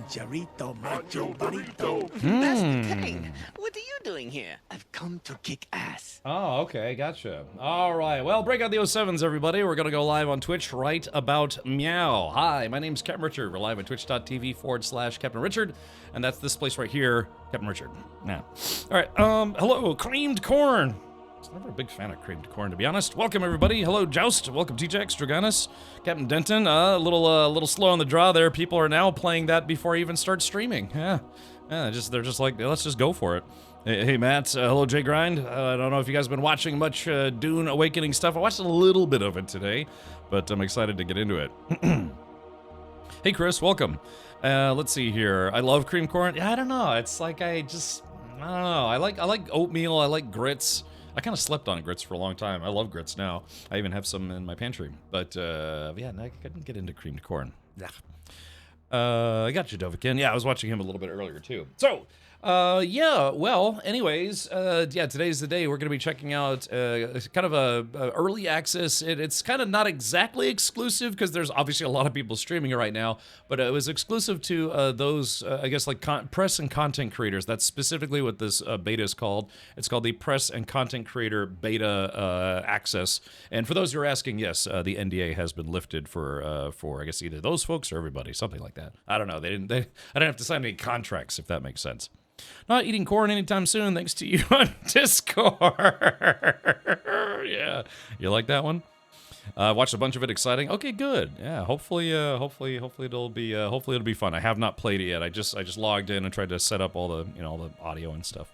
Manjarito, macho burrito. Master King, what are you doing here? I've come to kick ass. Oh, okay, gotcha. All right, well, break out the 07s, everybody. We're going to go live on Twitch right about meow. Hi, my name's Captain Richard. We're live at twitch.tv/Captain Richard, and that's this place right here, Captain Richard. Now, all right, hello, creamed corn. I was never a big fan of creamed corn, to be honest. Welcome, everybody. Hello, Joust. Welcome, TJX, Dragonis, Captain Denton. A little slow on the draw there. People are now playing that before I even start streaming. Yeah, they're just like, let's just go for it. Hey, Matt. Hello, Jay Grind. I don't know if you guys have been watching much Dune Awakening stuff. I watched a little bit of it today, but I'm excited to get into it. Hey, Chris. Welcome. Let's see here. I love cream corn. Yeah, I don't know. It's like I don't know. I like oatmeal. I like grits. I kind of slept on grits for a long time. I love grits now. I even have some in my pantry. But, yeah, I couldn't get into creamed corn. I got you, Dovikin. Yeah, I was watching him a little bit earlier, too. So, yeah, well, anyways, yeah, today's the day. We're going to be checking out kind of a early access. It's kind of not exactly exclusive because there's obviously a lot of people streaming it right now, but it was exclusive to those, I guess, like press and content creators. That's specifically what this beta is called. It's called the Press and Content Creator Beta Access. And for those who are asking, yes, the NDA has been lifted for I guess either those folks or everybody, something like that. I don't know. I didn't have to sign any contracts, if that makes sense. Not eating corn anytime soon, thanks to you on Discord. Yeah, you like that one? Watched a bunch of it. Exciting. Okay, good. Yeah, hopefully it'll be fun. I have not played it yet. I just logged in and tried to set up all the all the audio and stuff.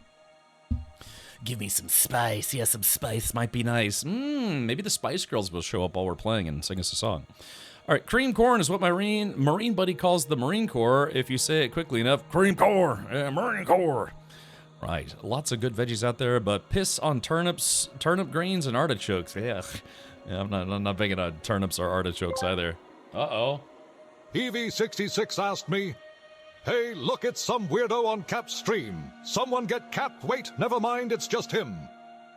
Give me some spice. Yeah, some spice might be nice. Maybe the Spice Girls will show up while we're playing and sing us a song. All right, cream corn is what my Marine buddy calls the Marine Corps. If you say it quickly enough, cream corn, Marine Corps. Right, lots of good veggies out there, but piss on turnips, turnip greens, and artichokes. Yeah, I'm not big on turnips or artichokes either. Uh-oh. EV66 asked me, "Hey, look, it's some weirdo on Cap's stream. Someone get Cap. Wait, never mind, it's just him."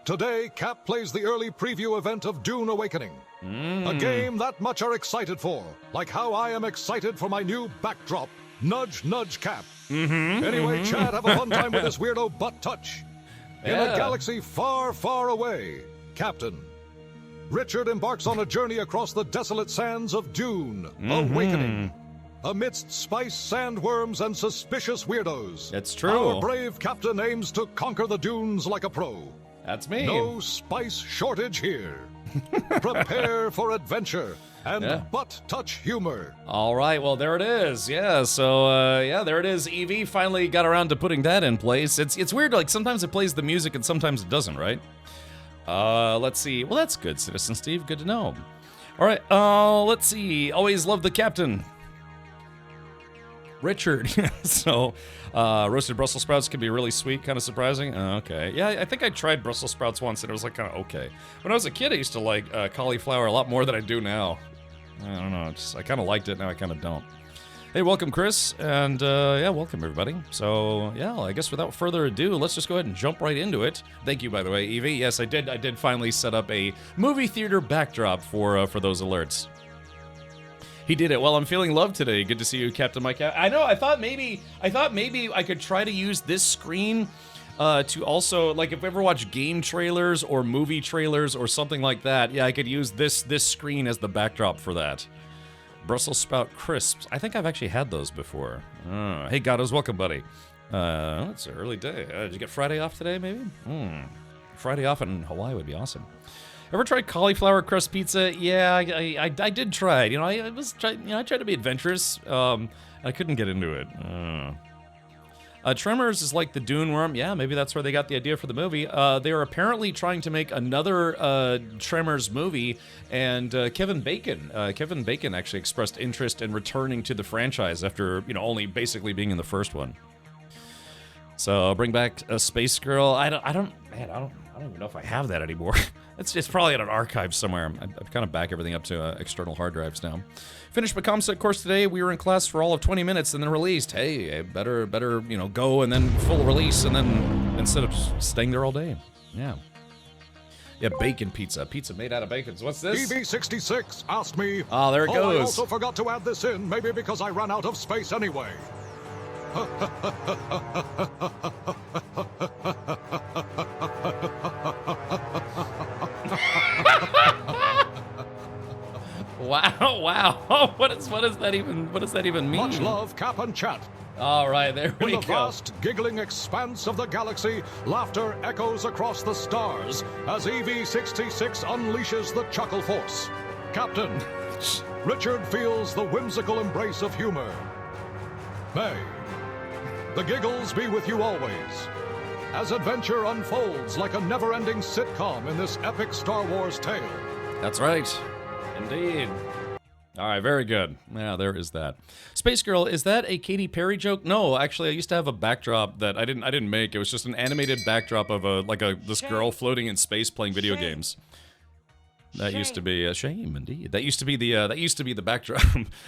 Today, Cap plays the early preview event of Dune Awakening. A game that much are excited for, like how I am excited for my new backdrop. Nudge, nudge, Cap. Anyway, Chad, have a fun time with this weirdo butt touch. In a galaxy far, far away, Captain Richard embarks on a journey across the desolate sands of Dune Awakening. Amidst spice, sandworms, and suspicious weirdos. It's true. Our brave captain aims to conquer the dunes like a pro. That's me. No spice shortage here. Prepare for adventure and butt touch humor. All right, well, there it is. Yeah, so, yeah, there it is. EV finally got around to putting that in place. It's weird, like, sometimes it plays the music and sometimes it doesn't, right? Let's see. Well, that's good, Citizen Steve. Good to know. All right, let's see. Always love the captain. Richard. So, roasted Brussels sprouts can be really sweet, kind of surprising. Okay. Yeah, I think I tried Brussels sprouts once and it was like kind of okay. When I was a kid, I used to like cauliflower a lot more than I do now. I don't know. I kind of liked it. Now I kind of don't. Hey, welcome, Chris. And, yeah, welcome, everybody. So, yeah, I guess without further ado, let's just go ahead and jump right into it. Thank you, by the way, Evie. Yes, I did finally set up a movie theater backdrop for those alerts. He did it. Well, I'm feeling love today. Good to see you, Captain Mike. I know. I thought maybe I could try to use this screen to also, like, if we ever watch game trailers or movie trailers or something like that. Yeah, I could use this screen as the backdrop for that. Brussels sprout crisps. I think I've actually had those before. Hey, Gatos, welcome, buddy. It's an early day. Did you get Friday off today? Maybe. Friday off in Hawaii would be awesome. Ever tried cauliflower crust pizza? Yeah, I did try it. I tried to be adventurous. I couldn't get into it. Tremors is like the Dune worm. Yeah, maybe that's where they got the idea for the movie. They are apparently trying to make another Tremors movie, and Kevin Bacon actually expressed interest in returning to the franchise after only basically being in the first one. So bring back a Space Girl. I don't even know if I have that anymore. It's probably in an archive somewhere. I've kind of back everything up to external hard drives now. Finished my ComSec course today. We were in class for all of 20 minutes and then released. Hey, better go and then full release and then instead of staying there all day. Yeah. Yeah, bacon pizza. Pizza made out of bacon. So what's this? EV66 asked me. Oh, there it goes. I also forgot to add this in, maybe because I ran out of space anyway. Wow, wow. What does that even mean? Much love, Cap and Chat. All right, there we In the go. vast, giggling expanse of the galaxy, laughter echoes across the stars as EV-66 unleashes the Chuckle Force. Captain, Richard feels the whimsical embrace of humor. May the giggles be with you always, as adventure unfolds like a never-ending sitcom in this epic Star Wars tale. That's right. Indeed. All right, very good. Yeah, there is that. Space Girl, is that a Katy Perry joke? No, actually, I used to have a backdrop that I didn't make. It was just an animated backdrop of this girl floating in space playing video games. That used to be a shame, indeed. That used to be the backdrop.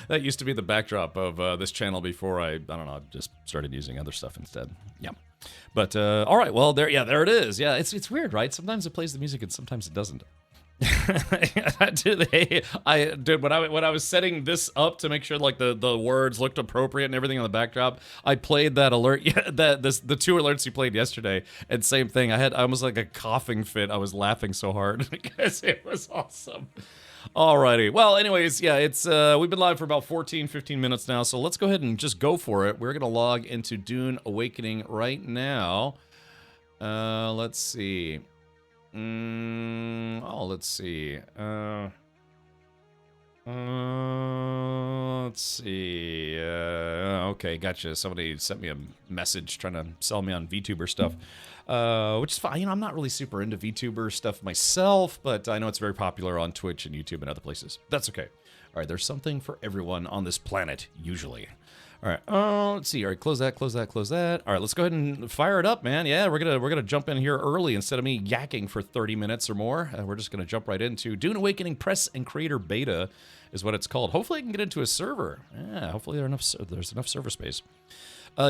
That used to be the backdrop of this channel before I don't know, just started using other stuff instead. Yeah. But all right, well there it is. Yeah, it's weird, right? Sometimes it plays the music and sometimes it doesn't. Dude, when I was setting this up to make sure like the words looked appropriate and everything on the backdrop, I played that alert, the two alerts you played yesterday, and same thing. I almost like a coughing fit. I was laughing so hard because it was awesome. Alrighty, well, anyways, yeah, it's we've been live for about 15 minutes now, so let's go ahead and just go for it. We're gonna log into Dune Awakening right now. Let's see. Let's see. Let's see. Okay, gotcha. Somebody sent me a message trying to sell me on VTuber stuff, which is fine. You know, I'm not really super into VTuber stuff myself, but I know it's very popular on Twitch and YouTube and other places. That's okay. All right, there's something for everyone on this planet, usually. All right, let's see. All right, close that. All right, let's go ahead and fire it up, man. Yeah, we're gonna jump in here early instead of me yakking for 30 minutes or more. We're just gonna jump right into Dune Awakening Press and Creator Beta, is what it's called. Hopefully, I can get into a server. Yeah, hopefully there's enough server space.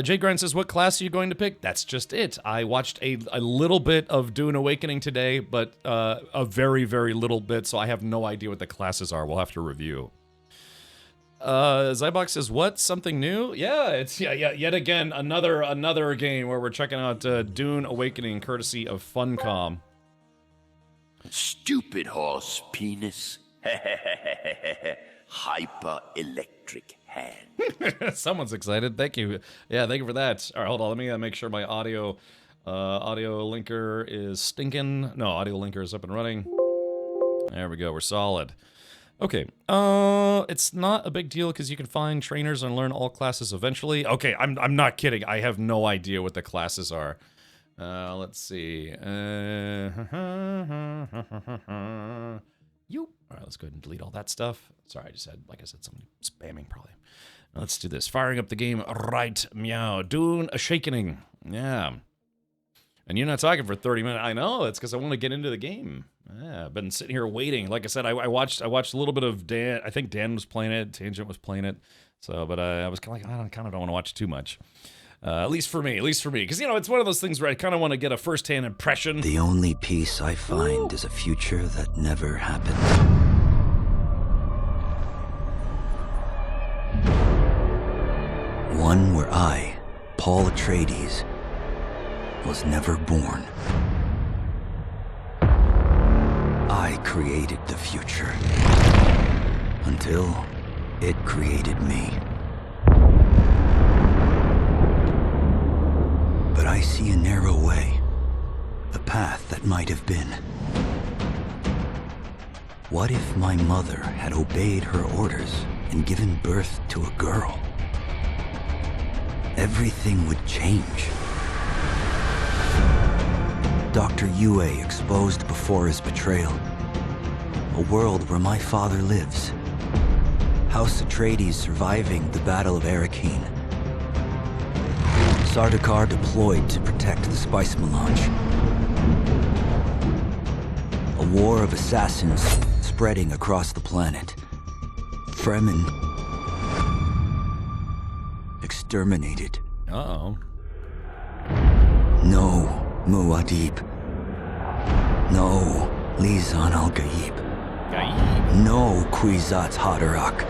Jay Grind says, "What class are you going to pick?" That's just it. I watched a little bit of Dune Awakening today, but a very, very little bit, so I have no idea what the classes are. We'll have to review. Zybox says, "What? Something new?" Yeah, it's yet again another game where we're checking out Dune Awakening, courtesy of Funcom. Stupid horse penis. Hyper electric hand. Someone's excited. Thank you. Yeah, thank you for that. All right, hold on. Let me make sure my audio linker is stinking. No, audio linker is up and running. There we go. We're solid. Okay, it's not a big deal because you can find trainers and learn all classes eventually. Okay, I'm not kidding. I have no idea what the classes are. Let's see. All right, let's go ahead and delete all that stuff. Sorry, I just had, like I said, somebody spamming probably. Let's do this. Firing up the game right, meow. Dune Awakening. Yeah. And you're not talking for 30 minutes. I know, it's because I want to get into the game. Yeah, I've been sitting here waiting. Like I said, I watched a little bit of Dan. I think Dan was playing it. Tangent was playing it. So, but I was kind of like, I kind of don't want to watch too much. At least for me. Because, you know, it's one of those things where I kind of want to get a first-hand impression. The only peace I find is a future that never happened. One where I, Paul Atreides, was never born. I created the future until it created me. But I see a narrow way, a path that might have been. What if my mother had obeyed her orders and given birth to a girl? Everything would change. Dr. Yue exposed before his betrayal. A world where my father lives. House Atreides surviving the Battle of Arrakeen. Sardaukar deployed to protect the spice melange. A war of assassins spreading across the planet. Fremen exterminated. Uh-oh. No Muad'Dib. No Lisan al-Gaib. No Kwisatz Haderach.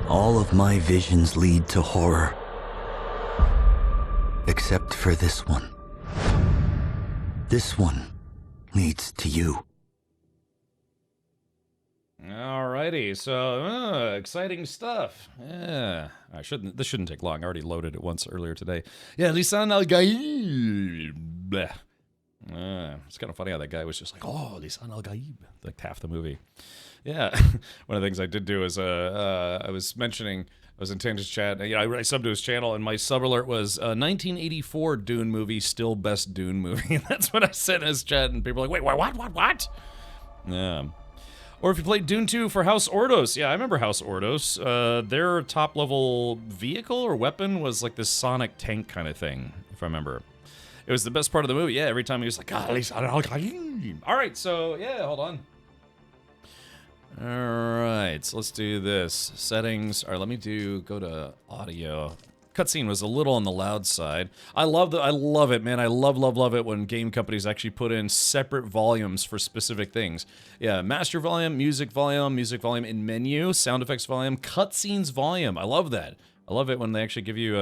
All of my visions lead to horror. Except for this one. This one leads to you. Alrighty, so exciting stuff. Yeah, this shouldn't take long. I already loaded it once earlier today. Yeah, Lisan al-Gaib. It's kind of funny how that guy was just like, oh, Lisan al-Gaib, like half the movie. Yeah, one of the things I did do is I was mentioning, I was in Tangent's chat, I subbed to his channel, and my sub alert was 1984 Dune movie, still best Dune movie. That's what I said in his chat, and people were like, wait, what? Yeah. Or if you played Dune 2 for House Ordos. Yeah, I remember House Ordos. Their top-level vehicle or weapon was like this sonic tank kind of thing, if I remember. It was the best part of the movie. Yeah, every time he was like, all right, so, yeah, hold on. All right, so let's do this. Settings. All right, let me go to audio. Cutscene was a little on the loud side. I love it, man. I love it when game companies actually put in separate volumes for specific things. Yeah, master volume, music volume in menu, sound effects volume, cutscenes volume. I love that. I love it when they actually give you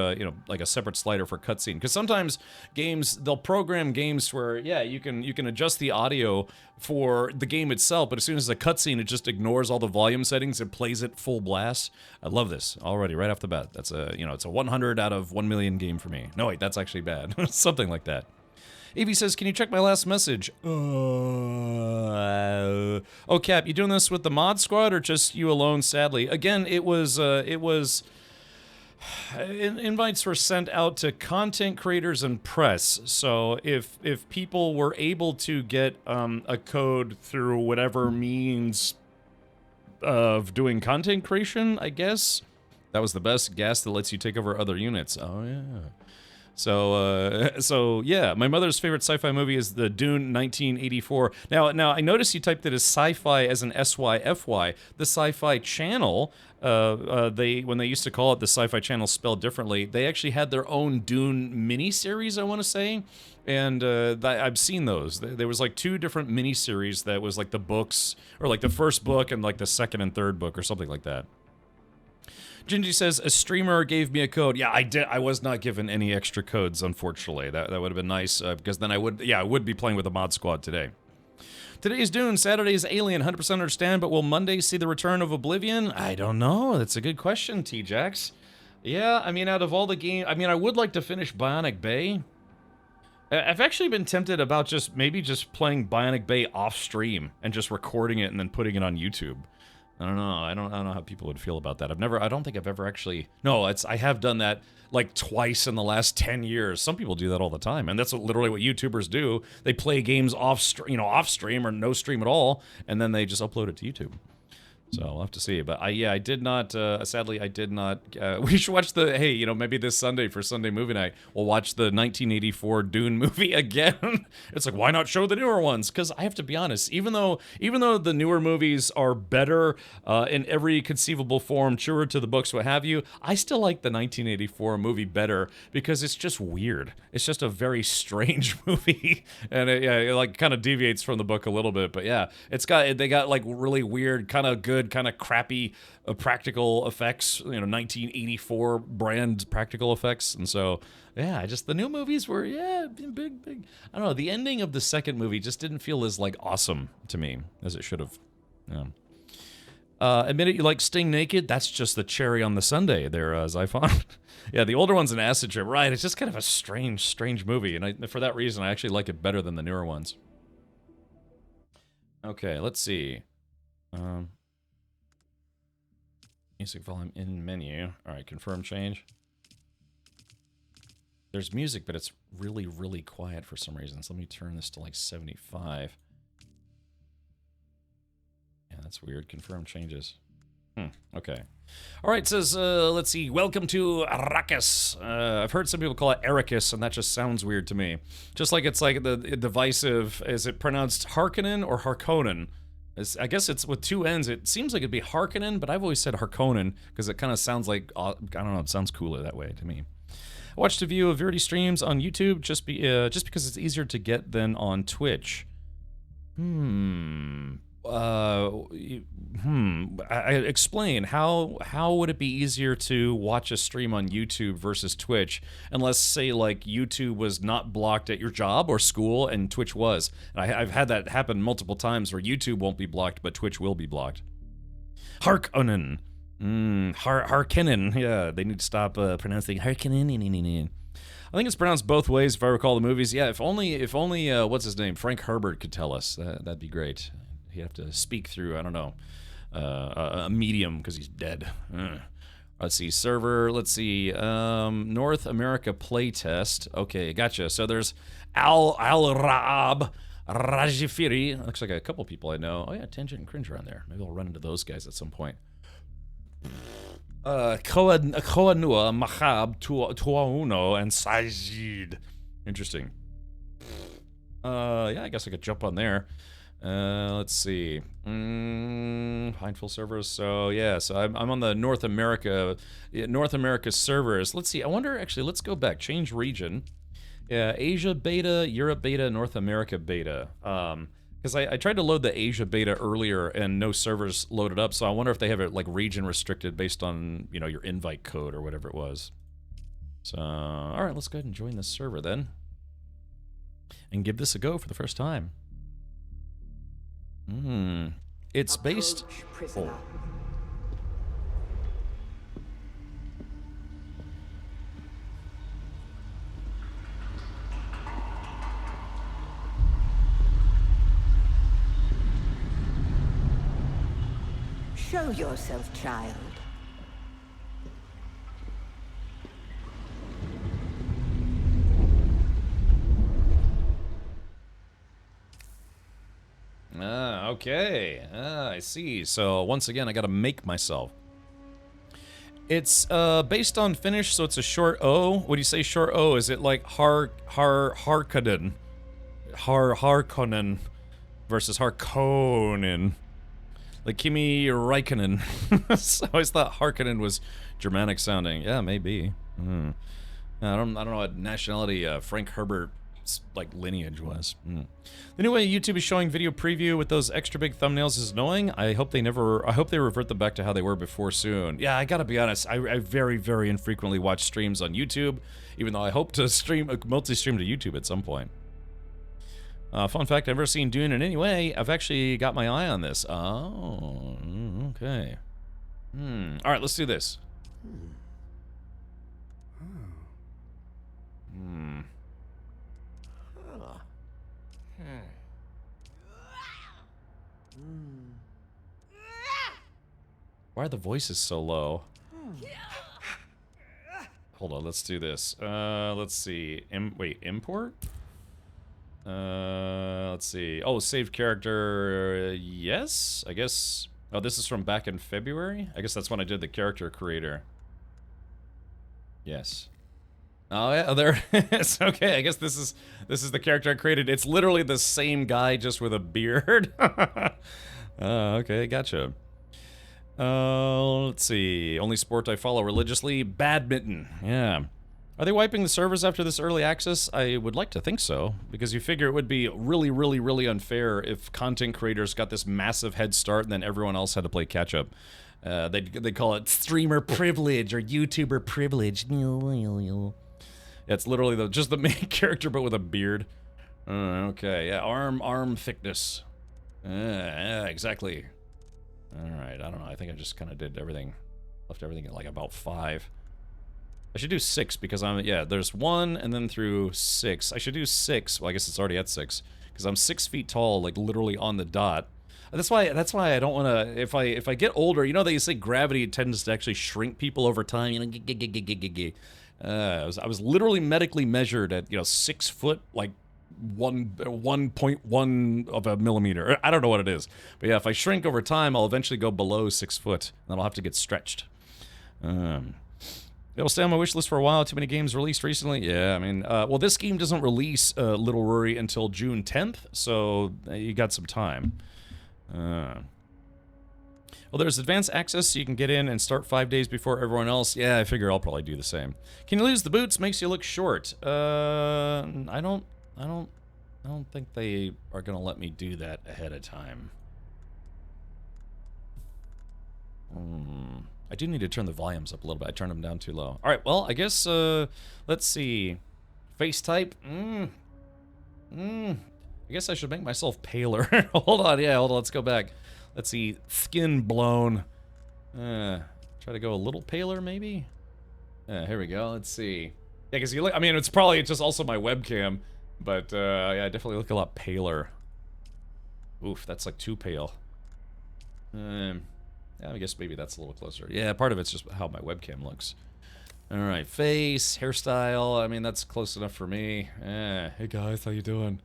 like a separate slider for cutscene. Because sometimes games, they'll program games where, yeah, you can adjust the audio for the game itself, but as soon as the cutscene, it just ignores all the volume settings and plays it full blast. I love this already, right off the bat. That's it's a 100 out of 1 million game for me. No, wait, that's actually bad. Something like that. Evie says, can you check my last message? Oh, Cap, you doing this with the mod squad or just you alone, sadly? Again, it was invites were sent out to content creators and press. So if people were able to get a code through whatever means of doing content creation, I guess that was the best gas that lets you take over other units. Oh yeah. So yeah, my mother's favorite sci-fi movie is the Dune 1984. Now I noticed you typed it as sci-fi as an SYFY. The Sci-Fi Channel, when they used to call it the Sci-Fi Channel spelled differently, they actually had their own Dune miniseries, I want to say, and I've seen those. There was like 2 different miniseries that was like the books, or like the first book and like the second and third book or something like that. Gingy says, a streamer gave me a code. Yeah, I did. I was not given any extra codes, unfortunately. That would have been nice, because then I would be playing with the mod squad today. Today is Dune, Saturday is Alien, 100% understand, but will Monday see the return of Oblivion? I don't know. That's a good question, T-Jax. Yeah, I mean, out of all the games, I mean, I would like to finish Bionic Bay. I've actually been tempted about maybe just playing Bionic Bay off stream and just recording it and then putting it on YouTube. I don't know. I don't know how people would feel about that. I don't think I've ever actually. No, I have done that like twice in the last 10 years. Some people do that all the time, and that's literally what YouTubers do. They play games off stream or no stream at all, and then they just upload it to YouTube. So we'll have to see. But I did not, sadly, I did not. We should watch maybe this Sunday for Sunday movie night, we'll watch the 1984 Dune movie again. It's like, why not show the newer ones? Because I have to be honest, even though the newer movies are better in every conceivable form, truer to the books, what have you, I still like the 1984 movie better because it's just weird. It's just a very strange movie, and it like kind of deviates from the book a little bit. But yeah, they got like really weird, kind of good, kind of crappy practical effects, 1984 brand practical effects. And so, yeah, the new movies were, big. I don't know, the ending of the second movie just didn't feel as, like, awesome to me as it should have. Yeah. Admit it, you like Sting naked? That's just the cherry on the sundae there, Zyphon. Yeah, the older one's an acid trip, right? It's just kind of a strange movie, and for that reason, I actually like it better than the newer ones. Okay, let's see. Music volume in menu. All right, confirm change. There's music, but it's really, really quiet for some reason. So let me turn this to like 75. Yeah, that's weird. Confirm changes. Okay. All right, it says, let's see. Welcome to Arrakis. I've heard some people call it Arrakis, and that just sounds weird to me. Just like it's like the divisive, is it pronounced Harkonnen or Harkonnen? I guess it's with 2 N's. It seems like it'd be Harkonnen, but I've always said Harkonnen because it kind of sounds like, I don't know, it sounds cooler that way to me. I watched a view of Verity streams on YouTube just because it's easier to get than on Twitch. Explain how would it be easier to watch a stream on YouTube versus Twitch, unless say like YouTube was not blocked at your job or school and Twitch was. And I've had that happen multiple times where YouTube won't be blocked but Twitch will be blocked. Harkonnen. Harkonnen. Yeah, they need to stop pronouncing Harkonnen. I think it's pronounced both ways if I recall the movies. Yeah, if only what's his name, Frank Herbert could tell us. That'd be great. He'd have to speak through, I don't know, a medium because he's dead. Let's see, server. Let's see, North America playtest. Okay, gotcha. So there's Al Raab Rajifiri. Looks like a couple people I know. Oh yeah, Tangent and Cringe around there. Maybe I'll run into those guys at some point. Koanua, Mahab, Tuauno, and Sajid. Interesting. Yeah, I guess I could jump on there. Let's see. Hindful servers. So yeah, so I'm on the North America servers. Let's see. I wonder. Actually, let's go back. Change region. Yeah, Asia beta, Europe beta, North America beta. Because I tried to load the Asia beta earlier and no servers loaded up. So I wonder if they have it like region restricted based on your invite code or whatever it was. So all right, let's go ahead and join this server then, and give this a go for the first time. It's based. Oh. Show yourself, child. Okay. I see. So once again, I gotta make myself. It's based on Finnish, so it's a short O. What do you say short O? Is it like Harkonnen? Harkonnen versus Harkonnen? Like Kimi Räikkönen. So I always thought Harkonnen was Germanic sounding. Yeah, maybe. I don't know what nationality Frank Herbert's like lineage was. Anyway, YouTube is showing video preview with those extra big thumbnails is annoying. I hope they revert them back to how they were before soon. Yeah, I gotta be honest. I very, very infrequently watch streams on YouTube, even though I hope to multi-stream to YouTube at some point. Fun fact, I've never seen Dune in any way. I've actually got my eye on this. Oh, okay. All right, let's do this. Why are the voices so low? Hold on, let's do this. Let's see. Wait, import? Let's see. Oh, saved character. Yes, I guess. Oh, this is from back in February? I guess that's when I did the character creator. Yes. Oh yeah, there it is. Okay, I guess this is the character I created. It's literally the same guy, just with a beard. Okay, gotcha. Let's see. Only sport I follow religiously: badminton. Yeah. Are they wiping the servers after this early access? I would like to think so, because you figure it would be really, really, really unfair if content creators got this massive head start and then everyone else had to play catch up. They call it streamer privilege or YouTuber privilege. Yeah, it's literally just the main character but with a beard. Okay, yeah, arm thickness. Yeah, exactly. All right, I don't know. I think I just kind of did everything, left everything at like about 5. I should do 6 because there's 1 and then through 6. I should do 6. Well, I guess it's already at 6 because I'm 6 feet tall, like literally on the dot. That's why I don't want to. If I get older, they say gravity tends to actually shrink people over time. I was literally medically measured at 6 foot, like 1.1 of a millimeter. I don't know what it is, but yeah, if I shrink over time, I'll eventually go below 6 foot, and then I'll have to get stretched. It'll stay on my wish list for a while. Too many games released recently. Yeah, I mean, well, this game doesn't release Little Rory until June 10th, so you got some time. Well, there's advanced access, so you can get in and start 5 days before everyone else. Yeah, I figure I'll probably do the same. Can you lose the boots? Makes you look short. I don't think they are gonna let me do that ahead of time. I do need to turn the volumes up a little bit. I turned them down too low. All right, well, I guess, let's see. Face type. I guess I should make myself paler. Hold on, let's go back. Let's see, skin blown. Try to go a little paler, maybe? Here we go, let's see. Yeah, because you look, I mean, it's probably just also my webcam, but, yeah, I definitely look a lot paler. Oof, that's like too pale. Yeah, I guess maybe that's a little closer. Yeah, part of it's just how my webcam looks. Alright, face, hairstyle, I mean, that's close enough for me. Hey guys, how you doing?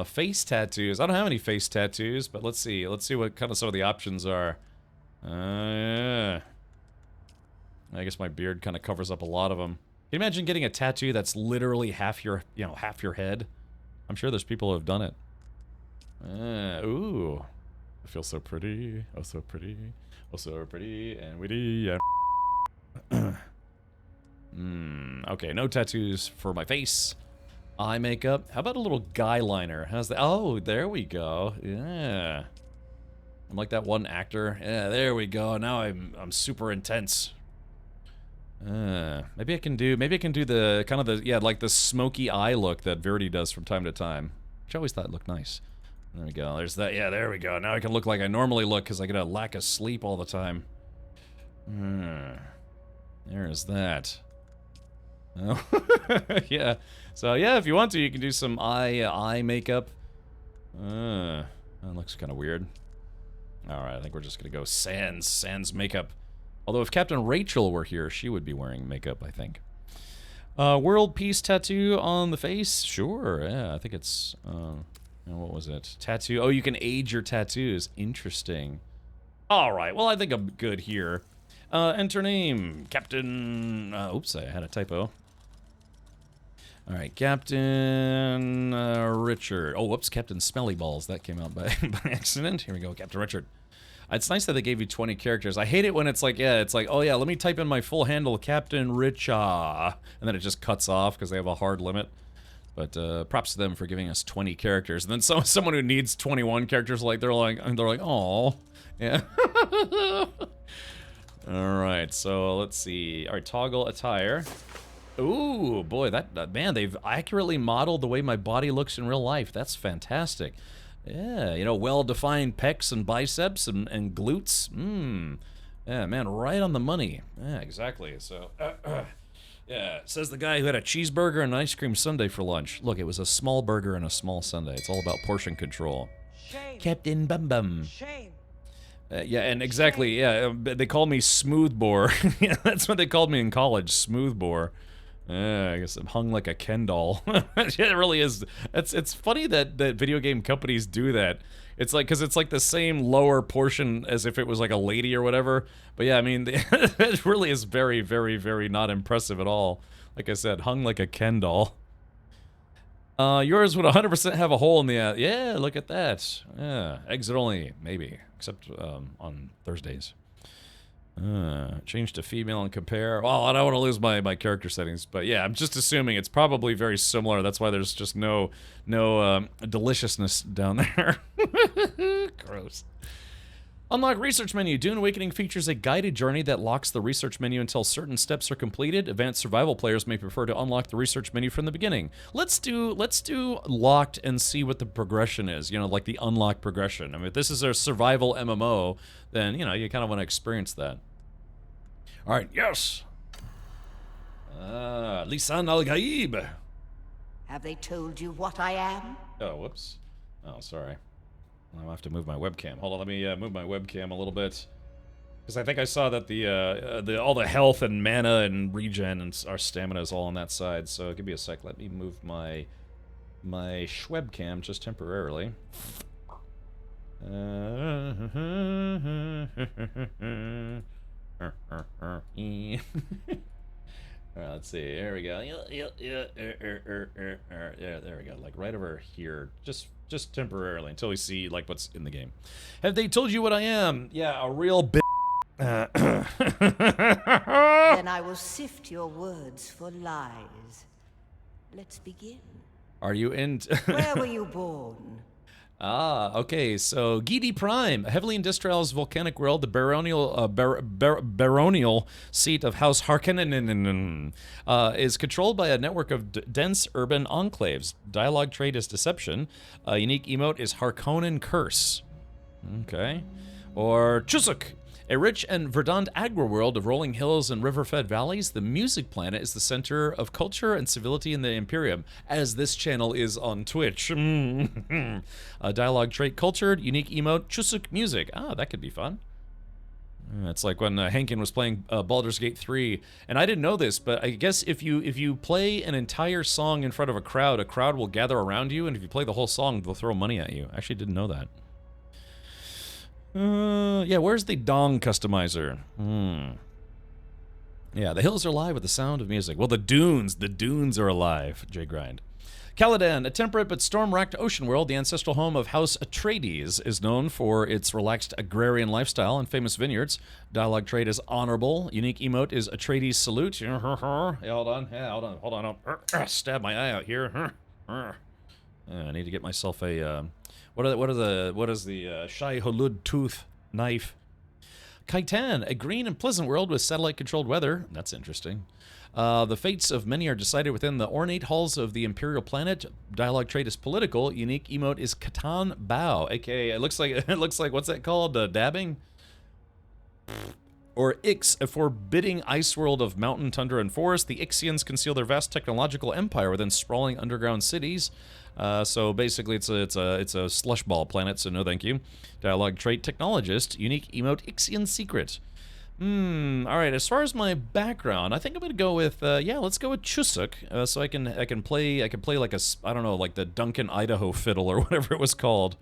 Face tattoos. I don't have any face tattoos, but let's see. Let's see what kind of some of the options are. Yeah. I guess my beard kind of covers up a lot of them. Can you imagine getting a tattoo that's literally half your, half your head? I'm sure there's people who have done it. Ooh. I feel so pretty. Oh, so pretty. Oh, so pretty and witty. Okay, no tattoos for my face. Eye makeup. How about a little guy liner? How's that? Oh, there we go. Yeah. I'm like that one actor. Yeah, there we go. Now I'm super intense. Maybe I can do the kind of the like the smoky eye look that Verity does from time to time, which I always thought looked nice. There we go. There's that. Yeah, there we go. Now I can look like I normally look because I get a lack of sleep all the time. There's that. Oh. Yeah. So yeah, if you want to, you can do some eye makeup. That looks kind of weird. All right, I think we're just gonna go sans makeup. Although if Captain Rachel were here, she would be wearing makeup, I think. World peace tattoo on the face? Sure. Yeah, I think it's. What was it? Tattoo. Oh, you can age your tattoos. Interesting. All right. Well, I think I'm good here. Enter name, Captain. Oops, I had a typo. All right, Captain Richard. Oh, whoops, Captain Smelly Balls. That came out by accident. Here we go, Captain Richard. It's nice that they gave you 20 characters. I hate it when it's like, oh yeah, let me type in my full handle, Captain Richa, and then it just cuts off because they have a hard limit. But props to them for giving us 20 characters. And then someone who needs 21 characters, like they're like, oh, yeah. All right, so let's see. All right, toggle attire. Ooh, boy, that man, they've accurately modeled the way my body looks in real life. That's fantastic. Yeah, well-defined pecs and biceps and glutes. Yeah, man, right on the money. Yeah, exactly. So, yeah, says the guy who had a cheeseburger and an ice cream sundae for lunch. Look, it was a small burger and a small sundae. It's all about portion control. Shame. Captain Bum Bum. Shame. Yeah, and exactly, yeah, they call me Smooth Bore. Yeah, that's what they called me in college, Smooth Bore. I guess I'm hung like a Ken doll. It really is. It's funny that video game companies do that. It's like, because it's like the same lower portion as if it was like a lady or whatever. But yeah, I mean, it really is very, very, very not impressive at all. Like I said, hung like a Ken doll. Yours would 100% have a hole in the ass. Yeah, look at that. Yeah, exit only, maybe. Except on Thursdays. Change to female and compare. Well, I don't want to lose my character settings, but yeah, I'm just assuming it's probably very similar. That's why there's just no deliciousness down there. Gross. Unlock research menu. Dune Awakening features a guided journey that locks the research menu until certain steps are completed. Advanced survival players may prefer to unlock the research menu from the beginning. Let's do locked and see what the progression is. Like the unlock progression. I mean, if this is a survival MMO, then you kind of want to experience that. All right, yes. Lisan al-Gaib. Have they told you what I am? Oh, whoops. Oh, sorry. I'll have to move my webcam. Hold on, let me move my webcam a little bit. Because I think I saw that all the health and mana and regen and our stamina is all on that side. So give me a sec. Let me move my webcam just temporarily. Alright, let's see. There we go. Yeah, there we go. Like right over here. Just temporarily until we see like what's in the game. Have they told you what I am? Yeah, a real bitch. Then I will sift your words for lies. Let's begin. Are you in? Where were you born? Ah, okay. So Gidi Prime, a heavily industrialized volcanic world, the baronial seat of House Harkonnen, is controlled by a network of dense urban enclaves. Dialogue trait is deception. Unique emote is Harkonnen Curse. Okay. Or Chusuk, a rich and verdant agri-world of rolling hills and river-fed valleys. The music planet is the center of culture and civility in the Imperium, as this channel is on Twitch. Dialogue trait cultured, unique emote, Chusuk music. Ah, that could be fun. It's like when Hankin was playing Baldur's Gate 3, and I didn't know this, but I guess if you play an entire song in front of a crowd will gather around you, and if you play the whole song, they'll throw money at you. I actually didn't know that. Yeah, where's the dong customizer? Yeah, the hills are alive with the sound of music. Well, the dunes are alive, J Grind. Caladan, a temperate but storm-racked ocean world, the ancestral home of House Atreides, is known for its relaxed agrarian lifestyle and famous vineyards. Dialogue trait is honorable. Unique emote is Atreides salute. Yeah, hold on. Stab my eye out here. I need to get myself a what is the Shai Hulud tooth knife? Kaitan, a green and pleasant world with satellite-controlled weather. That's interesting. The fates of many are decided within the ornate halls of the imperial planet. Dialogue trait is political. Unique emote is Katan Bao, aka it looks like what's that called? Dabbing. Or Ix, a forbidding ice world of mountain, tundra, and forest. The Ixians conceal their vast technological empire within sprawling underground cities. So basically, it's a slush ball planet. So no, thank you. Dialogue trait technologist. Unique emote Ixian secret. All right. As far as my background, I think I'm gonna go with let's go with Chusuk. So I can play like a, I don't know, like the Duncan Idaho fiddle or whatever it was called.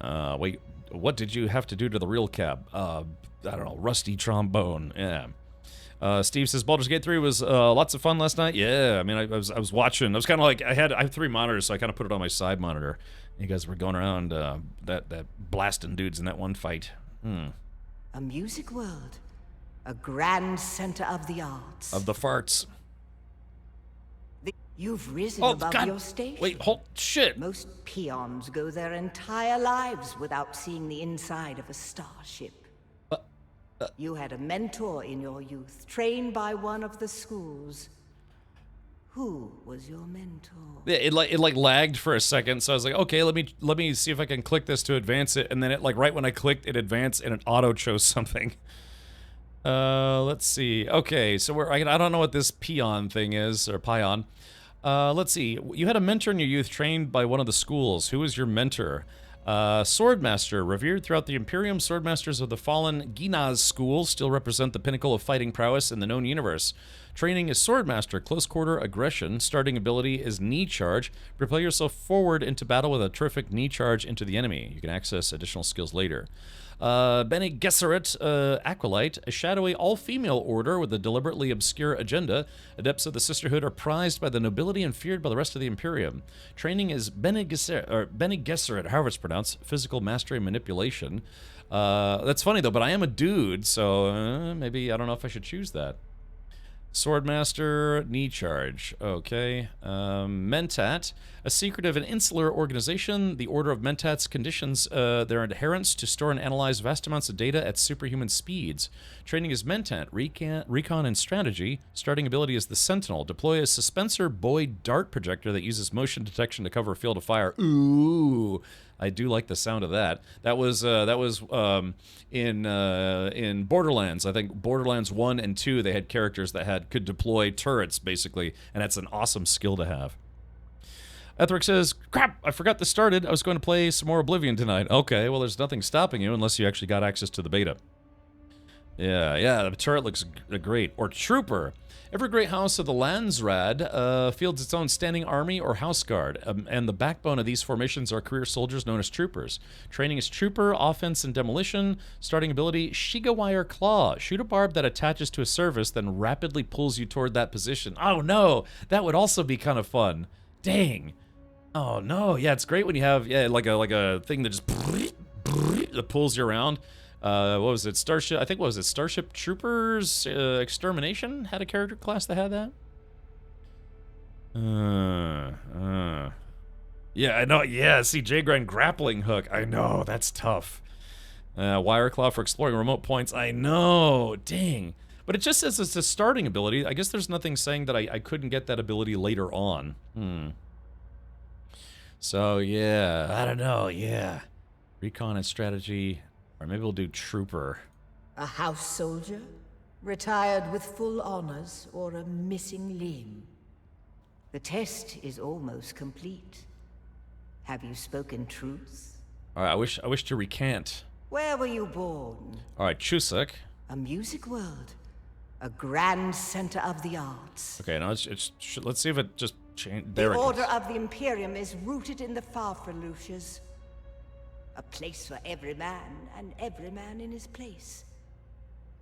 Wait. What did you have to do to the real cab? I don't know, rusty trombone. Yeah. Steve says Baldur's Gate 3 was lots of fun last night. Yeah, I mean, I was watching. I was kind of like I have 3 monitors, so I kind of put it on my side monitor. You guys were going around that blasting dudes in that one fight. A music world, a grand center of the arts. Of the farts. You've risen above God. your station. Wait, hold shit. Most peons go their entire lives without seeing the inside of a starship. You had a mentor in your youth, trained by one of the schools. Who was your mentor? Yeah, it like lagged for a second, so I was like, okay, let me see if I can click this to advance it, and then it, like, right when I clicked, it advanced and it auto chose something. Let's see. Okay, so I don't know what this peon thing is, or pion. Let's see. You had a mentor in your youth trained by one of the schools. Who was your mentor? Swordmaster, revered throughout the Imperium, swordmasters of the fallen Ginaz school still represent the pinnacle of fighting prowess in the known universe. Training is Swordmaster, close quarter aggression. Starting ability is knee charge. Propel yourself forward into battle with a terrific knee charge into the enemy. You can access additional skills later. Bene Gesserit, Acolyte, a shadowy all-female order with a deliberately obscure agenda. Adepts of the Sisterhood are prized by the nobility and feared by the rest of the Imperium. Training is Bene Gesserit, however it's pronounced, physical mastery and manipulation. That's funny, though, but I am a dude, so maybe I don't know if I should choose that. Swordmaster, knee charge. Okay. Mentat, a secretive and insular organization. The Order of Mentats conditions their adherents to store and analyze vast amounts of data at superhuman speeds. Training is Mentat, recon and strategy. Starting ability is the Sentinel. Deploy a suspensor Boyd dart projector that uses motion detection to cover a field of fire. Ooh, I do like the sound of that. That was in Borderlands. I think Borderlands 1 and 2, they had characters that could deploy turrets, basically, and that's an awesome skill to have. Ethric says, crap, I forgot this started. I was going to play some more Oblivion tonight. Okay, well, there's nothing stopping you unless you actually got access to the beta. Yeah, the turret looks great. Or Trooper. Every great house of the Landsrad fields its own standing army or house guard, and the backbone of these formations are career soldiers known as troopers. Training is Trooper, offense, and demolition. Starting ability, Shigawire Claw. Shoot a barb that attaches to a surface, then rapidly pulls you toward that position. Oh no, that would also be kind of fun. Dang. Oh no, yeah, it's great when you have like a thing that just that pulls you around. What was it? Starship? I think what was it? Starship Troopers Extermination had a character class that had that. Yeah, I know. Yeah, see, J-Grind grappling hook. I know, that's tough. Wire claw for exploring remote points. I know. Dang. But it just says it's a starting ability. I guess there's nothing saying that I couldn't get that ability later on. So, yeah. I don't know. Yeah. Recon and strategy. Or maybe we'll do trooper. A house soldier? Retired with full honors, or a missing limb? The test is almost complete. Have you spoken truth? Alright, I wish to recant. Where were you born? Alright, Chuseok. A music world. A grand center of the arts. Okay, now let's see if it just changed. There The it goes. Order of the Imperium is rooted in the Farfalucias. A place for every man, and every man in his place.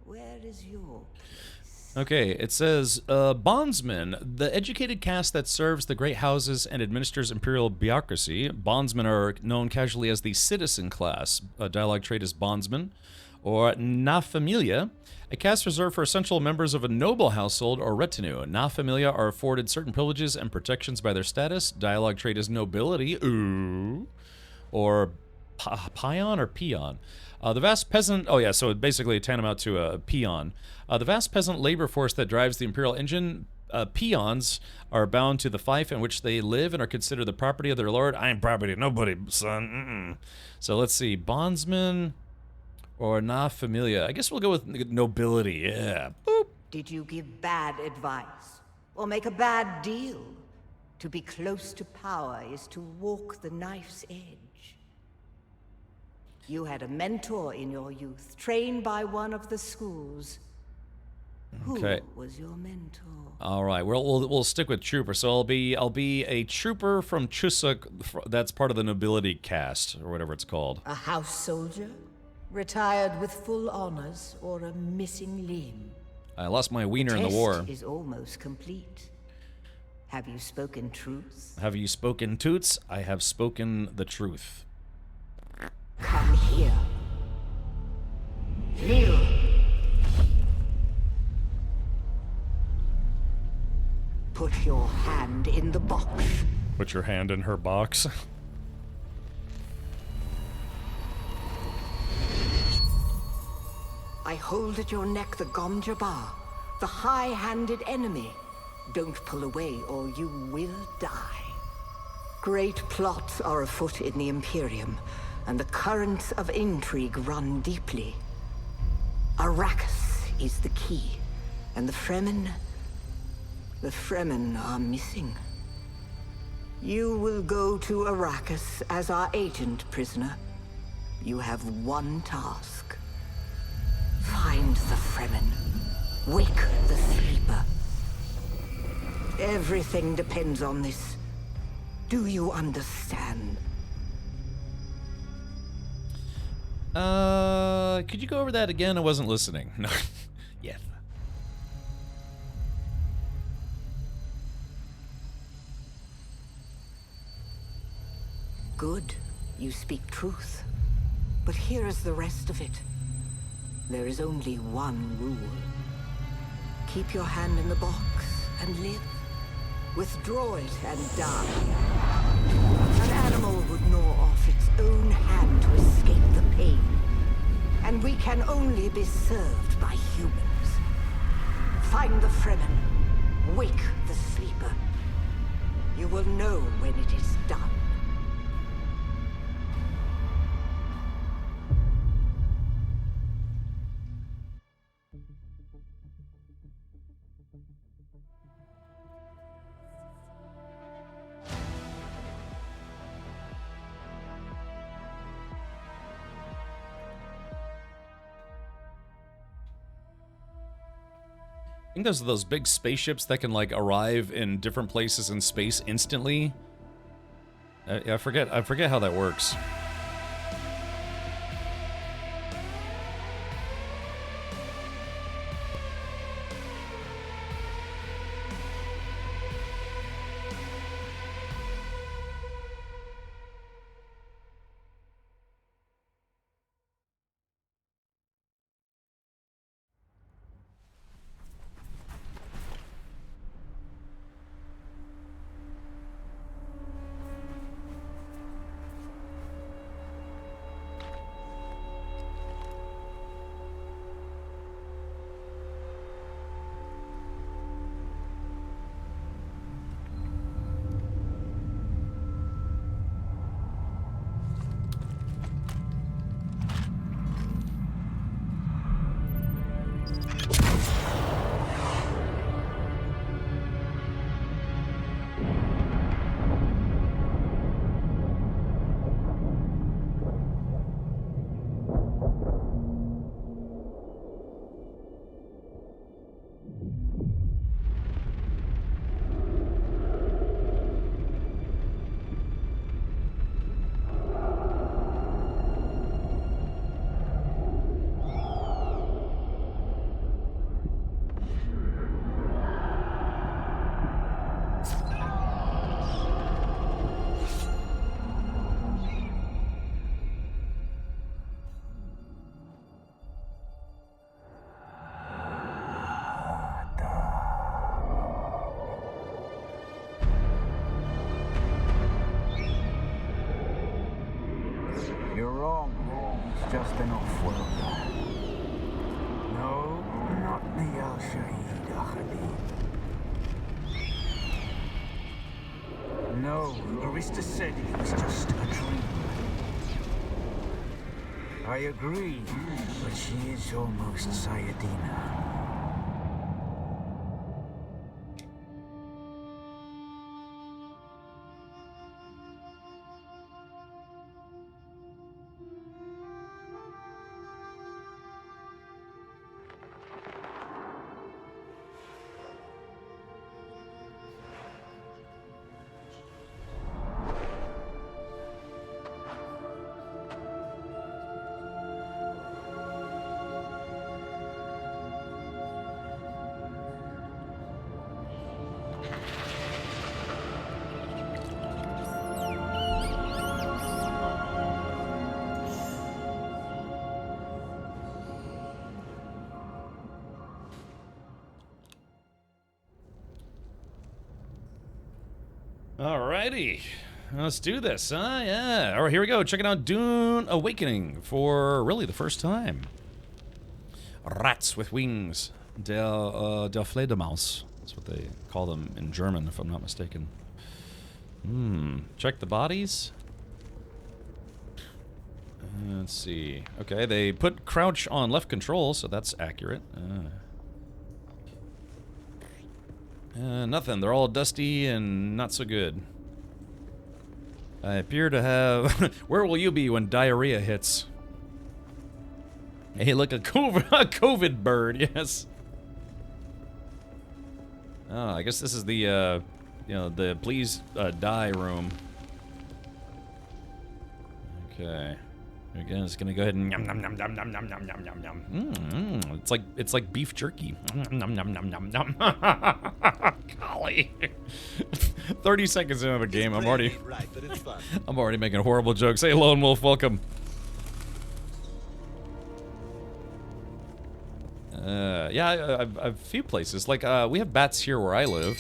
Where is your place? Okay, it says, bondsmen, the educated caste that serves the great houses and administers imperial bureaucracy. Bondsmen are known casually as the citizen class. A dialogue trait is bondsman, or na familia, a caste reserved for essential members of a noble household or retinue. Na familia are afforded certain privileges and protections by their status. Dialogue trait is nobility, ooh, or pion or peon. The vast peasant, oh yeah, so basically tantamount to a peon. The vast peasant labor force that drives the imperial engine, peons are bound to the fief in which they live and are considered the property of their lord. I ain't property of nobody, son. So let's see, bondsman or na familia. I guess we'll go with nobility, yeah. Boop. Did you give bad advice? Or make a bad deal? To be close to power is to walk the knife's edge. You had a mentor in your youth, trained by one of the schools. Okay. Who was your mentor? All right, we'll stick with trooper. So I'll be a trooper from Chuseok. That's part of the nobility caste or whatever it's called. A house soldier? Retired with full honors, or a missing limb? I lost my wiener in the Test war. is almost complete. Have you spoken truth? Have you spoken toots? I have spoken the truth. Come here. Kneel. Put your hand in the box. Put your hand in her box. I hold at your neck the Gomjabar, the high-handed enemy. Don't pull away or you will die. Great plots are afoot in the Imperium, and the currents of intrigue run deeply. Arrakis is the key, and the Fremen are missing. You will go to Arrakis as our agent, prisoner. You have one task. Find the Fremen. Wake the sleeper. Everything depends on this. Do you understand? Could you go over that again? I wasn't listening. No. Yes. Good. You speak truth. But here is the rest of it. There is only one rule. Keep your hand in the box and live. Withdraw it and die. An animal would gnaw off its own hand to escape the pain. And we can only be served by humans. Find the Fremen. Wake the sleeper. You will know when it is done. I think those are those big spaceships that can like arrive in different places in space instantly. I forget how that works. just an off-worlder. No, not the Al-Shaheed Ahadi. No, Arista said it was just a dream. I agree, but she is almost Sayadina. Alrighty, let's do this, huh? Yeah. All right, here we go. Checking out Dune Awakening for really the first time. Rats with wings. Der Fledermaus. That's what they call them in German, if I'm not mistaken. Check the bodies. Let's see. Okay, they put crouch on left control, so that's accurate. Nothing. They're all dusty and not so good. I appear to have... Where will you be when diarrhea hits? Hey, look, a COVID bird, yes. Oh, I guess this is the, you know, the please die room. Okay. Again, it's gonna go ahead and yum yum yum yum yum yum yum yum yum yum. It's like beef jerky. Yum yum yum yum yum. Golly. 30 seconds into the game, I'm already making horrible jokes. Hey, Lone Wolf, welcome. Yeah, I've a few places. Like, we have bats here where I live.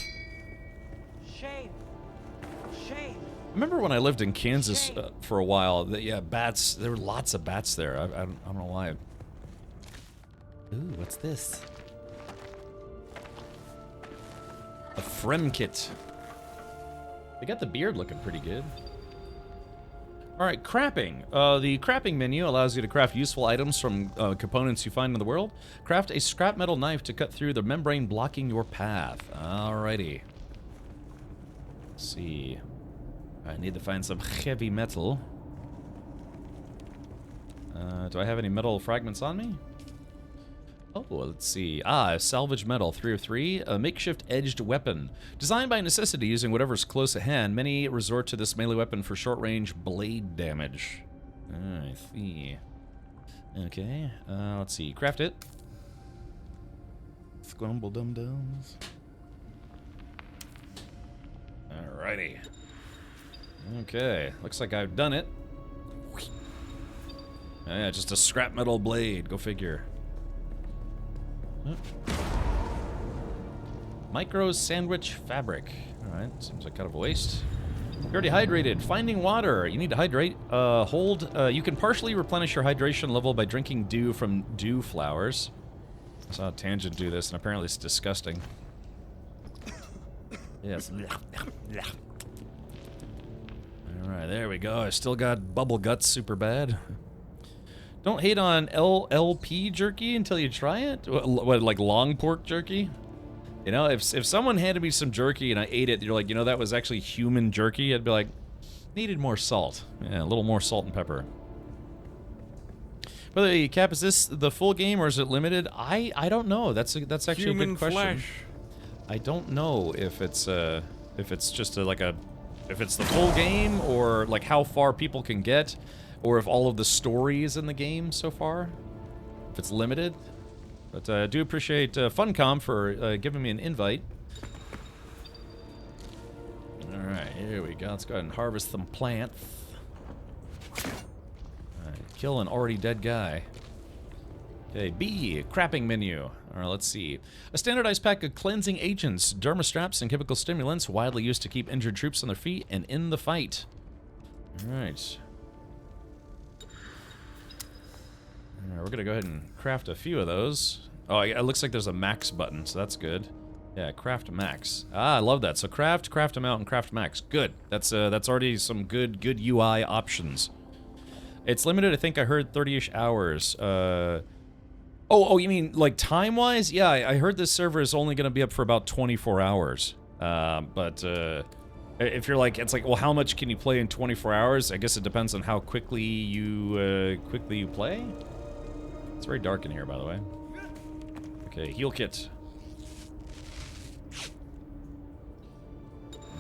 Remember when I lived in Kansas for a while? Yeah, bats. There were lots of bats there. I don't know why. Ooh, what's this? A Frem kit. They got the beard looking pretty good. Alright, crapping. The crapping menu allows you to craft useful items from components you find in the world. Craft a scrap metal knife to cut through the membrane blocking your path. Alrighty. Let's see. I need to find some heavy metal. Do I have any metal fragments on me? Oh, let's see. Salvage metal, 3 of 3. A makeshift edged weapon. Designed by necessity using whatever's close at hand, many resort to this melee weapon for short-range blade damage. I see. Okay, let's see. Craft it. Scrumble dum-dums. Alrighty. Okay, looks like I've done it. Yeah, just a scrap metal blade. Go figure. Micro sandwich fabric. Alright, seems like kind of a waste. You're already hydrated. Finding water. You need to hydrate. You can partially replenish your hydration level by drinking dew from dew flowers. I saw a Tangent do this, and apparently it's disgusting. Yes. Alright, there we go. I still got bubble guts super bad. Don't hate on LLP jerky until you try it? What, like long pork jerky? You know, if someone handed me some jerky and I ate it, you're like, you know, that was actually human jerky, I'd be like, needed more salt. Yeah, a little more salt and pepper. By the way, Cap, is this the full game or is it limited? I don't know. That's actually human a good question. Flesh. I don't know if it's just if it's the full game or like how far people can get, or if all of the story is in the game so far. If it's limited. But I do appreciate Funcom for giving me an invite. Alright, here we go. Let's go ahead and harvest some plants. Alright, kill an already dead guy. Okay, B, crapping menu. Alright, let's see. A standardized pack of cleansing agents, derma straps, and chemical stimulants widely used to keep injured troops on their feet and in the fight. Alright. Alright, we're gonna go ahead and craft a few of those. Oh, it looks like there's a max button, so that's good. Yeah, craft max. Ah, I love that. So craft amount, and craft max. Good. That's already some good UI options. It's limited, I think I heard 30-ish hours. Oh, you mean like time-wise? Yeah, I heard this server is only gonna be up for about 24 hours. But if you're like, it's like, well, how much can you play in 24 hours? I guess it depends on how quickly you play. It's very dark in here, by the way. Okay, heal kit.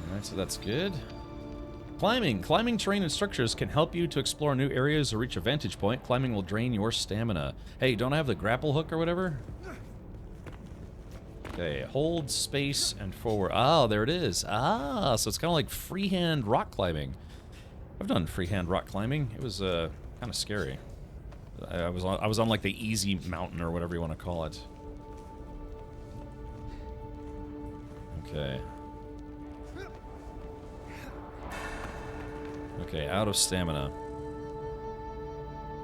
Alright, so that's good. Climbing. Climbing terrain and structures can help you to explore new areas or reach a vantage point. Climbing will drain your stamina. Hey, don't I have the grapple hook or whatever? Okay, hold space and forward. Ah, there it is. Ah, so it's kind of like freehand rock climbing. I've done freehand rock climbing. It was kind of scary. I was on like the easy mountain or whatever you want to call it. Okay. Okay, out of stamina.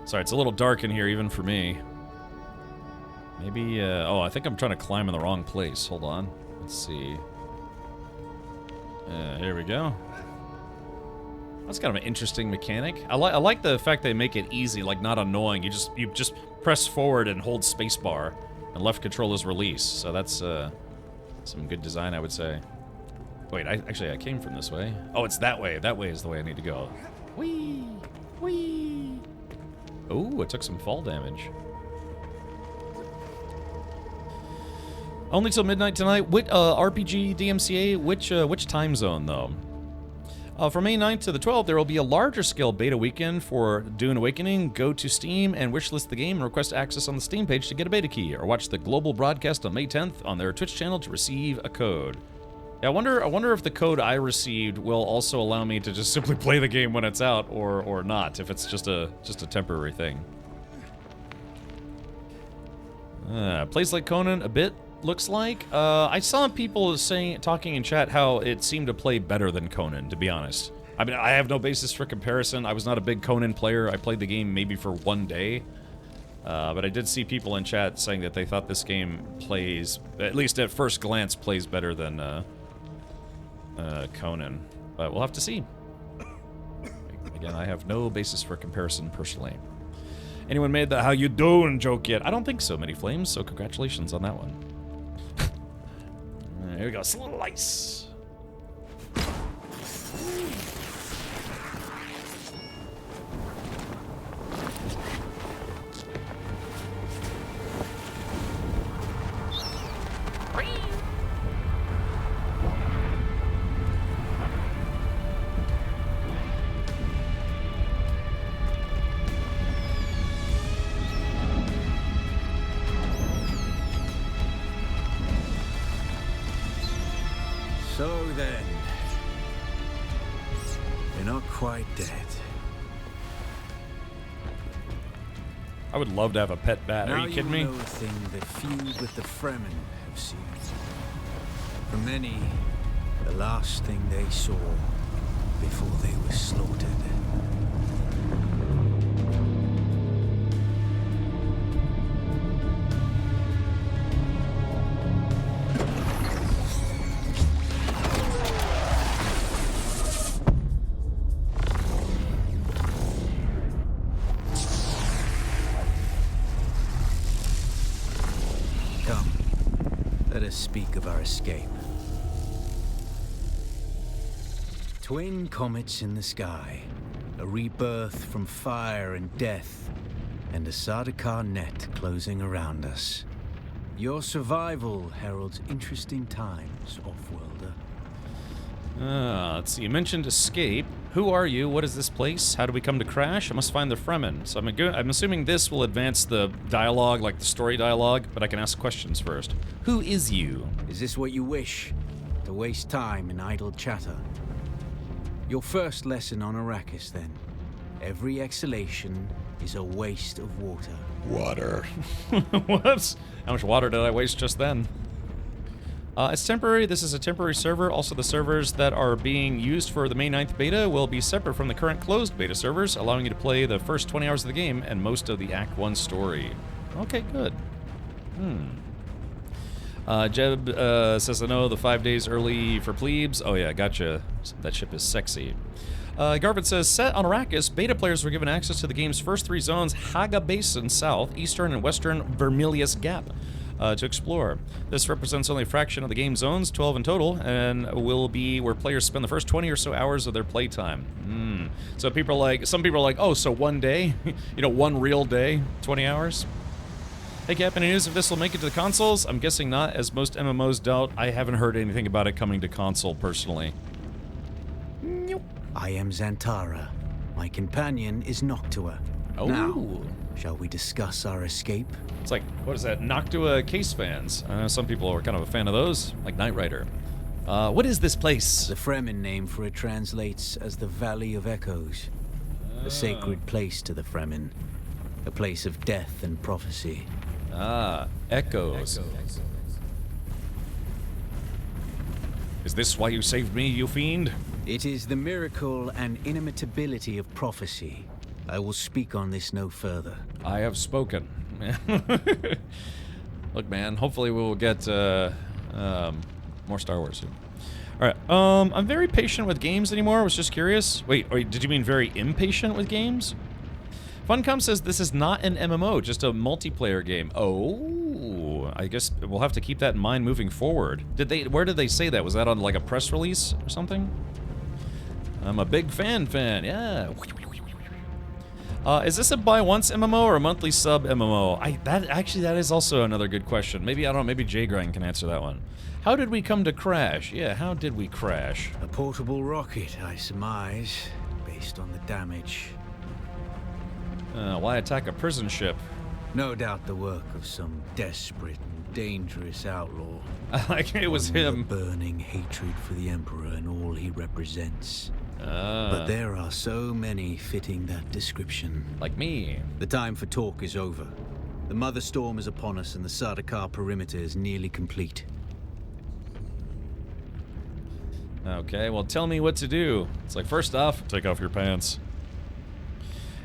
Sorry, it's a little dark in here even for me. Maybe, oh, I think I'm trying to climb in the wrong place. Hold on. Let's see. Here we go. That's kind of an interesting mechanic. I like the fact they make it easy, like not annoying. You just press forward and hold spacebar, and left control is release. So that's some good design, I would say. Wait, actually I came from this way. Oh, it's that way. That way is the way I need to go. Whee! Whee! Oh, it took some fall damage. Only till midnight tonight. RPG DMCA, which time zone though? From May 9th to the 12th, there will be a larger scale beta weekend for Dune Awakening. Go to Steam and wishlist the game and request access on the Steam page to get a beta key, or watch the global broadcast on May 10th on their Twitch channel to receive a code. Yeah, I wonder if the code I received will also allow me to just simply play the game when it's out, or not, if it's just a temporary thing. Plays like Conan a bit. Looks like. I saw people talking in chat how it seemed to play better than Conan, to be honest. I mean, I have no basis for comparison. I was not a big Conan player. I played the game maybe for one day. But I did see people in chat saying that they thought this game plays, at least at first glance, plays better than Conan. But we'll have to see. Again, I have no basis for comparison personally. Anyone made the "how you doing" joke yet? I don't think so, Many Flames, so congratulations on that one. Here we go, slice. So then, you're not quite dead. I would love to have a pet bat. Are you kidding me? Now you know a thing that few with the Fremen have seen. For many, the last thing they saw before they were slaughtered. Speak of our escape. Twin comets in the sky, a rebirth from fire and death, and a Sardaukar net closing around us. Your survival heralds interesting times, Offworlder. Let's see, you mentioned escape. Who are you? What is this place? How do we come to crash? I must find the Fremen. So I'm assuming this will advance the dialogue, like the story dialogue, but I can ask questions first. Who is you? Is this what you wish? To waste time in idle chatter? Your first lesson on Arrakis, then. Every exhalation is a waste of water. Water. What? How much water did I waste just then? It's temporary. This is a temporary server. Also, the servers that are being used for the May 9th beta will be separate from the current closed beta servers, allowing you to play the first 20 hours of the game and most of the Act 1 story. Okay, good. Jeb says, I know the 5 days early for plebes. Oh yeah, gotcha. That ship is sexy. Garvin says, set on Arrakis, beta players were given access to the game's first 3 zones, Haga Basin South, Eastern, and Western Vermilius Gap, to explore. This represents only a fraction of the game zones, 12 in total, and will be where players spend the first 20 or so hours of their playtime. So people are like, some people are like, oh, so one day? You know, one real day, 20 hours? Hey Cap, any news if this will make it to the consoles? I'm guessing not, as most MMOs don't. I haven't heard anything about it coming to console, personally. I am Xantara. My companion is Noctua. Oh. Now, shall we discuss our escape? It's like, what is that? Noctua case fans. I know some people are kind of a fan of those, like Knight Rider. What is this place? The Fremen name for it translates as the Valley of Echoes. A sacred place to the Fremen. A place of death and prophecy. Ah, Echoes. Is this why you saved me, you fiend? It is the miracle and inimitability of prophecy. I will speak on this no further. I have spoken. Look, man, hopefully we will get more Star Wars soon. Alright, I'm very patient with games anymore. I was just curious. Wait, did you mean very impatient with games? Funcom says this is not an MMO, just a multiplayer game. Oh, I guess we'll have to keep that in mind moving forward. Where did they say that? Was that on like a press release or something? I'm a big fan, yeah. Is this a buy once MMO or a monthly sub MMO? That is also another good question. Maybe, I don't know, maybe J-Grind can answer that one. How did we come to crash? Yeah, how did we crash? A portable rocket, I surmise, based on the damage. Why attack a prison ship? No doubt the work of some desperate and dangerous outlaw. Like it was One with him. a burning hatred for the Emperor and all he represents. But there are so many fitting that description. Like me. The time for talk is over. The Mother Storm is upon us and the Sardaukar perimeter is nearly complete. Okay, well tell me what to do. It's like, first off, take off your pants.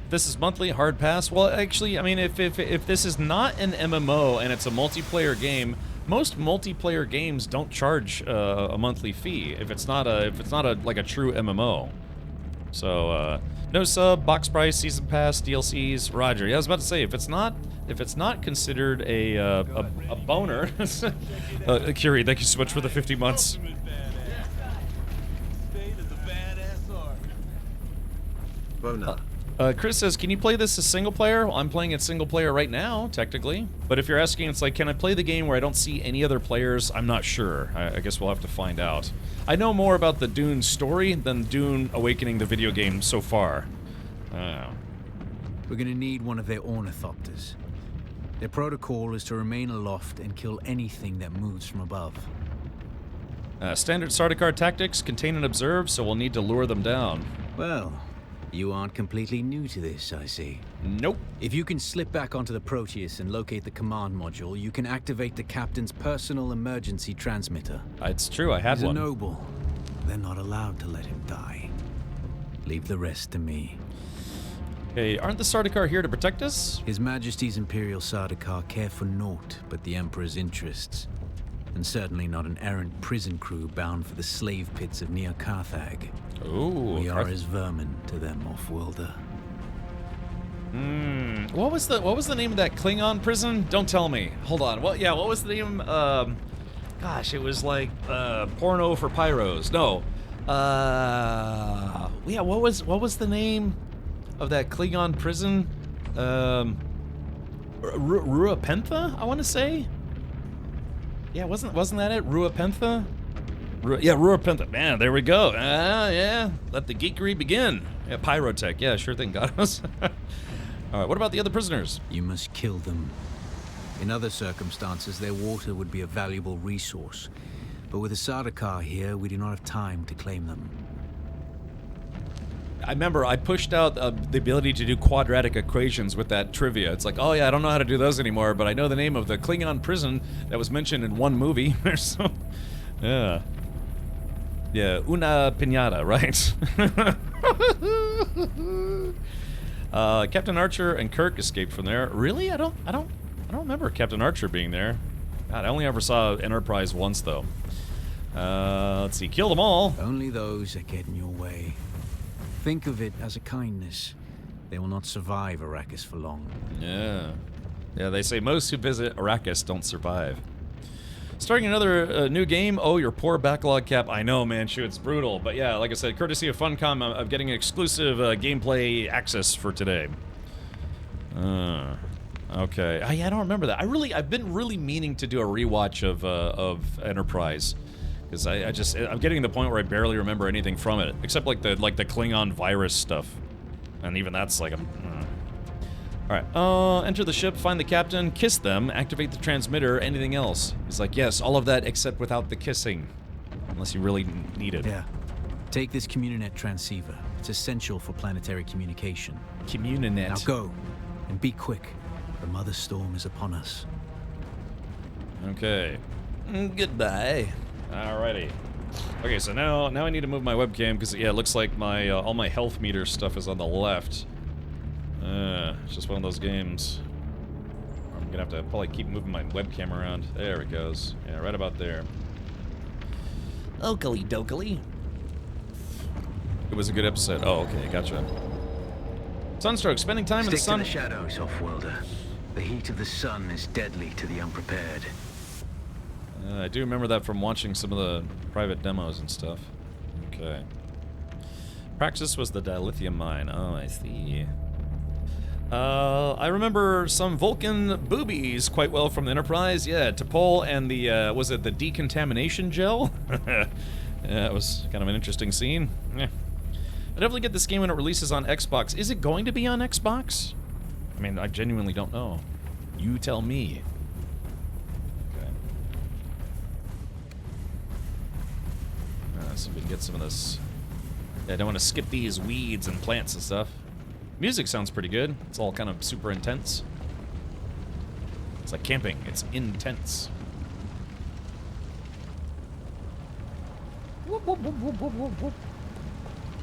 This is monthly, hard pass. Well, actually, I mean, if this is not an MMO and it's a multiplayer game, most multiplayer games don't charge a monthly fee if it's not like a true MMO. So no sub, box price, season pass, DLCs. Roger. Yeah, I was about to say if it's not considered a boner. Curie, thank you so much for the 50 months. Chris says, can you play this as single player? Well, I'm playing it single player right now, technically. But if you're asking, it's like, can I play the game where I don't see any other players? I'm not sure. I guess we'll have to find out. I know more about the Dune story than Dune Awakening, the video game, so far. We're gonna need one of their ornithopters. Their protocol is to remain aloft and kill anything that moves from above. Standard Sardaukar tactics, contain and observe, so we'll need to lure them down. Well, you aren't completely new to this, I see. Nope. If you can slip back onto the Proteus and locate the command module, you can activate the captain's personal emergency transmitter. It's true, I had He's one. a noble. They're not allowed to let him die. Leave the rest to me. Hey, aren't the Sardaukar here to protect us? His Majesty's Imperial Sardaukar care for naught but the Emperor's interests. And certainly not an errant prison crew bound for the slave pits of Neo Carthag. Ooh. We are as vermin to them off-worlder. What was the name of that Klingon prison? Don't tell me. Hold on. What was the name? Gosh, it was like porno for pyros. No. Yeah, what was the name of that Klingon prison? Ruapentha, I want to say. Yeah, wasn't that it? Ruapentha? Yeah, Ruapentha. Man, there we go. Yeah. Let the geekery begin. Yeah, Pyrotech. Yeah, sure thing, got us. All right, what about the other prisoners? You must kill them. In other circumstances, their water would be a valuable resource. But with the Sardaukar here, we do not have time to claim them. I remember I pushed out the ability to do quadratic equations with that trivia. It's like, oh yeah, I don't know how to do those anymore, but I know the name of the Klingon prison that was mentioned in one movie. So, yeah. Yeah, Una Piñata, right? Captain Archer and Kirk escaped from there. Really? I don't remember Captain Archer being there. God, I only ever saw Enterprise once though. Let's see, kill them all. Only those that get in your way. Think of it as a kindness. They will not survive Arrakis for long. Yeah. Yeah, they say most who visit Arrakis don't survive. Starting another new game. Oh, your poor backlog, Cap. I know, man. Shoot, it's brutal. But yeah, like I said, courtesy of Funcom, I'm getting exclusive gameplay access for today. Okay. Yeah, I don't remember that. I've been really meaning to do a rewatch of Enterprise, because I'm getting to the point where I barely remember anything from it, except like the Klingon virus stuff, and even that's like Alright, enter the ship, find the captain, kiss them, activate the transmitter, anything else. He's like, yes, all of that except without the kissing. Unless you really need it. Yeah. Take this Communinet transceiver. It's essential for planetary communication. Communinet. Now go, and be quick. The Mother Storm is upon us. Okay. Goodbye. Alrighty. Okay, so now I need to move my webcam, because, yeah, it looks like my all my health meter stuff is on the left. It's just one of those games. I'm gonna have to probably keep moving my webcam around. There it goes. Yeah, right about there. Oakley dokley. It was a good episode. Oh, okay, gotcha. Sunstroke, spending time in the sun. Stick to the shadows, off-worlder. The heat of the sun is deadly to the unprepared. I do remember that from watching some of the private demos and stuff. Okay. Praxis was the dilithium mine. Oh, I see. I remember some Vulcan boobies quite well from the Enterprise. Yeah, T'Pol and the, was it the decontamination gel? Yeah, it was kind of an interesting scene. Yeah. I definitely get this game when it releases on Xbox. Is it going to be on Xbox? I mean, I genuinely don't know. You tell me. Okay. Let's see if we can get some of this. Yeah, I don't want to skip these weeds and plants and stuff. Music sounds pretty good. It's all kind of super intense. It's like camping. It's intense. Whoop, whoop, whoop, whoop, whoop, whoop.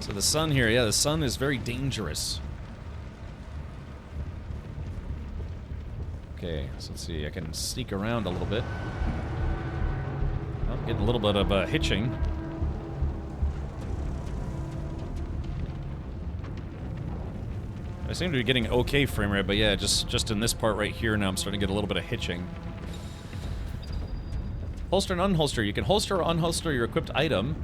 So the sun here, yeah, the sun is very dangerous. Okay, so let's see. I can sneak around a little bit. Oh, getting a little bit of hitching. I seem to be getting okay frame rate, but yeah, just in this part right here now, I'm starting to get a little bit of hitching. Holster and unholster. You can holster or unholster your equipped item.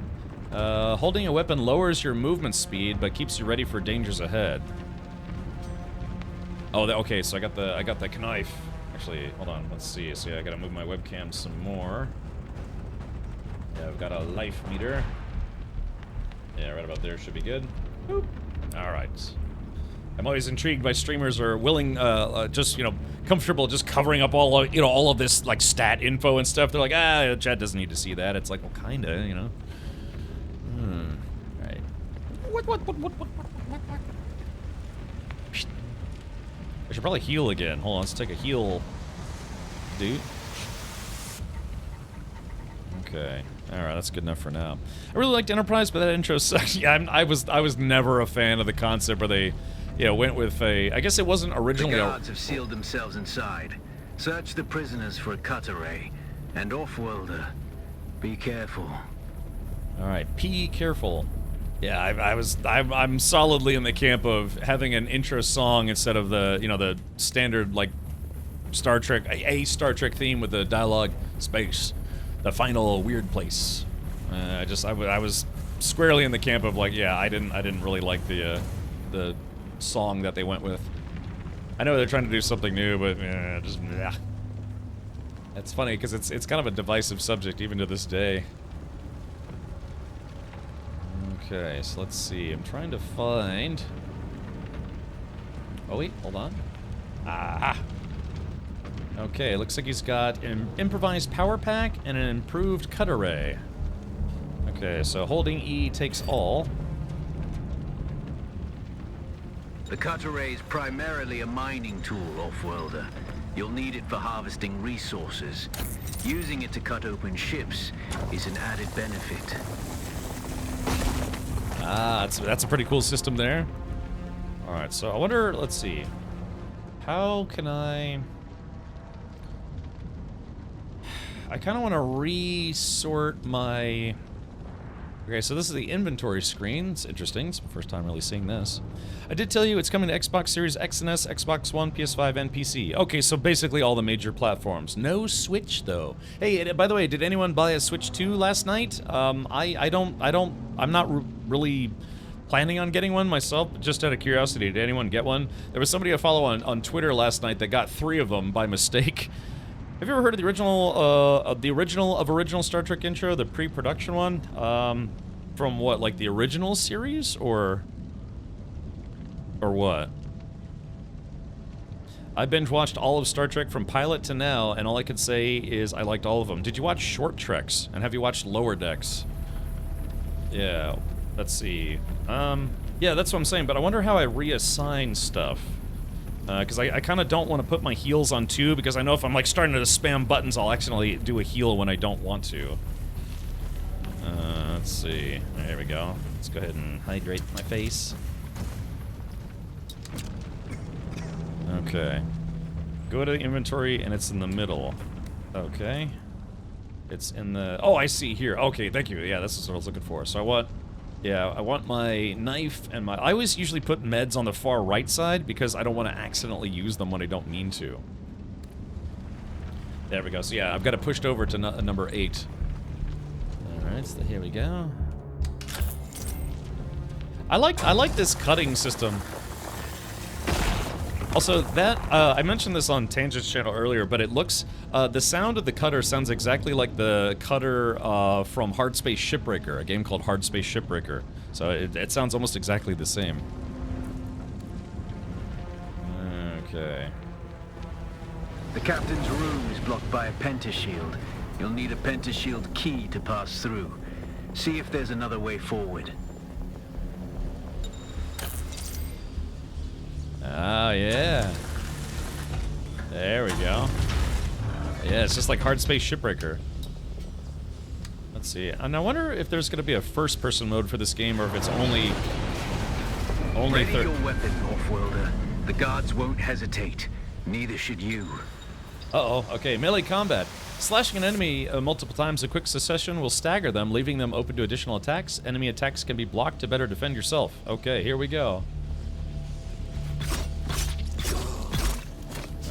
Holding a weapon lowers your movement speed, but keeps you ready for dangers ahead. Oh, okay. So I got the knife. Actually, hold on. Let's see. So yeah, I gotta move my webcam some more. Yeah, I've got a life meter. Yeah, right about there should be good. Boop. All right. I'm always intrigued by streamers who are willing, just, you know, comfortable just covering up all of, you know, all of this, like, stat info and stuff. They're like, ah, chat doesn't need to see that. It's like, well, kinda, you know. Alright. What? I should probably heal again. Hold on, let's take a heal, dude. Okay. Alright, that's good enough for now. I really liked Enterprise, but that intro sucks. Yeah, I was never a fan of the concept where they, you know, went with a... I guess it wasn't originally... The guards have sealed themselves inside. Search the prisoners for a cut array. And off-worlder, be careful. Alright, be careful. Yeah, I'm solidly in the camp of having an intro song instead of the, you know, the standard, like, Star Trek, a Star Trek theme with the dialogue, space, the final weird place. I was squarely in the camp of, like, yeah, I didn't really like the song that they went with. I know they're trying to do something new, but just yeah. It's funny because it's kind of a divisive subject even to this day. Okay, so let's see. I'm trying to find. Oh wait, hold on. Ah. Okay, looks like he's got an improvised power pack and an improved cut array. Okay, so holding E takes all. The cutter ray is primarily a mining tool, off-worlder. You'll need it for harvesting resources. Using it to cut open ships is an added benefit. Ah, that's a pretty cool system there. All right, so I wonder, let's see. How can I kind of want to resort my... Okay, so this is the inventory screen. It's interesting. It's my first time really seeing this. I did tell you it's coming to Xbox Series X and S, Xbox One, PS5, and PC. Okay, so basically all the major platforms. No Switch, though. Hey, by the way, did anyone buy a Switch 2 last night? I'm not really planning on getting one myself, but just out of curiosity, did anyone get one? There was somebody I follow on Twitter last night that got 3 of them by mistake. Have you ever heard of the original Star Trek intro, the pre-production one? From what, like the original series, or what? I binge watched all of Star Trek from pilot to now, and all I could say is I liked all of them. Did you watch Short Treks? And have you watched Lower Decks? Yeah, let's see. Yeah, that's what I'm saying, but I wonder how I reassign stuff. Because I kind of don't want to put my heals on 2, because I know if I'm like starting to spam buttons, I'll accidentally do a heal when I don't want to. Let's see. There we go. Let's go ahead and hydrate my face. Okay. Go to the inventory, and it's in the middle. Okay. It's in the... Oh, I see here. Okay, thank you. Yeah, this is what I was looking for. So I want... Yeah, I want my knife and my... I always usually put meds on the far right side because I don't want to accidentally use them when I don't mean to. There we go. So yeah, I've got it pushed over to number 8. Alright, so here we go. I like this cutting system. Also, that, I mentioned this on Tangent's channel earlier, but it looks, the sound of the cutter sounds exactly like the cutter from Hard Space Shipbreaker, a game called Hard Space Shipbreaker. So it sounds almost exactly the same. Okay. The captain's room is blocked by a pentashield. You'll need a pentashield key to pass through. See if there's another way forward. Oh, yeah. There we go. Yeah, it's just like Hard Space Shipbreaker. Let's see. And I wonder if there's going to be a first-person mode for this game, or if it's only Ready third. your weapon, off-worlder. The guards won't hesitate. Neither should you. Uh-oh. Okay, melee combat. Slashing an enemy multiple times in quick succession will stagger them, leaving them open to additional attacks. Enemy attacks can be blocked to better defend yourself. Okay, here we go.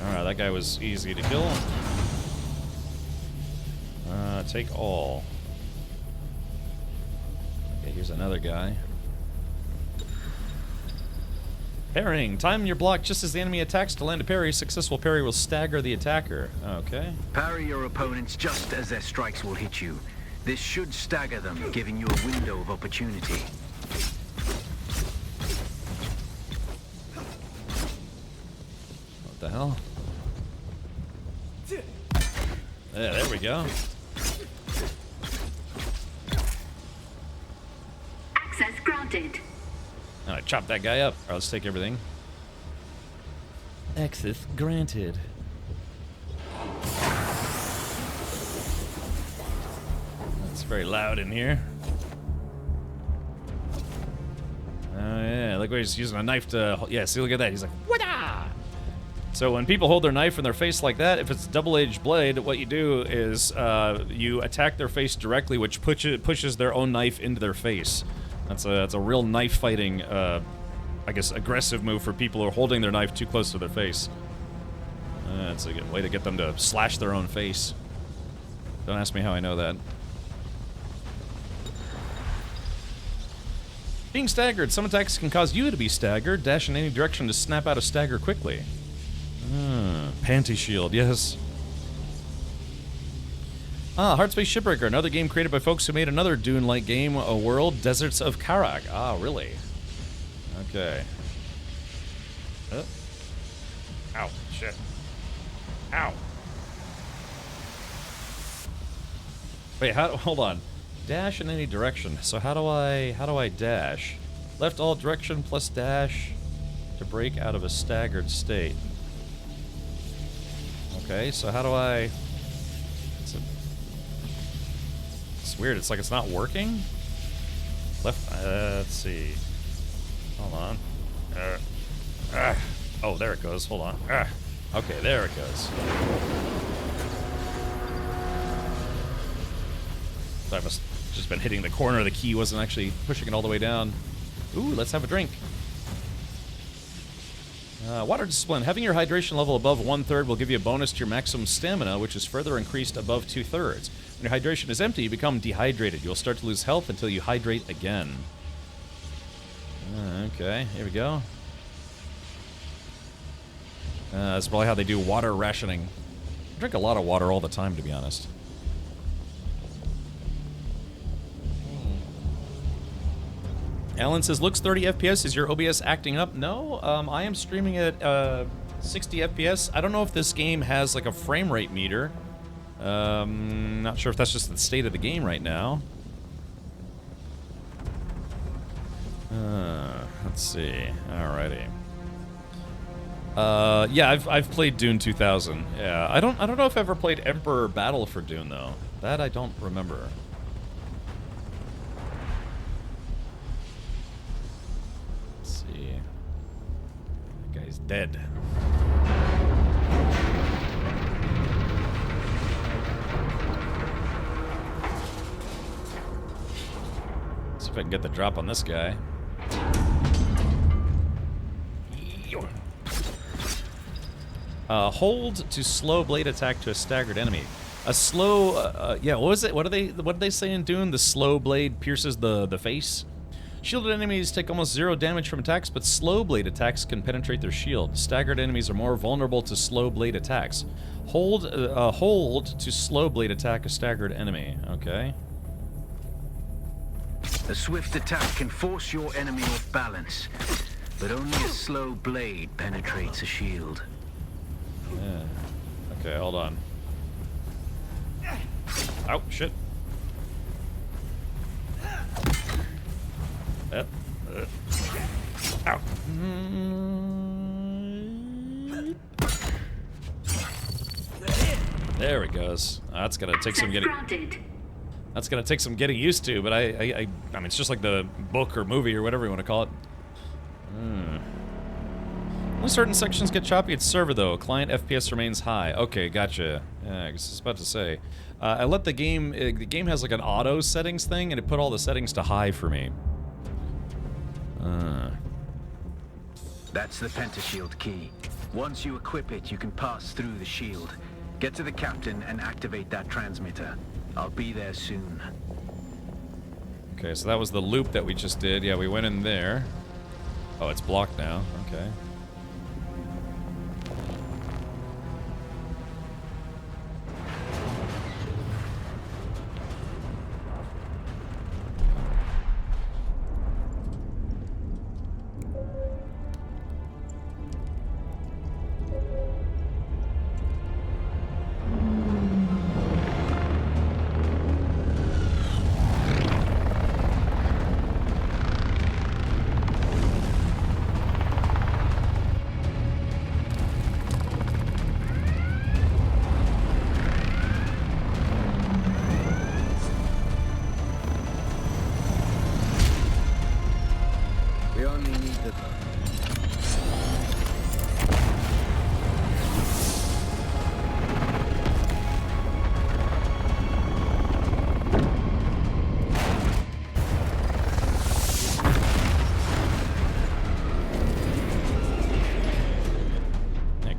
Alright, that guy was easy to kill. Take all. Okay, here's another guy. Parrying. Time your block just as the enemy attacks to land a parry. Successful parry will stagger the attacker. Okay. Parry your opponents just as their strikes will hit you. This should stagger them, giving you a window of opportunity. What the hell? Yeah, there we go. Access granted. I chopped that guy up. Alright, let's take everything. Access granted. It's very loud in here. Oh yeah, look, he's using a knife to... Yeah, see, look at that. He's like, wada! So when people hold their knife in their face like that, if it's a double-edged blade, what you do is you attack their face directly, which pushes their own knife into their face. That's a real knife-fighting, I guess, aggressive move for people who are holding their knife too close to their face. That's a good way to get them to slash their own face. Don't ask me how I know that. Being staggered. Some attacks can cause you to be staggered. Dash in any direction to snap out a stagger quickly. Panty shield, yes. Hard Space Shipbreaker, another game created by folks who made another Dune-like game, a world, Deserts of Karak. Ah, really? Okay. Ow, shit. Ow. Wait, hold on. Dash in any direction. So how do I dash? Left alt direction plus dash. to break out of a staggered state. Okay, so how do I... It's weird, it's like it's not working? Let's see. Hold on. Oh, there it goes, hold on. Okay, there it goes. So I must have just been hitting the corner, the key wasn't actually pushing it all the way down. Ooh, let's have a drink. Water discipline. Having your hydration level above 1/3 will give you a bonus to your maximum stamina, which is further increased above 2/3. When your hydration is empty, you become dehydrated. You'll start to lose health until you hydrate again. Okay, here we go. That's probably how they do water rationing. I drink a lot of water all the time, to be honest. Alan says, looks 30 FPS. Is your OBS acting up? No, I am streaming at 60 FPS. I don't know if this game has like a frame rate meter. Not sure if that's just the state of the game right now. Let's see. Alrighty. Yeah, I've played Dune 2000. Yeah, I don't know if I ever played Emperor Battle for Dune though. That I don't remember. Guy's dead. See if I can get the drop on this guy. Hold to slow blade attack to a staggered enemy. A slow, yeah, what was it? What did they say in Dune? The slow blade pierces the face? Shielded enemies take almost 0 damage from attacks, but slow blade attacks can penetrate their shield. Staggered enemies are more vulnerable to slow blade attacks. Hold to slow blade attack a staggered enemy. Okay. A swift attack can force your enemy off balance, but only a slow blade penetrates a shield. Yeah. Okay, hold on. Oh, shit. Yep. Ow. There it goes. That's gonna take some getting. That's gonna take some getting used to, but I mean, it's just like the book or movie or whatever you want to call it. Only certain sections get choppy. It's server though. Client FPS remains high. Okay, gotcha. Yeah, I was about to say. I let the game. The game has like an auto settings thing, and it put all the settings to high for me. That's the pentashield key. Once you equip it, you can pass through the shield. Get to the captain and activate that transmitter. I'll be there soon. Okay, so that was the loop that we just did. Yeah, we went in there. Oh, it's blocked now. Okay.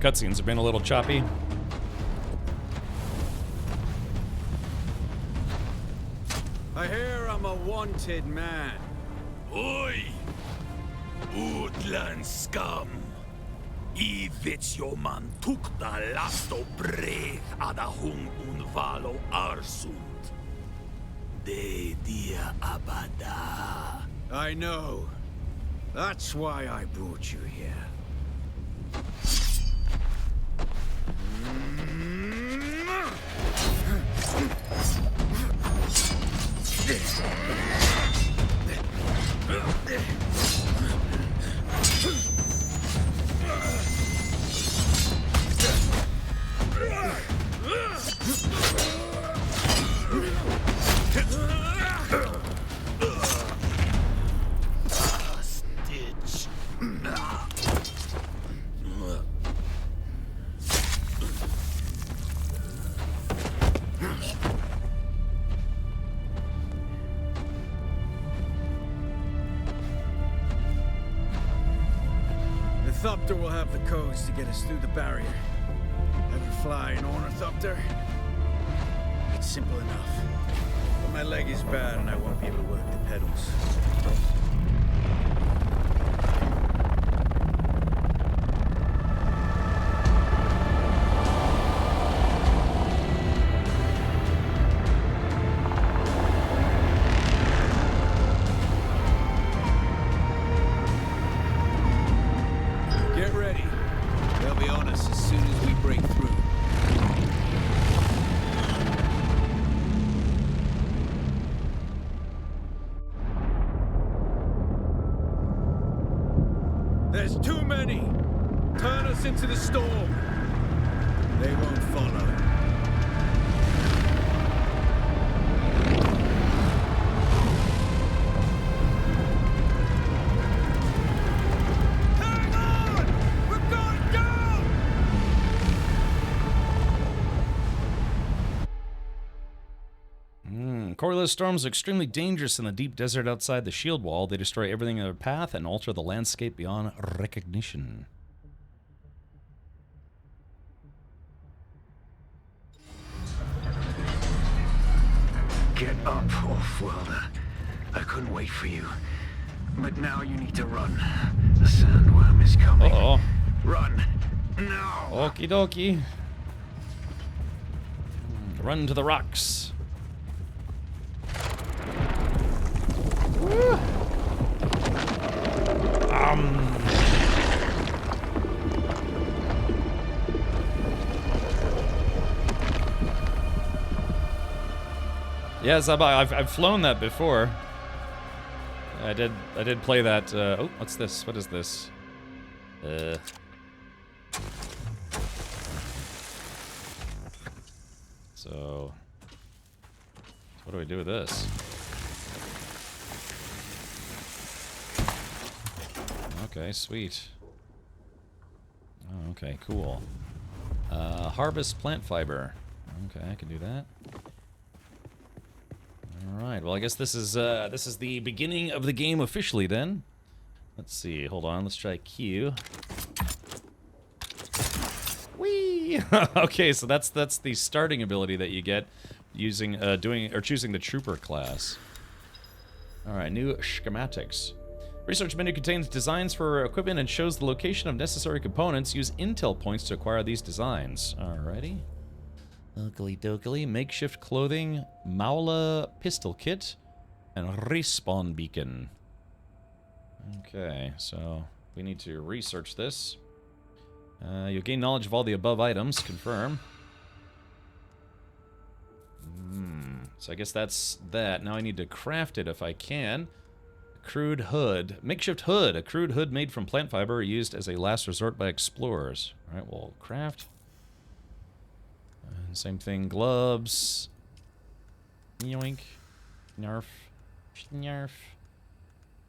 Cutscenes have been a little choppy. I hear I'm a wanted man. Oi! Woodland scum! I vet jo man tok da last og brev ada hung unvalo arsund. De dia abada. I know. That's why I brought you here. Copter will have the codes to get us through the barrier. Have it fly an ornithopter? It's simple enough. But my leg is bad and I won't be able to work the pedals. There's too many! Turn us into the storm! They won't follow. Hang on! We're going down! Coriolis storms are extremely dangerous in the deep desert outside the shield wall. They destroy everything in their path and alter the landscape beyond recognition. Get up, Off-Worlder. I couldn't wait for you. But now you need to run. The sandworm is coming. Uh-oh. Run! Now! Okie dokie. Run to the rocks. Woo. Yes, I've flown that before. I did play that. Oh, what's this? What is this? So what do we do with this? Okay, sweet. Oh, okay, cool. Harvest plant fiber. Okay, I can do that. All right. Well, I guess this is the beginning of the game officially. Then, let's see. Hold on. Let's try Q. Whee! Okay, so that's the starting ability that you get using choosing the trooper class. All right. New schematics. Research menu contains designs for equipment and shows the location of necessary components. Use intel points to acquire these designs. Alrighty. Ugly dokily. Makeshift clothing, Maula pistol kit, and respawn beacon. Okay, so we need to research this. You'll gain knowledge of all the above items. Confirm. So I guess that's that. Now I need to craft it if I can. Crude hood. Makeshift hood. A crude hood made from plant fiber used as a last resort by explorers. Alright, we'll craft. And same thing. Gloves. Yoink. Narf. Snarf.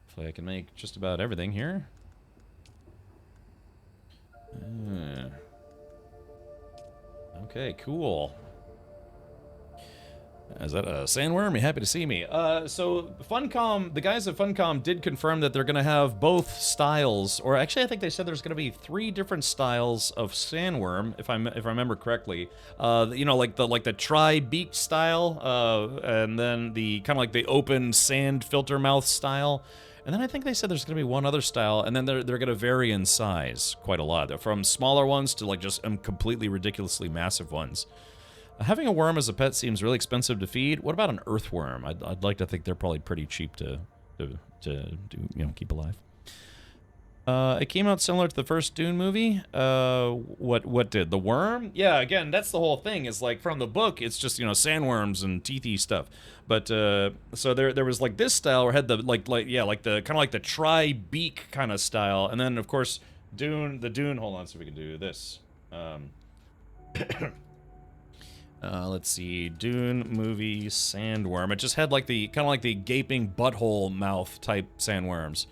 Hopefully I can make just about everything here. Okay, cool. Is that a sandworm? You're happy to see me. So Funcom, the guys at Funcom did confirm that they're going to have both styles, or actually I think they said there's going to be 3 different styles of sandworm, if I remember correctly. You know, like the tri-beak style, and then the kind of like the open sand filter mouth style. And then I think they said there's going to be one other style, and then they're going to vary in size quite a lot, from smaller ones to like just completely ridiculously massive ones. Having a worm as a pet seems really expensive to feed. What about an earthworm? I'd like to think they're probably pretty cheap to keep alive. It came out similar to the first Dune movie. What did the worm? Yeah, again, that's the whole thing. Is like from the book, it's just sandworms and teethy stuff. But so there was like this style where it had the like the kind of like the tri-beak kind of style, and then of course Dune. Hold on, so we can do this. Let's see, Dune movie sandworm. It just had like the kind of like the gaping butthole mouth type sandworms.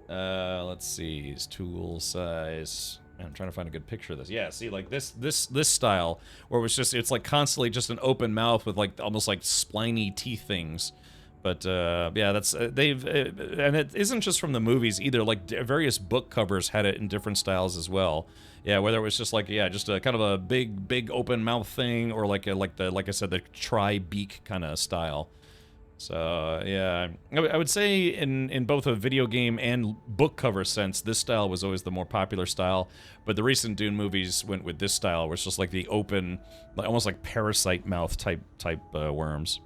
Let's see, his tool size. I'm trying to find a good picture of this. Yeah, see, like this style where it's like constantly just an open mouth with like almost like spiny teeth things. But yeah, that's they've and it isn't just from the movies either. Like various book covers had it in different styles as well. Yeah, whether it was just like just a kind of a big open mouth thing, or like I said, the tri-beak kind of style. So yeah, I would say in both a video game and book cover sense, this style was always the more popular style. But the recent Dune movies went with this style, where it's just like the open, like almost like parasite mouth type worms.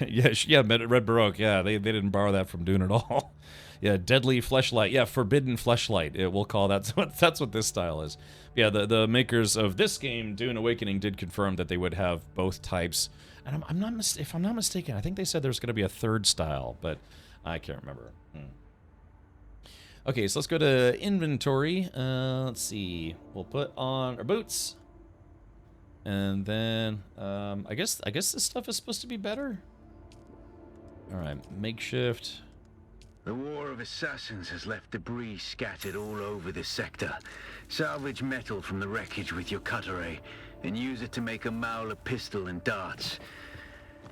yeah, Red Baroque. Yeah, they didn't borrow that from Dune at all. Yeah, deadly fleshlight. Yeah, forbidden fleshlight. We'll call that's what this style is. Yeah, the makers of this game, Dune Awakening, did confirm that they would have both types. And if I'm not mistaken, I think they said there's going to be a third style, but I can't remember. Okay, so let's go to inventory. Let's see. We'll put on our boots. And then, I guess this stuff is supposed to be better. All right, makeshift. The War of Assassins has left debris scattered all over this sector. Salvage metal from the wreckage with your cutter, and use it to make a Mauler pistol and darts.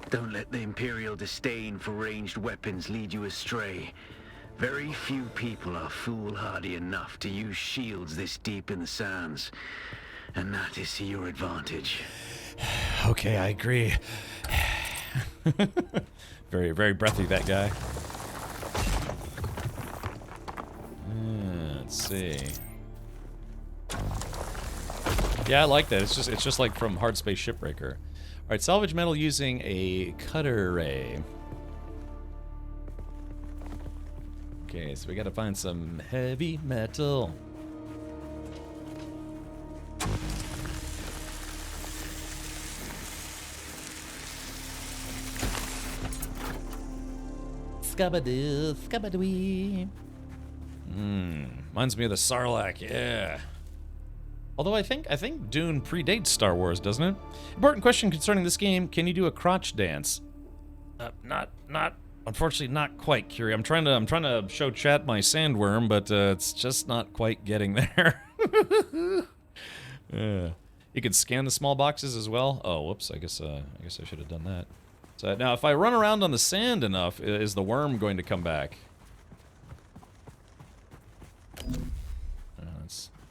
Don't let the Imperial disdain for ranged weapons lead you astray. Very few people are foolhardy enough to use shields this deep in the sands. And that is to your advantage. Okay, I agree. Very, very breathy, that guy. Let's see. Yeah, I like that. It's just like from Hard Space Shipbreaker. All right, salvage metal using a cutter ray. Okay, so we got to find some heavy metal. Scabadoo, scabadoo. Reminds me of the Sarlacc, yeah. Although I think Dune predates Star Wars, doesn't it? Important question concerning this game: can you do a crotch dance? Unfortunately, not quite, Curie. I'm trying to show chat my sandworm, but it's just not quite getting there. Yeah. You can scan the small boxes as well. Oh, whoops! I guess I should have done that. So now, if I run around on the sand enough, is the worm going to come back?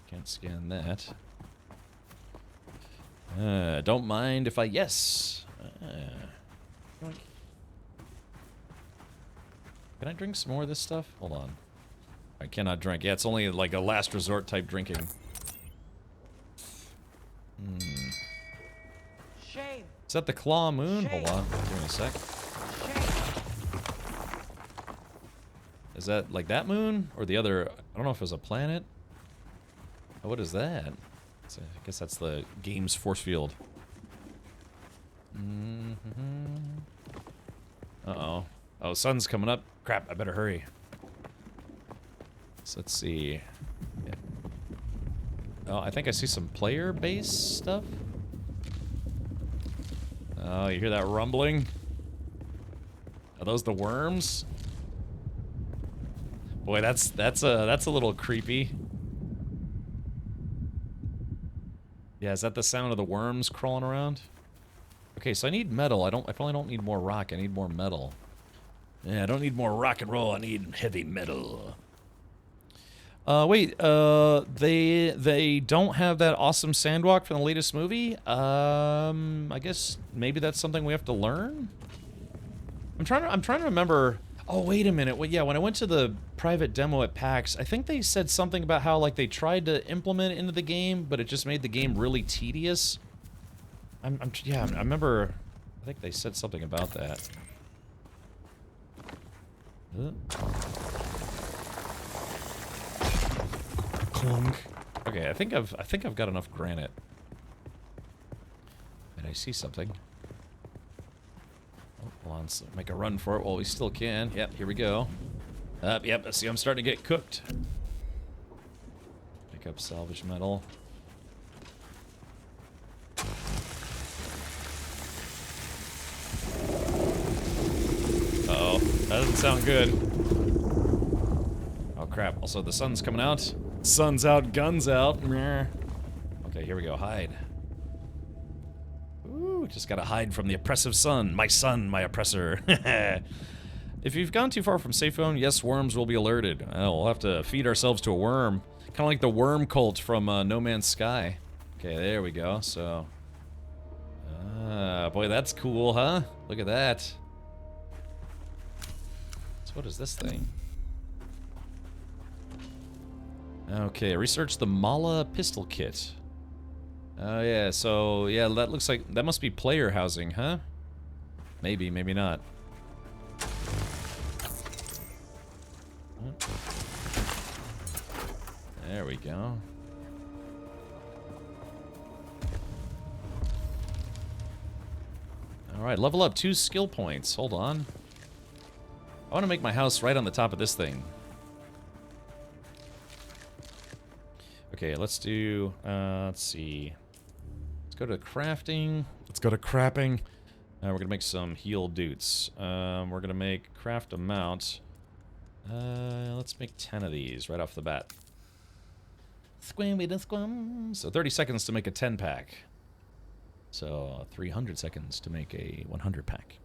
Can't scan that. Don't mind if I yes. Can I drink some more of this stuff? Hold on. I cannot drink. Yeah, it's only like a last resort type drinking. Shame. Is that the Claw Moon? Shame. Hold on. Give me a sec. Is that like that moon? Or the other? I don't know if it was a planet. Oh, what is that? So I guess that's the game's force field. Uh-oh. Oh, sun's coming up. Crap, I better hurry. So let's see. Yeah. Oh, I think I see some player base stuff. Oh, you hear that rumbling? Are those the worms? Boy, that's a little creepy. Yeah, is that the sound of the worms crawling around? Okay, so I need metal. I probably don't need more rock. I need more metal. Yeah, I don't need more rock and roll. I need heavy metal. Wait, they don't have that awesome sandwalk from the latest movie? I guess maybe that's something we have to learn? I'm trying to remember. Oh, wait a minute. Well, yeah, when I went to the private demo at PAX, I think they said something about how, like, they tried to implement it into the game, but it just made the game really tedious. Yeah, I remember, I think they said something about that. Clunk. Okay, I think I've got enough granite. And I see something. Oh, hold on, let's make a run for it while we still can. Yep, here we go. Yep, I see I'm starting to get cooked. Pick up salvage metal. Uh-oh, that doesn't sound good. Oh crap, also the sun's coming out. Sun's out, guns out. Okay, here we go, hide. Ooh, we just gotta hide from the oppressive sun. My son, my oppressor. If you've gone too far from safe zone, yes, worms will be alerted. We'll have to feed ourselves to a worm. Kind of like the worm cult from No Man's Sky. Okay, there we go. So, boy, that's cool, huh? Look at that. So what is this thing? Okay, research the Mala pistol kit. Oh yeah, so yeah, that looks like that must be player housing, huh? Maybe, maybe not. There we go. Alright, level up 2 skill points. Hold on. I want to make my house right on the top of this thing. Okay, let's do, let's see. Let's go to crafting. Let's go to crapping. We're going to make some heal doots. We're going to make craft a mount. Let's make 10 of these right off the bat. So 30 seconds to make a 10 pack. So 300 seconds to make a 100 pack.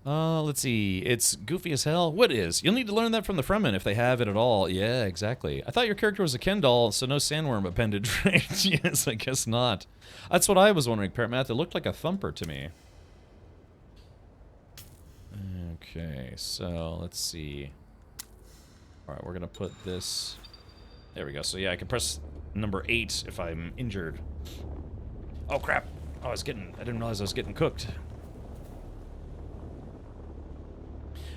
Let's see. It's goofy as hell. What is? You'll need to learn that from the Fremen if they have it at all. Yeah, exactly. I thought your character was a Ken doll, so no sandworm appendage, right? Yes, I guess not. That's what I was wondering, Paramath. It looked like a thumper to me. Okay, so let's see. Alright, we're gonna put this... There we go. So yeah, I can press number 8 if I'm injured. Oh crap! Oh, I didn't realize I was getting cooked.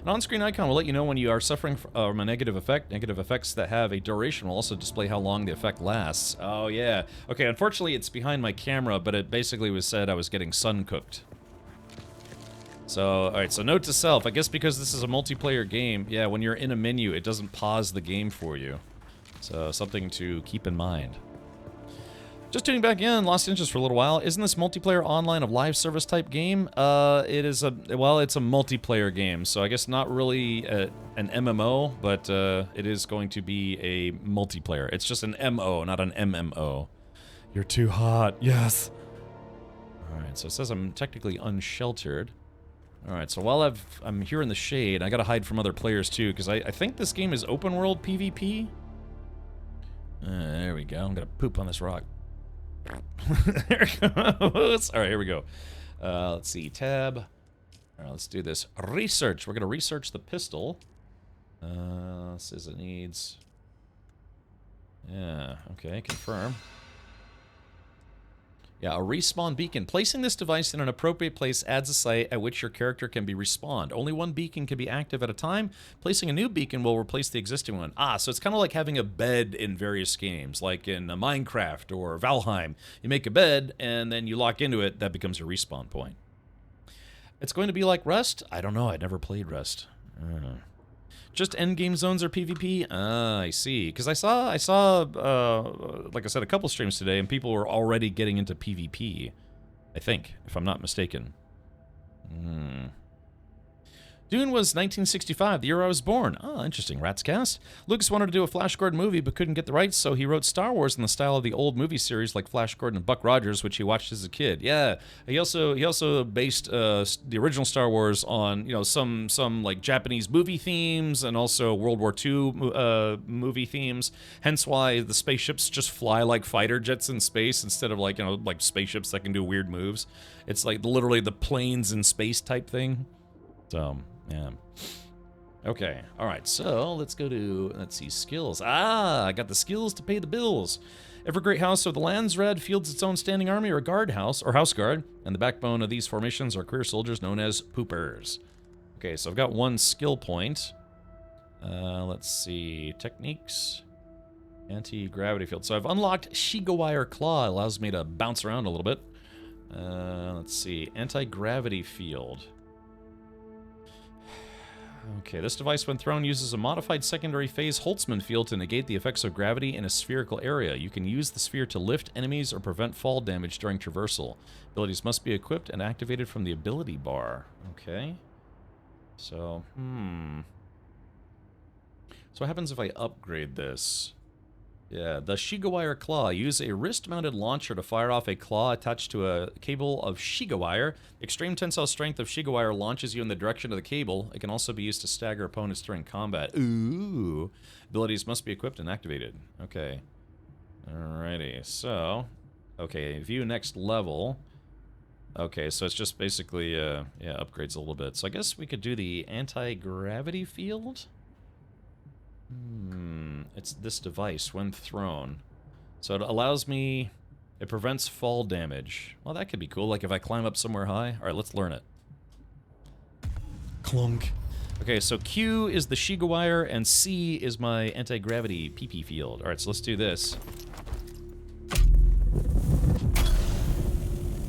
An on-screen icon will let you know when you are suffering from a negative effect. Negative effects that have a duration will also display how long the effect lasts. Oh yeah. Okay, unfortunately it's behind my camera, but it basically was said I was getting sun cooked. So, alright, so note to self, I guess because this is a multiplayer game, yeah, when you're in a menu, it doesn't pause the game for you. So, something to keep in mind. Just tuning back in, lost interest for a little while. Isn't this multiplayer online a live service type game? It is well, it's a multiplayer game, so I guess not really an MMO, but it is going to be a multiplayer. It's just an MO, not an MMO. You're too hot, yes. Alright, so it says I'm technically unsheltered. Alright, so while I'm here in the shade, I gotta hide from other players too, because I think this game is open world PvP. There we go, I'm gonna poop on this rock. There it goes. Alright, here we go. Let's see, tab. Alright, let's do this. Research. We're gonna research the pistol. Says it needs... Yeah, okay, confirm. Yeah, a respawn beacon. Placing this device in an appropriate place adds a site at which your character can be respawned. Only one beacon can be active at a time. Placing a new beacon will replace the existing one. Ah, so it's kind of like having a bed in various games, like in Minecraft or Valheim. You make a bed, and then you lock into it. That becomes your respawn point. It's going to be like Rust? I don't know. I never played Rust. Just endgame zones or PvP? I see. Because I saw, like I said, a couple streams today, and people were already getting into PvP. I think, if I'm not mistaken. Dune was 1965, the year I was born. Oh, interesting. Ratscast. Lucas wanted to do a Flash Gordon movie, but couldn't get the rights, so he wrote Star Wars in the style of the old movie series like Flash Gordon and Buck Rogers, which he watched as a kid. Yeah, he also based the original Star Wars on, you know, some like Japanese movie themes and also World War II movie themes. Hence why the spaceships just fly like fighter jets in space instead of like, you know, like spaceships that can do weird moves. It's like literally the planes in space type thing. So, yeah. Okay, alright, so let's go to, let's see, skills. Ah, I got the skills to pay the bills. Every great house of the Landsred fields its own standing army or guard house, or house guard, and the backbone of these formations are career soldiers known as poopers. Okay, so I've got one skill point. Let's see, techniques. Anti-gravity field. So I've unlocked Shigawire Claw, allows me to bounce around a little bit. Let's see, anti-gravity field. Okay, this device, when thrown, uses a modified secondary phase Holtzman field to negate the effects of gravity in a spherical area. You can use the sphere to lift enemies or prevent fall damage during traversal. Abilities must be equipped and activated from the ability bar. Okay. So, So what happens if I upgrade this? Yeah, the Shigawire Claw. Use a wrist-mounted launcher to fire off a claw attached to a cable of Shigawire. Extreme tensile strength of Shigawire launches you in the direction of the cable. It can also be used to stagger opponents during combat. Ooh. Abilities must be equipped and activated. Okay. Alrighty, so... Okay, view next level. Okay, so it's just basically, yeah, upgrades a little bit. So I guess we could do the anti-gravity field? It's this device when thrown. So it allows me... It prevents fall damage. Well, that could be cool, like if I climb up somewhere high. Alright, let's learn it. Clunk. Okay, so Q is the Shigawire, and C is my anti-gravity PP field. Alright, so let's do this.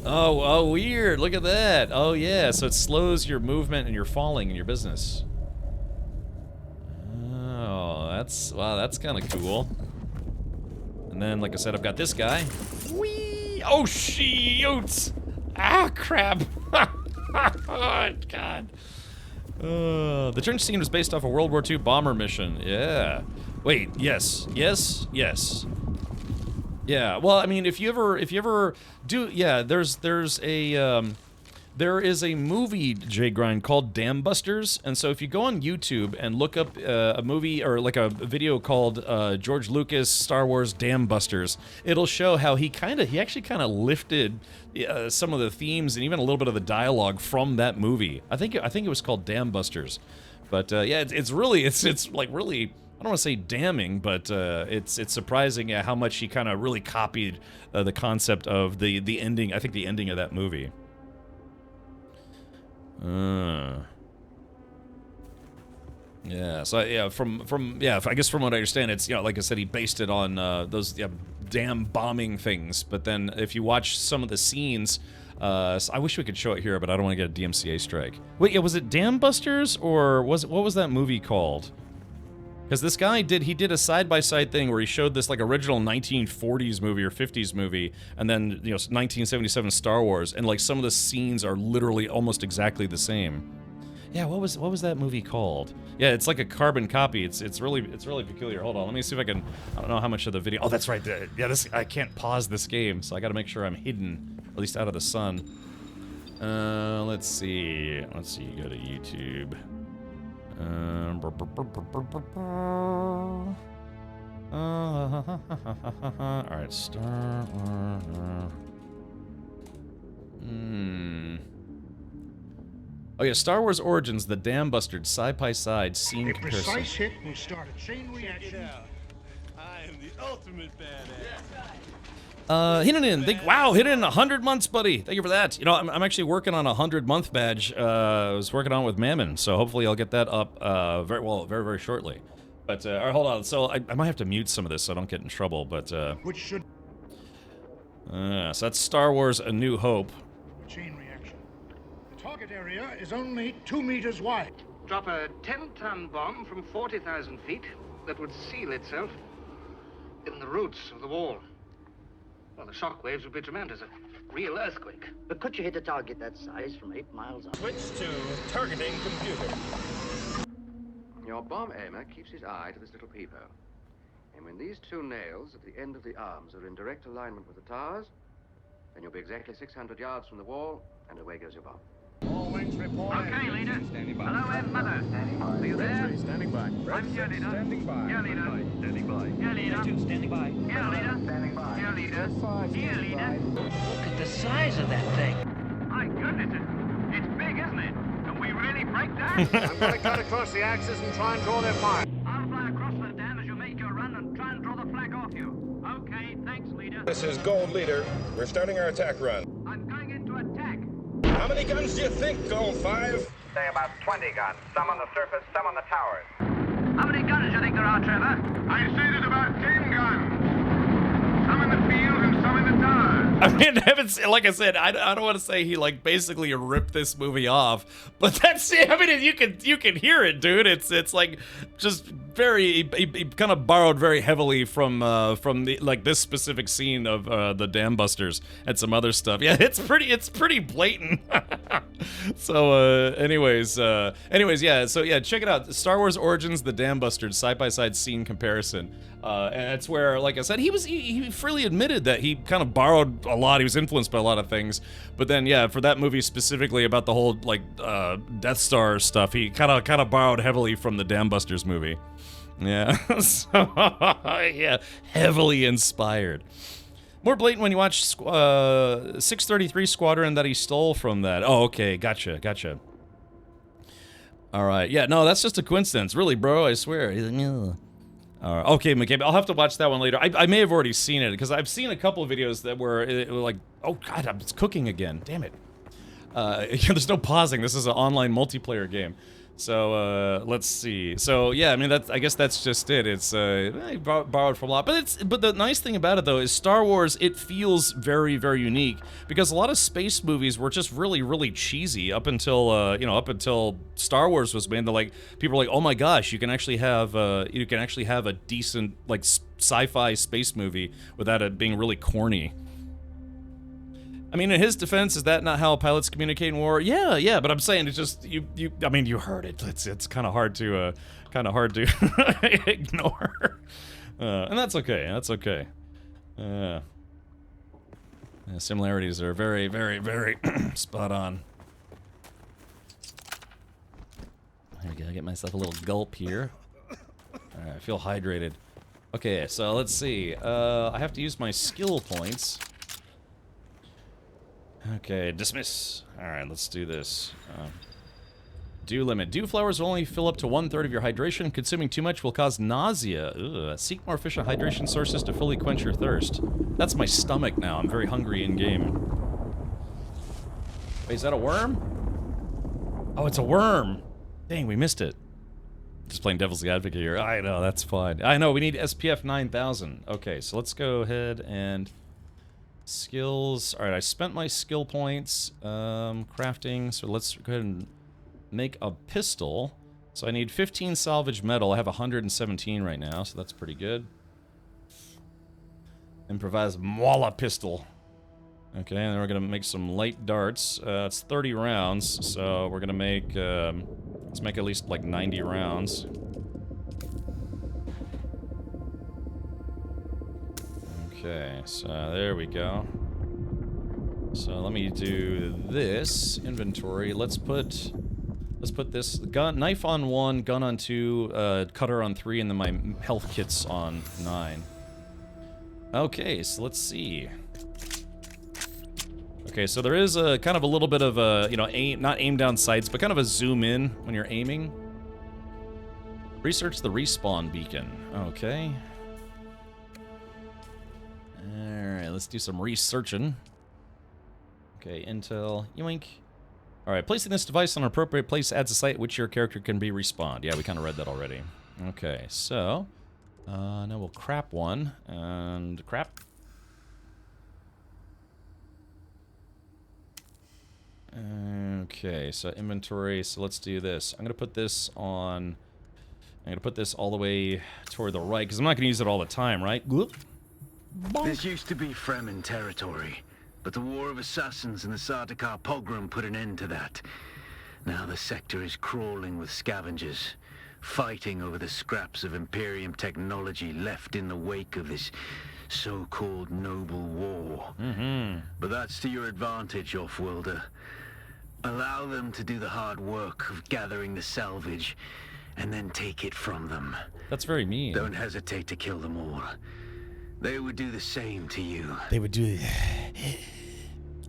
Oh, weird. Look at that. Oh, yeah, so it slows your movement and your falling in your business. Wow, that's kind of cool. And then, like I said, I've got this guy. Whee! Oh, shoots! Ah, crap! Oh, God. The trench scene was based off a World War II bomber mission. Yeah. Wait, yes. Yes, yes. Yeah, well, I mean, if you ever do, yeah, there is a movie, Jay Grind, called Dam Busters, and so if you go on YouTube and look up a movie, or like a video called George Lucas Star Wars Dam Busters, it'll show how he actually kind of lifted some of the themes and even a little bit of the dialogue from that movie. I think it was called Dam Busters, but yeah, it's like really, I don't want to say damning, but it's surprising how much he kind of really copied the concept of the ending. I think the ending of that movie. Yeah. So yeah, I guess from what I understand, it's, you know, like I said, he based it on those damn bombing things. But then if you watch some of the scenes, so I wish we could show it here, but I don't want to get a DMCA strike. Wait, yeah, was it Dam Busters, or what was that movie called? Because this guy did a side-by-side thing where he showed this like original 1940s movie or 50s movie, and then, you know, 1977 Star Wars, and like some of the scenes are literally almost exactly the same. Yeah, what was that movie called? Yeah, it's like a carbon copy. It's really peculiar. Hold on, let me see if I can. I don't know how much of the video. Oh, that's right. Yeah, I can't pause this game, so I got to make sure I'm hidden, at least out of the sun. Let's see. Go to YouTube. Alright, Star Wars. Oh yeah, Star Wars Origins, the Dam Bustard side-by-side scene comparison. A precise hit will start a chain reaction. I am the ultimate badass. Wow, hit it in 100 months, buddy. Thank you for that. You know, I'm actually working on a 100-month badge. I was working on it with Mammon, so hopefully I'll get that up very shortly. But, all right, hold on. So I might have to mute some of this so I don't get in trouble, but, Which should... so that's Star Wars A New Hope. Chain reaction. The target area is only 2 meters wide. Drop a 10-ton bomb from 40,000 feet that would seal itself in the roots of the wall. Well, the shock waves would be tremendous. A real earthquake. But could you hit a target that size from 8 miles up? Switch to targeting computer. Your bomb aimer keeps his eye to this little peephole. And when these 2 nails at the end of the arms are in direct alignment with the towers, then you'll be exactly 600 yards from the wall, and away goes your bomb. All wings reporting. Okay, leader. Standing by. Hello, Ed Mother. Standing by. Are you there? Standing by. I'm here, leader. Standing by. Here, leader. Standing by. Here, leader. Standing by. Here, leader. Standing by. Here, leader. Here, leader. Look at the size of that thing. My goodness, it's big, isn't it? Can we really break that? I'm going to cut across the axis and try and draw their fire. I'll fly across the dam as you make your run and try and draw the flag off you. Okay, thanks, leader. This is Gold Leader. We're starting our attack run. I'm going into attack. How many guns do you think, Gold 5? Say about 20 guns. Some on the surface, some on the towers. How many guns do you think there are, Trevor? I say there's about 10 guns. Some in the field and some in the towers. I mean, like I said, I don't want to say he like basically ripped this movie off, but that's, I mean, you can hear it, dude. It's like just very, he kind of borrowed very heavily from the like this specific scene of the Dam Busters and some other stuff. Yeah, it's pretty blatant. So, anyways, yeah. So yeah, check it out. Star Wars Origins: The Dam Busters side-by-side scene comparison. And it's where, like I said, he freely admitted that he kind of borrowed a lot. He was influenced by a lot of things. But then, yeah, for that movie specifically about the whole like Death Star stuff, he kind of borrowed heavily from the Dam Busters movie. Yeah, so yeah, heavily inspired. More blatant when you watch 633 Squadron that he stole from that. Oh, okay, gotcha. All right, yeah, no, that's just a coincidence, really, bro. I swear. He's like, "Ugh." Okay, McCabe, I'll have to watch that one later. I may have already seen it because I've seen a couple of videos that were like, oh god, it's cooking again. Damn it. There's no pausing. This is an online multiplayer game. So let's see. So yeah, I mean I guess that's just it. It's I borrowed from a lot, but the nice thing about it though is Star Wars. It feels very, very unique because a lot of space movies were just really, really cheesy up until up until Star Wars was made. Like people were like, oh my gosh, you can actually have a decent like sci-fi space movie without it being really corny. I mean, in his defense, is that not how pilots communicate in war? Yeah, but I'm saying it's just I mean, you heard it. It's kind of hard to ignore, and that's okay. That's okay. Yeah, similarities are very, very, very spot on. There we go. Get myself a little gulp here. All right, I feel hydrated. Okay, so let's see. I have to use my skill points. Okay, dismiss. Alright, let's do this. Dew limit. Dew flowers will only fill up to 1/3 of your hydration. Consuming too much will cause nausea. Ugh. Seek more efficient hydration sources to fully quench your thirst. That's my stomach now. I'm very hungry in-game. Wait, is that a worm? Oh, it's a worm! Dang, we missed it. Just playing devil's advocate here. I know, that's fine. I know, we need SPF 9000. Okay, so let's go ahead and... Skills. Alright, I spent my skill points. Crafting. So let's go ahead and make a pistol. So I need 15 salvage metal. I have 117 right now, so that's pretty good. Improvise Mwala pistol. Okay, and then we're gonna make some light darts. It's 30 rounds, so we're gonna make, let's make at least like 90 rounds. Okay, so there we go. So let me do this inventory. Let's put this knife on 1, gun on 2, cutter on 3, and then my health kits on 9. Okay, so let's see. Okay, so there is a kind of a little bit of a, not aim down sights, but kind of a zoom in when you're aiming. Research the respawn beacon. Okay. Alright, let's do some researching. Okay, intel, yoink. Alright, placing this device on an appropriate place adds a site at which your character can be respawned. Yeah, we kind of read that already. Okay, so... now we'll crap one, and crap. Okay, so inventory, so let's do this. I'm gonna put this on... I'm gonna put this all the way toward the right, because I'm not gonna use it all the time, right? Whoop. This used to be Fremen territory, but the War of Assassins and the Sardaukar pogrom put an end to that. Now the sector is crawling with scavengers, fighting over the scraps of Imperium technology left in the wake of this so-called noble war. But that's to your advantage, Offworlder. Allow them to do the hard work of gathering the salvage, and then take it from them. That's very mean. Don't hesitate to kill them all. They would do the same to you. They would do...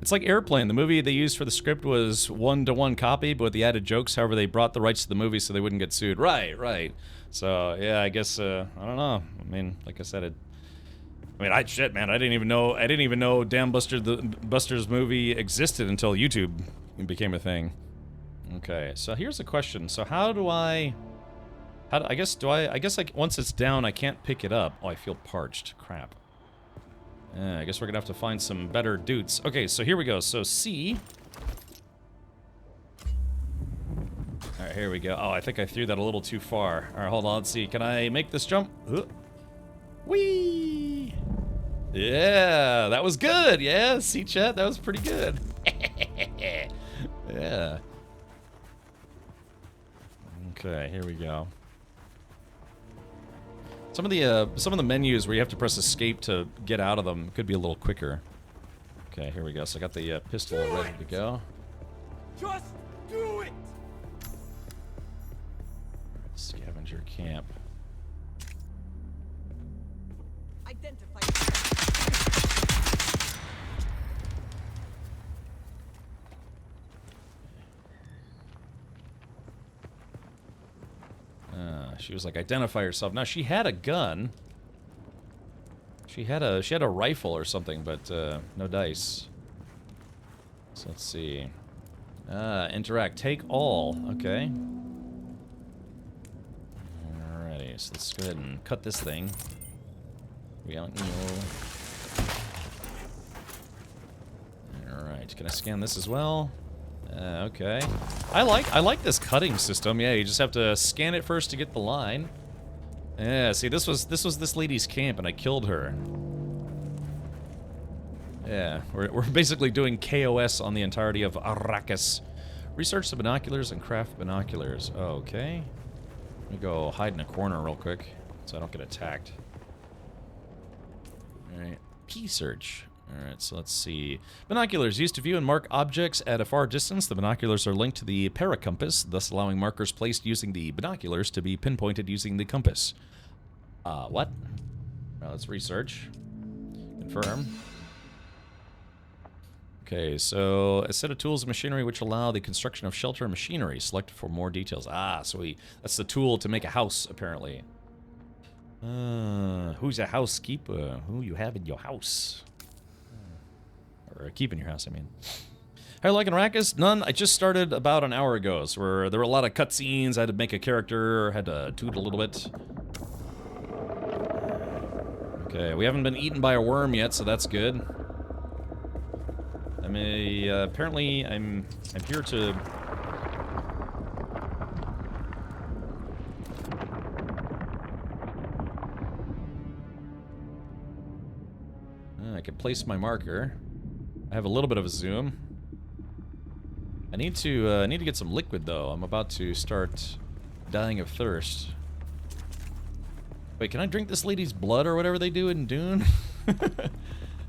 It's like Airplane. The movie they used for the script was 1-to-1 copy, but with the added jokes. However, they brought the rights to the movie so they wouldn't get sued. Right. So, yeah, I guess, I don't know. I mean, like I said, I didn't even know Dam Busters movie existed until YouTube became a thing. Okay, so here's a question. So how do I... I guess once it's down, I can't pick it up. Oh, I feel parched. Crap. I guess we're gonna have to find some better dudes. Okay, so here we go. So C. Alright, here we go. Oh, I think I threw that a little too far. Alright, hold on. Let's see. Can I make this jump? Whee! Yeah, that was good. Yeah, C chat, that was pretty good. Yeah, Okay, here we go. Some of the menus where you have to press escape to get out of them could be a little quicker. Okay, here we go. So I got the pistol ready to go. Just do it. Scavenger camp. Identify. She was like, identify yourself. Now she had a gun. She had a rifle or something, but no dice. So let's see. Interact. Take all. Okay. Alrighty, so let's go ahead and cut this thing. We don't know. Alright, can I scan this as well? Okay. I like this cutting system. Yeah, you just have to scan it first to get the line. Yeah, see, this was this lady's camp, and I killed her. Yeah, we're basically doing KOS on the entirety of Arrakis. Research the binoculars and craft binoculars. Okay. Let me go hide in a corner real quick, so I don't get attacked. Alright, key search. Alright, so let's see. Binoculars used to view and mark objects at a far distance. The binoculars are linked to the paracompass, thus allowing markers placed using the binoculars to be pinpointed using the compass. What? Well, let's research. Confirm. Okay, so a set of tools and machinery which allow the construction of shelter and machinery. Select for more details. Ah, so that's the tool to make a house, apparently. Who's a housekeeper? Who you have in your house? Or keep in your house, I mean. How you liking Arrakis? None. I just started about an hour ago, so there were a lot of cutscenes. I had to make a character, had to toot a little bit. Okay, we haven't been eaten by a worm yet, so that's good. I mean, apparently I'm here to... I can place my marker. I have a little bit of a zoom. I need to get some liquid though. I'm about to start dying of thirst. Wait, can I drink this lady's blood or whatever they do in Dune?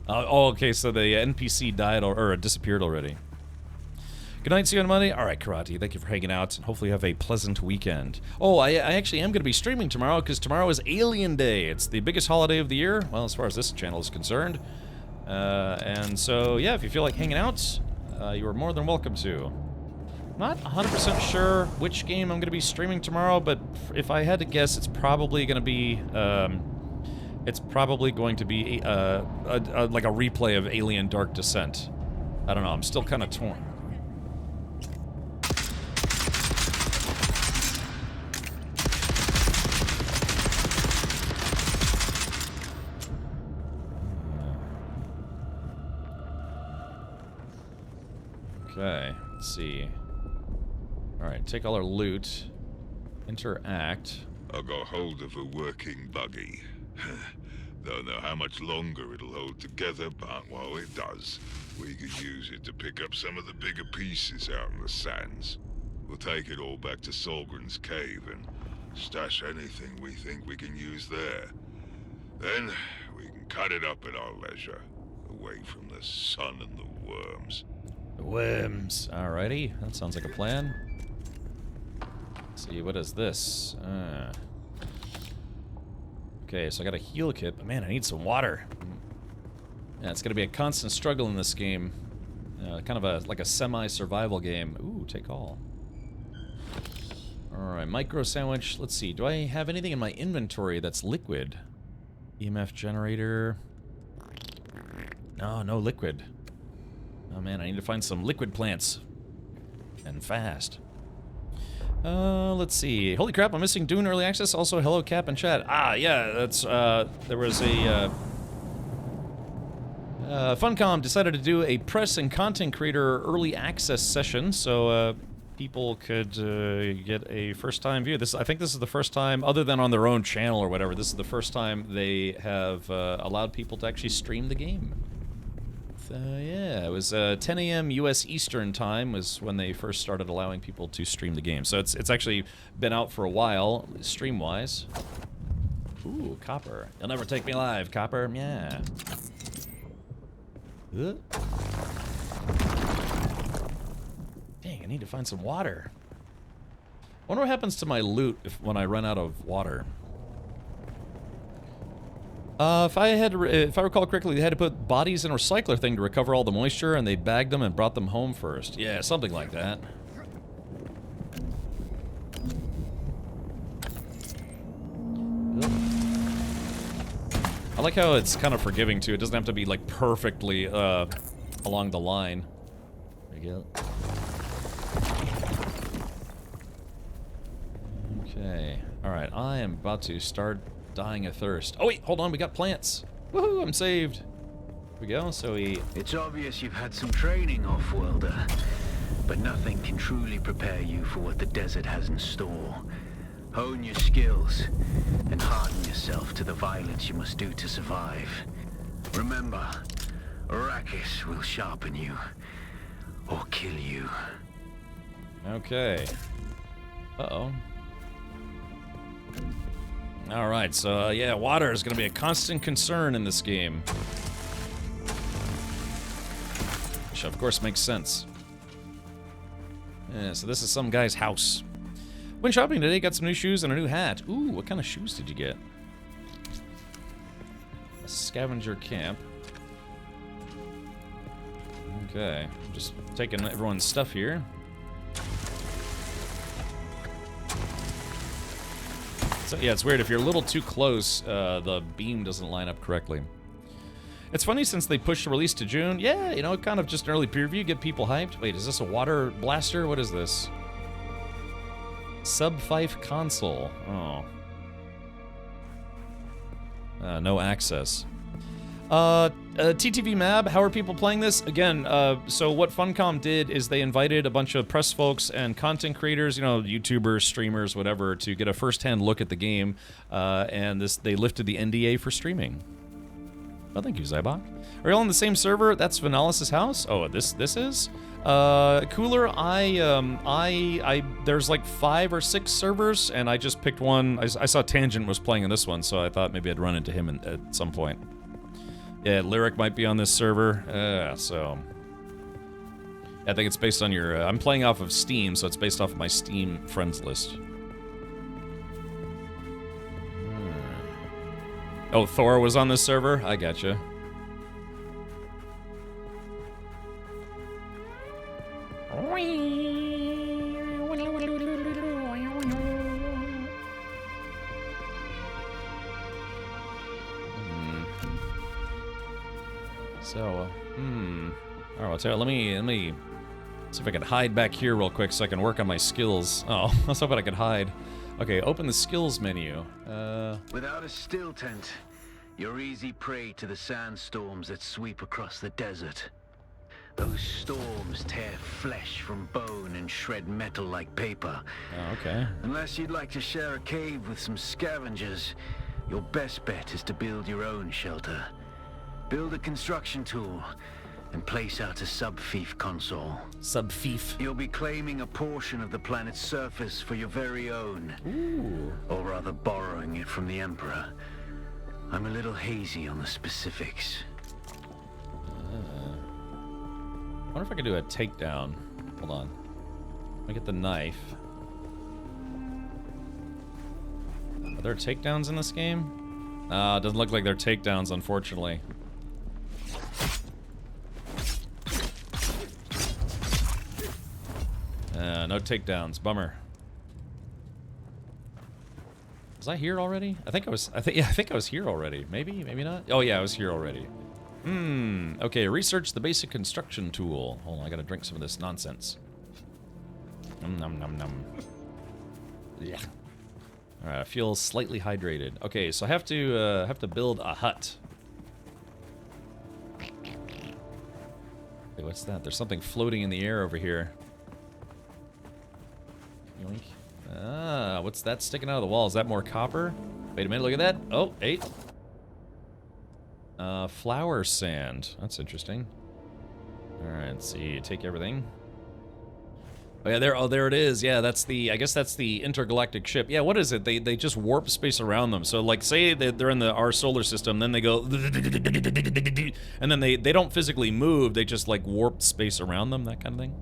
Oh, okay, so the NPC died or disappeared already. Good night, see you on Monday. All right, Karate, thank you for hanging out, and hopefully you have a pleasant weekend. Oh, I actually am going to be streaming tomorrow, because tomorrow is Alien Day. It's the biggest holiday of the year, well, as far as this channel is concerned. And so, yeah, if you feel like hanging out, you are more than welcome to. Not 100% sure which game I'm going to be streaming tomorrow, but if I had to guess, it's probably going to be... like a replay of Alien Dark Descent. I don't know, I'm still kind of torn. Okay, let's see. Alright, take all our loot. Interact. I got hold of a working buggy. Don't know how much longer it'll hold together, but while it does, we could use it to pick up some of the bigger pieces out in the sands. We'll take it all back to Solgren's cave and stash anything we think we can use there. Then, we can cut it up at our leisure, away from the sun and the worms. The worms. Alrighty, that sounds like a plan. Let's see, what is this? Okay, so I got a heal kit, but man, I need some water. Yeah, it's gonna be a constant struggle in this game. Kind of like a semi-survival game. Ooh, take all. Alright, micro sandwich. Let's see, do I have anything in my inventory that's liquid? EMF generator. No, no liquid. Oh man, I need to find some liquid plants. And fast. Let's see. Holy crap, I'm missing Dune Early Access. Also, hello, Cap and chat. Ah, yeah, that's, there was a, Funcom decided to do a press and content creator early access session, so, people could, get a first-time view. I think this is the first time, other than on their own channel or whatever, this is the first time they have, allowed people to actually stream the game. Yeah, it was 10 a.m. U.S. Eastern time was when they first started allowing people to stream the game. So it's actually been out for a while, stream-wise. Ooh, copper. You'll never take me alive, copper. Yeah. Dang, I need to find some water. I wonder what happens to my loot when I run out of water. If I recall correctly, they had to put bodies in a recycler thing to recover all the moisture, and they bagged them and brought them home first. Yeah, something like that. I like how it's kind of forgiving too. It doesn't have to be like perfectly along the line. There you go. Okay. All right. I am about to start dying of thirst. Oh wait, hold on. We got plants. Woohoo! I'm saved. Here we go. So we. It's obvious you've had some training, off-worlder, but nothing can truly prepare you for what the desert has in store. Hone your skills and harden yourself to the violence you must do to survive. Remember, Arrakis will sharpen you or kill you. Okay. Uh-oh. Alright, so yeah, water is going to be a constant concern in this game. Which of course makes sense. Yeah, so this is some guy's house. Went shopping today, got some new shoes and a new hat. Ooh, what kind of shoes did you get? A scavenger camp. Okay, I'm just taking everyone's stuff here. So yeah, it's weird. If you're a little too close, the beam doesn't line up correctly. It's funny since they pushed the release to June. Yeah, you know, kind of just an early preview, get people hyped. Wait, is this a water blaster? What is this? Sub-5 console. Oh. No access. TTV Mab, how are people playing this? Again, so what Funcom did is they invited a bunch of press folks and content creators, you know, YouTubers, streamers, whatever, to get a first-hand look at the game, and they lifted the NDA for streaming. Oh, thank you, Zybok. Are you all on the same server? That's Vanalis' house? Oh, this is? Cooler, there's like 5 or 6 servers, and I just picked one. I saw Tangent was playing in this one, so I thought maybe I'd run into him at some point. Yeah, Lyric might be on this server, so... I think it's based on your... I'm playing off of Steam, so it's based off of my Steam friends list. Oh, Thor was on this server? I gotcha. So, Alright, I'll tell you, let me see if I can hide back here real quick so I can work on my skills. Oh, I was hoping I could hide. Okay, open the skills menu. Without a still tent, you're easy prey to the sandstorms that sweep across the desert. Those storms tear flesh from bone and shred metal like paper. Oh, okay. Unless you'd like to share a cave with some scavengers, your best bet is to build your own shelter. Build a construction tool and place out a sub-fief console. Sub-fief. You'll be claiming a portion of the planet's surface for your very own. Ooh. Or rather borrowing it from the Emperor. I'm a little hazy on the specifics. I wonder if I could do a takedown. Hold on. Let me get the knife. Are there takedowns in this game? It doesn't look like they're takedowns, unfortunately. No takedowns. Bummer. Was I here already? I think I was here already. Maybe, maybe not. Oh yeah, I was here already. Okay, research the basic construction tool. Hold on, I gotta drink some of this nonsense. Nom nom nom. Yeah. Alright, I feel slightly hydrated. Okay, so I have to build a hut. Wait, what's that? There's something floating in the air over here. Yoink. Ah, what's that sticking out of the wall? Is that more copper? Wait a minute, look at that. Oh, 8. Flower sand. That's interesting. Alright, let's see. Take everything. Oh yeah, there it is. Yeah, that's the, I guess that's the intergalactic ship. Yeah, what is it? They just warp space around them. So like, say that they're in our solar system, then they go, and then they don't physically move, they just like warp space around them, that kind of thing.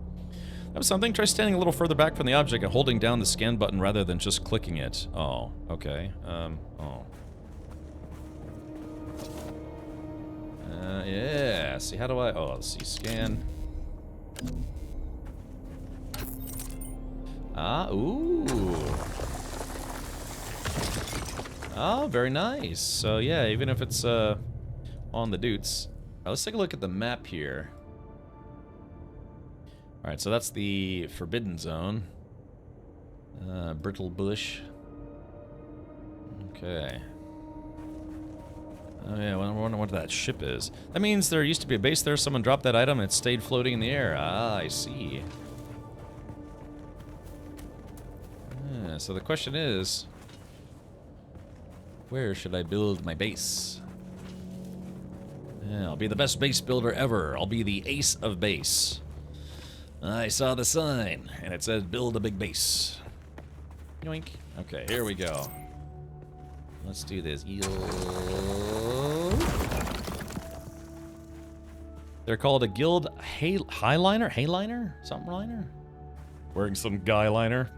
That was something. Try standing a little further back from the object and holding down the scan button rather than just clicking it. Oh, okay. Yeah, see, how do I, oh, let's see, scan. Ah, ooh. Oh, very nice. So yeah, even if it's on the Dutes. Let's take a look at the map here. Alright, so that's the Forbidden Zone. Brittle Bush. Okay. Oh yeah, I wonder what that ship is. That means there used to be a base there, someone dropped that item, and it stayed floating in the air. Ah, I see. So the question is, where should I build my base? Yeah, I'll be the best base builder ever. I'll be the ace of base. I saw the sign, and it said build a big base. Yoink. Okay, here we go. Let's do this. They're called a guild highliner? Hayliner? Something liner? Wearing some guy liner.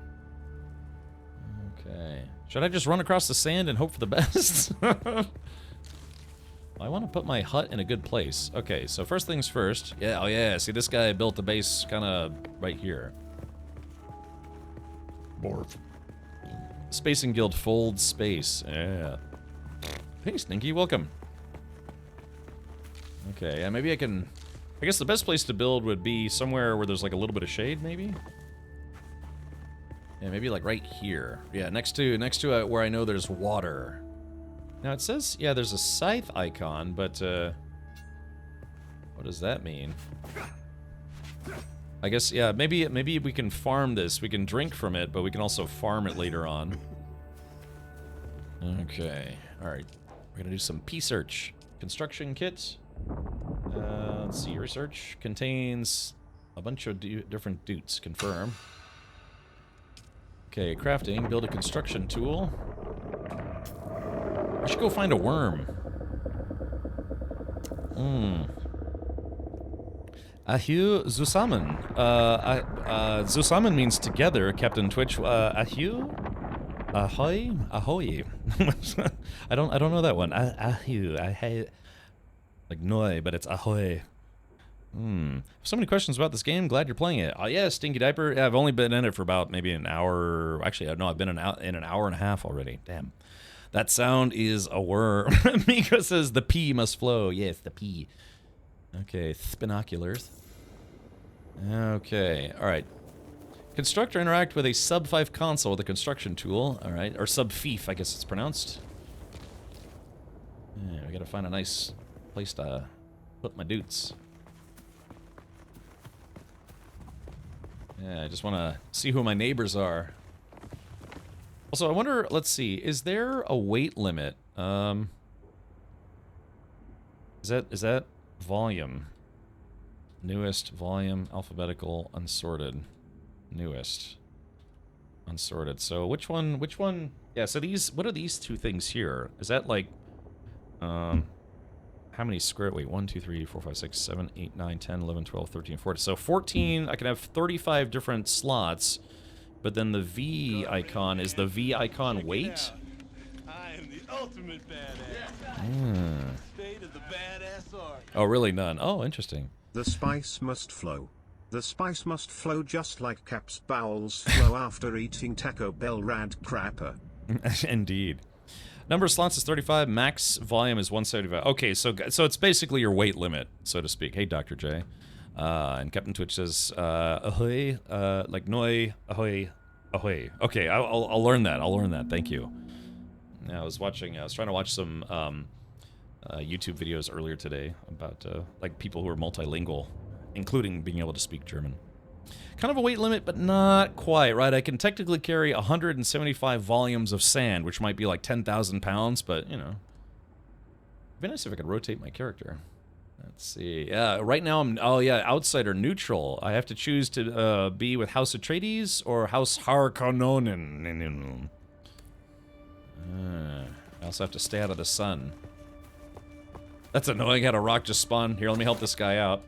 Okay. Should I just run across the sand and hope for the best? I want to put my hut in a good place. Okay, so first things first. Yeah, oh yeah, see this guy built the base kind of right here. Borf. Spacing Guild Fold Space. Yeah. Hey, Stinky, welcome. Okay, yeah, maybe I can... I guess the best place to build would be somewhere where there's like a little bit of shade, maybe? Yeah, maybe like right here. Yeah, next to where I know there's water. Now it says, yeah, there's a scythe icon, but what does that mean? I guess, yeah, maybe we can farm this. We can drink from it, but we can also farm it later on. Okay, all right. We're gonna do some P-search. Construction kit. Let's see, research contains a bunch of different dutes. Confirm. Okay, crafting. Build a construction tool. I should go find a worm. Ahu Zusamen. Zusamen means together, Captain Twitch. Ahu? Ahoy? Ahoy. I don't know that one. Ahu. Like noi, but it's ahoy. So many questions about this game. Glad you're playing it. Oh yeah, Stinky Diaper. Yeah, I've only been in it for about maybe an hour. Actually, no, I've been in an hour and a half already. Damn. That sound is a worm. Miko says the pee must flow. Yes, the pee. Okay, spinoculars. Okay, alright. Construct or interact with a sub-5 console with a construction tool. Alright, or sub-5, I guess it's pronounced. Yeah, we gotta find a nice place to put my dutes. Yeah, I just want to see who my neighbors are. Also, I wonder, let's see, is there a weight limit? Is that volume? Newest, volume, alphabetical, unsorted. Newest. Unsorted. So which one? Yeah, so these, what are these two things here? Is that like, how many square, wait, 1, 2, 3, 4, 5, 6, 7, 8, 9, 10, 11, 12, 13, 14. So 14, I can have 35 different slots, but then the V icon, is the V icon weight? I am the ultimate badass. State of the badass art. Oh, really? None. Oh, interesting. The spice must flow. The spice must flow just like Cap's bowels flow after eating Taco Bell rad crapper. Indeed. Number of slots is 35. Max volume is 175. Okay, so it's basically your weight limit, so to speak. Hey, Dr. J. And Captain Twitch says, ahoy, like noi, ahoy, ahoy. Okay, I'll learn that. I'll learn that. Thank you. Yeah, I was trying to watch some YouTube videos earlier today about like people who are multilingual, including being able to speak German. Kind of a weight limit, but not quite, right? I can technically carry 175 volumes of sand, which might be like 10,000 pounds, but, you know. It'd be nice if I could rotate my character. Let's see. Yeah, right now I'm... Oh, yeah, outsider, neutral. I have to choose to be with House Atreides or House Harkonnen. I also have to stay out of the sun. That's annoying. Had a rock just spawn. Here, let me help this guy out.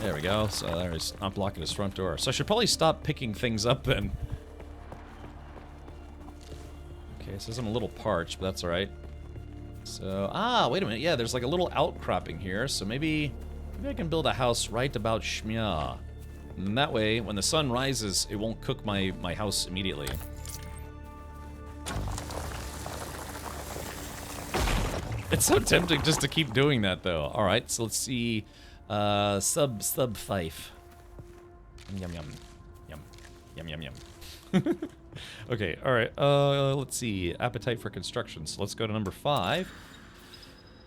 There we go. So there's not blocking his front door. So I should probably stop picking things up then. Okay, it says I'm a little parched, but that's alright. So, wait a minute. Yeah, there's like a little outcropping here. So maybe I can build a house right about Shmya. And that way, when the sun rises, it won't cook my house immediately. It's so tempting just to keep doing that, though. All right, so let's see. Sub 5. Yum yum yum yum yum yum. Okay, all right. Let's see. Appetite for construction. So let's go to number 5.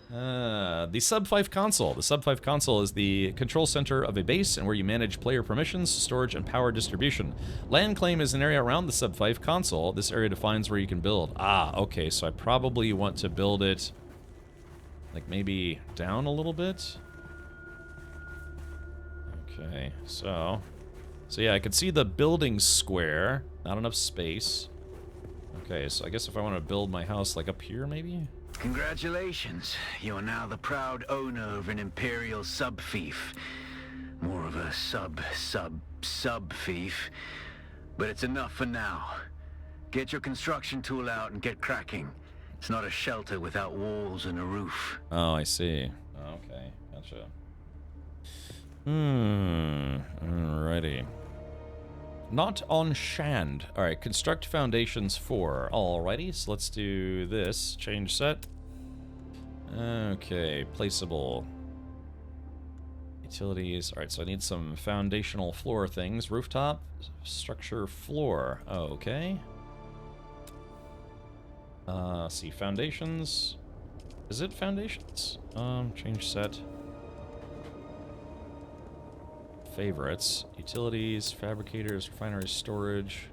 The Sub 5 console. The Sub 5 console is the control center of a base and where you manage player permissions, storage, and power distribution. Land claim is an area around the Sub 5 console. This area defines where you can build. Okay, so I probably want to build it like maybe down a little bit. Okay, so yeah, I can see the building square. Not enough space. Okay, so I guess if I want to build my house like up here, maybe? Congratulations. You are now the proud owner of an Imperial sub-fief. More of a sub-fief. But it's enough for now. Get your construction tool out and get cracking. It's not a shelter without walls and a roof. Oh, I see. Okay, gotcha. Alrighty. Not on Shand. Alright, construct foundations 4. Alrighty, so let's do this. Change set. Okay, placeable. Utilities. Alright, so I need some foundational floor things. Rooftop, structure, floor. Okay. See, foundations. Is it foundations? Change set. Favorites. Utilities, fabricators, refineries, storage.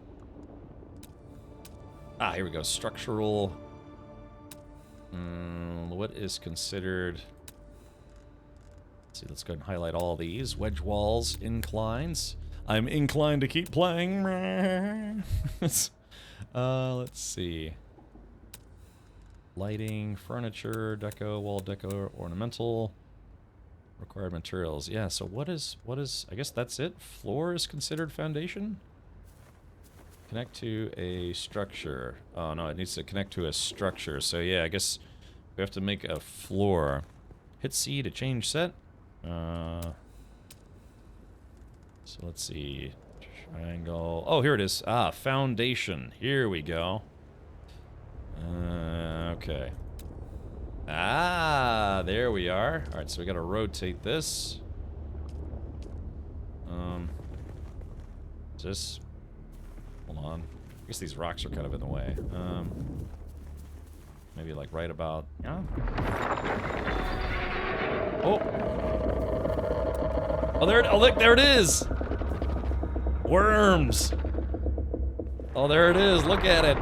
Here we go. Structural. What is considered... Let's see, let's go ahead and highlight all these. Wedge walls, inclines. I'm inclined to keep playing. Let's see. Lighting, furniture, deco, wall deco, ornamental. Required materials. Yeah, so what is, I guess that's it? Floor is considered foundation? Connect to a structure. Oh, no, it needs to connect to a structure. So, yeah, I guess we have to make a floor. Hit C to change set. So, let's see. Triangle. Oh, here it is. Foundation. Here we go. Okay. There we are. Alright, so we gotta rotate this. Just... Hold on. I guess these rocks are kind of in the way. Maybe like right about... Yeah? Oh, look, there it is! Worms! Oh, there it is. Look at it.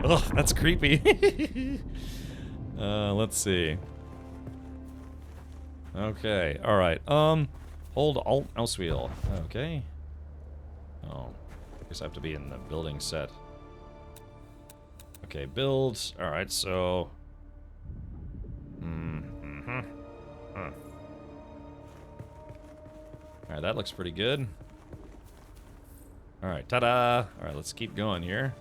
Ugh, that's creepy. Let's see. Okay, alright. Hold Alt mouse wheel. Okay. Oh, I guess I have to be in the building set. Okay, build. Alright, so... Alright, that looks pretty good. Alright, ta-da! Alright, let's keep going here.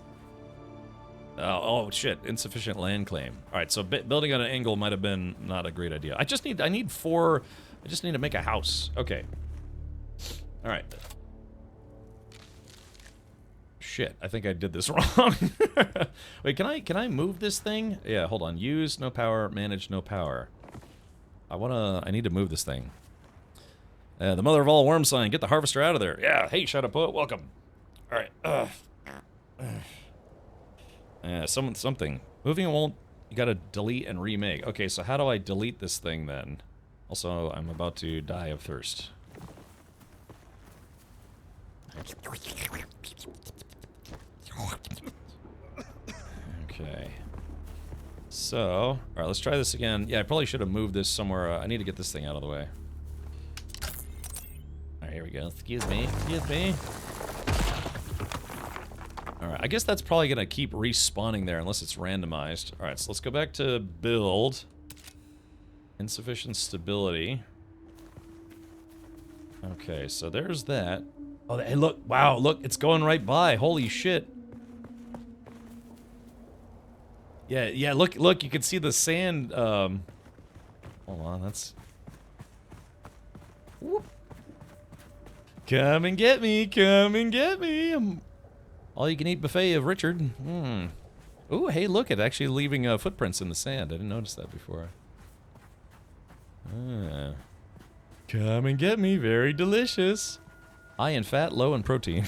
Oh shit, insufficient land claim. Alright, so building on an angle might have been not a great idea. I need 4... I just need to make a house. Okay. Alright. Shit, I think I did this wrong. Wait, can I move this thing? Yeah, hold on. Use, no power, manage, no power. I need to move this thing. The mother of all worm sign, get the harvester out of there. Yeah, hey, Shadow Poet, welcome. Alright, yeah, something. Moving won't... You gotta delete and remake. Okay, so how do I delete this thing then? Also, I'm about to die of thirst. Okay. So, all right, let's try this again. Yeah, I probably should have moved this somewhere. I need to get this thing out of the way. All right, here we go. Excuse me. Excuse me. All right, I guess that's probably going to keep respawning there unless it's randomized. All right, so let's go back to build. Insufficient stability. Okay, so there's that. Oh, hey, look. Wow, look. It's going right by. Holy shit. Yeah, look, you can see the sand, hold on, that's... Whoop. Come and get me, come and get me. All-you-can-eat buffet of Richard. Ooh, hey, look, it's actually leaving footprints in the sand. I didn't notice that before. Come and get me, very delicious. High in fat, low in protein.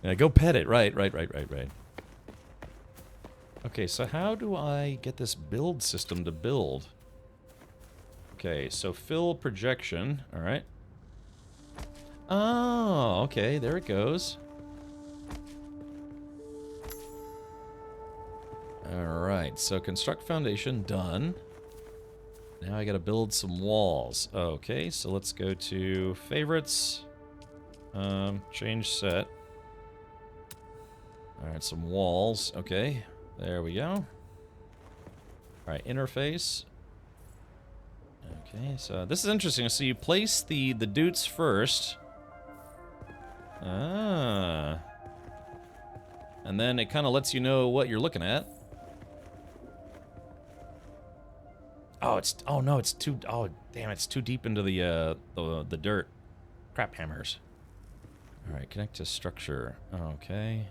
Yeah, go pet it, right. Okay, so how do I get this build system to build? Okay, so fill projection, alright. Oh, okay, there it goes. Alright, so construct foundation, done. Now I gotta build some walls. Okay, so let's go to favorites. Change set. Alright, some walls, okay. There we go. Alright, interface. Okay, so this is interesting. So you place the dudes first. Ah. And then it kind of lets you know what you're looking at. Oh no, it's too, oh damn, it's too deep into the dirt. Crap hammers. Alright, connect to structure. Okay.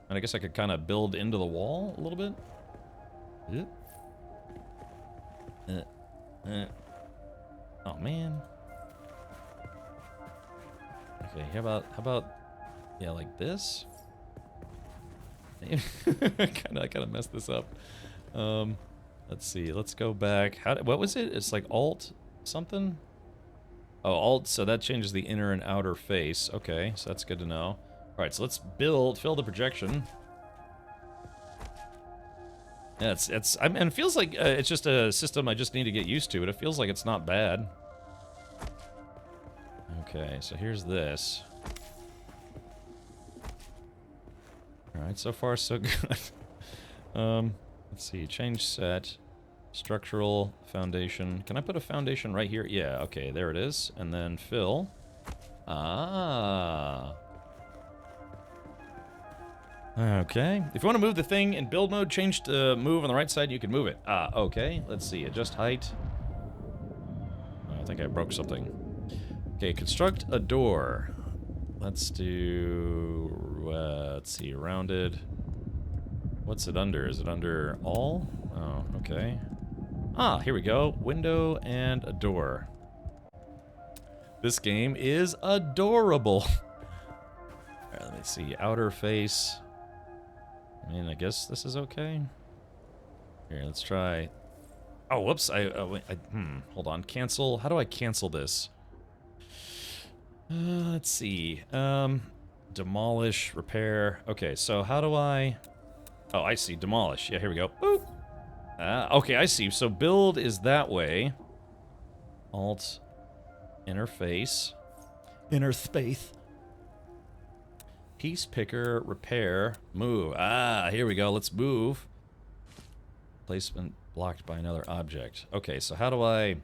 And I guess I could kind of build into the wall a little bit. Oh man. Okay, how about yeah, like this? I kind of messed this up. Let's see. Let's go back. What was it? It's like Alt something? Oh, Alt, so that changes the inner and outer face. Okay, so that's good to know. Alright, so let's fill the projection. Yeah, and it feels like it's just a system I just need to get used to, but it feels like it's not bad. Okay, so here's this. Alright, so far so good. Let's see, change set. Structural foundation. Can I put a foundation right here? Yeah, okay, there it is. And then fill. Ah. Okay. If you want to move the thing in build mode, change to move on the right side, you can move it. Ah, okay. Let's see. Adjust height. I think I broke something. Okay, construct a door. Let's do... let's see. Rounded. What's it under? Is it under all? Oh, okay. Ah, here we go. Window and a door. This game is adorable. Alright, let me see. Outer face. I mean, I guess this is okay. Here, let's try. Oh, whoops. Hold on. Cancel. How do I cancel this? Let's see. Demolish, repair. Okay, so how do I... Oh, I see. Demolish. Yeah, here we go. Boop. Okay, I see. So build is that way. Alt. Interface. Inner space. Piece picker, repair, move. Ah, here we go. Let's move. Placement blocked by another object. Okay, so how do I...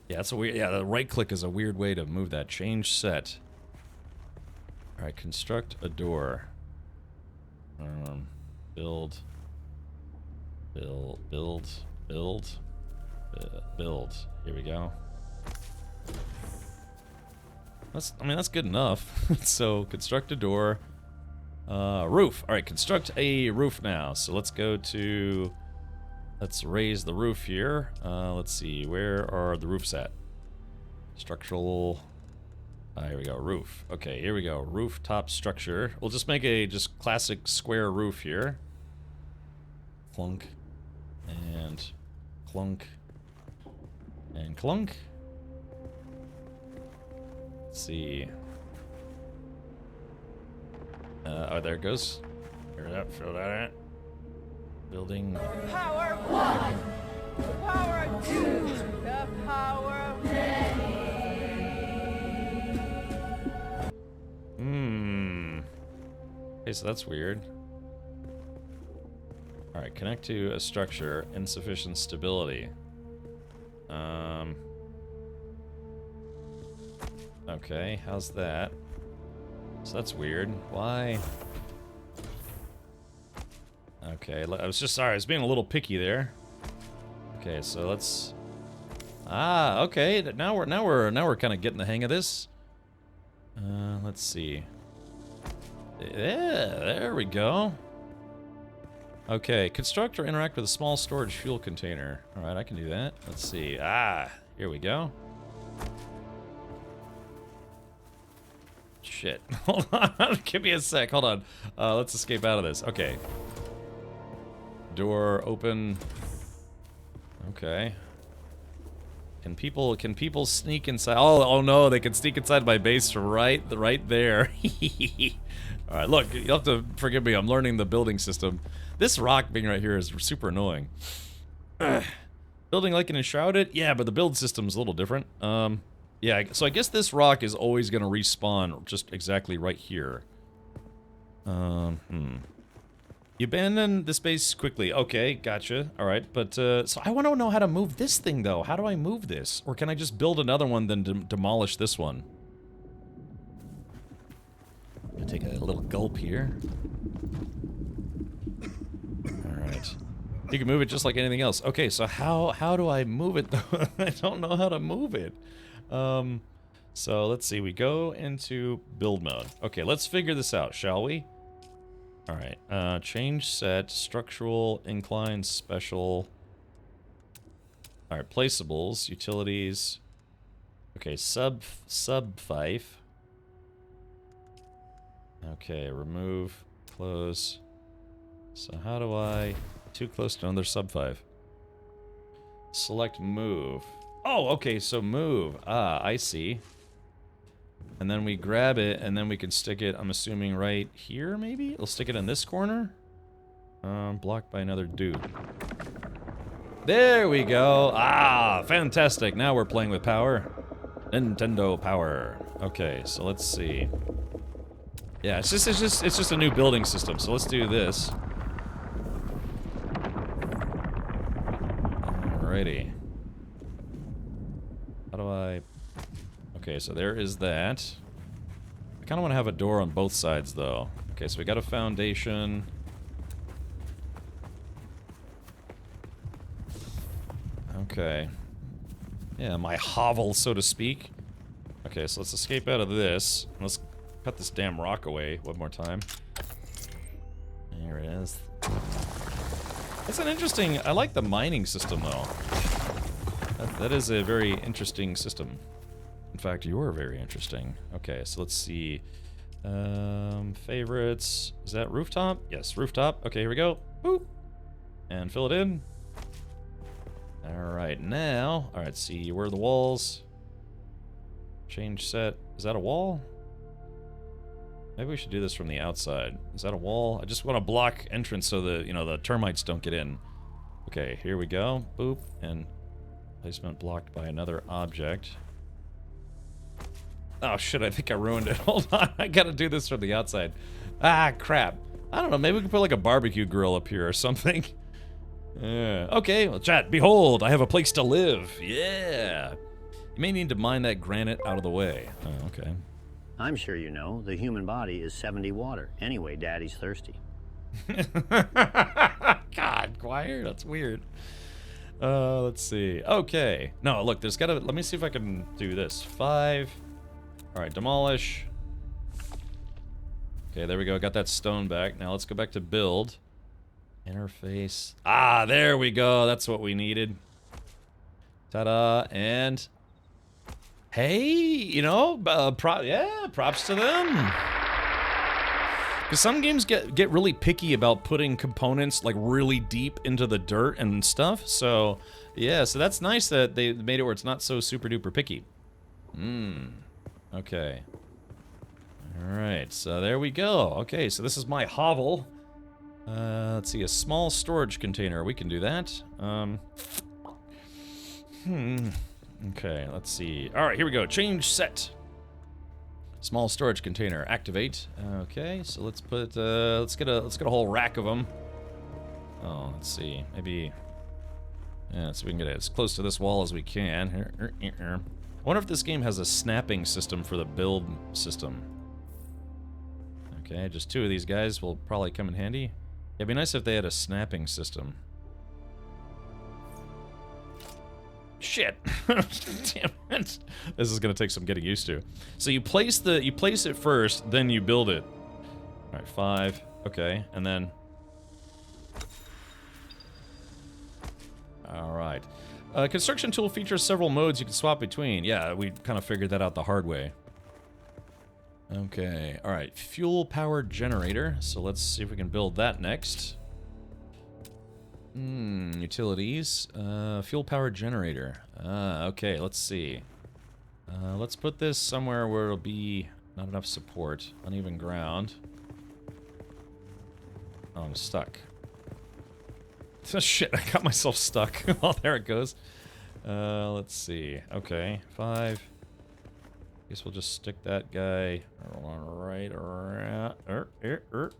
Yeah, that's a weird... Yeah, the right click is a weird way to move that. Change set. Alright, construct a door. Build. Here we go. I mean, that's good enough. So, construct a door. Roof. Alright, construct a roof now. So let's go to... Let's raise the roof here. Let's see, where are the roofs at? Structural... here we go, roof. Okay, here we go, rooftop structure. We'll just make a just classic square roof here. Clunk. And clunk. And clunk. Let's see. Oh, there it goes. Hear that? Feel that? Building. Power of one. The power of two. The power of Hmm. Okay, so that's weird. Alright, connect to a structure. Insufficient stability. Okay, how's that? So that's weird. Why? Okay, I was just sorry, I was being a little picky there. Okay, so let's. Ah, okay. Now we're kind of getting the hang of this. Let's see. Yeah, there we go. Okay, construct or interact with a small storage fuel container. All right, I can do that. Let's see. Ah, here we go. Shit. Hold on. Give me a sec. Hold on. Let's escape out of this. Okay. Door open. Okay. Can people sneak inside? Oh no, they can sneak inside my base right there. All right, look, you'll have to forgive me. I'm learning the building system. This rock being right here is super annoying. Building like an enshrouded? Yeah, but the build system's a little different. Yeah, so I guess this rock is always going to respawn just exactly right here. You abandon this base quickly. Okay, gotcha. All right, but so I want to know how to move this thing, though. How do I move this? Or can I just build another one, then demolish this one? I'm gonna take a little gulp here. All right. You can move it just like anything else. Okay, so how do I move it, though? I don't know how to move it. So let's see. We go into build mode. Okay, let's figure this out, shall we? All right. Change set, structural, incline, special. All right, placeables, utilities. Okay, sub 5. Okay, remove, close. So how do I... Too close to another sub 5. Select move. Oh, okay, so move. Ah, I see. And then we grab it, and then we can stick it, I'm assuming, right here, maybe? We'll stick it in this corner. Blocked by another dude. There we go. Ah, fantastic. Now we're playing with power. Nintendo power. Okay, so let's see. Yeah, it's just a new building system. So let's do this. Alrighty. How do I... Okay, so there is that. I kind of want to have a door on both sides, though. Okay, so we got a foundation. Okay. Yeah, my hovel, so to speak. Okay, so let's escape out of this. Let's cut this damn rock away one more time. There it is. That's an interesting... I like the mining system, though. That is a very interesting system. In fact, you're very interesting. Okay, so let's see. Favorites. Is that rooftop? Yes, rooftop. Okay, here we go. Boop. And fill it in. Alright, now... Alright, see, where are the walls? Change set. Is that a wall? Maybe we should do this from the outside. Is that a wall? I just want to block entrance so the, you know, the termites don't get in. Okay, here we go. Boop. And placement blocked by another object. Oh shit, I think I ruined it. Hold on, I gotta do this from the outside. Ah, crap. I don't know, maybe we can put like a barbecue grill up here or something. Yeah. Okay, well, chat, behold, I have a place to live. Yeah. You may need to mine that granite out of the way. Oh, okay. I'm sure you know, the human body is 70 water. Anyway, Daddy's thirsty. God, Choir, that's weird. Let's see. Okay. No, look, there's gotta... Let me see if I can do this. 5... Alright, demolish. Okay, there we go. Got that stone back. Now let's go back to build. Interface. Ah, there we go. That's what we needed. Ta-da. And... Hey, you know, props to them. Because some games get really picky about putting components, like, really deep into the dirt and stuff. So, yeah, so that's nice that they made it where it's not so super-duper picky. Okay. Alright, so there we go. Okay, so this is my hovel. Let's see, a small storage container. We can do that. Okay, let's see. Alright, here we go. Change set. Small storage container. Activate. Okay, so let's put, let's get a whole rack of them. Oh, let's see. Maybe... Yeah, so we can get it as close to this wall as we can. I wonder if this game has a snapping system for the build system. Okay, just 2 of these guys will probably come in handy. It'd be nice if they had a snapping system. Shit! Damn it! This is gonna take some getting used to. So you place it first, then you build it. All right, 5. Okay, and then. All right. Construction tool features several modes you can swap between. Yeah, we kind of figured that out the hard way. Okay, all right. Fuel-powered generator. So let's see if we can build that next. Utilities. Fuel-powered generator. Okay, let's see. Let's put this somewhere where it'll be not enough support. Uneven ground. Oh, I'm stuck. Oh, shit, I got myself stuck. Oh, there it goes. Let's see. Okay, 5. Guess we'll just stick that guy right around.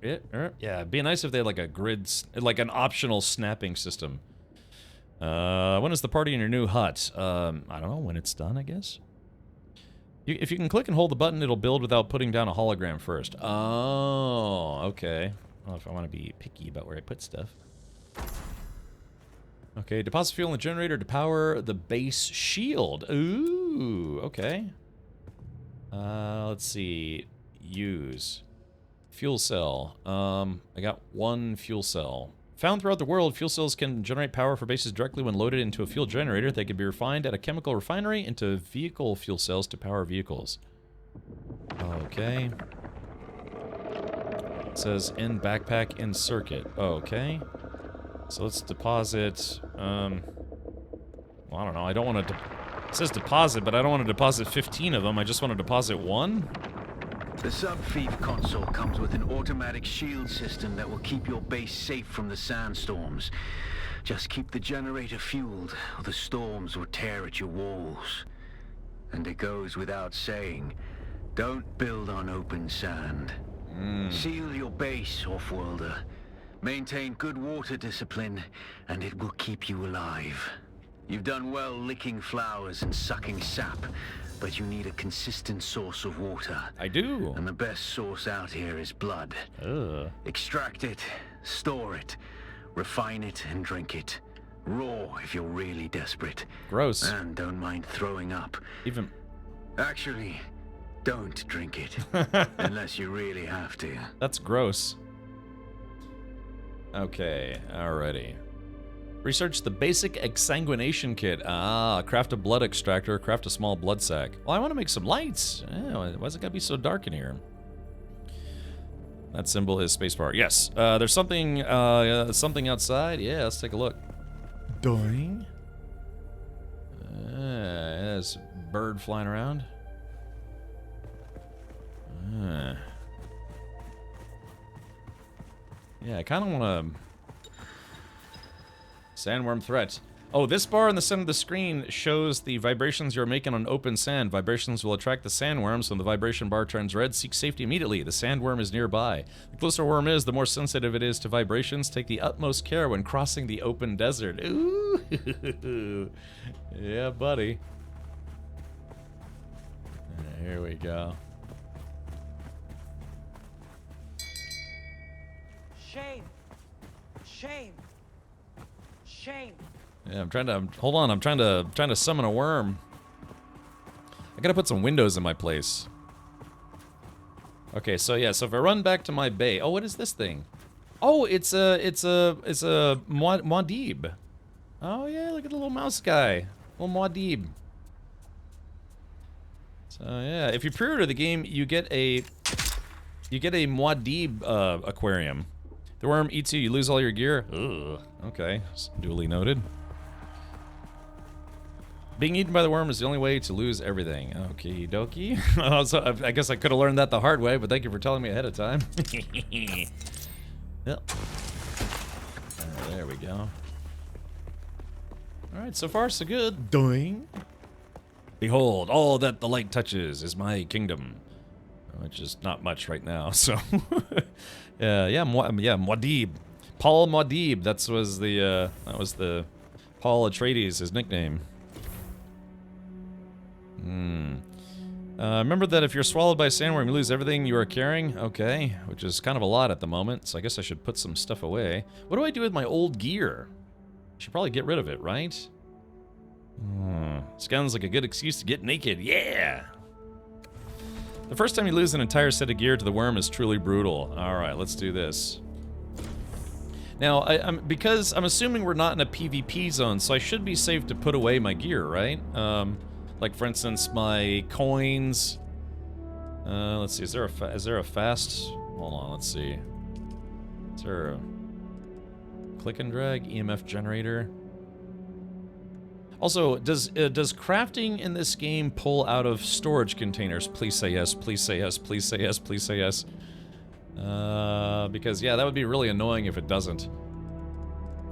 Yeah, it'd be nice if they had like a grid, like an optional snapping system. When is the party in your new hut? I don't know, when it's done, I guess. If you can click and hold the button, it'll build without putting down a hologram first. Oh, okay. Well, if I want to be picky about where I put stuff. Okay, deposit fuel in the generator to power the base shield. Ooh, okay. Let's see. Use. Fuel cell. I got 1 fuel cell. Found throughout the world, fuel cells can generate power for bases directly when loaded into a fuel generator. They can be refined at a chemical refinery into vehicle fuel cells to power vehicles. Okay. It says in backpack in circuit. Okay. So let's deposit, well, I don't know, I don't want to, it says deposit, but I don't want to deposit 15 of them, I just want to deposit 1. The sub-thief console comes with an automatic shield system that will keep your base safe from the sandstorms. Just keep the generator fueled, or the storms will tear at your walls. And it goes without saying, don't build on open sand. Seal your base, off-worlder. Maintain good water discipline, and it will keep you alive. You've done well licking flowers and sucking sap, but you need a consistent source of water. I do. And the best source out here is blood. Extract it, store it, refine it, and drink it. Raw if you're really desperate. Gross. And don't mind throwing up. Even... Actually, don't drink it. Unless you really have to. That's gross. Okay, alrighty. Research the basic exsanguination kit. Ah, craft a blood extractor, craft a small blood sac. Well, I want to make some lights. Yeah, why's it gotta be so dark in here? That symbol is spacebar. Yes, there's something, something outside. Yeah, let's take a look. Doing. There's a bird flying around. Yeah, I kind of want to... Sandworm threat. Oh, this bar in the center of the screen shows the vibrations you're making on open sand. Vibrations will attract the sandworms. When the vibration bar turns red, seek safety immediately. The sandworm is nearby. The closer a worm is, the more sensitive it is to vibrations. Take the utmost care when crossing the open desert. Ooh. Yeah, buddy. Here we go. Shame. Shame. Shame. Yeah, I'm trying to hold on. I'm trying to summon a worm. I gotta put some windows in my place. Okay, so yeah, so if I run back to my bay, oh, what is this thing? Oh, it's a Muad'Dib. Oh yeah, look at the little mouse guy, little Muad'Dib. So yeah, if you pre-order the game, you get a Muad'Dib aquarium. The worm eats you, you lose all your gear. Ugh. Okay, duly noted. Being eaten by the worm is the only way to lose everything. Okie dokie. So I guess I could have learned that the hard way, but thank you for telling me ahead of time. Yep. There we go. Alright, so far so good. Doing. Behold, all that the light touches is my kingdom. Which is not much right now, so... yeah, Muad'Dib. Paul Muad'Dib, that was the Paul Atreides, his nickname. Remember that if you're swallowed by a sandworm, you lose everything you are carrying? Okay, which is kind of a lot at the moment, so I guess I should put some stuff away. What do I do with my old gear? I should probably get rid of it, right? Sounds like a good excuse to get naked. Yeah! The first time you lose an entire set of gear to the worm is truly brutal. Alright, let's do this. Now, because I'm assuming we're not in a PvP zone, so I should be safe to put away my gear, right? Like, for instance, my coins. Let's see, is there a fast... Hold on, let's see. Is there a click and drag EMF generator? Also, does crafting in this game pull out of storage containers? Please say yes, please say yes, please say yes, please say yes. Because, yeah, that would be really annoying if it doesn't.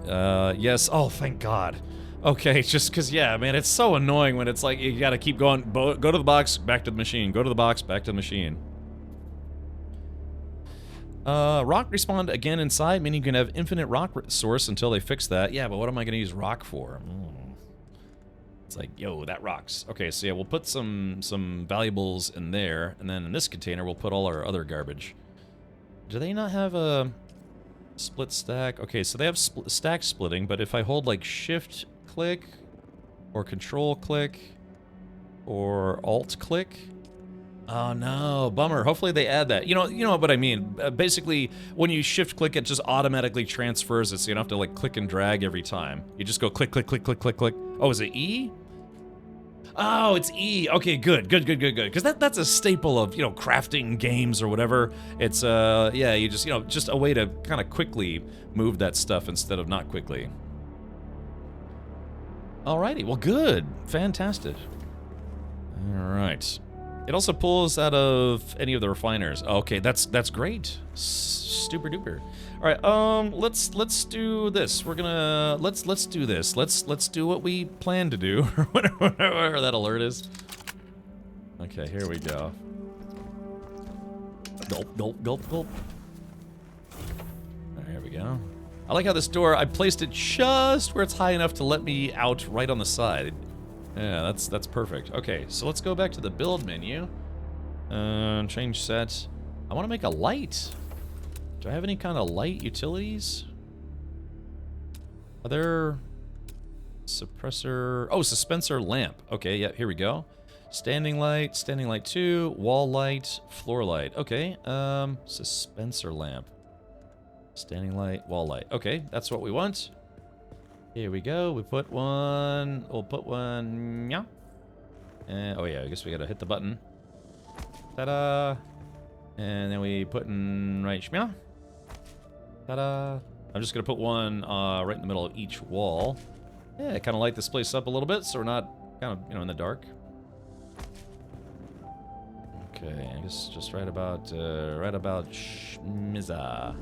Yes. Oh, thank God. Okay, just because, yeah, man, it's so annoying when it's like, you gotta keep going, go to the box, back to the machine, go to the box, back to the machine. Rock respawned again inside, meaning you can have infinite rock source until they fix that. Yeah, but what am I gonna use rock for? It's like, yo, that rocks. Okay, so yeah, we'll put some valuables in there, and then in this container, we'll put all our other garbage. Do they not have a split stack? Okay, so they have stack splitting, but if I hold like shift click or control click or alt click, oh no, bummer. Hopefully they add that. You know what I mean. Basically, when you shift click, it just automatically transfers it, so you don't have to like click and drag every time. You just go click, click, click, click, click, click. Oh, is it E? Oh, it's E. Okay, good. Because that's a staple of, crafting games or whatever. It's, yeah, you just, just a way to kind of quickly move that stuff instead of not quickly. Alrighty, well, good. Fantastic. Alright. It also pulls out of any of the refiners. Okay, that's great. Super duper. All right, let's do this. We're gonna let's do this. Let's do what we plan to do, or whatever that alert is. Okay, here we go. Gulp, gulp, gulp, gulp. There we go. I like how this door, I placed it just where it's high enough to let me out right on the side. Yeah, that's perfect. Okay, so let's go back to the build menu. Change set. I want to make a light. Do I have any kind of light utilities? Are there... Suppressor... Oh, dispenser lamp. Okay, yeah, here we go. Standing light 2, wall light, floor light. Okay, dispenser lamp. Standing light, wall light. Okay, that's what we want. Here we go. We'll put one... Yeah. Oh yeah, I guess we gotta hit the button. Ta-da! And then we put in right... Shmya. Ta-da! I'm just gonna put one right in the middle of each wall. Yeah, kind of light this place up a little bit, so we're not kind of, in the dark. Okay, I guess just right about Shmiza.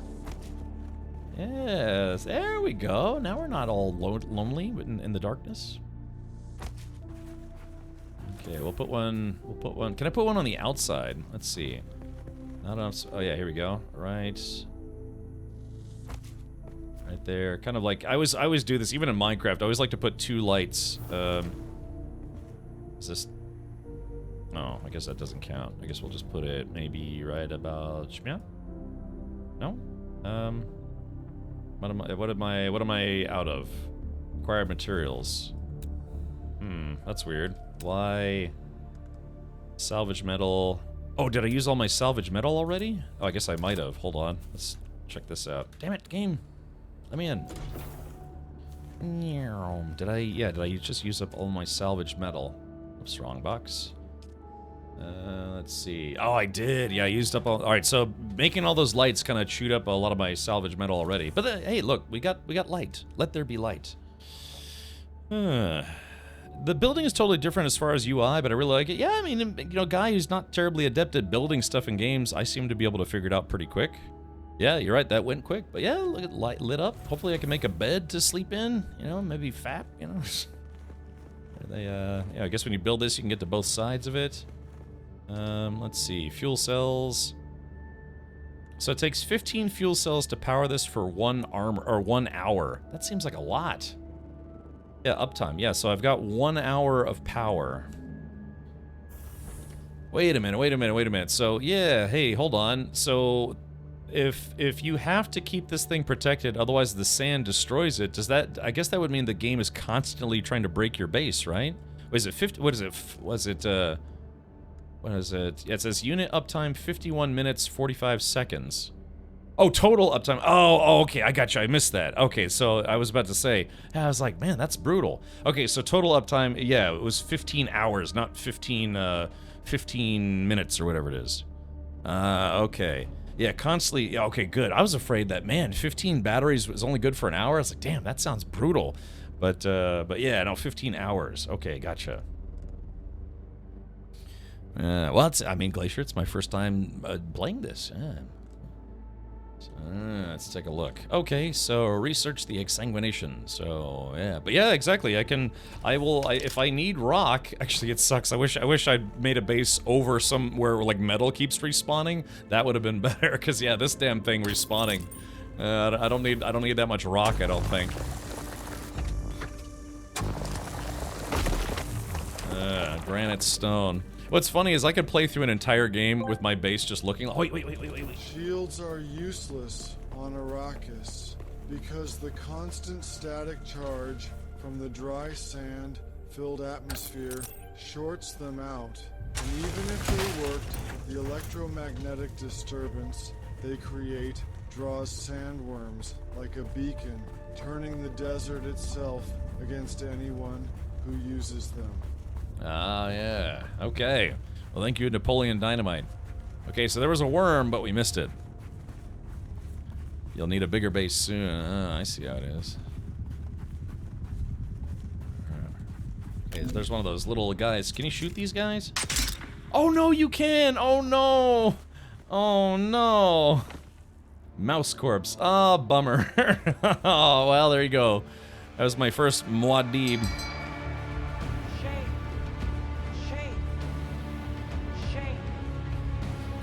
Yes, there we go. Now we're not all lonely in the darkness. Okay, we'll put one. Can I put one on the outside? Let's see. Not on. Oh yeah, here we go. Right there. Kind of like I always do this even in Minecraft. I always like to put 2 lights. Is this? No, I guess that doesn't count. I guess we'll just put it maybe right about. Shmya? No. What am I out of? Acquired materials. That's weird. Why? Salvage metal. Oh, did I use all my salvage metal already? Oh, I guess I might have. Hold on. Let's check this out. Damn it, game. Let me in. Did I just use up all my salvage metal? Oops, wrong box. Let's see. Oh, I did. Yeah, I used up all... Alright, so making all those lights kind of chewed up a lot of my salvage metal already. But hey, look, we got light. Let there be light. The building is totally different as far as UI, but I really like it. Yeah, I mean, you know, guy who's not terribly adept at building stuff in games, I seem to be able to figure it out pretty quick. Yeah, you're right, that went quick. But yeah, look at light lit up. Hopefully I can make a bed to sleep in, you know, maybe FAP, you know. Yeah, I guess when you build this, you can get to both sides of it. Let's see, fuel cells. So it takes 15 fuel cells to power this for 1 hour. That seems like a lot. Yeah, uptime. Yeah, so I've got 1 hour of power. Wait a minute. So, yeah, hey, hold on. So, if you have to keep this thing protected, otherwise the sand destroys it, does that... I guess that would mean the game is constantly trying to break your base, right? What is it, 50... What is it? What is it? Yeah, it says unit uptime 51 minutes 45 seconds. Oh, total uptime. Oh, okay, I got you. I missed that. Okay, so I was about to say, I was like, man, that's brutal. Okay, so total uptime, yeah, it was 15 hours, not 15 minutes or whatever it is. Okay. Yeah, constantly. Yeah, okay, good. I was afraid that, man, 15 batteries was only good for an hour. I was like, damn, that sounds brutal. But yeah, no, 15 hours. Okay, gotcha. Well, I mean, Glacier, it's my first time playing this. Let's take a look. Okay, so research the exsanguination. So yeah, but yeah, exactly. If I need rock. Actually, it sucks. I wish I'd made a base over somewhere where like metal keeps respawning. That would have been better. Because yeah, this damn thing respawning. I don't need that much rock. I don't think. Granite stone. What's funny is I could play through an entire game with my base just looking. Oh, wait. Shields are useless on Arrakis because the constant static charge from the dry sand-filled atmosphere shorts them out. And even if they worked, the electromagnetic disturbance they create draws sandworms like a beacon, turning the desert itself against anyone who uses them. Ah, yeah. Okay. Well, thank you, Napoleon Dynamite. Okay, so there was a worm, but we missed it. You'll need a bigger base soon. I see how it is. Okay, there's one of those little guys. Can you shoot these guys? Oh, no, you can! Oh, no! Oh, no! Mouse corpse. Oh, bummer. Oh, well, there you go. That was my first Muad'Dib.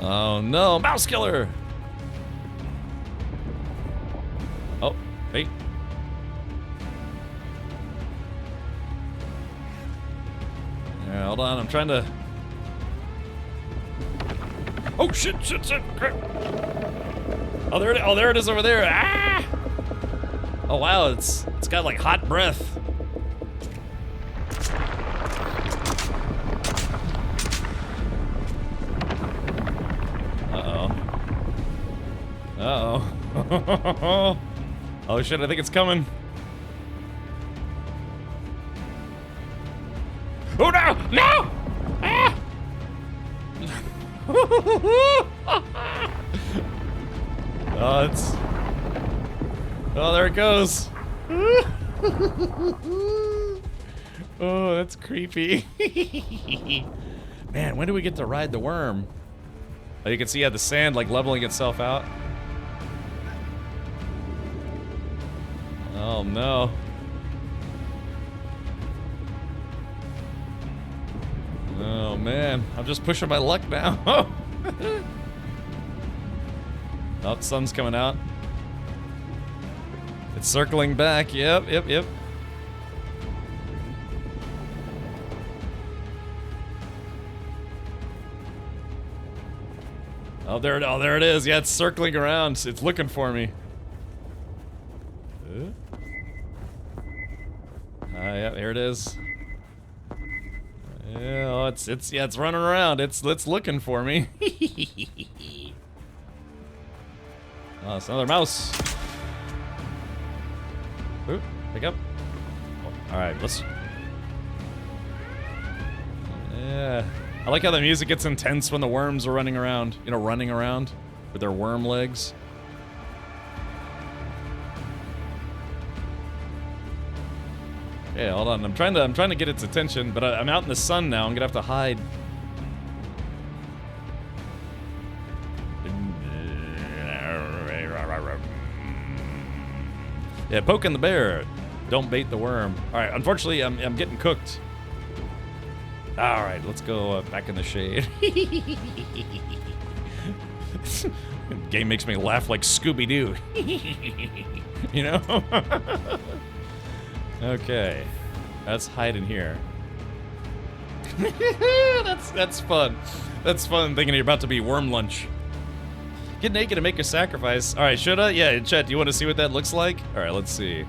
Oh no, mouse killer! Oh, hey. Yeah, hold on, I'm trying to... Oh shit, crap! Oh, there it is over there! Ah! Oh wow, it's got like hot breath. Uh-oh. Oh shit, I think it's coming. Oh no! No! Ah! Oh, it's... Oh, there it goes. Oh, that's creepy. Man, when do we get to ride the worm? Oh, you can see, yeah, the sand like leveling itself out. Oh no. Oh man, I'm just pushing my luck now. Oh, the sun's coming out. It's circling back. Yep. Oh, there it is. Yeah, it's circling around. It's looking for me. Yeah, there it is. Yeah, oh, it's running around. It's looking for me. Oh, it's another mouse. Ooh, pick up. Oh, all right, let's. Yeah, I like how the music gets intense when the worms are running around. You know, running around with their worm legs. Okay, hold on. I'm trying to get its attention, but I'm out in the sun now. I'm gonna have to hide. Yeah, poking the bear. Don't bait the worm. All right. Unfortunately, I'm getting cooked. All right, let's go back in the shade. Game makes me laugh like Scooby-Doo. You know? Okay. Let's hide in here. That's fun. That's fun thinking you're about to be worm lunch. Get naked and make a sacrifice. All right, should I? Yeah, chat, do you want to see what that looks like? All right, let's see.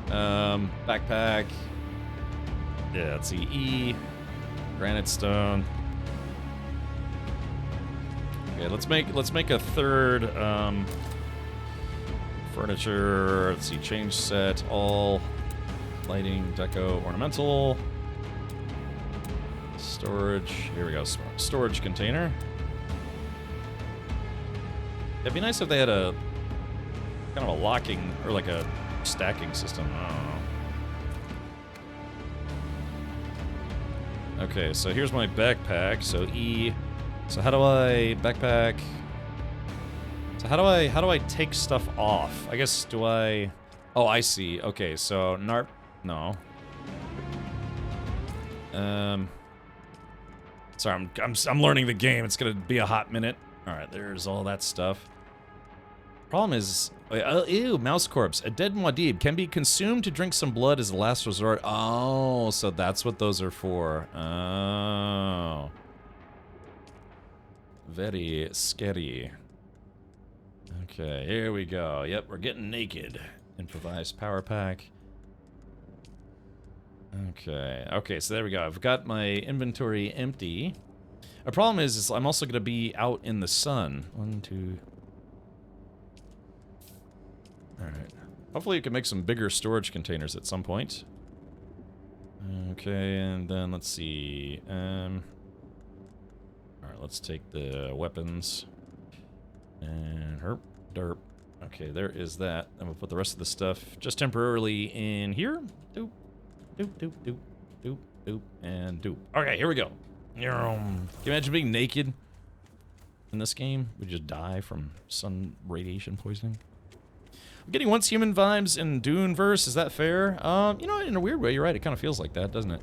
Backpack. Yeah, let's see. E. Granite stone. Okay, let's make a third furniture. Let's see, change set, all lighting, deco, ornamental, storage. Here we go. Storage container. It'd be nice if they had a kind of a locking or like a stacking system. I don't know. Okay, so here's my backpack. So E. So how do I backpack? So how do I take stuff off? I guess do I? Oh, I see. Okay, so NARP. No. Sorry, I'm learning the game. It's gonna be a hot minute. All right, there's all that stuff. Problem is, ew, mouse corpse. A dead Muad'Dib can be consumed to drink some blood as a last resort. Oh, so that's what those are for. Oh. Very scary. Okay, here we go. Yep, we're getting naked. Improvised power pack. Okay, so there we go. I've got my inventory empty. A problem is I'm also going to be out in the sun. 1, 2... Alright. Hopefully you can make some bigger storage containers at some point. Okay, and then let's see. Alright, let's take the weapons. And herp, derp. Okay, there is that. And we'll put the rest of the stuff just temporarily in here. Doop, doop, doop, doop, doop, doop, and doop. Okay, here we go. Can you imagine being naked in this game? We just die from sun radiation poisoning. I'm getting once human vibes in Dune verse. Is that fair? You know, in a weird way, you're right. It kind of feels like that, doesn't it?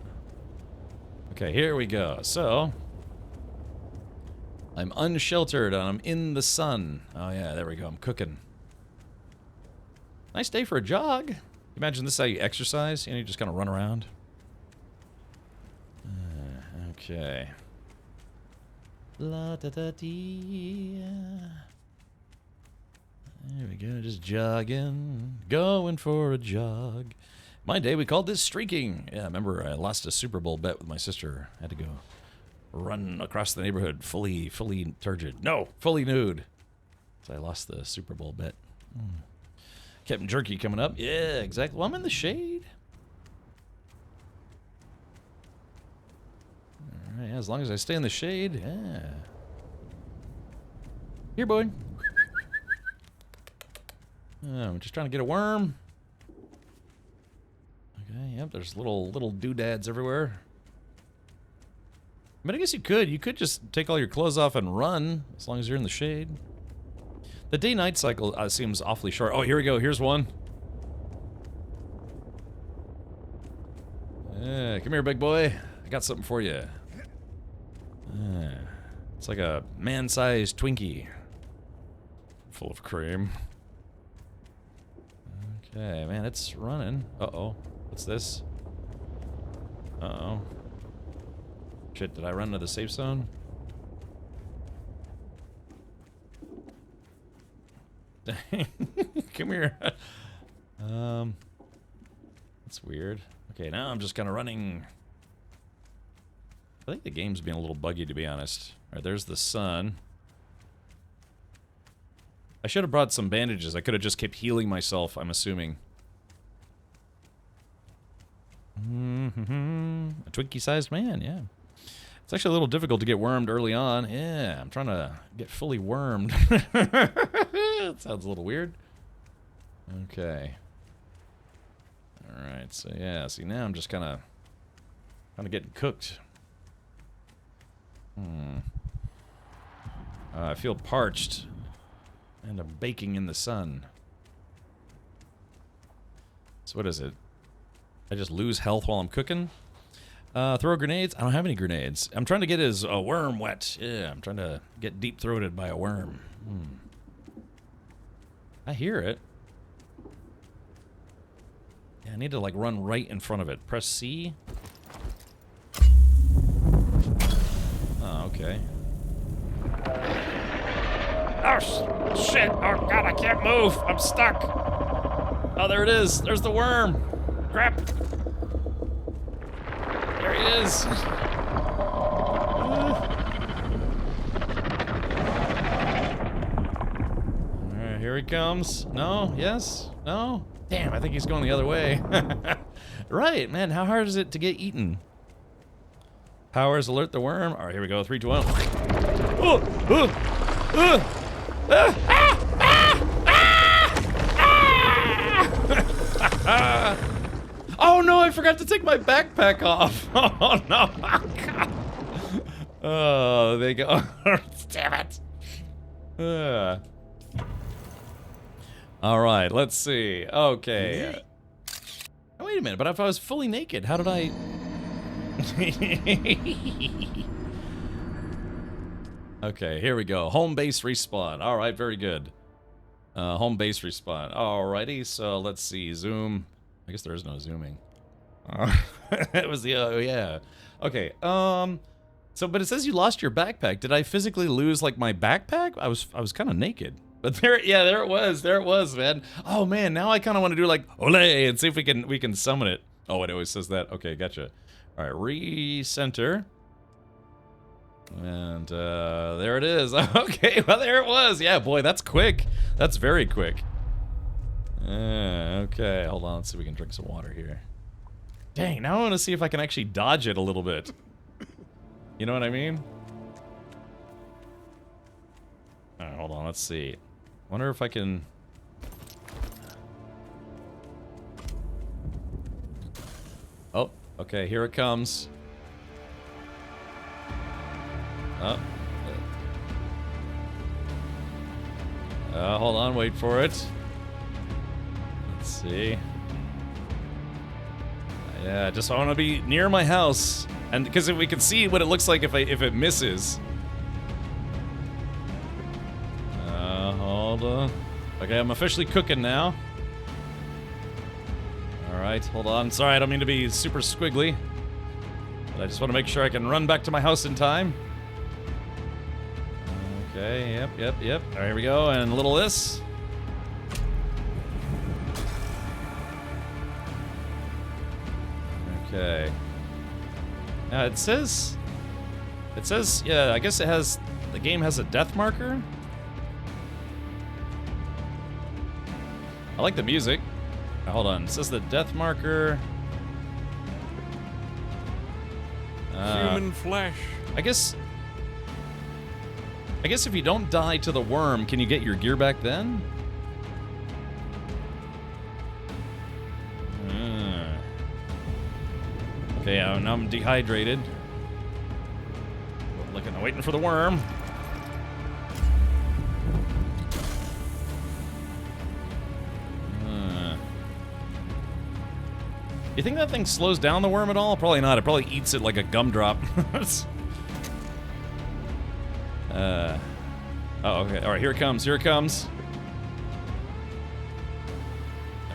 Okay, here we go. So, I'm unsheltered and I'm in the sun. Oh yeah, there we go. I'm cooking. Nice day for a jog. Imagine this is how you exercise. You know, you just kind of run around. Okay. La da da dee. There we go, just jogging, going for a jog. My day, we called this streaking. Yeah, I remember I lost a Super Bowl bet with my sister. I had to go run across the neighborhood fully turgid. No, fully nude. So I lost the Super Bowl bet. Captain Jerky coming up. Yeah, exactly. Well, I'm in the shade. All right, as long as I stay in the shade, yeah. Here, boy. I'm just trying to get a worm. Okay, yep, there's little doodads everywhere. But I guess you could just take all your clothes off and run, as long as you're in the shade. The day-night cycle seems awfully short. Oh, here we go, here's one. Yeah, come here, big boy. I got something for you. It's like a man-sized Twinkie. Full of cream. Okay, man, it's running. Uh-oh. What's this? Uh-oh. Shit, did I run to the safe zone? Come here. That's weird. Okay, now I'm just kind of running. I think the game's being a little buggy, to be honest. All right, there's the sun. I should have brought some bandages. I could have just kept healing myself, I'm assuming. A Twinkie-sized man, yeah. It's actually a little difficult to get wormed early on. Yeah, I'm trying to get fully wormed. That sounds a little weird. Okay. Alright, so yeah, see now I'm just kinda getting cooked. I feel parched. And I'm baking in the sun. So what is it? I just lose health while I'm cooking? Throw grenades? I don't have any grenades. I'm trying to get his worm wet. Yeah, I'm trying to get deep-throated by a worm. I hear it. Yeah, I need to, like, run right in front of it. Press C. Oh, okay. Oh, shit! Oh, God, I can't move! I'm stuck! Oh, there it is! There's the worm! Crap! There he is! Alright, here he comes. No? Yes? No? Damn, I think he's going the other way. Right, man, how hard is it to get eaten? Powers alert the worm. Alright, here we go. 3, 2, 1. Oh no, I forgot to take my backpack off. Oh no. Oh, there you go. Damn it. Alright, let's see. Okay. Oh, wait a minute, but if I was fully naked, how did I... Okay, here we go. Home base respawn. Alright, very good. Home base respawn. Alrighty, so let's see. Zoom. I guess there is no zooming. It was the... oh, yeah. Okay, so, but it says you lost your backpack. Did I physically lose, like, my backpack? I was kind of naked. But there, yeah, there it was, man. Oh, man, now I kind of want to do, like, Olay, and see if we can summon it. Oh, it always says that. Okay, gotcha. All right, recenter. And, there it is. Okay, well, there it was. Yeah, boy, that's quick. That's very quick. Okay, hold on. Let's see if we can drink some water here. Dang, now I want to see if I can actually dodge it a little bit. You know what I mean? All right, hold on. Let's see. Wonder if I can... Oh, okay, here it comes. Oh. Hold on, wait for it. Let's see. Yeah, just want to be near my house, and because if we can see what it looks like if it misses. Hold on. Okay, I'm officially cooking now. All right, hold on. Sorry, I don't mean to be super squiggly, but I just want to make sure I can run back to my house in time. Okay, yep. All right, here we go, and a little of this. Okay. Now it says, yeah, I guess it has, the game has a death marker. I like the music. Hold on, it says the death marker. Human flesh. I guess if you don't die to the worm, can you get your gear back then? Okay, now I'm dehydrated. Waiting for the worm. You think that thing slows down the worm at all? Probably not. It probably eats it like a gumdrop. Oh, okay. All right, here it comes. Here it comes.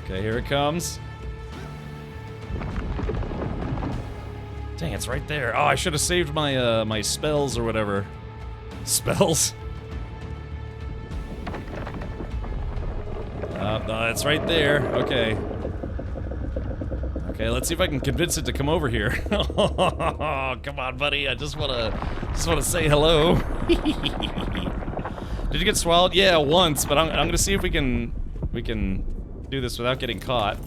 Okay, here it comes. Dang, it's right there. Oh, I should have saved my my spells or whatever. Spells. No, it's right there. Okay. Okay, let's see if I can convince it to come over here. Oh, come on, buddy. I just wanna say hello. Did you get swallowed? Yeah, once, but I'm gonna see if we can do this without getting caught.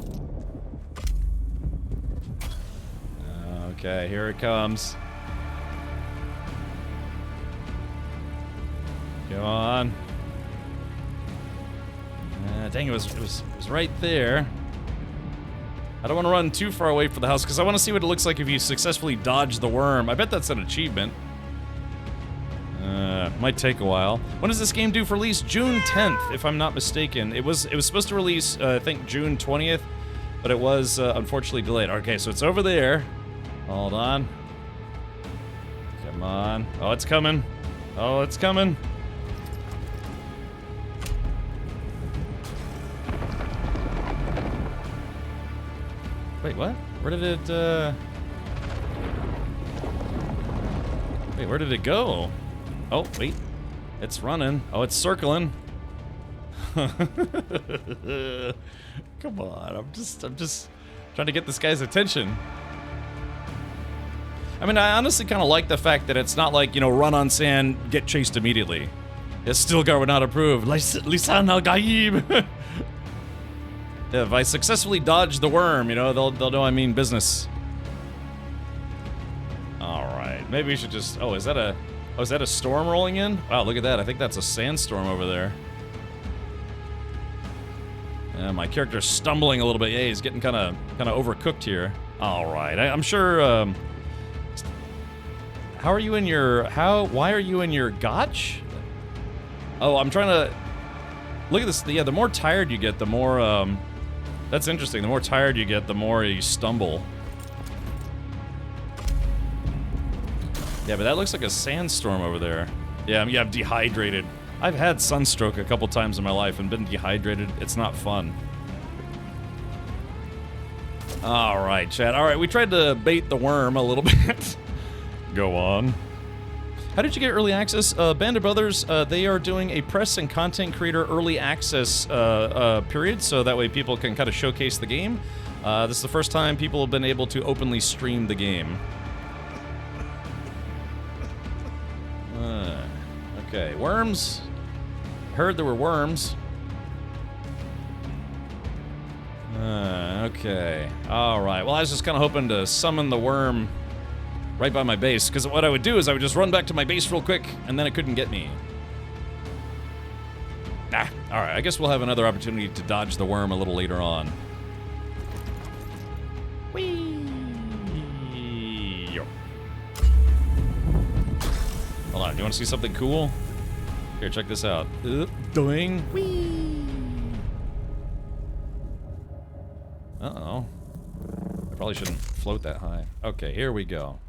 Okay, here it comes. Come on. Dang, it was right there. I don't want to run too far away from the house because I want to see what it looks like if you successfully dodge the worm. I bet that's an achievement. Might take a while. When does this game due for release? June 10th, if I'm not mistaken. It was supposed to release, I think, June 20th, but it was unfortunately delayed. Okay, so it's over there. Hold on. Come on. Oh, it's coming. Oh, it's coming. Wait, what? Where did it, Wait, where did it go? Oh, wait. It's running. Oh, it's circling. Come on. I'm just trying to get this guy's attention. I mean, I honestly kind of like the fact that it's not like, you know, run on sand, get chased immediately. It's still guard not approved. Lisan al-Gaib. If I successfully dodge the worm, you know, they'll know I mean business. All right, maybe we should just. Oh, is that a storm rolling in? Wow, look at that. I think that's a sandstorm over there. Yeah, my character's stumbling a little bit. Yeah, he's getting kind of overcooked here. All right, I'm sure. How are you in your? Why are you in your gotch? Oh, I'm trying to. Look at this. Yeah, the more tired you get, the more. That's interesting. The more tired you get, the more you stumble. Yeah, but that looks like a sandstorm over there. Yeah, I'm dehydrated. I've had sunstroke a couple times in my life and been dehydrated. It's not fun. All right, chat. All right, we tried to bait the worm a little bit. Go on. How did you get early access? Band of Brothers, they are doing a press and content creator early access period, so that way people can kind of showcase the game. This is the first time people have been able to openly stream the game. Okay, worms. Heard there were worms. Okay. Alright, well I was just kind of hoping to summon the worm right by my base, because what I would do is I would just run back to my base real quick, and then it couldn't get me. Nah, alright, I guess we'll have another opportunity to dodge the worm a little later on. Whee! Hold on, do you want to see something cool? Here, check this out. Doing. Whee! Uh-oh. I probably shouldn't float that high. Okay, here we go.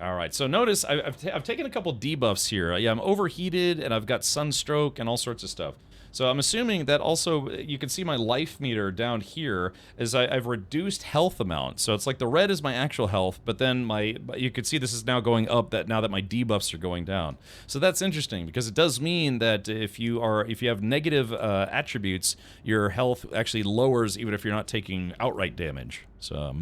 Alright, so notice I've taken a couple debuffs here. Yeah, I'm overheated, and I've got sunstroke and all sorts of stuff. So I'm assuming that also, you can see my life meter down here, is I've reduced health amount. So it's like the red is my actual health, but then you can see this is now going up now that my debuffs are going down. So that's interesting, because it does mean that if you have negative attributes, your health actually lowers even if you're not taking outright damage. So,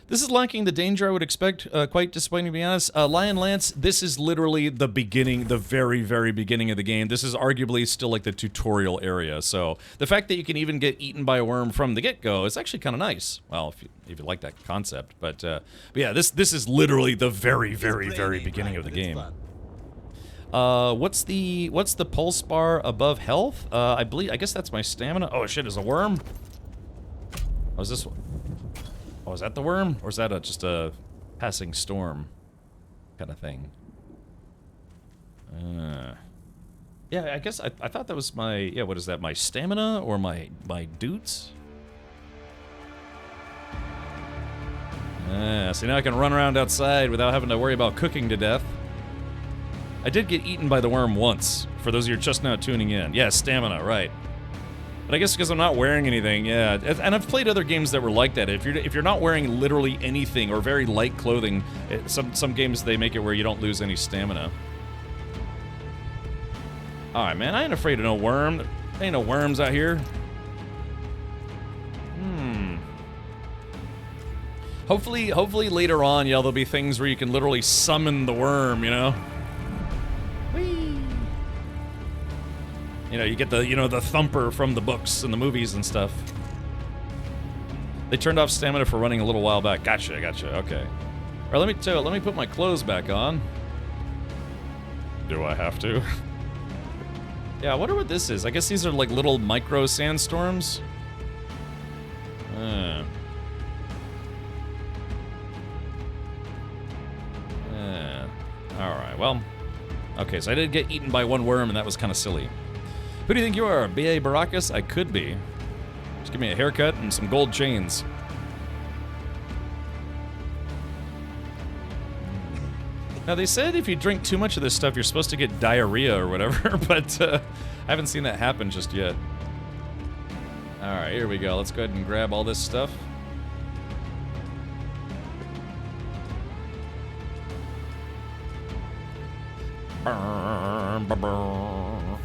This is lacking the danger I would expect, quite disappointing to be honest. Lion Lance, this is literally the beginning, the very, very beginning of the game. This is arguably still like the tutorial area, so the fact that you can even get eaten by a worm from the get-go is actually kind of nice. Well, if you like that concept, but yeah, this is literally the very, very, very beginning of the game. What's the pulse bar above health? I guess that's my stamina. Oh shit, is a worm? Oh, is this one? Oh, is that the worm? Or is that just a passing storm kind of thing? Yeah, I guess I thought that was my... Yeah, what is that? My stamina or my doots? So now I can run around outside without having to worry about cooking to death. I did get eaten by the worm once, for those of you who are just now tuning in. Yeah, stamina, right. But I guess because I'm not wearing anything, yeah. And I've played other games that were like that. If you're not wearing literally anything or very light clothing, some games they make it where you don't lose any stamina. All right, man. I ain't afraid of no worm. There ain't no worms out here. Hopefully later on, yeah, there'll be things where you can literally summon the worm, you know. You know, you get the thumper from the books and the movies and stuff. They turned off stamina for running a little while back. Gotcha, okay. All right, let me put my clothes back on. Do I have to? Yeah, I wonder what this is. I guess these are like little micro sandstorms. Alright, well. Okay, so I did get eaten by one worm, and that was kind of silly. Who do you think you are? B.A. Baracus? I could be. Just give me a haircut and some gold chains. Now, they said if you drink too much of this stuff, you're supposed to get diarrhea or whatever, but I haven't seen that happen just yet. Alright, here we go. Let's go ahead and grab all this stuff.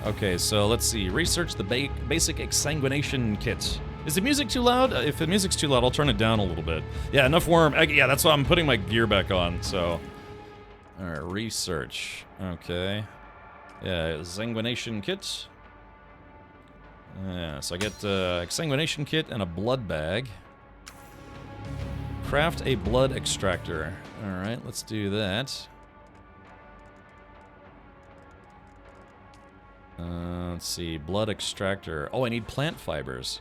Okay, so let's see. Research the basic exsanguination kit. Is the music too loud? If the music's too loud, I'll turn it down a little bit. Yeah, enough worm. Yeah, that's why I'm putting my gear back on, so... Alright, research. Okay. Yeah, exsanguination kit. Yeah, so I get exsanguination kit and a blood bag. Craft a blood extractor. Alright, let's do that. Let's see, blood extractor. Oh, I need plant fibers.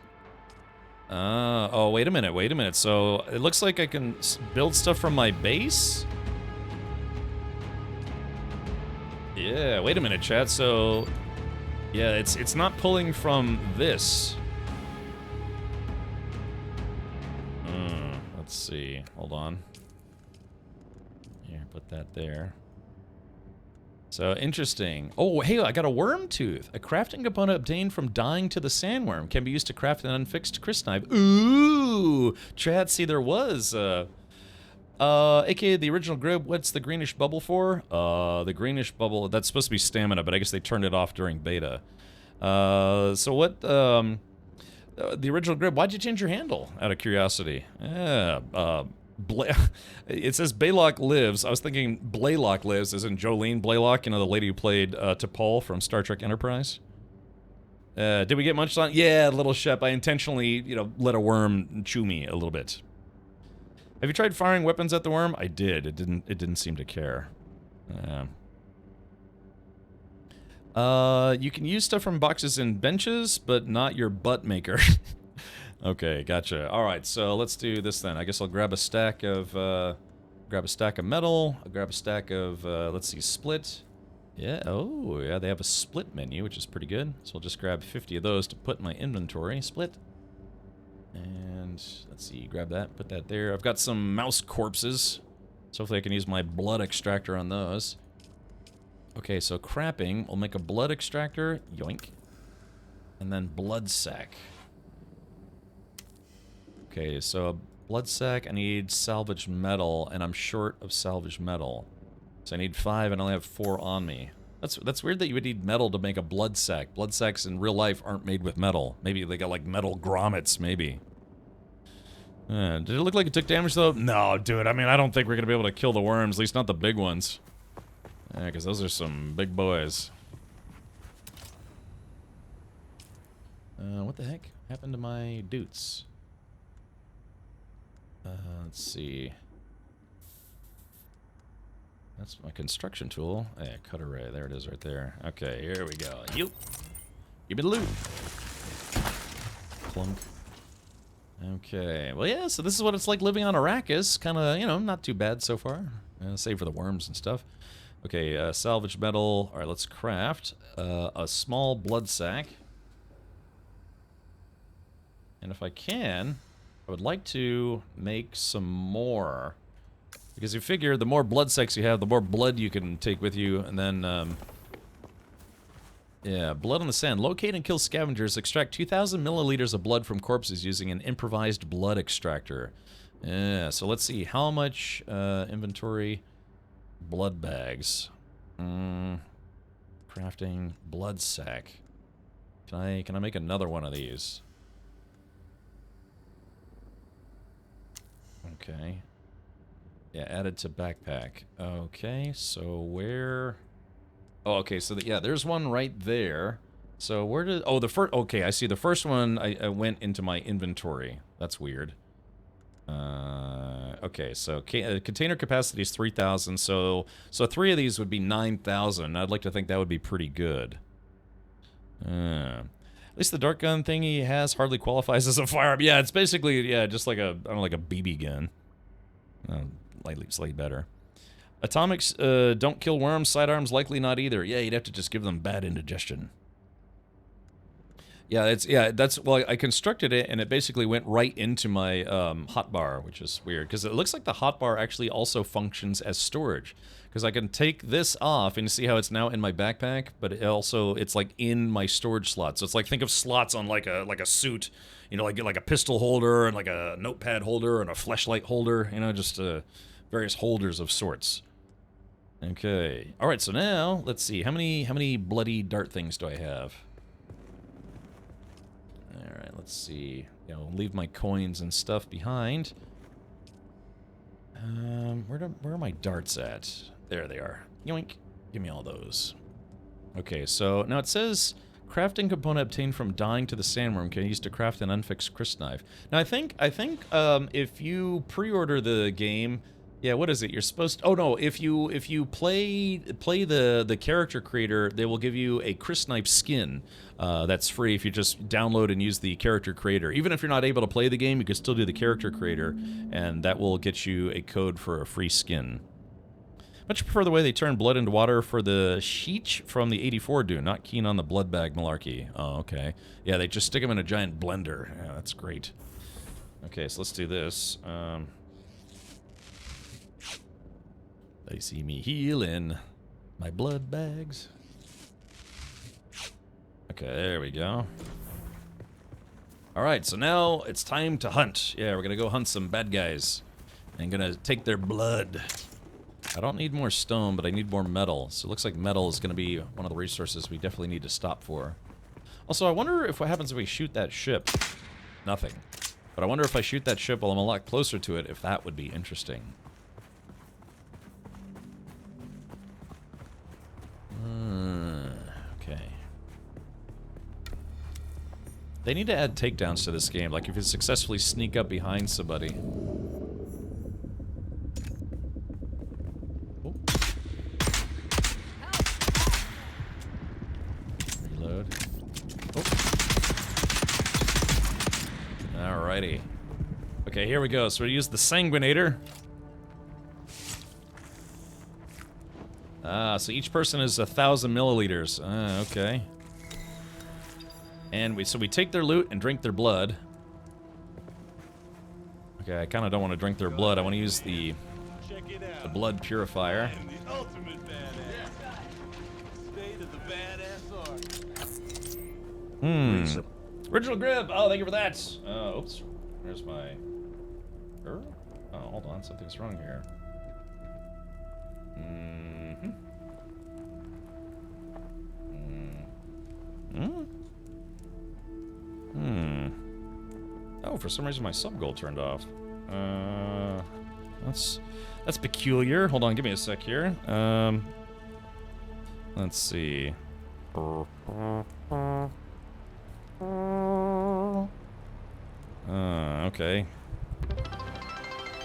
Oh, wait a minute. So, it looks like I can build stuff from my base? Yeah, wait a minute, chat. So, yeah, it's not pulling from this. Let's see. Hold on. Here, put that there. So, interesting. Oh, hey, I got a worm tooth. A crafting component obtained from dying to the sandworm can be used to craft an unfixed crysknife. Ooh! Chat, see, there was, aka the original grib, what's the greenish bubble for? The greenish bubble, that's supposed to be stamina, but I guess they turned it off during beta. So what, the original grib, why'd you change your handle, out of curiosity? Yeah, it says Baylock lives. I was thinking Blaylock lives, as in Jolene Blaylock, you know, the lady who played T'Pol from Star Trek Enterprise. Did we get munched on? Yeah, little Shep. I intentionally, you know, let a worm chew me a little bit. Have you tried firing weapons at the worm? I did. It didn't seem to care. You can use stuff from boxes and benches, but not your butt maker. Okay, gotcha. All right, so let's do this then. I guess I'll grab a stack of metal. I'll grab a stack of let's see, split. Yeah. Oh, yeah. They have a split menu, which is pretty good. So I'll just grab 50 of those to put in my inventory. Split. And let's see. Grab that. Put that there. I've got some mouse corpses, so hopefully I can use my blood extractor on those. Okay, so crapping. We'll make a blood extractor. Yoink. And then blood sack. Okay, so a blood sack, I need salvage metal, and I'm short of salvage metal. So I need 5, and I only have 4 on me. That's weird that you would need metal to make a blood sack. Blood sacks in real life aren't made with metal. Maybe they got, like, metal grommets, maybe. Did it look like it took damage, though? No, dude, I mean, I don't think we're gonna be able to kill the worms, at least not the big ones. Yeah, because those are some big boys. What the heck happened to my doots? Let's see. That's my construction tool. Yeah, cut array. There it is right there. Okay, here we go. You. Give me the loot. Clunk. Okay. Well, yeah, so this is what it's like living on Arrakis. Kind of, you know, not too bad so far. Save for the worms and stuff. Okay, salvage metal. All right, let's craft a small blood sack. And if I can, I would like to make some more. Because you figure the more blood sacks you have, the more blood you can take with you. And then, yeah, blood on the sand. Locate and kill scavengers. Extract 2,000 milliliters of blood from corpses using an improvised blood extractor. Yeah, so let's see. How much inventory? Blood bags. Crafting blood sack. Can I make another one of these? Okay. Yeah, added to backpack. Okay, so where... Oh, okay, so yeah, there's one right there. So where did... Oh, the first... Okay, I see. The first one I went into my inventory. That's weird. Okay, so container capacity is 3,000, so 3 of these would be 9,000. I'd like to think that would be pretty good. At least the dart gun thing he has hardly qualifies as a firearm. Yeah, it's basically, yeah, just like a, I don't know, like a BB gun. Slightly better. Atomics don't kill worms, sidearms likely not either. Yeah, you'd have to just give them bad indigestion. Yeah, well, I constructed it and it basically went right into my hotbar, which is weird because it looks like the hotbar actually also functions as storage. Because I can take this off and see how it's now in my backpack, but it's like in my storage slot. So it's like, think of slots on like a suit, you know, like a pistol holder and like a notepad holder and a fleshlight holder, you know, just various holders of sorts. Okay. All right, so now let's see. How many bloody dart things do I have? All right, let's see. You know, leave my coins and stuff behind. Where are my darts at? There they are. Yoink. Give me all those. Okay, so now it says crafting component obtained from dying to the sandworm can be used to craft an unfixed crysknife. Now I think if you pre-order the game, yeah, what is it? You're supposed to, oh no, if you play the character creator, they will give you a crysknife skin. That's free if you just download and use the character creator. Even if you're not able to play the game, you can still do the character creator, and that will get you a code for a free skin. Much prefer the way they turn blood into water for the Sheech from the 84 Dune. Not keen on the blood bag malarkey. Oh, okay. Yeah, they just stick them in a giant blender. Yeah, that's great. Okay, so let's do this. They see me healing my blood bags. Okay, there we go. Alright, so now it's time to hunt. Yeah, we're gonna go hunt some bad guys. And gonna take their blood. I don't need more stone, but I need more metal. So it looks like metal is gonna be one of the resources we definitely need to stop for. Also, I wonder if what happens if we shoot that ship. Nothing. But I wonder if I shoot that ship while I'm a lot closer to it, if that would be interesting. Okay. They need to add takedowns to this game, like if you successfully sneak up behind somebody. Oh. Reload. Oh. Alrighty. Okay, here we go. So we use the Sanguinator. So each person is 1,000 milliliters. Okay. And we take their loot and drink their blood. Okay, I kind of don't want to drink their blood. I want to use the blood purifier. I am the ultimate badass. State of the badass art. Original grip. Oh, thank you for that. Oops. There's my... Oh, hold on. Something's wrong here. Oh, for some reason my sub goal turned off. That's peculiar. Hold on, give me a sec here. Let's see. Okay.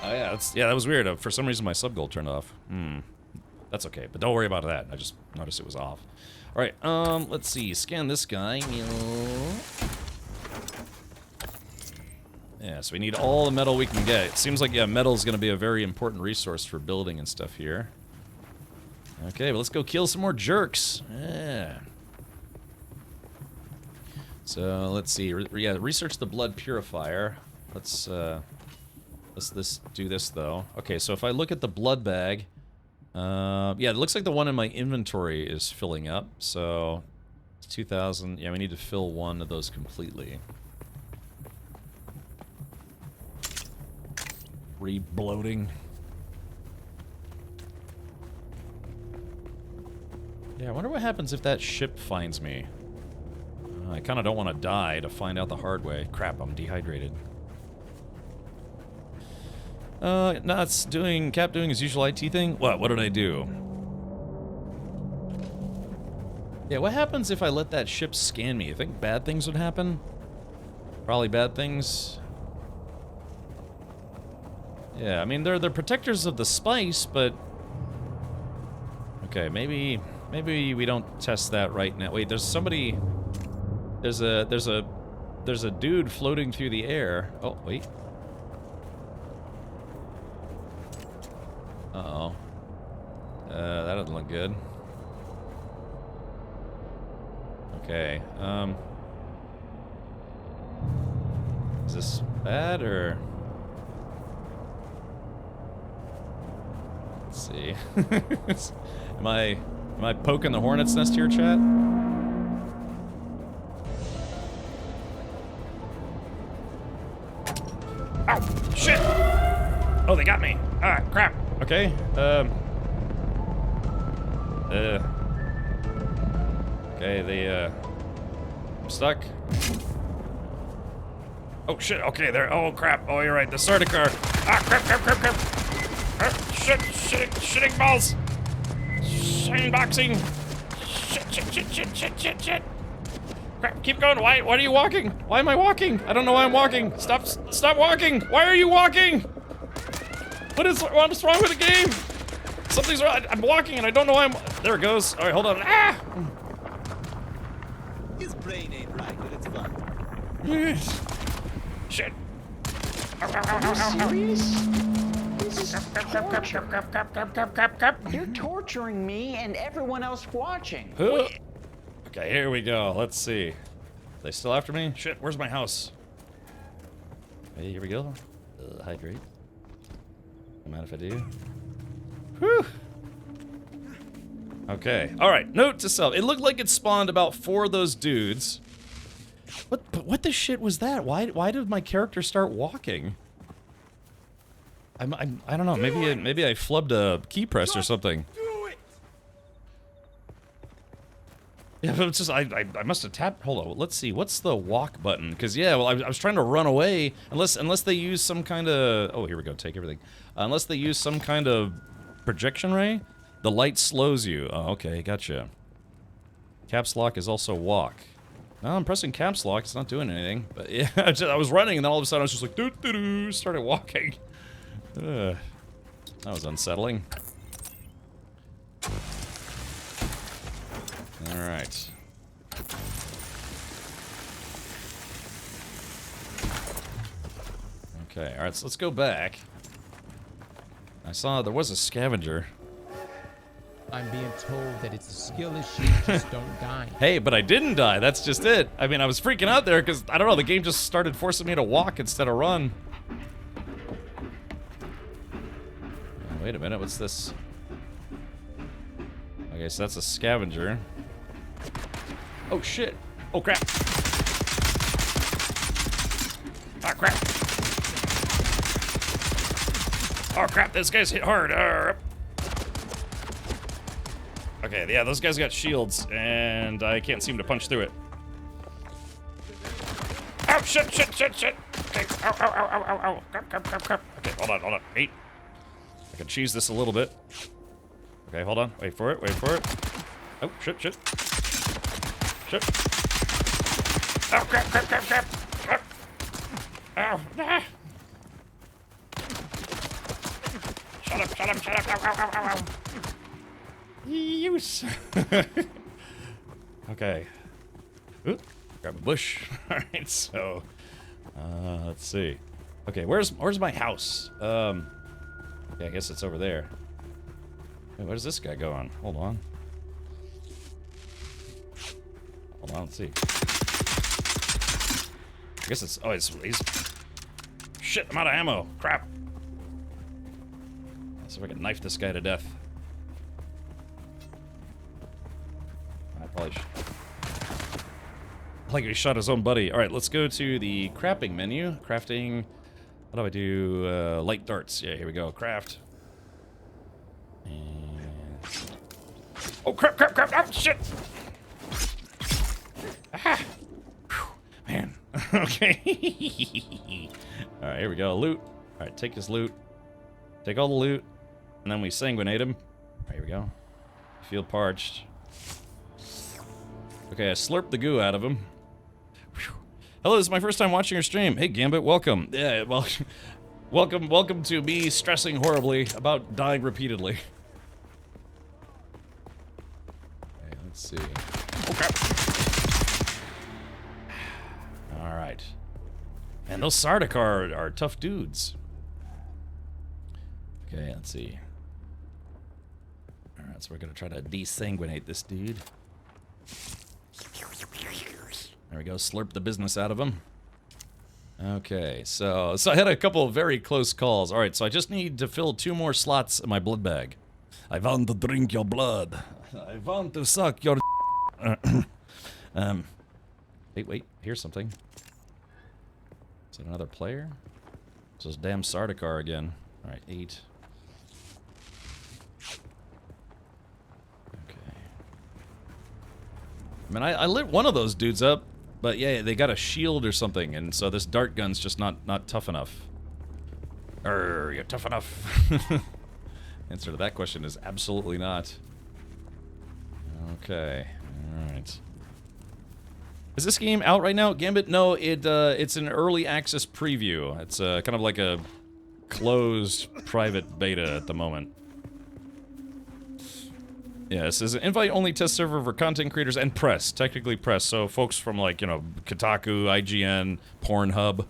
Oh yeah, that was weird. For some reason my sub goal turned off. That's okay, but don't worry about that. I just noticed it was off. All right, let's see. Scan this guy. Yeah, so we need all the metal we can get. It seems like, yeah, metal is going to be a very important resource for building and stuff here. Okay, but let's go kill some more jerks. Yeah. So, let's see. Research the blood purifier. Let's do this, though. Okay, so if I look at the blood bag... yeah, it looks like the one in my inventory is filling up, so... It's 2,000. Yeah, we need to fill one of those completely. Re-bloating. Yeah, I wonder what happens if that ship finds me. I kind of don't want to die to find out the hard way. Crap, I'm dehydrated. No, it's Cap doing his usual IT thing. What did I do? Yeah, what happens if I let that ship scan me? You think bad things would happen? Probably bad things. Yeah, I mean, they're protectors of the spice, but... Okay, maybe we don't test that right now. Wait, there's somebody... There's a dude floating through the air. Oh, wait. Uh-oh. That doesn't look good. Okay, is this bad, or? Let's see. Am I poking the hornet's nest here, chat? Ow! Shit! Oh, they got me! Ah, crap! Okay, okay, I'm stuck. Oh, shit, okay, there. Oh, crap. Oh, you're right, the Sardaukar. Ah, crap. Ah, shit, shitting balls. Shine boxing. Shit. Crap, keep going. Why are you walking? Why am I walking? I don't know why I'm walking. Stop walking. Why are you walking? What's wrong with the game? Something's wrong. I'm walking and I don't know why I'm... There it goes. All right, hold on. Ah! His brain ain't right, but it's fun. Shit. Are you serious? This is torture. You're torturing me and everyone else watching. Okay, here we go. Let's see. Are they still after me? Shit, where's my house? Okay, here we go. Hydrate. No matter if I do. Whew. Okay. All right. Note to self. It looked like it spawned about 4 of those dudes. What the shit was that? Why did my character start walking? I don't know. Maybe I flubbed a key press or something. Yeah, but it's just I must have tapped. Hold on. Let's see. What's the walk button? Because yeah, well, I was trying to run away. Unless they use some kind of. Oh, here we go. Take everything. Unless they use some kind of projection ray, the light slows you. Oh, okay, gotcha. Caps lock is also walk. No, I'm pressing caps lock. It's not doing anything. But yeah, I was running, and then all of a sudden I was just like doo doo doo. Started walking. That was unsettling. All right. Okay, all right, so let's go back. I saw there was a scavenger. I'm being told that it's a skill issue, just don't die. Hey, but I didn't die, that's just it. I mean, I was freaking out there because, I don't know, the game just started forcing me to walk instead of run. Oh, wait a minute, what's this? Okay, so that's a scavenger. Oh shit! Oh crap! Oh crap! Oh crap! This guy's hit hard. Okay, yeah, those guys got shields, and I can't seem to punch through it. Oh shit! Okay, ow! Crap! Okay, hold on. 8. I can cheese this a little bit. Okay, hold on. Wait for it. Oh shit! Oh, crap! Ow! Ah. Shut up! Ow! Use. Okay. Oop, grab a bush. All right, so let's see. Okay, where's my house? Yeah, I guess it's over there. Wait, where's this guy going? Hold on, let's see. I guess it's... Oh, he's... Shit, I'm out of ammo. Crap. Let's see if I can knife this guy to death. I probably should... Like he shot his own buddy. Alright, let's go to the crafting menu. Crafting... What do I do? Light darts. Yeah, here we go. Craft. And... Oh, crap! Oh, shit! Ah! Whew, man. Okay. Alright, here we go. Loot. Alright, take his loot. Take all the loot. And then we sanguinate him. Alright, here we go. Feel parched. Okay, I slurped the goo out of him. Whew. Hello, this is my first time watching your stream. Hey, Gambit, welcome. Yeah, well, welcome to me stressing horribly about dying repeatedly. Okay, let's see. Oh, crap. right. And those Sardaukar are tough dudes. Okay, let's see. Alright, so we're gonna try to desanguinate this dude. There we go, slurp the business out of him. Okay, so I had a couple of very close calls. Alright, so I just need to fill 2 more slots in my blood bag. I want to drink your blood. I want to suck your wait, here's something. Is it another player? It's this damn Sardaukar again. Alright, 8. Okay. I mean, I lit one of those dudes up, but yeah, they got a shield or something, and so this dart gun's just not tough enough. You're tough enough. Answer to that question is absolutely not. Okay, alright. Is this game out right now, Gambit? No, it's an early access preview. It's kind of like a closed private beta at the moment. Yeah, it says invite-only test server for content creators and press, technically press. So folks from like, you know, Kotaku, IGN, Pornhub,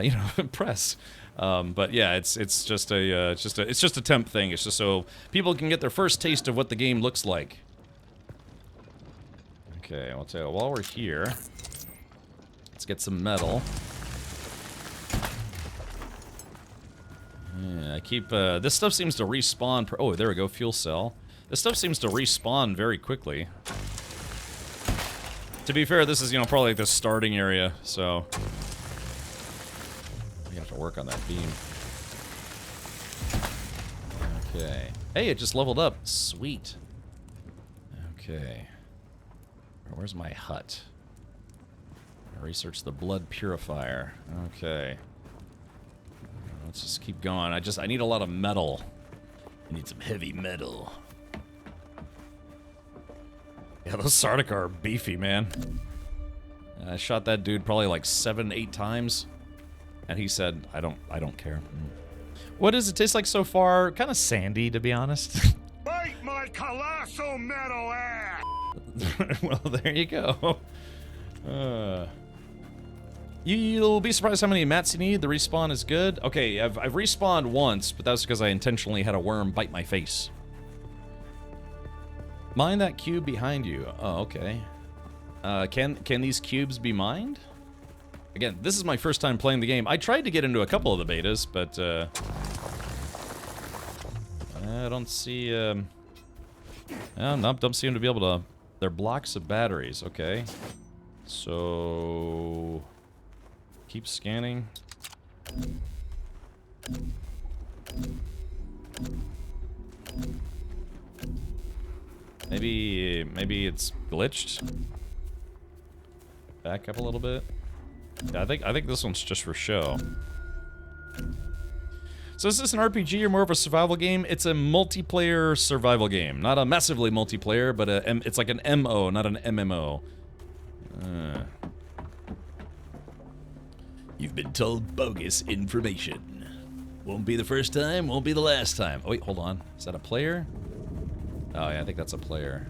you know, press. But yeah, it's just a temp thing. It's just so people can get their first taste of what the game looks like. Okay, I'll tell you, while we're here, let's get some metal. Yeah, I keep, this stuff seems to respawn, oh, there we go, fuel cell. This stuff seems to respawn very quickly. To be fair, this is, you know, probably like the starting area, so... we have to work on that beam. Okay. Hey, it just leveled up. Sweet. Okay. Where's my hut? Research the blood purifier. Okay. Let's just keep going. I need a lot of metal. I need some heavy metal. Yeah, those Sardaukar are beefy, man. I shot that dude probably like 7, 8 times. And he said, I don't care. What does it taste like so far? Kind of sandy, to be honest. Bite my colossal metal ass! Well, there you go. You'll be surprised how many mats you need. The respawn is good. Okay, I've respawned once, but that's because I intentionally had a worm bite my face. Mine that cube behind you. Oh, okay. Can these cubes be mined? Again, this is my first time playing the game. I tried to get into a couple of the betas, but I don't see. Nope, don't seem to be able to. They're blocks of batteries. Okay, so keep scanning. Maybe it's glitched. Back up a little bit. Yeah, I think this one's just for show. So is this an RPG or more of a survival game? It's a multiplayer survival game. Not a massively multiplayer, but it's like an MO, not an MMO. You've been told bogus information. Won't be the first time, won't be the last time. Oh wait, hold on. Is that a player? Oh yeah, I think that's a player.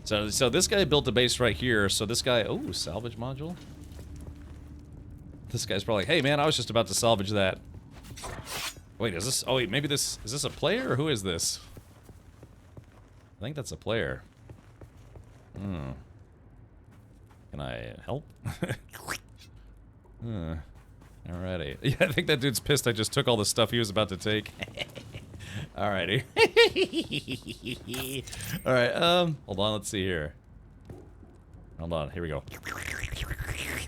So this guy built a base right here, so this guy... Oh, salvage module? This guy's probably like, hey man, I was just about to salvage that. Wait, is this... Oh wait, maybe this... Is this a player, or who is this? I think that's a player. Hmm. Can I help? Alrighty. Yeah, I think that dude's pissed I just took all the stuff he was about to take. Alrighty. Alright, hold on, let's see here. Hold on, here we go.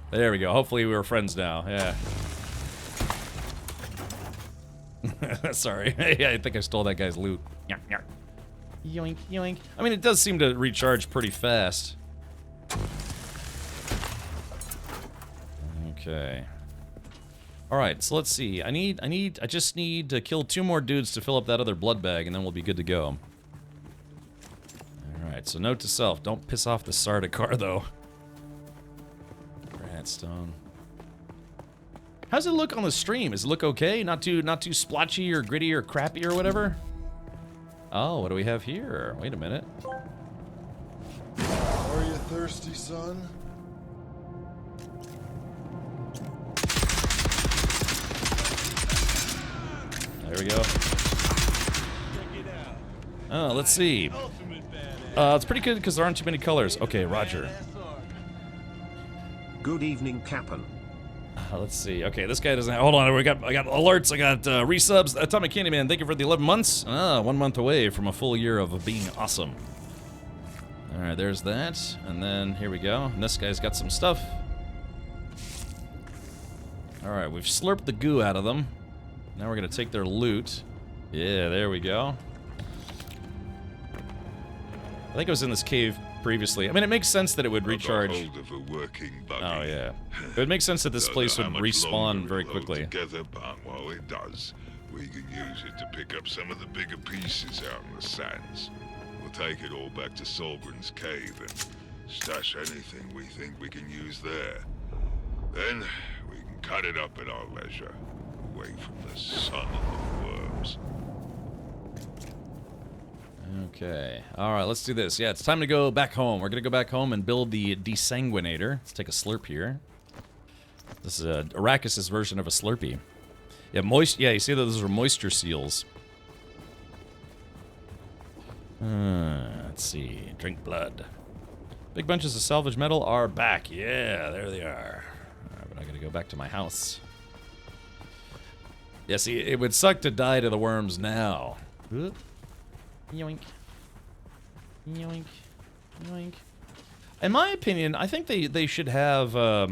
There we go. Hopefully we're friends now, yeah. Sorry. Yeah, I think I stole that guy's loot. Yoink, yoink. I mean, it does seem to recharge pretty fast. Okay. Alright, so let's see. I just need to kill 2 more dudes to fill up that other blood bag, and then we'll be good to go. Alright, so note to self, don't piss off the Sardaukar, though. Ratstone. How's it look on the stream? Does it look okay? Not too splotchy or gritty or crappy or whatever? Oh, what do we have here? Wait a minute. Are you thirsty, son? we go. Oh, let's see. It's pretty good because there aren't too many colors. Okay, roger. Good evening, Cap'n. Let's see. Okay, this guy doesn't. Hold on. I got alerts. I got resubs. Atomic Candyman, thank you for the 11 months. 1 month away from a full year of being awesome. All right, there's that. And then here we go. And this guy's got some stuff. All right, we've slurped the goo out of them. Now we're gonna take their loot. Yeah, there we go. I think I was in this cave previously. I mean, it makes sense that it would recharge. Oh yeah, it would make sense that this place would respawn very quickly. Together, but while it does, we can use it to pick up some of the bigger pieces out in the sands. We'll take it all back to Solgren's cave and stash anything we think we can use there. Then we can cut it up at our leisure, away from the sun and the worms. Okay. All right, let's do this. Yeah, it's time to go back home. We're going to go back home and build the desanguinator. Let's take a slurp here. This is Arrakis' version of a Slurpee. Yeah, you see that those are moisture seals. Let's see. Drink blood. Big bunches of salvage metal are back. Yeah, there they are. All right, but I got to go back to my house. Yeah, see, it would suck to die to the worms now. Oop. Yoink. Yoink. Yoink. In my opinion, I think they should have, well,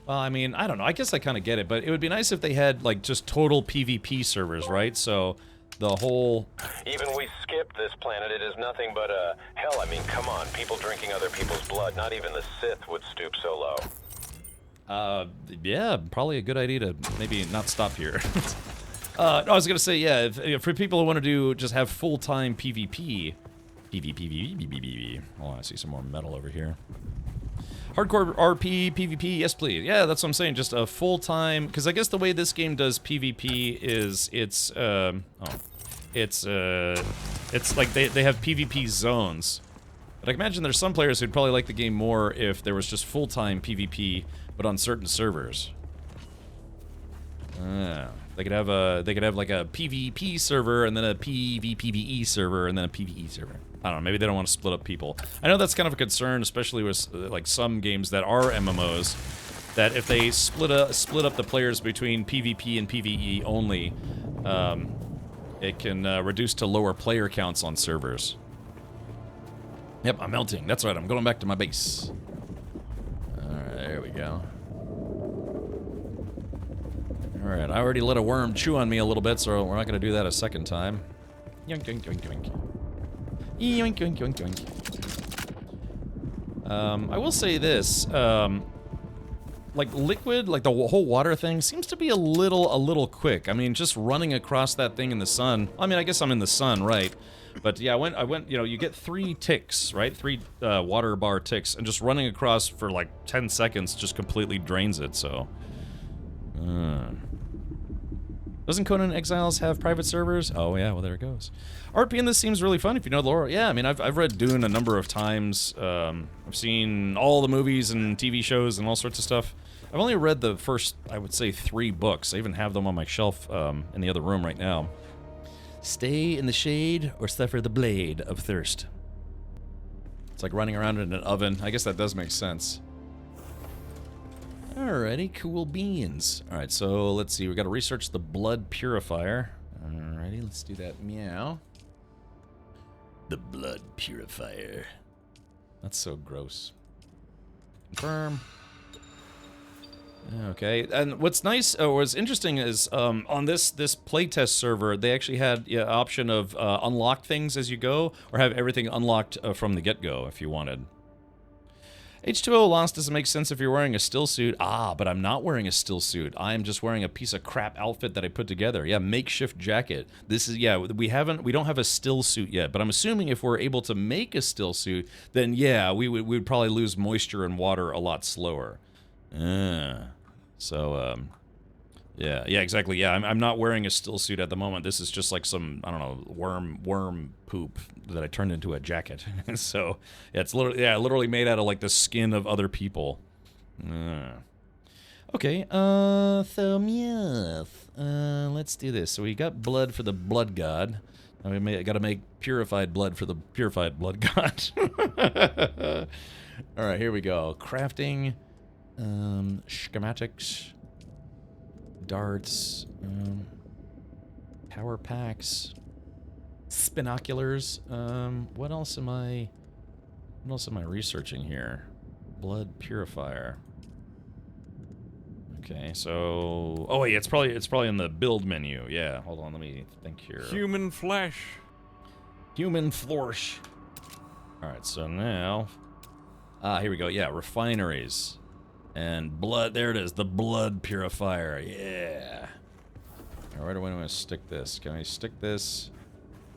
I mean, I don't know. I guess I kind of get it, but it would be nice if they had, like, just total PvP servers, right? So, the whole... Even we skipped this planet, it is nothing but a... Hell, I mean, come on. People drinking other people's blood. Not even the Sith would stoop so low. Yeah, probably a good idea to maybe not stop here. I was gonna say, yeah, if for people who want to do just have full-time PvP, oh, I see some more metal over here. Hardcore RP, PvP, yes please. Yeah, that's what I'm saying. Just a full-time, because I guess the way this game does PvP is it's like they have PvP zones. But I can imagine there's some players who'd probably like the game more if there was just full-time PvP, but on certain servers. They could have like a PvP server and then a PvPvE server and then a PvE server. I don't know, maybe they don't want to split up people. I know that's kind of a concern, especially with like some games that are MMOs, that if they split up the players between PvP and PvE only, it can reduce to lower player counts on servers. Yep, I'm melting. That's right, I'm going back to my base. Alright, there we go. Alright, I already let a worm chew on me a little bit, so we're not going to do that a second time. Yoink, yoink, yoink, yoink. Yoink, yoink, yoink, yoink. I will say this, like liquid, like the whole water thing, seems to be a little quick. I mean, just running across that thing in the sun. I mean, I guess I'm in the sun, right? But yeah, I went, you know, you get 3 ticks, right? 3 water bar ticks, and just running across for like 10 seconds just completely drains it, so... Doesn't Conan Exiles have private servers? Oh yeah, well there it goes. RP in this seems really fun if you know the lore. Yeah, I mean, I've read Dune a number of times. I've seen all the movies and TV shows and all sorts of stuff. I've only read the first, I would say, 3 books. I even have them on my shelf in the other room right now. Stay in the shade or suffer the blade of thirst. It's like running around in an oven. I guess that does make sense. Alrighty, cool beans. Alright, so let's see. We got to research the blood purifier. Alrighty, let's do that. Meow. The blood purifier. That's so gross. Confirm. Okay, and what's nice, or what's interesting is on this playtest server, they actually had the option of unlock things as you go, or have everything unlocked from the get-go if you wanted. H2O loss doesn't make sense if you're wearing a still suit. Ah, but I'm not wearing a still suit. I'm just wearing a piece of crap outfit that I put together. Yeah, makeshift jacket. This is, yeah, we don't have a still suit yet, but I'm assuming if we're able to make a still suit, then yeah, we would probably lose moisture and water a lot slower. So, yeah, exactly. Yeah, I'm not wearing a still suit at the moment. This is just like some, I don't know, worm poop that I turned into a jacket. So, yeah, it's literally made out of like the skin of other people. Okay, so yes, let's let's do this. So we got blood for the blood god. Now we got to make purified blood for the purified blood god. All right, here we go. Crafting, schematics, darts, power packs, spinoculars. What else am I researching here? Blood purifier. Okay, so oh wait, it's probably in the build menu. Yeah, hold on, let me think here. Human flesh. Human flesh. All right, so now, here we go. Yeah, refineries and blood. There it is, the blood purifier. Yeah. All right, where do I want to stick this? Can I stick this?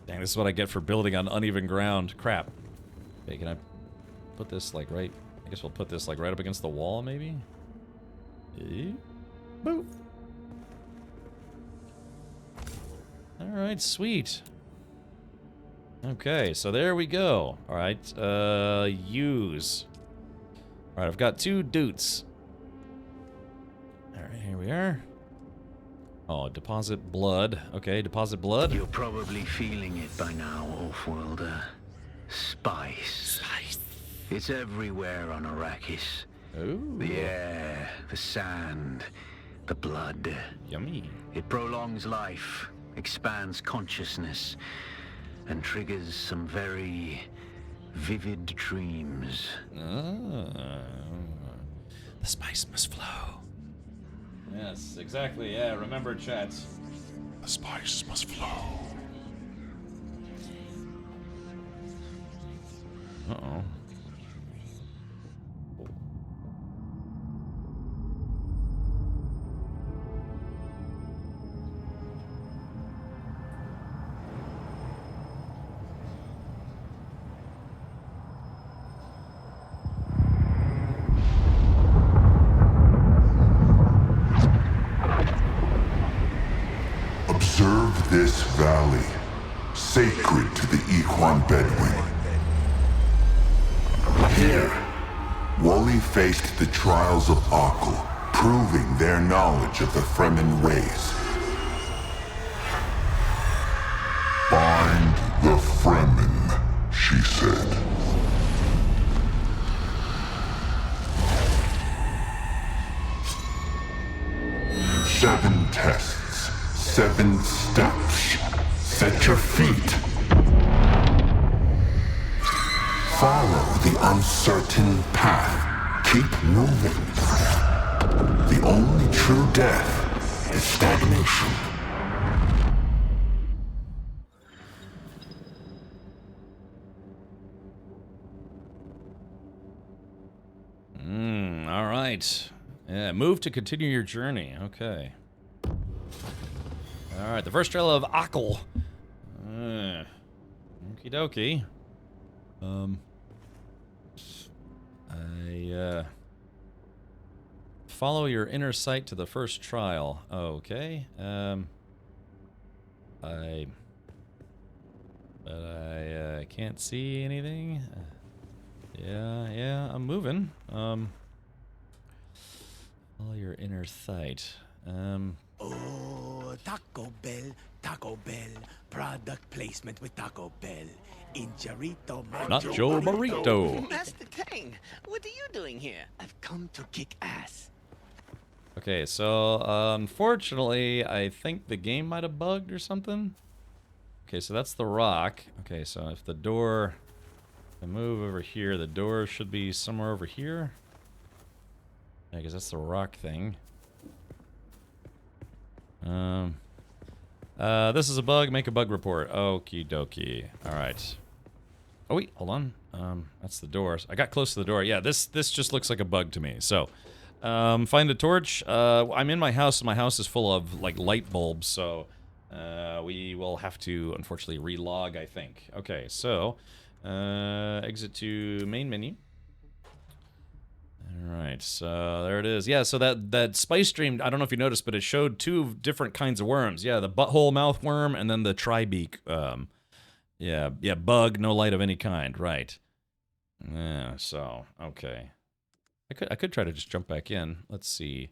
Dang, this is what I get for building on uneven ground. Crap. Okay, can I put this like right? I guess we'll put this like right up against the wall, maybe. Boop. All right, sweet. Okay, so there we go. All right, use. All right, I've got 2 doots. All right, here we are. Oh, deposit blood. Okay, deposit blood. You're probably feeling it by now, Offworlder. Spice. Spice. It's everywhere on Arrakis. Ooh. The air, the sand, the blood. Yummy. It prolongs life, expands consciousness, and triggers some very vivid dreams. The spice must flow. Yes, exactly. Yeah, remember, chat. The spice must flow. Uh-oh. Observe this valley, sacred to the Equan Bedouin. Here, Wally faced the trials of Akul, proving their knowledge of the Fremen ways. Find the Fremen, she said. Seven tests, 7 steps. Set your feet. Follow the uncertain path. Keep moving. The only true death is stagnation. All right. Yeah, move to continue your journey. Okay. All right, the first trail of Akul. Okie dokie. Follow your inner sight to the first trial. Okay. I can't see anything. Yeah, I'm moving. Follow your inner sight. Oh, Taco Bell, product placement with Taco Bell. Injarito, Nacho burrito. Master Kane, what are you doing here? I've come to kick ass. Okay, so unfortunately, I think the game might have bugged or something. Okay, so that's the rock. Okay, so if the door, I move over here, the door should be somewhere over here. I guess that's the rock thing. This is a bug. Make a bug report. Okie dokie. All right. Oh wait, hold on. That's the door. I got close to the door. Yeah, this just looks like a bug to me. So, find a torch. I'm in my house. And my house is full of like light bulbs. So, we will have to unfortunately relog, I think. Okay, so exit to main menu. All right, so there it is. Yeah, so that spice stream, I don't know if you noticed, but it showed 2 different kinds of worms. Yeah, the butthole mouth worm and then the tri-beak. Yeah, bug, no light of any kind. Right. Yeah, so okay. I could try to just jump back in. Let's see.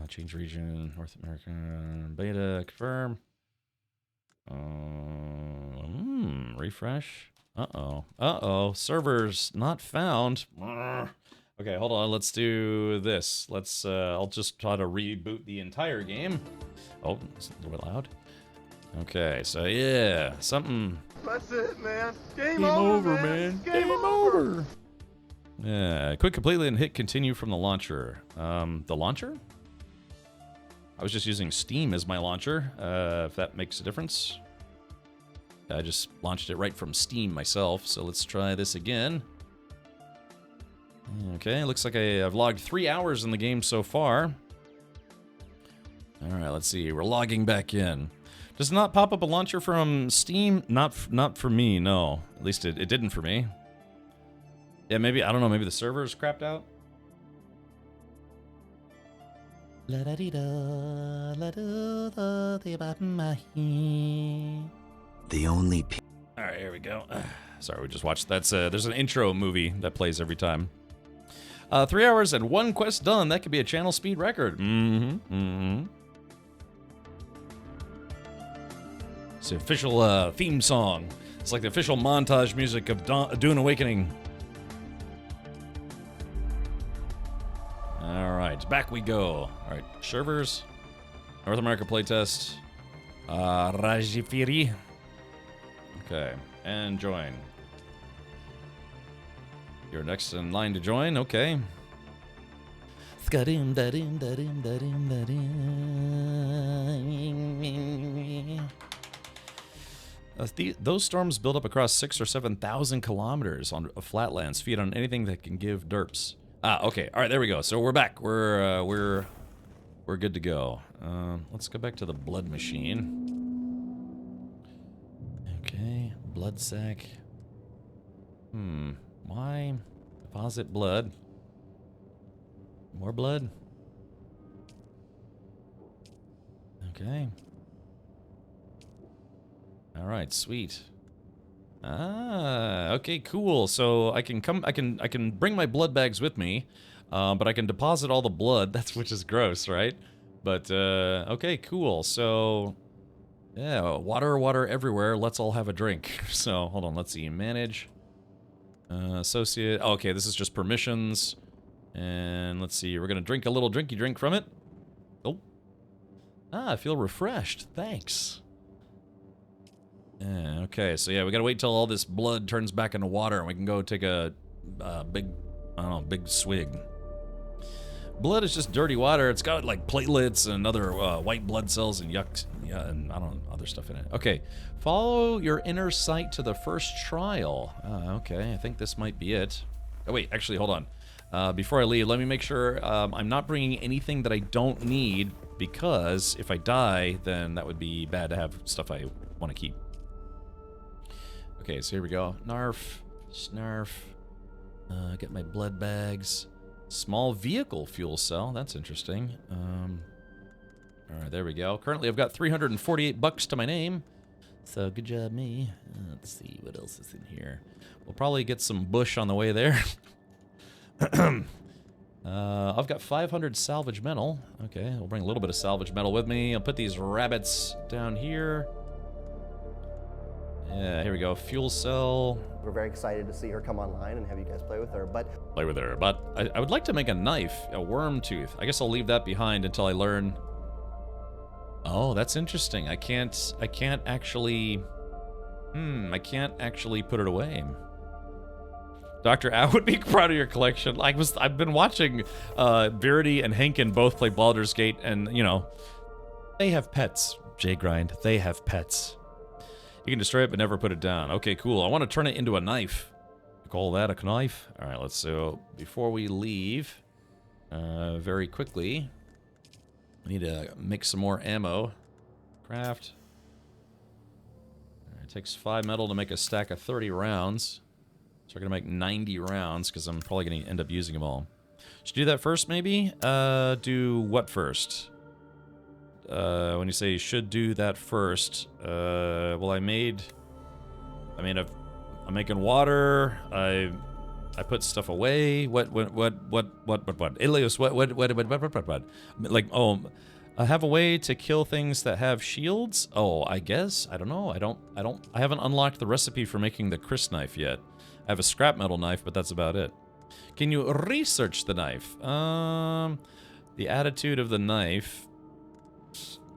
Change region, North America, beta, confirm. Refresh. Uh-oh, servers not found. Okay, hold on, let's do this. Let's, I'll just try to reboot the entire game. Oh, it's a little bit loud. Okay, so yeah, something... That's it, man. Game over, man. Game over. Yeah, quit completely and hit continue from the launcher. The launcher? I was just using Steam as my launcher, if that makes a difference. I just launched it right from Steam myself, so let's try this again. Okay, looks like I've logged 3 hours in the game so far. Alright, let's see. We're logging back in. Does it not pop up a launcher from Steam? Not for me, no. At least it didn't for me. Yeah, maybe, I don't know, maybe the server's crapped out? The only... Alright, here we go. Sorry, we just watched. That's there's an intro movie that plays every time. 3 hours and 1 quest done. That could be a channel speed record. It's the official theme song. It's like the official montage music of Dune Awakening. Alright, back we go. Alright, servers. North America playtest. Rajifiri. Okay, and join. You're next in line to join, okay. Those storms build up across 6,000 or 7,000 kilometers on flatlands, feed on anything that can give derps. Okay, all right, there we go. So we're back. We're good to go. Let's go back to the blood machine. Okay, blood sac. Why deposit blood? More blood? Okay. All right, sweet. Okay, cool. So I can bring my blood bags with me, but I can deposit all the blood. Which is gross, right? But okay, cool. So yeah, water everywhere. Let's all have a drink. So hold on, let's see. Manage. Associate. Okay, this is just permissions. And let's see. We're gonna drink a little drinky drink from it. Oh. I feel refreshed. Thanks. Yeah, okay, so yeah, we gotta wait till all this blood turns back into water and we can go take a big, I don't know, big swig. Blood is just dirty water. It's got like platelets and other white blood cells and yucks, yeah, and I don't know, other stuff in it. Okay, follow your inner sight to the first trial. Okay, I think this might be it. Oh wait, actually, hold on. Before I leave, let me make sure I'm not bringing anything that I don't need, because if I die, then that would be bad to have stuff I want to keep. Okay, so here we go. Narf, snarf. Get my blood bags. Small vehicle fuel cell. That's interesting. All right, there we go. Currently, I've got $348 to my name. So good job, me. Let's see what else is in here. We'll probably get some bush on the way there. I've got 500 salvage metal. Okay, we'll bring a little bit of salvage metal with me. I'll put these rabbits down here. Yeah, here we go. Fuel cell. We're very excited to see her come online and have you guys play with her, but... I would like to make a knife, a worm tooth. I guess I'll leave that behind until I learn... Oh, that's interesting. I can't actually... I can't actually put it away. Dr. Al would be proud of your collection. I've been watching Verity and Henkin both play Baldur's Gate, and, you know, they have pets, J-Grind. They have pets. You can destroy it, but never put it down. Okay, cool. I want to turn it into a knife. Call that a knife? All right, so before we leave, very quickly, we need to make some more ammo. Craft. It takes 5 metal to make a stack of 30 rounds. So we're going to make 90 rounds, because I'm probably going to end up using them all. Should do that first, maybe? Do what first? When you say should do that first, well, I'm making water. I put stuff away. What? Ilios, what? Like, oh, I have a way to kill things that have shields? Oh, I guess. I don't know. I haven't unlocked the recipe for making the Chris knife yet. I have a scrap metal knife, but that's about it. Can you research the knife? The attitude of the knife.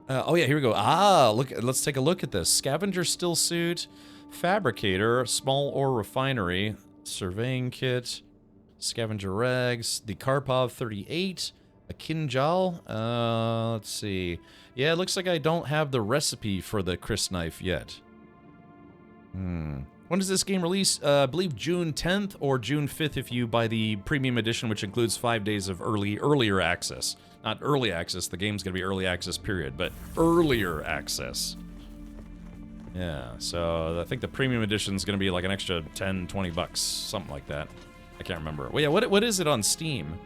Oh yeah, here we go. Ah, look, let's take a look at this. Scavenger still suit, fabricator, small ore refinery, surveying kit, scavenger rags, the Karpov 38, a Kinjal. Let's see. Yeah, it looks like I don't have the recipe for the Chris knife yet. When does this game release? I believe June 10th or June 5th if you buy the premium edition, which includes 5 days of earlier access. Not early access, the game's gonna be early access period, but earlier access. Yeah, so I think the premium edition's gonna be like an extra 10, 20 bucks, something like that. I can't remember. Well, yeah, what is it on Steam?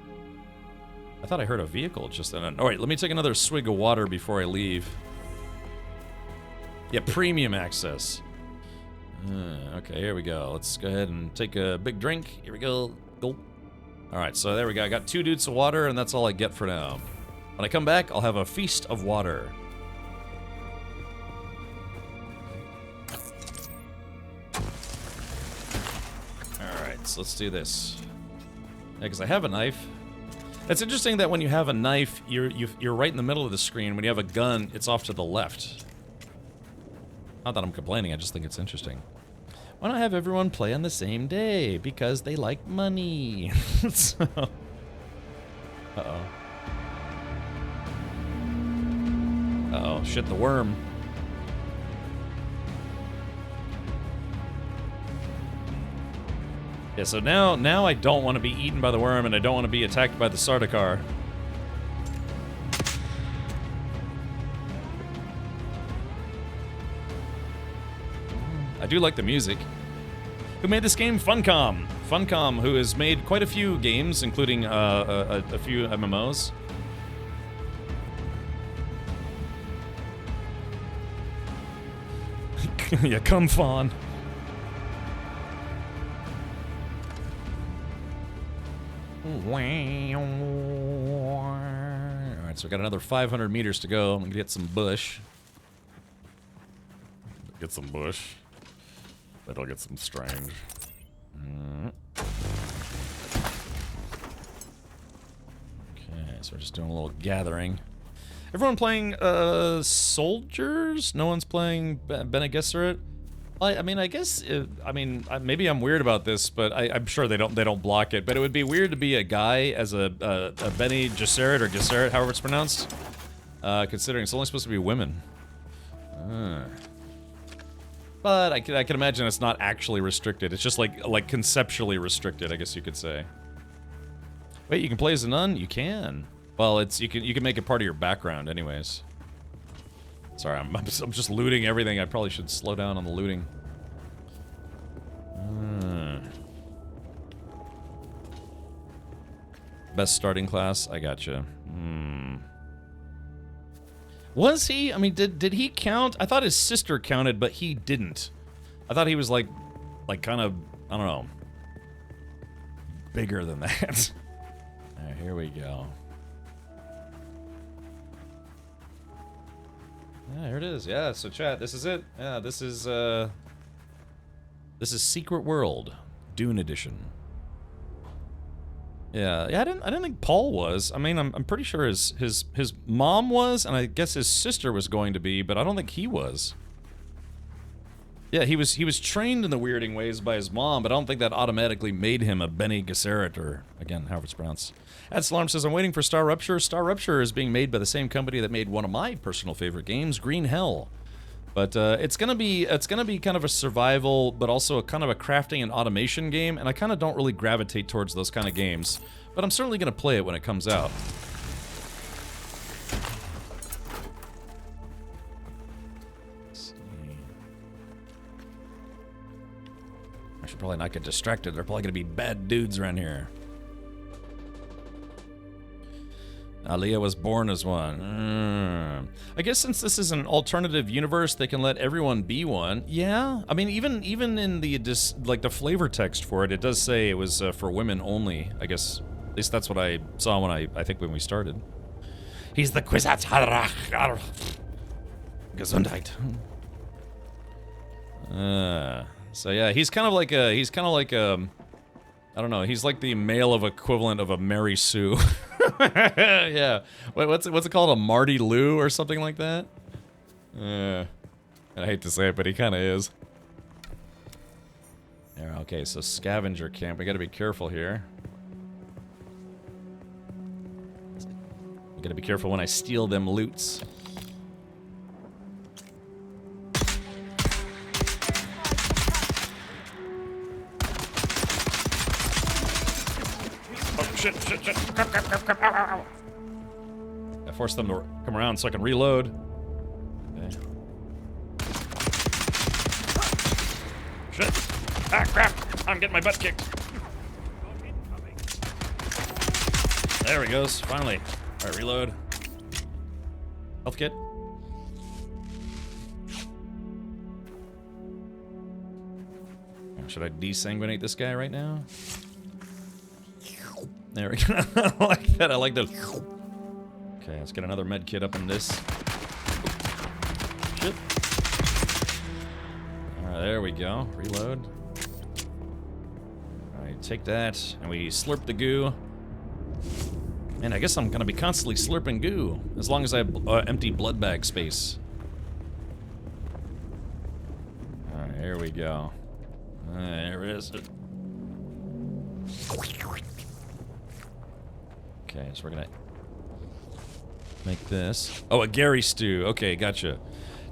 I thought I heard a vehicle just then. Alright, let me take another swig of water before I leave. Yeah, premium access. Okay, here we go. Let's go ahead and take a big drink. Here we go. Gulp. Alright, so there we go. I got 2 dudes of water, and that's all I get for now. When I come back, I'll have a feast of water. Alright, so let's do this. Yeah, because I have a knife. It's interesting that when you have a knife, you're right in the middle of the screen. When you have a gun, it's off to the left. Not that I'm complaining, I just think it's interesting. Why not have everyone play on the same day? Because they like money. So... Uh-oh. Uh-oh, shit, the worm. Yeah, so now I don't want to be eaten by the worm, and I don't want to be attacked by the Sardaukar. I do like the music. Who made this game? Funcom. Funcom, who has made quite a few games, including a few MMOs. Yeah, come Fawn. Alright, so we got another 500 meters to go. I'm gonna get some bush. Get some bush. That'll get some strange. Okay, so we're just doing a little gathering. Everyone playing soldiers? No one's playing Bene Gesserit? I mean, I guess maybe I'm weird about this, but I'm sure they don't block it. But it would be weird to be a guy as a Bene Gesserit or Gesserit, however it's pronounced, considering it's only supposed to be women. But I can imagine it's not actually restricted. It's just like conceptually restricted, I guess you could say. Wait, you can play as a nun? You can. Well, you can make it part of your background, anyways. Sorry, I'm just looting everything. I probably should slow down on the looting. Best starting class? I gotcha. Was he? I mean, did he count? I thought his sister counted, but he didn't. I thought he was like kind of, I don't know, bigger than that. Alright, here we go. Yeah, here it is. Yeah, so chat, this is it. Yeah, this is Secret World, Dune Edition. Yeah, I didn't think Paul was. I mean, I'm pretty sure his mom was, and I guess his sister was going to be, but I don't think he was. Yeah, he was trained in the weirding ways by his mom, but I don't think that automatically made him a Bene Gesserit, or again, however it's pronounced. Adsalarm says, I'm waiting for Star Rupture. Star Rupture is being made by the same company that made one of my personal favorite games, Green Hell. But it's gonna be kind of a survival, but also a kind of a crafting and automation game, and I kind of don't really gravitate towards those kind of games. But I'm certainly gonna play it when it comes out. Let's see. I should probably not get distracted. There are probably gonna be bad dudes around here. Aliyah was born as one. I guess since this is an alternative universe, they can let everyone be one. Yeah, I mean, even in the like the flavor text for it, it does say it was for women only. I guess at least that's what I saw when I think when we started. He's the Quizatharach. Gesundheit. So yeah, he's kind of like I don't know, he's like the male of equivalent of a Mary Sue. Yeah. What's it called? A Marty Lou or something like that? I hate to say it, but he kind of is. There, okay, so scavenger camp. We gotta be careful here. I gotta be careful when I steal them loots. Shit. Ow. I forced them to come around so I can reload. Okay. Shit. Ah, crap. I'm getting my butt kicked. There he goes, finally. Alright, reload. Health kit. Should I desanguinate this guy right now? There we go. I like that. I like that. Okay, let's get another med kit up in this. Shit. Alright, there we go. Reload. Alright, take that, and we slurp the goo. And I guess I'm gonna be constantly slurping goo, as long as I have empty blood bag space. Alright, here we go. There it is. Okay, so we're gonna make this. Oh, a Gary stew. Okay, gotcha.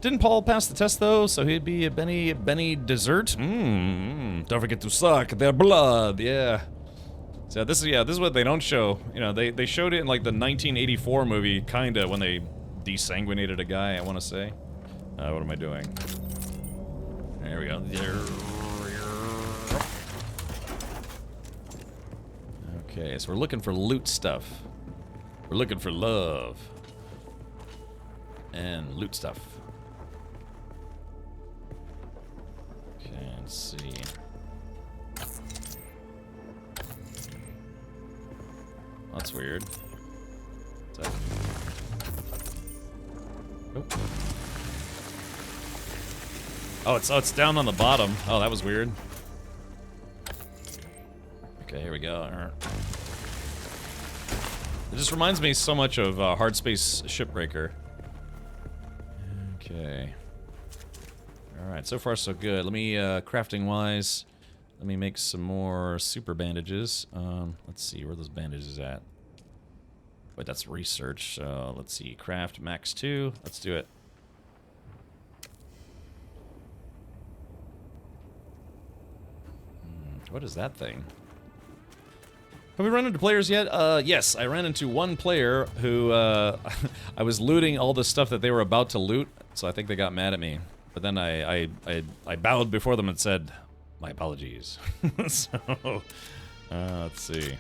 Didn't Paul pass the test though? So he'd be a Benny dessert. Don't forget to suck their blood. Yeah. So this is what they don't show. You know, they showed it in like the 1984 movie, kinda, when they desanguinated a guy. I want to say. What am I doing? There we go. Okay, so we're looking for loot stuff. We're looking for love. And loot stuff. Okay, let's see. That's weird. What's that? Oh, it's down on the bottom. Oh, that was weird. Okay, here we go. It just reminds me so much of Hard Space Shipbreaker. Okay. Alright, so far so good. Let me, crafting-wise, let me make some more super bandages. Let's see, where are those bandages at? Wait, that's research. So, let's see, craft max 2. Let's do it. What is that thing? Have we run into players yet? Yes, I ran into one player who, I was looting all the stuff that they were about to loot, so I think they got mad at me. But then I bowed before them and said, my apologies. So, let's see.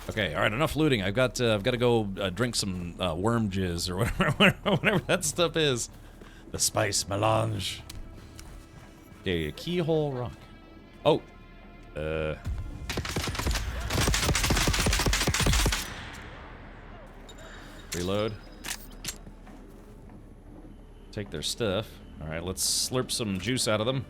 Okay, alright, enough looting. I've got to go drink some worm jizz or whatever that stuff is. The spice melange. Okay, a keyhole rock. Oh. Reload. Take their stuff. Alright, let's slurp some juice out of them.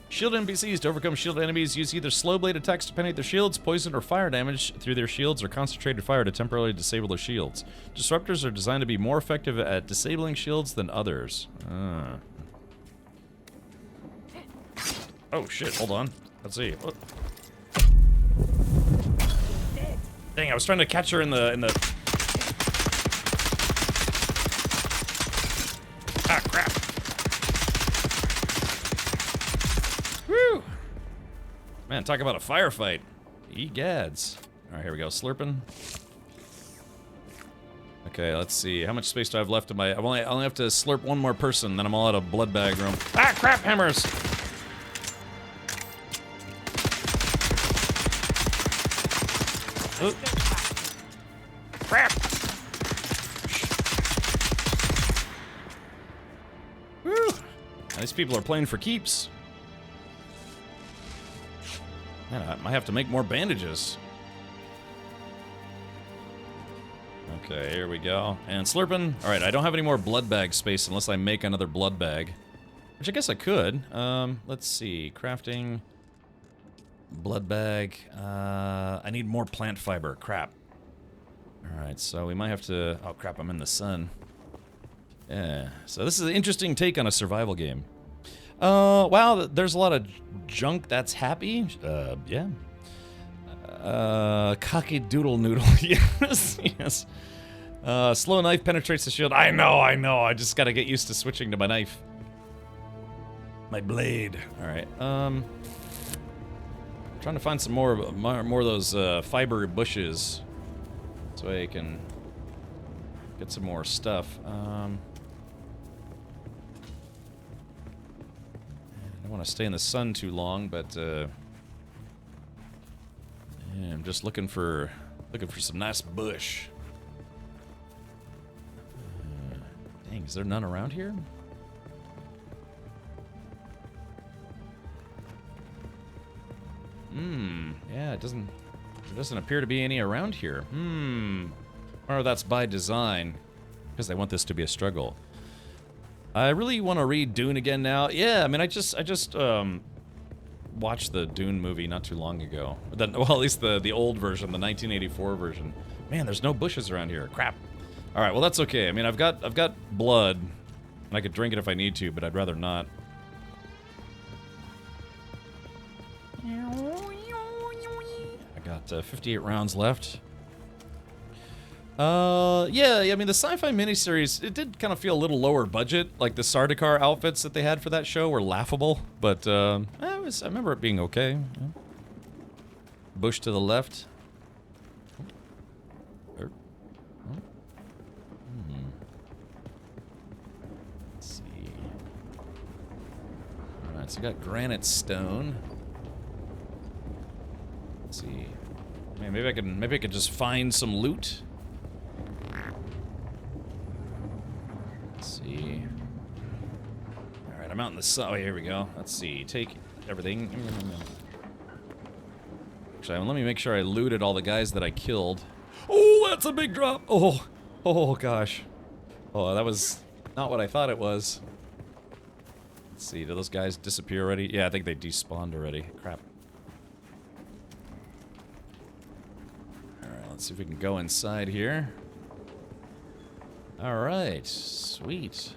Shield NPCs. To overcome shield enemies, use either slow blade attacks to penetrate their shields, poison, or fire damage through their shields, or concentrated fire to temporarily disable their shields. Disruptors are designed to be more effective at disabling shields than others. Oh shit, hold on. Let's see. Oh. Dang, I was trying to catch her in the... Ah, crap. Woo! Man, talk about a firefight. Egads. Alright, here we go. Slurping. Okay, let's see. How much space do I have left in my... I only have to slurp one more person, then I'm all out of blood bag room. Ah, crap, hammers! Crap! Woo! These people are playing for keeps. Man, I might have to make more bandages. Okay, here we go. And slurping. Alright, I don't have any more blood bag space unless I make another blood bag. Which I guess I could. Let's see. Crafting. Blood bag. I need more plant fiber. Crap. Alright, so we might have to... Oh, crap, I'm in the sun. Yeah. So this is an interesting take on a survival game. Wow, there's a lot of junk that's happy. Yeah. Cocky doodle noodle. Yes, yes. Slow knife penetrates the shield. I know. I just gotta get used to switching to my knife. My blade. Alright, trying to find some more of those fiber bushes. So I can get some more stuff. I don't want to stay in the sun too long, but yeah, I'm just looking for some nice bush. Dang, is there none around here? Yeah, there doesn't appear to be any around here. Or that's by design, because they want this to be a struggle. I really want to read Dune again now. Yeah, I mean, I just watched the Dune movie not too long ago. Well, at least the old version, the 1984 version. Man, there's no bushes around here. Crap. All right, well that's okay. I mean, I've got blood, and I could drink it if I need to, but I'd rather not. I got 58 rounds left. Yeah, I mean, the sci-fi miniseries, it did kind of feel a little lower budget. Like, the Sardaukar outfits that they had for that show were laughable, but, I remember it being okay. Yeah. Bush to the left. Let's see. Alright, so we got granite stone. Let's see. Man, maybe I could just find some loot. Let's see. Alright, I'm out in the sun. Oh, here we go. Let's see. Take everything. Actually, let me make sure I looted all the guys that I killed. Oh, that's a big drop! Oh gosh. Oh, that was not what I thought it was. Let's see, did those guys disappear already? Yeah, I think they despawned already. Crap. Alright, let's see if we can go inside here. Alright, sweet.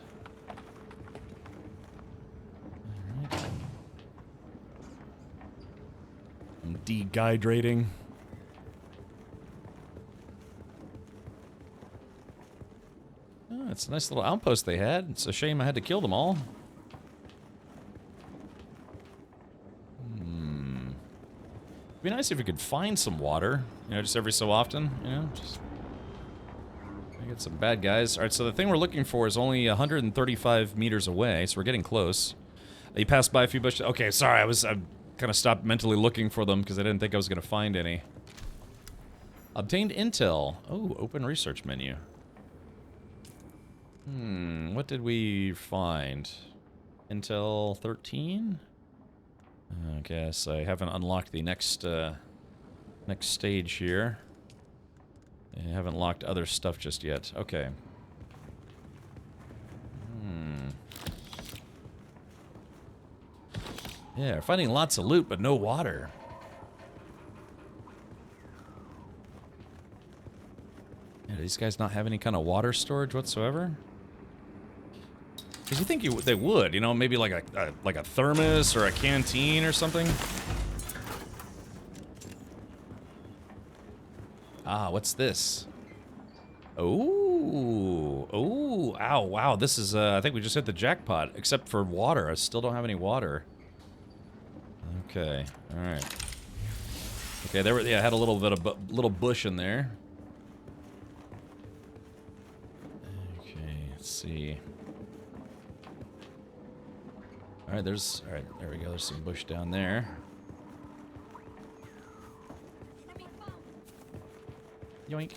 Alright. I'm dehydrating. Oh, it's a nice little outpost they had. It's a shame I had to kill them all. It'd be nice if we could find some water, you know, just every so often, you know, just... I get some bad guys. Alright, so the thing we're looking for is only 135 meters away, so we're getting close. You passed by a few bushes. Okay, sorry, I kind of stopped mentally looking for them because I didn't think I was going to find any. Obtained intel. Oh, open research menu. What did we find? Intel 13? I guess I haven't unlocked the next stage here. I haven't locked other stuff just yet. Okay. Yeah, we're finding lots of loot, but no water. Yeah, do these guys not have any kind of water storage whatsoever? Because you think they would, you know, maybe like a thermos or a canteen or something. Ah, what's this? Oh, ow, wow, this is, I think we just hit the jackpot, except for water. I still don't have any water. Okay, alright. Okay, yeah, I had a little bit of little bush in there. Okay, let's see. Alright, alright, there we go, there's some bush down there. Yoink.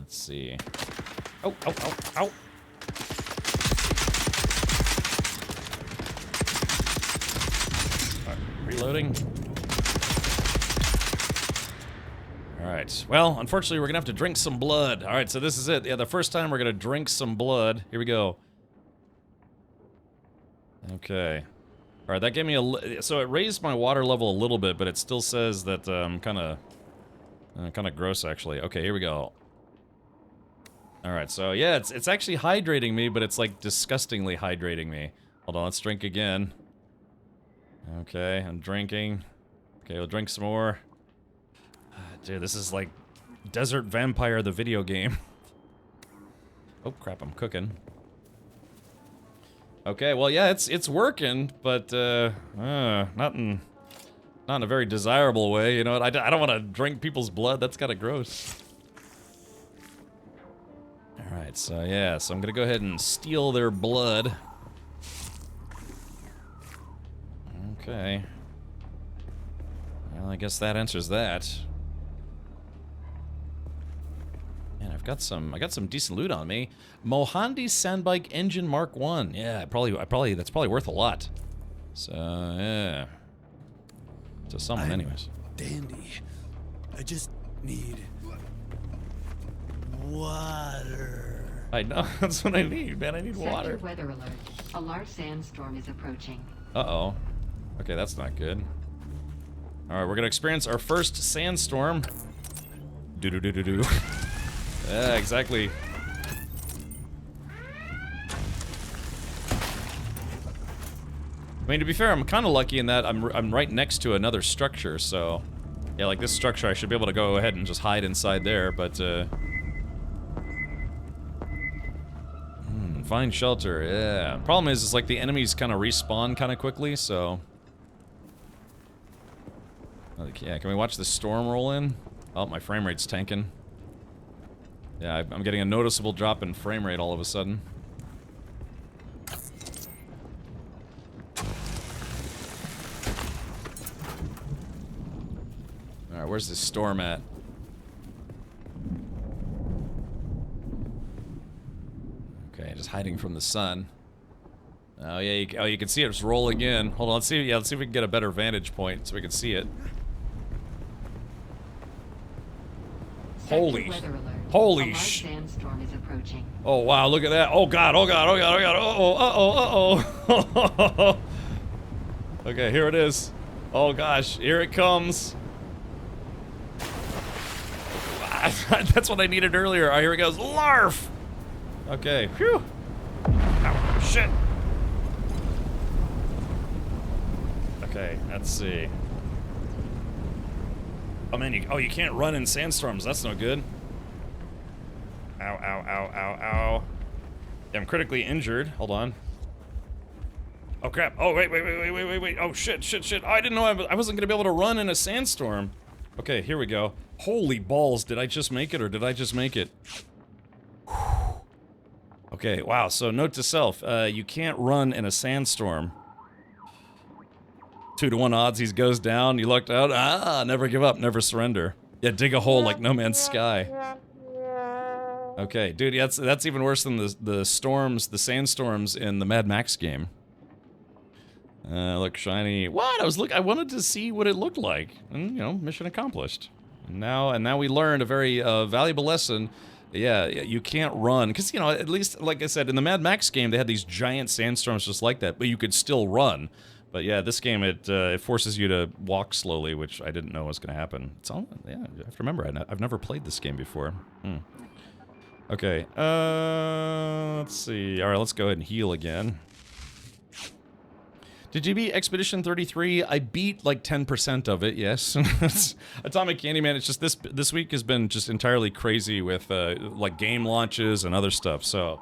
Let's see. Oh, oh, oh, oh. Reloading. Alright, well, unfortunately we're gonna have to drink some blood. Alright, so this is it. Yeah, the first time we're gonna drink some blood. Here we go. Okay. Alright, that gave me a... So it raised my water level a little bit, but it still says that I'm kinda gross, actually. Okay, here we go. Alright, so yeah, it's actually hydrating me, but it's like disgustingly hydrating me. Hold on, let's drink again. Okay, I'm drinking. Okay, we'll drink some more. Dude, this is like Desert Vampire, the video game. Oh crap, I'm cooking. Okay, well yeah, it's working, but not in a very desirable way. You know what? I don't want to drink people's blood. That's kind of gross. All right, so yeah, so I'm gonna go ahead and steal their blood. Okay. Well, I guess that answers that. Man, I got some decent loot on me. Mohandi Sandbike Engine Mark 1. Yeah, that's probably worth a lot. So, yeah. To someone, anyways. Dandy. I just need water. I know, that's what I need, man. I need water. Sector weather alert. A large sandstorm is approaching. Uh-oh. Okay, that's not good. Alright, we're gonna experience our first sandstorm. Do-do-do-do-do. Yeah, exactly. I mean, to be fair, I'm kind of lucky in that I'm right next to another structure, so... Yeah, like this structure, I should be able to go ahead and just hide inside there, but, find shelter, yeah. Problem is like the enemies kind of respawn kind of quickly, so... Like, yeah, can we watch the storm roll in? Oh, my frame rate's tanking. Yeah, I'm getting a noticeable drop in frame rate all of a sudden. Alright, where's this storm at? Okay, just hiding from the sun. Oh yeah, you can see it just roll again. Hold on, let's see if we can get a better vantage point so we can see it. Holy sh! Sandstorm is approaching. Oh wow, look at that! Oh god! Oh god! Oh god! Oh god! Uh oh! Okay, here it is. Oh gosh, here it comes. That's what I needed earlier. Oh, here it goes. Larf! Okay. Phew. Oh, shit. Okay, let's see. Oh man, you can't run in sandstorms. That's no good. Ow, ow, ow, ow, ow. Yeah, I'm critically injured. Hold on. Oh crap. Oh wait. Oh shit. Oh, I didn't know I wasn't gonna be able to run in a sandstorm. Okay, here we go. Holy balls, did I just make it or did I just make it? Whew. Okay, wow, so note to self, you can't run in a sandstorm. 2-to-1 odds he goes down, you lucked out. Ah, never give up, never surrender. Yeah, dig a hole like No Man's Sky. Okay, dude, yeah, that's even worse than the sandstorms in the Mad Max game. Look shiny. What? I wanted to see what it looked like. And, you know, mission accomplished. And now we learned a very valuable lesson. Yeah, you can't run. Because, you know, at least, like I said, in the Mad Max game, they had these giant sandstorms just like that. But you could still run. But yeah, this game, it forces you to walk slowly, which I didn't know was going to happen. It's all, yeah, I have to remember, I've never played this game before. Okay, let's see. Alright, let's go ahead and heal again. Did you beat Expedition 33? I beat like 10% of it, yes. Atomic Candyman, it's just this week has been just entirely crazy with like game launches and other stuff, so...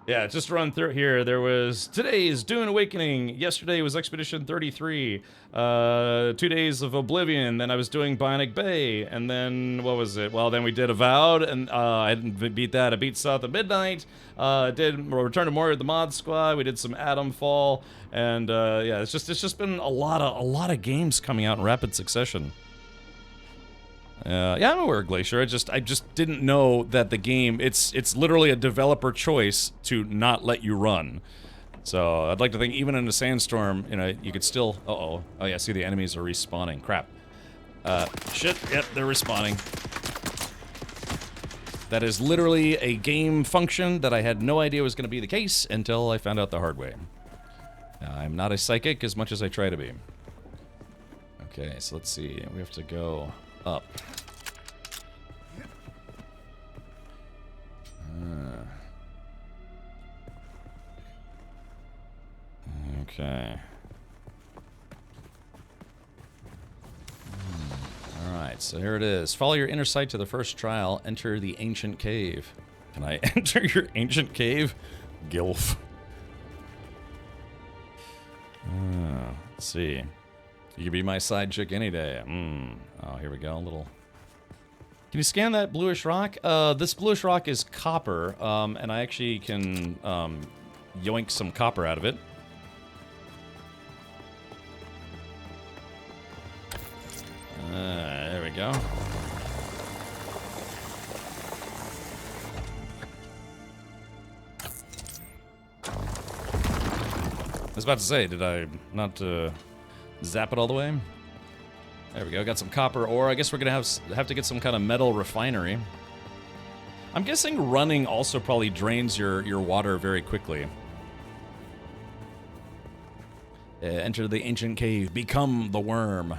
Yeah, just run through here. There was today's Dune Awakening. Yesterday was Expedition 33. 2 days of Oblivion. Then I was doing Bionic Bay. And then, what was it? Well, then we did Avowed, and I didn't beat that. I beat South of Midnight. Did Return to Moria, the Mod Squad. We did some Atom Fall. And, yeah, it's just been a lot of games coming out in rapid succession. Yeah, I'm aware of Glacier. I just didn't know that the game, it's literally a developer choice to not let you run. So I'd like to think even in a sandstorm, you know, you could still. Oh yeah, see the enemies are respawning. Crap. Shit. Yep, they're respawning. That is literally a game function that I had no idea was going to be the case until I found out the hard way. I'm not a psychic as much as I try to be. Okay, so let's see. We have to go up. Okay. Alright, so here it is. Follow your inner sight to the first trial. Enter the ancient cave. Can I enter your ancient cave? Gilf. Let's see. You could be my side chick any day. Oh, here we go. A little. Can you scan that bluish rock? This bluish rock is copper, and I actually can yoink some copper out of it. There we go. I was about to say, did I not zap it all the way? There we go, got some copper ore. I guess we're gonna have to get some kind of metal refinery. I'm guessing running also probably drains your water very quickly. Enter the ancient cave, become the worm.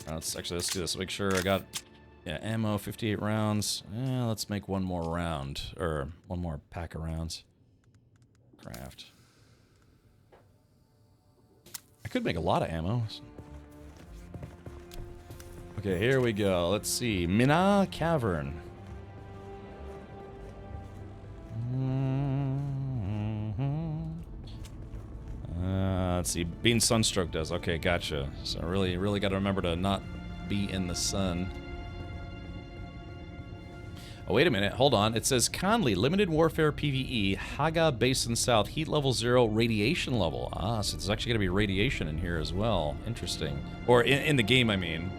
Let's do this. Make sure I got ammo, 58 rounds. Let's make one more round, or one more pack of rounds. Craft. I could make a lot of ammo. Okay, here we go. Let's see. Mina Cavern. Let's see. Being sunstroke does. Okay, gotcha. So really got to remember to not be in the sun. Oh, wait a minute. Hold on. It says Conley, Limited Warfare PvE, Haga Basin South, heat level 0, radiation level. Ah, so there's actually going to be radiation in here as well. Interesting. Or in the game, I mean.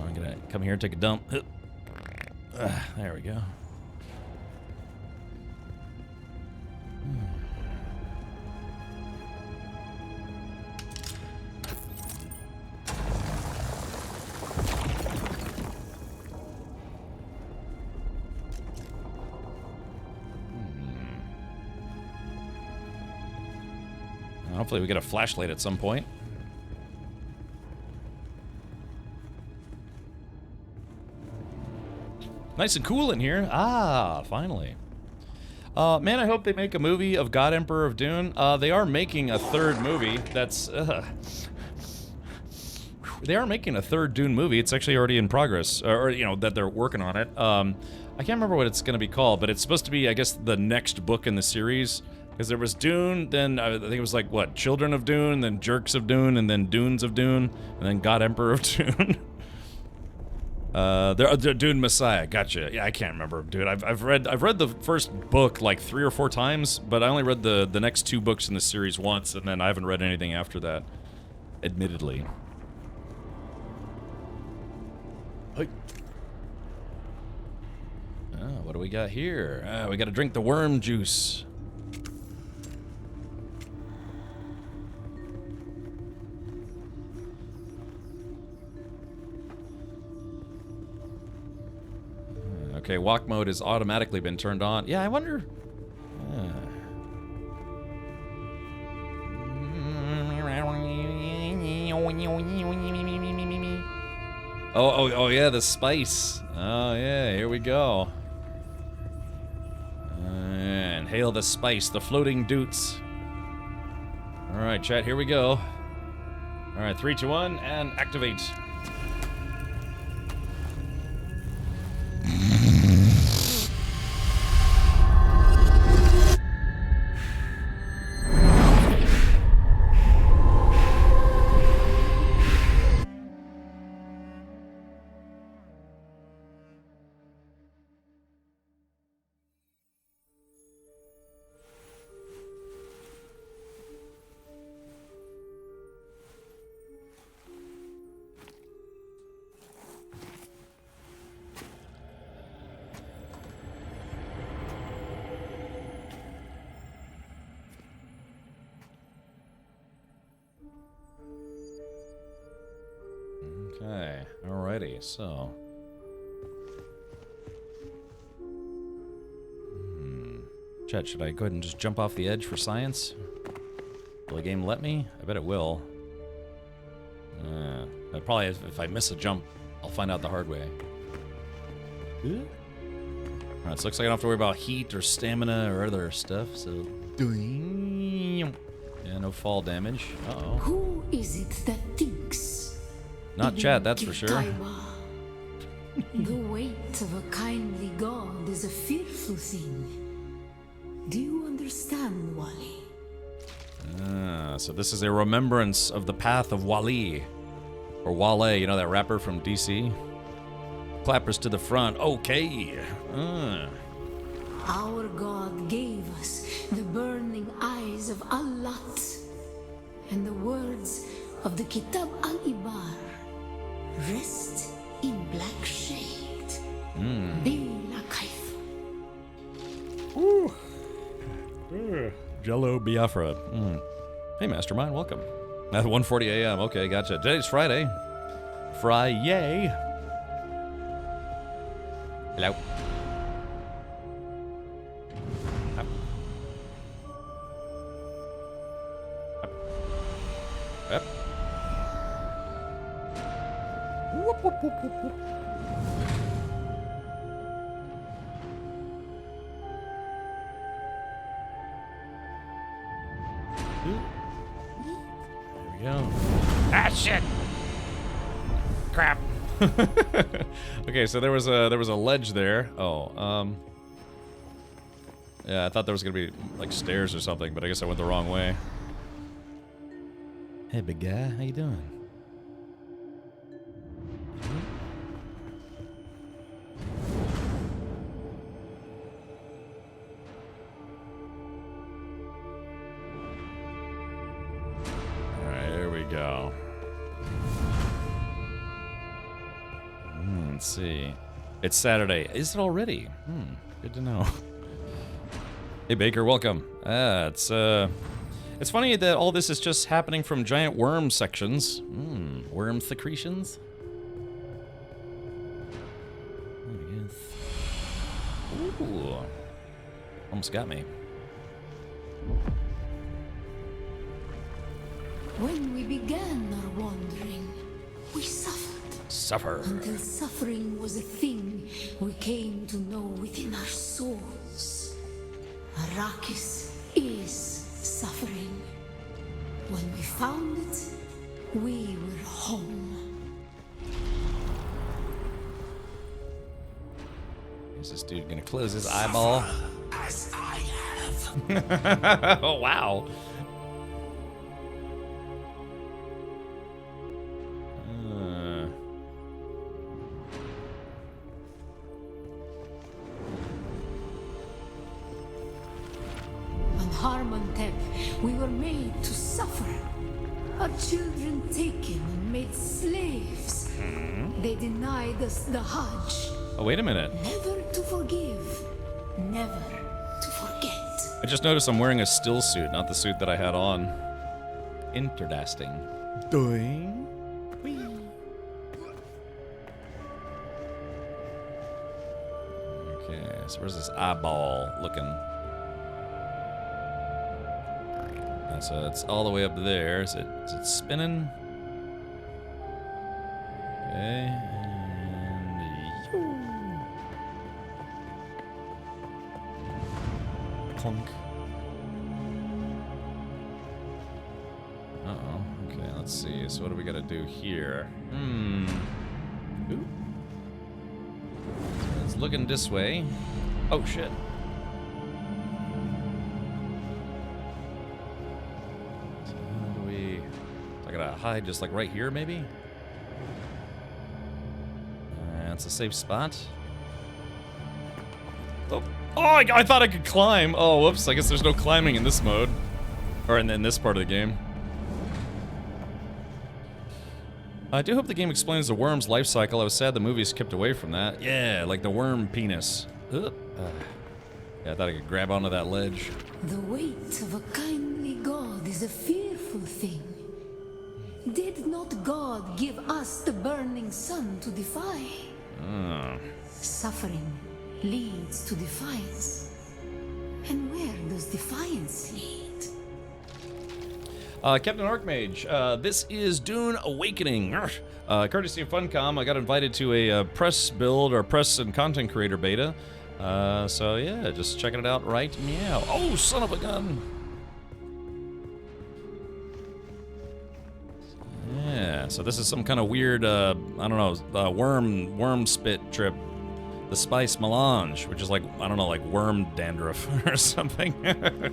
I'm going to come here and take a dump. There we go. Hopefully we get a flashlight at some point. Nice and cool in here. Ah, finally. Man, I hope they make a movie of God Emperor of Dune. They are making a third movie. That's... They are making a third Dune movie. It's actually already in progress. Or, you know, that they're working on it. I can't remember what it's going to be called, but it's supposed to be, I guess, the next book in the series. Because there was Dune, then I think it was like, what, Children of Dune, then Jerks of Dune, and then Dunes of Dune, and then God Emperor of Dune. Dune Messiah, gotcha. Yeah, I can't remember, dude. I've read the first book like 3 or 4 times, but I only read the next 2 books in the series once, and then I haven't read anything after that, admittedly. Hey. What do we got here? We got to drink the worm juice. Okay, walk mode has automatically been turned on. Yeah, I wonder... Oh, yeah, the spice. Oh, yeah, here we go. Inhale the spice, the floating doots. Alright, chat, here we go. Alright, 3, 2, 1, and activate. Okay, alrighty, so. Chet, should I go ahead and just jump off the edge for science? Will the game let me? I bet it will. Probably if I miss a jump, I'll find out the hard way. Alright, so looks like I don't have to worry about heat or stamina or other stuff, so. Yeah, no fall damage. Uh-oh. Who is it that thinks? Not Chad, that's for sure. The weight of a kindly god is a fearful thing. Do you understand, Wally? So this is a remembrance of the path of Wally. Or Wale, you know that rapper from DC? Clappers to the front, okay. Our god gave us the burning eyes of Allat and the words of the Kitab al-Ibar. Rest in black shade. Bila Kaif. Jello Biafra. Hey, Mastermind, welcome. At 1:40 a.m. Okay, gotcha. Today's Friday. Friday. Hello. Up. Up. Up. Whoop, whoop, whoop, whoop, whoop. Go. Ah, shit! Crap. Okay, so there was a ledge there. Oh, yeah, I thought there was gonna be like stairs or something, but I guess I went the wrong way. Hey, big guy, how you doing? Go. Let's see. It's Saturday. Is it already? Good to know. Hey Baker, welcome. It's funny that all this is just happening from giant worm sections. Worm secretions. Ooh. Almost got me. When we began our wandering, we suffered. Suffer. Until suffering was a thing we came to know within our souls. Arrakis is suffering. When we found it, we were home. Is this dude gonna close his eyeball? As I have. Oh, wow. Harmontep, we were made to suffer. Our children taken and made slaves. They denied us the Hajj. Oh, wait a minute. Never to forgive, never to forget. I just noticed I'm wearing a still suit, not the suit that I had on. Interesting. Doing. Okay, so where's this eyeball looking? So it's all the way up there. Is it spinning? Okay, and clunk. Uh-oh. Okay, let's see. So what do we gotta do here? Ooh. So it's looking this way. Oh shit. I gotta hide just like right here, maybe? That's a safe spot. Oh, I thought I could climb. Oh, whoops. I guess there's no climbing in this mode. Or in this part of the game. I do hope the game explains the worm's life cycle. I was sad the movie skipped away from that. Yeah, like the worm penis. Yeah, I thought I could grab onto that ledge. The weight of a kindly god is a fearful thing. Did not God give us the burning sun to defy? Suffering leads to defiance. And where does defiance lead? Captain Archmage, this is Dune Awakening. Courtesy of Funcom, I got invited to a press build or press and content creator beta. So yeah, just checking it out right meow. Oh, son of a gun! Yeah, so this is some kind of weird, I don't know, worm spit trip. The spice melange, which is like, I don't know, like worm dandruff or something. Yeah,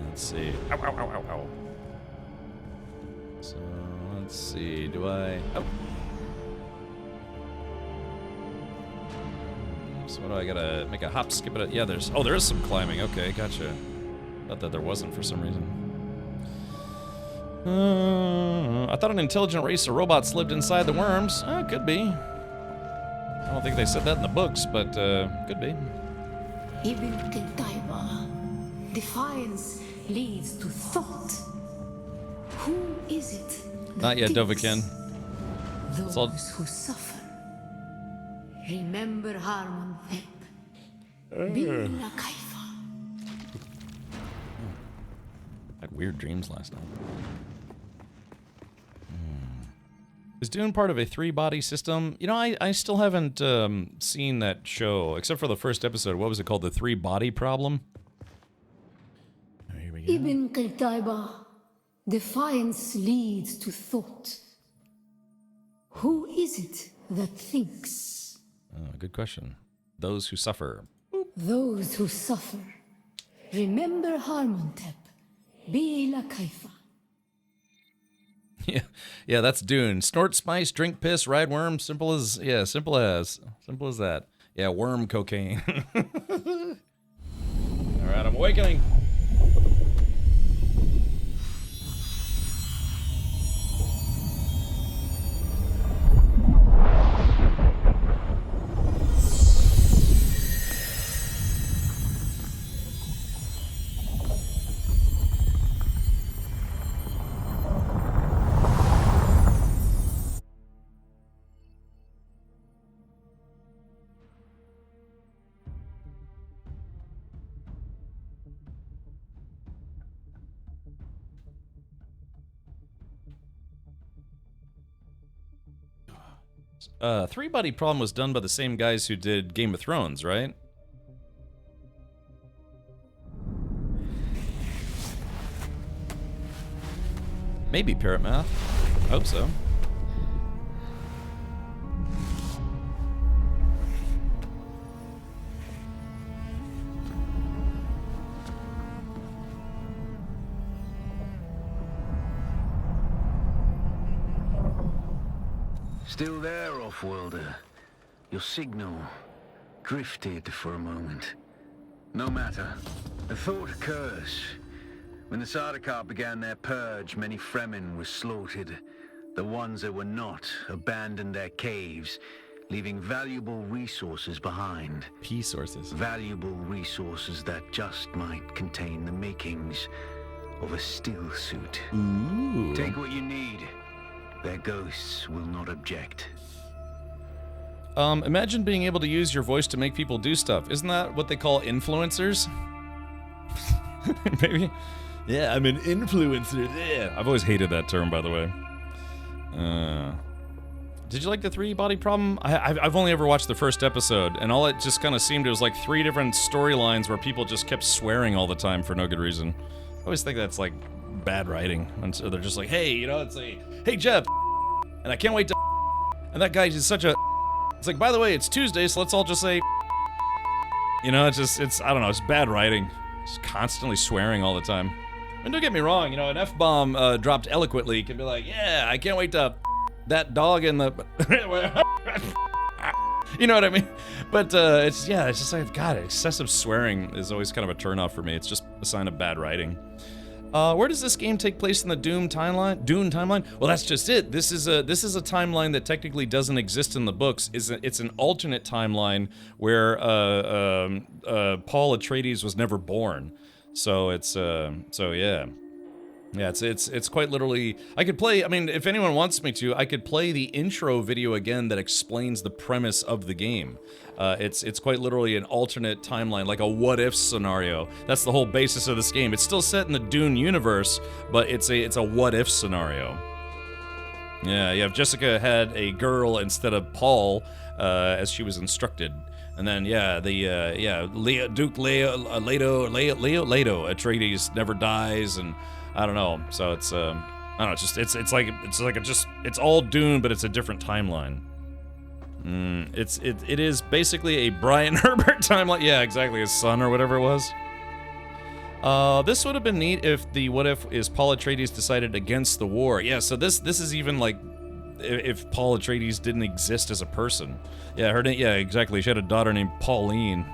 let's see. Ow, ow, ow, ow, ow. So, let's see, do I... Oh. So what do I gotta make a hop, skip it? Yeah, there's... Oh, there is some climbing. Okay, gotcha. Thought that there wasn't for some reason. I thought an intelligent race of robots lived inside the worms. Could be. I don't think they said that in the books, but could be. Ibn Qutayba. Defiance leads to thought. Who is it? Not yet, Dovahkiin. Those who suffer. Remember Harmon Thep. Bila Kaifa. Had weird dreams last night. Is Dune part of a three-body system? You know, I still haven't seen that show, except for the first episode. What was it called? The three-body problem? Oh, here we go. Ibn Qutayba. Defiance leads to thought. Who is it that thinks? Oh, good question. Those who suffer. Those who suffer. Remember Harmontep. Bila Kaifa. Yeah, that's Dune. Snort spice, drink piss, ride worm. Simple as that. Yeah, worm cocaine. All right, I'm awakening. Three-body problem was done by the same guys who did Game of Thrones, right? Maybe Parrot Math. Hope so. Still there, off-worlder. Your signal drifted for a moment. No matter. A thought occurs. When the Sardaukar began their purge, many Fremen were slaughtered. The ones that were not abandoned their caves, leaving valuable resources behind. P-sources. Valuable resources that just might contain the makings of a still suit. Ooh. Take what you need. Their ghosts will not object. Imagine being able to use your voice to make people do stuff. Isn't that what they call influencers? Maybe? Yeah, I'm an influencer. Yeah. I've always hated that term, by the way. Did you like the three-body problem? I've only ever watched the first episode, and all it just kind of seemed, it was like three different storylines where people just kept swearing all the time for no good reason. I always think that's like bad writing. And so they're just like, hey, you know, it's like, hey, Jeff, and I can't wait to, and that guy is such a, it's like, by the way, it's Tuesday, so let's all just say, you know, it's, I don't know, it's bad writing. Just constantly swearing all the time. And don't get me wrong, you know, an F-bomb dropped eloquently can be like, yeah, I can't wait to that dog in the, you know what I mean? But it's just like, God, excessive swearing is always kind of a turnoff for me. It's just a sign of bad writing. Where does this game take place in the Dune timeline? Well, that's just it. This is a timeline that technically doesn't exist in the books. It's an alternate timeline where Paul Atreides was never born. So it's so yeah. Yeah, it's quite literally. I could play. I mean, if anyone wants me to, I could play the intro video again that explains the premise of the game. It's quite literally an alternate timeline, like a what-if scenario. That's the whole basis of this game. It's still set in the Dune universe, but it's a what-if scenario. Yeah, you have Jessica had a girl instead of Paul, as she was instructed. And then, yeah, Duke Leto Atreides never dies, and I don't know. So it's I don't know. It's all Dune, but it's a different timeline. It is basically a Brian Herbert timeline. Yeah, exactly, his son or whatever it was. This would have been neat if the what if is Paul Atreides decided against the war. Yeah, so this is even like if Paul Atreides didn't exist as a person. Yeah, her name. Yeah, exactly. She had a daughter named Pauline.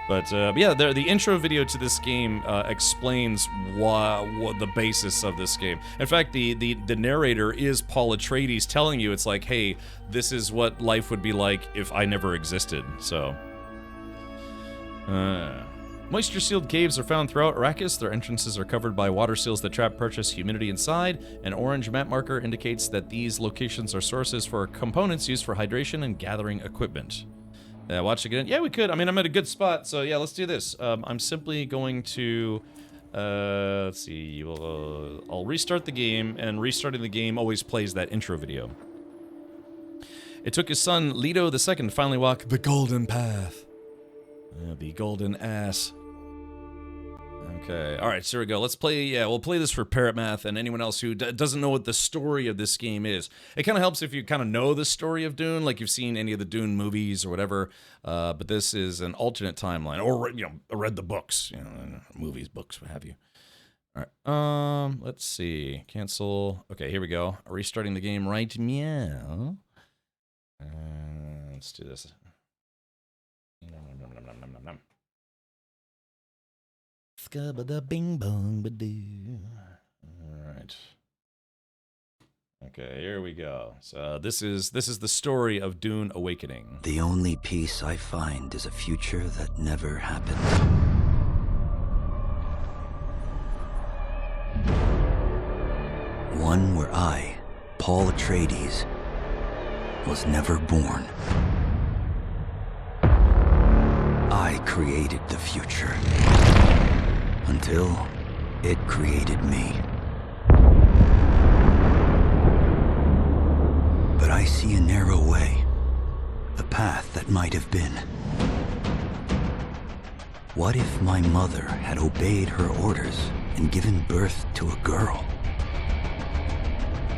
But yeah, the intro video to this game explains what the basis of this game. In fact, the narrator is Paul Atreides telling you, it's like, hey, this is what life would be like if I never existed. So, moisture-sealed caves are found throughout Arrakis. Their entrances are covered by water seals that trap precious humidity inside. An orange map marker indicates that these locations are sources for components used for hydration and gathering equipment. Watch again. Yeah, we could. I mean, I'm at a good spot, so yeah, let's do this. I'm simply going to, let's see, I'll restart the game, and restarting the game always plays that intro video. It took his son, Leto II, to finally walk the golden path. The golden ass. Okay, alright, so here we go. Let's play, yeah, we'll play this for Parrot Math and anyone else who doesn't know what the story of this game is. It kind of helps if you kind of know the story of Dune, like you've seen any of the Dune movies or whatever, but this is an alternate timeline, or, you know, read the books, you know, movies, books, what have you. Alright, let's see, cancel, okay, here we go. Restarting the game right meow. Let's do this. Bing bong ba-doo. Alright. Okay, here we go. So this is the story of Dune Awakening. The only peace I find is a future that never happened. One where I, Paul Atreides, was never born. I created the future. Until it created me. But I see a narrow way. A path that might have been. What if my mother had obeyed her orders and given birth to a girl?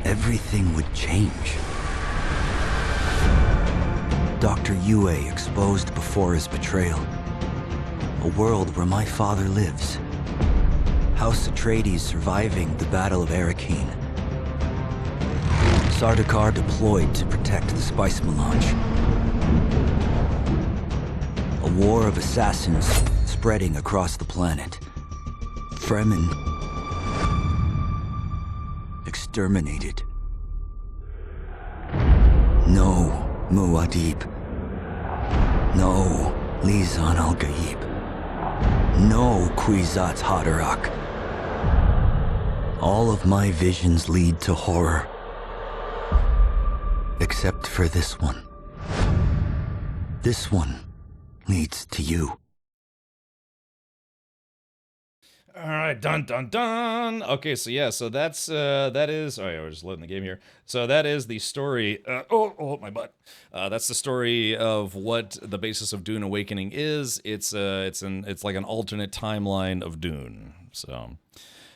Everything would change. Dr. Yue exposed before his betrayal. A world where my father lives. House Atreides surviving the Battle of Arrakeen. Sardaukar deployed to protect the spice melange. A war of assassins spreading across the planet. Fremen exterminated. No Muad'Dib. No Lisan al-Gaib. No Kwisatz Haderach. All of my visions lead to horror. Except for this one. This one leads to you. Alright, dun dun dun! Okay, so yeah, so that is, oh yeah, we're just loading the game here. So that is the story, oh, my butt. That's the story of what the basis of Dune Awakening is. It's like an alternate timeline of Dune, so.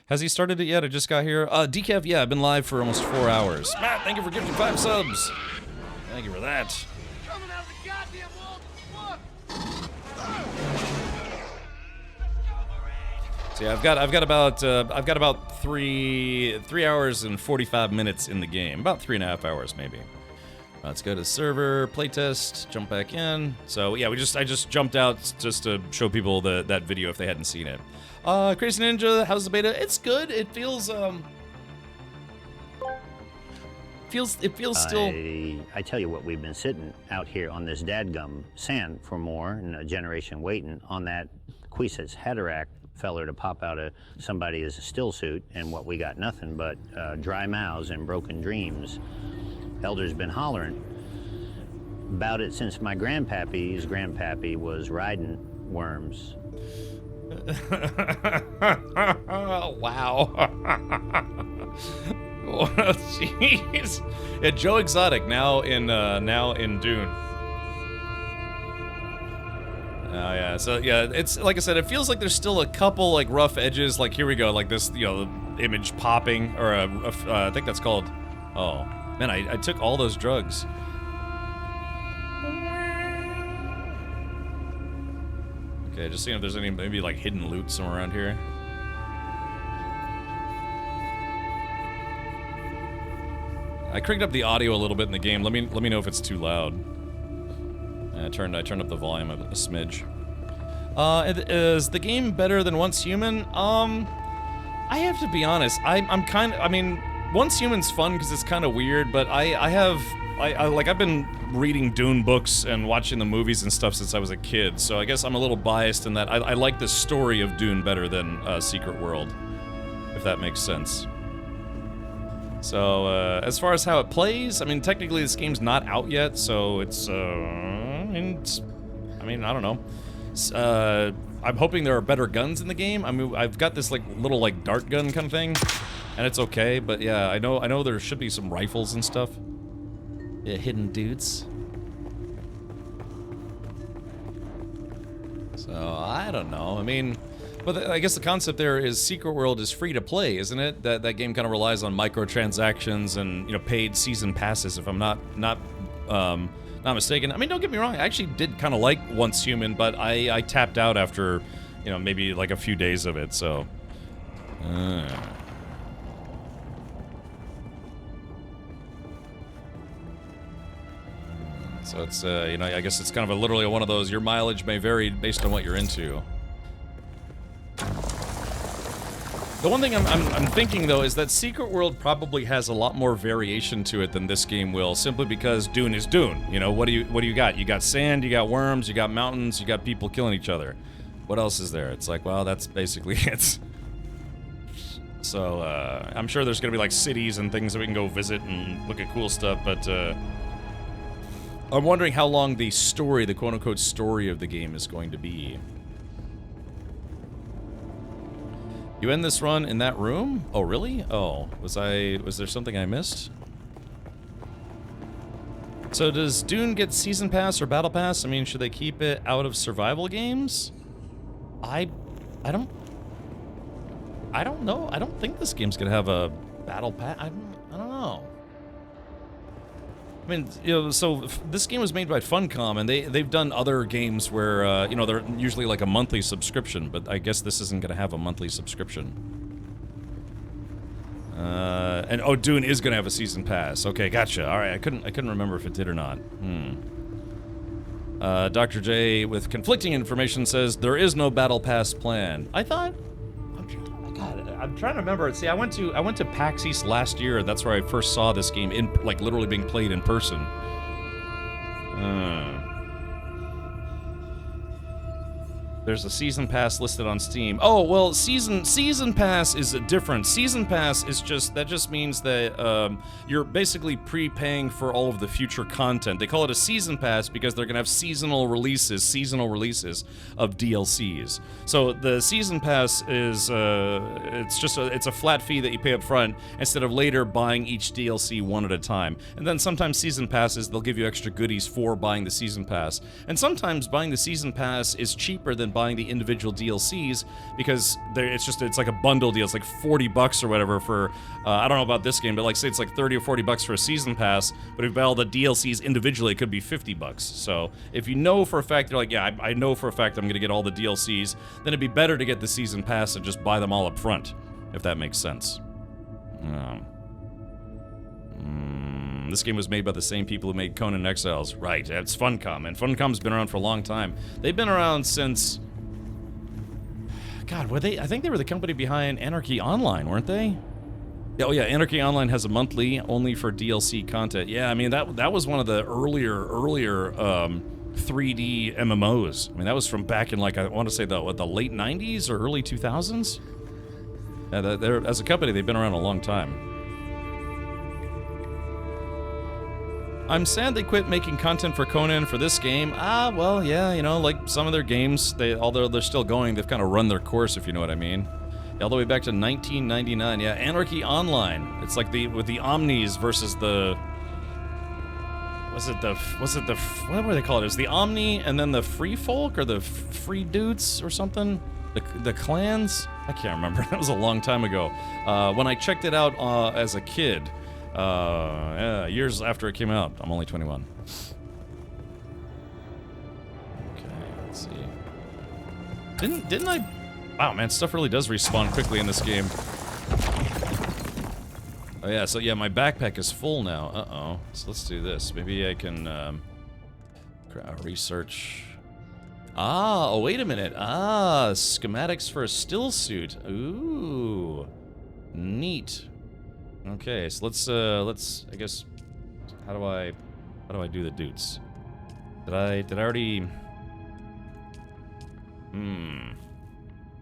Has he started it yet? I just got here. Decav, yeah, I've been live for almost 4 hours. Matt, thank you for giving 5 subs. Thank you for that. So yeah, I've got about 3 hours and 45 minutes in the game. About 3.5 hours maybe. Let's go to server, playtest, jump back in. So yeah, I just jumped out just to show people that video if they hadn't seen it. Crazy Ninja, how's the beta? It's good. It feels still. I tell you what, we've been sitting out here on this dadgum sand for more than a generation waiting on that Kwisatz Haderach feller to pop out of somebody as a still suit, and what we got nothing but dry mouths and broken dreams. Elder's been hollering about it since my grandpappy's grandpappy was riding worms. Wow. Oh, jeez. Yeah, Joe Exotic now in Dune. Oh yeah, so yeah, it's like I said, it feels like there's still a couple like rough edges. Like here we go, like this, you know, image popping, or I think that's called. Oh man, I took all those drugs. Okay, just seeing if there's any maybe like hidden loot somewhere around here. I cranked up the audio a little bit in the game. Let me know if it's too loud. I turned up the volume a smidge. Is the game better than Once Human? I have to be honest. I'm kind of. I mean, Once Human's fun because it's kind of weird, but I've been reading Dune books and watching the movies and stuff since I was a kid, so I guess I'm a little biased in that I like the story of Dune better than Secret World, if that makes sense. So, as far as how it plays, I mean, technically this game's not out yet, so it's, I mean, I don't know. I'm hoping there are better guns in the game. I mean, I've got this, like, little, like, dart gun kind of thing, and it's okay, but yeah, I know there should be some rifles and stuff. Yeah, hidden dudes. So, I don't know, I mean... But I guess the concept there is Secret World is free to play, isn't it? That game kind of relies on microtransactions and, you know, paid season passes, if I'm not mistaken. I mean, don't get me wrong, I actually did kind of like Once Human, but I tapped out after, you know, maybe like a few days of it, so... So it's, you know, I guess it's kind of literally one of those, your mileage may vary based on what you're into. The one thing I'm thinking, though, is that Secret World probably has a lot more variation to it than this game will, simply because Dune is Dune. You know, what do you got? You got sand, you got worms, you got mountains, you got people killing each other. What else is there? It's like, well, that's basically it. So, I'm sure there's gonna be, like, cities and things that we can go visit and look at cool stuff, but, I'm wondering how long the story, the quote-unquote story of the game is going to be. You end this run in that room? Oh, really? Oh, was there something I missed? So does Dune get Season Pass or Battle Pass? I mean, should they keep it out of survival games? I don't know. I don't think this game's gonna have a Battle Pass. I don't know. I mean, you know, so this game was made by Funcom, and they've done other games where, you know, they're usually like a monthly subscription, but I guess this isn't going to have a monthly subscription. And oh, Dune is going to have a season pass. Okay, gotcha. All right, I couldn't remember if it did or not. Dr. J with conflicting information says there is no battle pass plan. I thought. I'm trying to remember. See, I went to PAX East last year. That's where I first saw this game in, like, literally being played in person. There's a season pass listed on Steam. Oh, well, season pass is different. Season pass is that just means that you're basically prepaying for all of the future content. They call it a season pass because they're gonna have seasonal releases of DLCs. So the season pass is it's a flat fee that you pay up front instead of later buying each DLC one at a time. And then sometimes season passes, they'll give you extra goodies for buying the season pass. And sometimes buying the season pass is cheaper than buying the individual DLCs because it's like a bundle deal. It's like $40 or whatever for I don't know about this game, but like say it's like $30 or $40 for a season pass, but if you buy all the DLCs individually, it could be $50. So if you know for a fact, you're like, yeah, I know for a fact I'm gonna get all the DLCs, then it'd be better to get the season pass and just buy them all up front, if that makes sense. This game was made by the same people who made Conan Exiles. Right, it's Funcom, and Funcom's been around for a long time. They've been around since... God, I think they were the company behind Anarchy Online, weren't they? Oh yeah, Anarchy Online has a monthly, only for DLC content. Yeah, I mean, that was one of the earlier 3D MMOs. I mean, that was from back in, like, I want to say the late 90s or early 2000s. They're, as a company, they've been around a long time. I'm sad they quit making content for Conan for this game. Well, yeah, you know, like some of their games, although they're still going, they've kind of run their course, if you know what I mean. All the way back to 1999. Yeah, Anarchy Online. It's like with the Omnis versus the... what were they called? It was the Omni and then the Free Folk or the Free Dudes or something? The clans? I can't remember. That was a long time ago. When I checked it out as a kid, yeah, years after it came out. I'm only 21. Okay, let's see. Didn't I... Wow, man, stuff really does respawn quickly in this game. Oh yeah, so yeah, my backpack is full now. Uh-oh. So let's do this. Maybe I can research. Oh, wait a minute. Schematics for a still suit. Ooh. Neat. Okay, so let's I guess how do I do the dudes? Did I already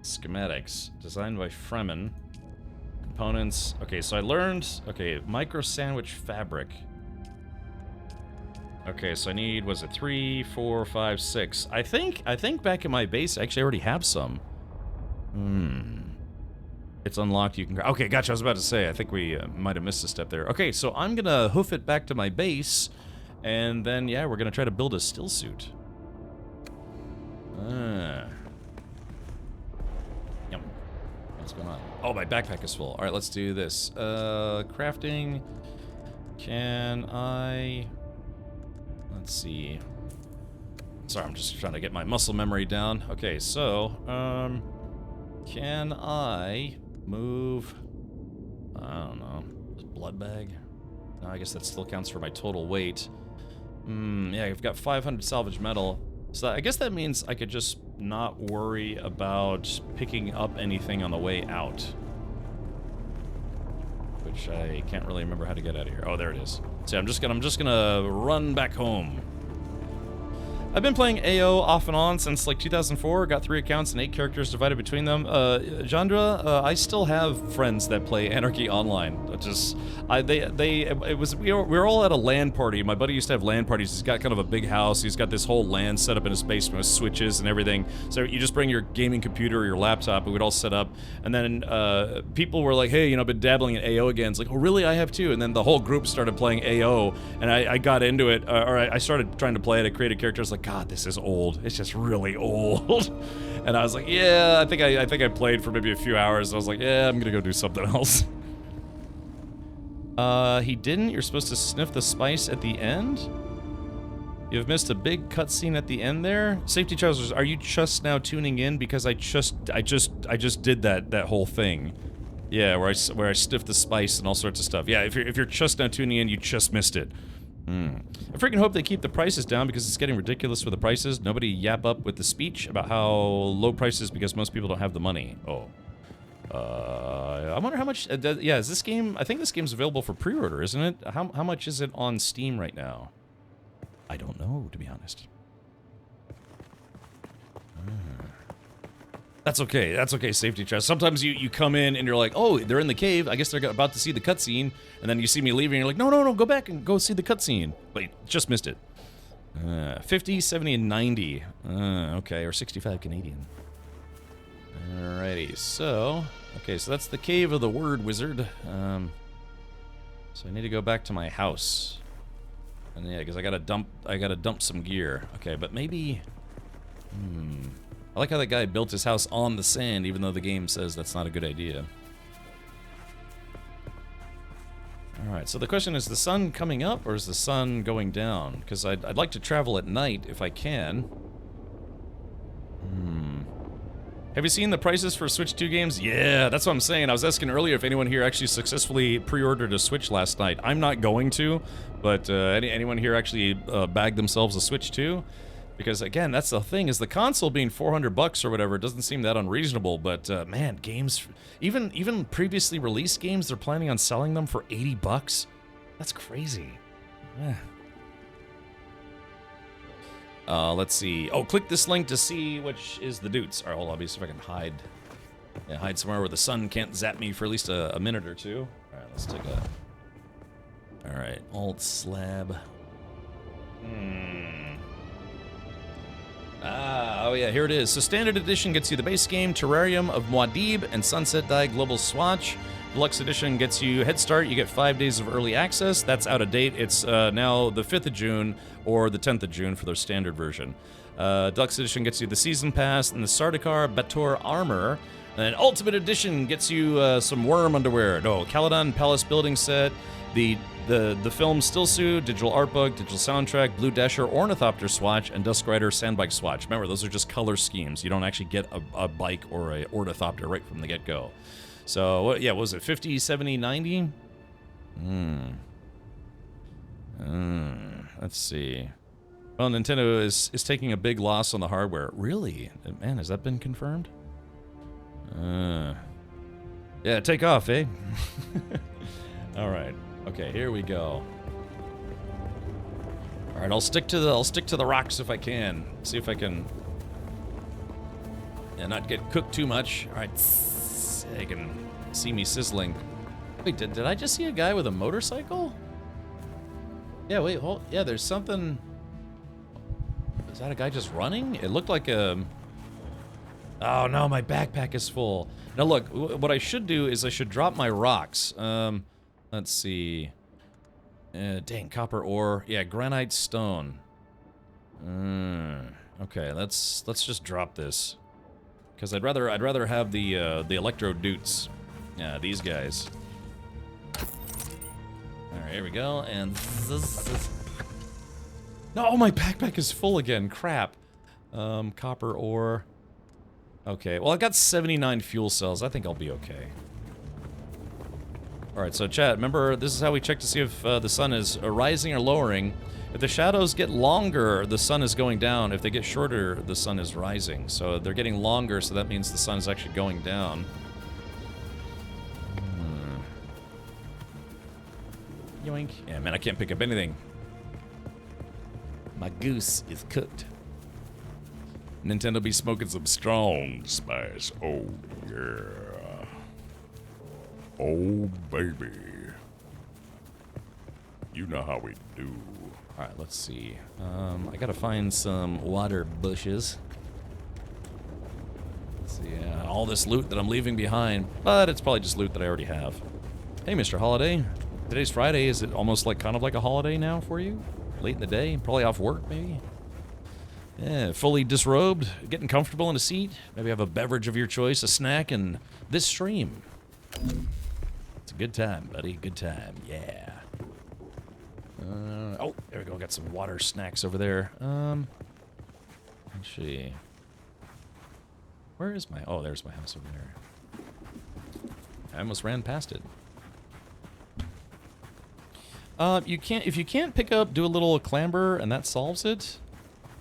Schematics designed by Fremen. Components. Okay, so I learned, okay, micro sandwich fabric. Okay, so I need, was it 3, 4, 5, 6? I think back in my base, I actually already have some. It's unlocked, you can... Okay, gotcha, I was about to say, I think we might have missed a step there. Okay, so I'm gonna hoof it back to my base, and then, yeah, we're gonna try to build a still suit. Yep. What's going on? Oh, my backpack is full. Alright, let's do this. Crafting. Can I... Let's see. Sorry, I'm just trying to get my muscle memory down. Okay, so, can I move... I don't know. Blood bag? No, I guess that still counts for my total weight. Yeah, I've got 500 salvage metal. So I guess that means I could just not worry about picking up anything on the way out. Which I can't really remember how to get out of here. Oh, there it is. So I'm just gonna run back home. I've been playing AO off and on since like 2004. Got 3 accounts and 8 characters divided between them. Jandra, I still have friends that play Anarchy Online. We were all at a LAN party. My buddy used to have LAN parties. He's got kind of a big house. He's got this whole LAN set up in his basement with switches and everything. So you just bring your gaming computer or your laptop, and we'd all set up. And then people were like, hey, you know, I've been dabbling in AO again. It's like, oh, really? I have too. And then the whole group started playing AO, and I got into it, or I started trying to play it. I created characters like, God, this is old. It's just really old. And I was like, yeah, I think I played for maybe a few hours. I was like, yeah, I'm gonna go do something else. He didn't. You're supposed to sniff the spice at the end. You've missed a big cutscene at the end there. Safety trousers. Are you just now tuning in? Because I just did that whole thing. Yeah, where I sniffed the spice and all sorts of stuff. Yeah, if you're just now tuning in, you just missed it. I freaking hope they keep the prices down because it's getting ridiculous for the prices. Nobody yap up with the speech about how low prices because most people don't have the money. Oh. I wonder how much... yeah, is this game... I think this game's available for pre-order, isn't it? How much is it on Steam right now? I don't know, to be honest. That's okay. That's okay, safety chest. Sometimes you come in and you're like, oh, they're in the cave. I guess they're about to see the cutscene. And then you see me leaving and you're like, no, go back and go see the cutscene. But you just missed it. 50, 70, and 90. Okay, or 65 Canadian. Alrighty, so... Okay, so that's the Cave of the Word Wizard. So I need to go back to my house. And yeah, because I gotta dump some gear. Okay, but maybe... I like how that guy built his house on the sand, even though the game says that's not a good idea. Alright, so the question is the sun coming up or is the sun going down? Because I'd like to travel at night if I can. Have you seen the prices for Switch 2 games? Yeah, that's what I'm saying. I was asking earlier if anyone here actually successfully pre-ordered a Switch last night. I'm not going to, but anyone here actually bagged themselves a Switch 2? Because again, that's the thing, is the console being $400 or whatever doesn't seem that unreasonable, but man, games, even previously released games, they're planning on selling them for $80? That's crazy. Let's see. Oh, click this link to see which is the dudes. All right, hold on. Let me see if I can hide. Yeah, hide somewhere where the sun can't zap me for at least a minute or two. All right, let's take a... All right, alt slab. Oh yeah, here it is. So Standard Edition gets you the base game, Terrarium of Muad'Dib, and Sunset Die Global Swatch. Deluxe Edition gets you Head Start. You get 5 days of early access. That's out of date. It's now the 5th of June or the 10th of June for their standard version. Deluxe Edition gets you the Season Pass and the Sardaukar Bator Armor. And Ultimate Edition gets you some worm underwear. No, Caladan Palace Building Set, the film Still Suit, digital art book, digital soundtrack, Blue Dasher Ornithopter Swatch, and Dusk Rider Sandbike Swatch. Remember, those are just color schemes. You don't actually get a bike or a ornithopter right from the get-go. So, yeah, what was it, 50, 70, 90? Let's see. Well, Nintendo is taking a big loss on the hardware. Really? Man, has that been confirmed? Yeah, take off, eh? All right. Okay, here we go. All right, I'll stick to the rocks if I can. See if I can not get cooked too much. All right. They can see me sizzling. Wait, did I just see a guy with a motorcycle? Yeah, wait, hold. Yeah, there's something. Is that a guy just running? It looked like a... Oh no, my backpack is full. Now look, what I should do is I should drop my rocks. Let's see. Dang, copper ore. Yeah, granite stone. Okay, let's just drop this. Because I'd rather have the electro dutes. Yeah, these guys. Alright, here we go, and no, my backpack is full again. Crap. Copper ore. Okay, well I got 79 fuel cells. I think I'll be okay. Alright, so chat, remember, this is how we check to see if the sun is rising or lowering. If the shadows get longer, the sun is going down. If they get shorter, the sun is rising. So they're getting longer, so that means the sun is actually going down. Yoink. Yeah, man, I can't pick up anything. My goose is cooked. Nintendo be smoking some strong spice. Oh, yeah. Oh, baby. You know how we do. Alright, let's see. I gotta find some water bushes. Let's see, all this loot that I'm leaving behind, but it's probably just loot that I already have. Hey, Mr. Holiday. Today's Friday. Is it almost like kind of like a holiday now for you? Late in the day? Probably off work, maybe? Yeah, fully disrobed, getting comfortable in a seat. Maybe have a beverage of your choice, a snack, and this stream. It's a good time, buddy. Good time. Yeah. Oh, there we go. Got some water snacks over there. Let's see. Where is my... Oh, there's my house over there. I almost ran past it. You can't... If you can't pick up, do a little clamber, and that solves it.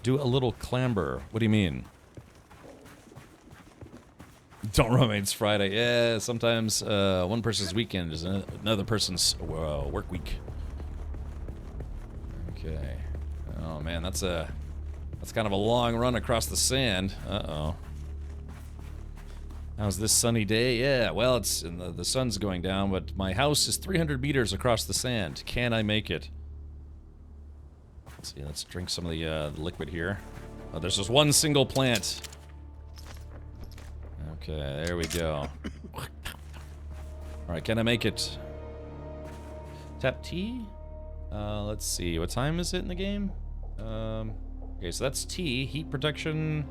Do a little clamber. What do you mean? Don't romance Friday. Yeah, sometimes one person's weekend is another person's work week. Okay. Oh man, that's kind of a long run across the sand. Uh-oh. How's this sunny day? Yeah, well, it's the sun's going down, but my house is 300 meters across the sand. Can I make it? Let's see, let's drink some of the liquid here. Oh, there's just one single plant. Okay, there we go. Alright, can I make it? Tap T? Let's see, what time is it in the game? Okay, so that's T, heat protection.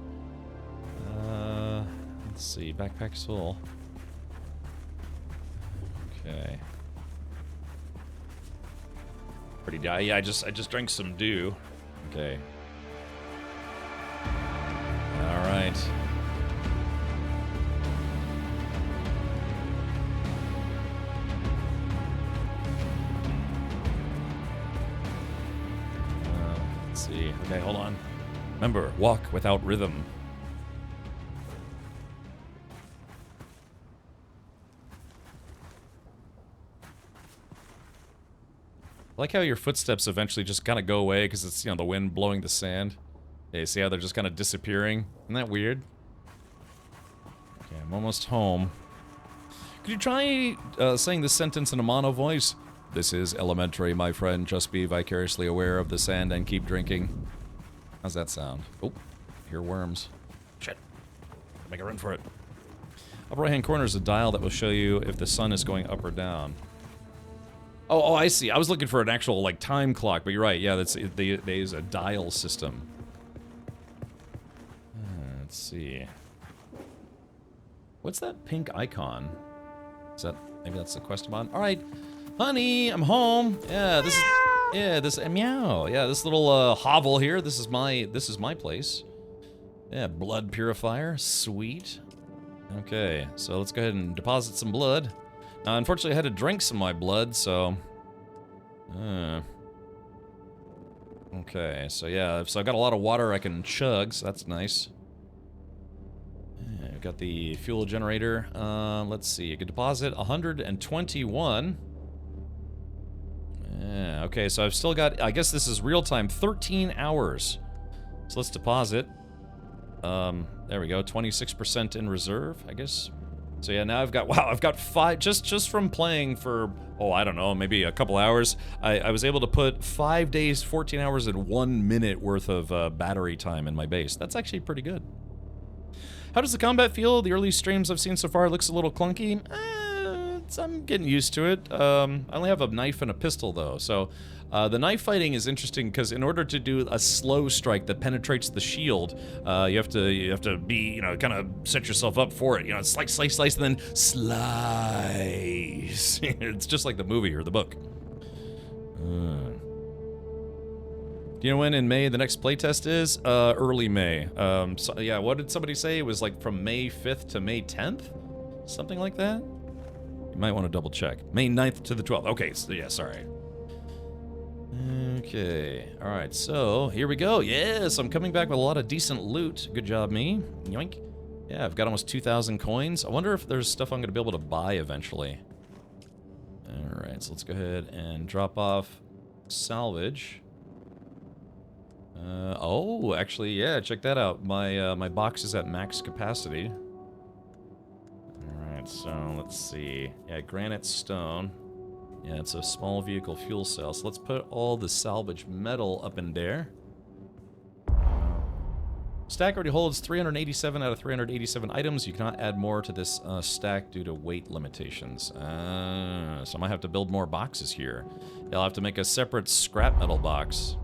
Let's see, backpack's full. Okay. Pretty die. Yeah, I just drank some dew. Okay. All right. Let's see. Okay, hold on. Remember, walk without rhythm. I like how your footsteps eventually just kind of go away because it's, you know, the wind blowing the sand. Okay, see how they're just kind of disappearing? Isn't that weird? Okay, I'm almost home. Could you try saying this sentence in a mono voice? This is elementary, my friend. Just be vicariously aware of the sand and keep drinking. How's that sound? Oh, hear worms. Shit. Make a run for it. Upper right-hand corner is a dial that will show you if the sun is going up or down. Oh, I see. I was looking for an actual, like, time clock, but you're right. Yeah, they use a dial system. Let's see. What's that pink icon? Is that, maybe that's the quest mod? All right, honey, I'm home. Yeah, this is, yeah, this, meow. Yeah, this little hovel here. This is my place. Yeah, blood purifier, sweet. Okay, so let's go ahead and deposit some blood. Now, unfortunately, I had to drink some of my blood, so... Okay, so yeah, so I've got a lot of water I can chug, so that's nice. Yeah, I've got the fuel generator. Let's see, you can deposit 121. Yeah, okay, so I've still got, I guess this is real-time, 13 hours. So let's deposit. There we go, 26% in reserve, I guess. So yeah, now I've got, wow, I've got 5, just from playing for, oh, I don't know, maybe a couple hours, I was able to put 5 days, 14 hours, and 1 minute worth of battery time in my base. That's actually pretty good. How does the combat feel? The early streams I've seen so far, it looks a little clunky. I'm getting used to it. I only have a knife and a pistol, though, so the knife fighting is interesting because in order to do a slow strike that penetrates the shield, you have to be, you know, kind of set yourself up for it. You know, slice, slice, slice, and then slice. It's just like the movie or the book. Do you know when in May the next playtest is? Early May. So, yeah, what did somebody say? It was like from May 5th to May 10th? Something like that? You might want to double check. May 9th to the 12th. Okay, so yeah, sorry. Okay, alright, so here we go. Yes, I'm coming back with a lot of decent loot. Good job, me. Yoink. Yeah, I've got almost 2,000 coins. I wonder if there's stuff I'm going to be able to buy eventually. Alright, so let's go ahead and drop off salvage. Oh, actually, yeah, check that out. My box is at max capacity. Alright, so let's see. Yeah, granite stone. Yeah, it's a small vehicle fuel cell. So let's put all the salvage metal up in there. Stack already holds 387 out of 387 items. You cannot add more to this stack due to weight limitations. So I might have to build more boxes here. Yeah, I'll have to make a separate scrap metal box.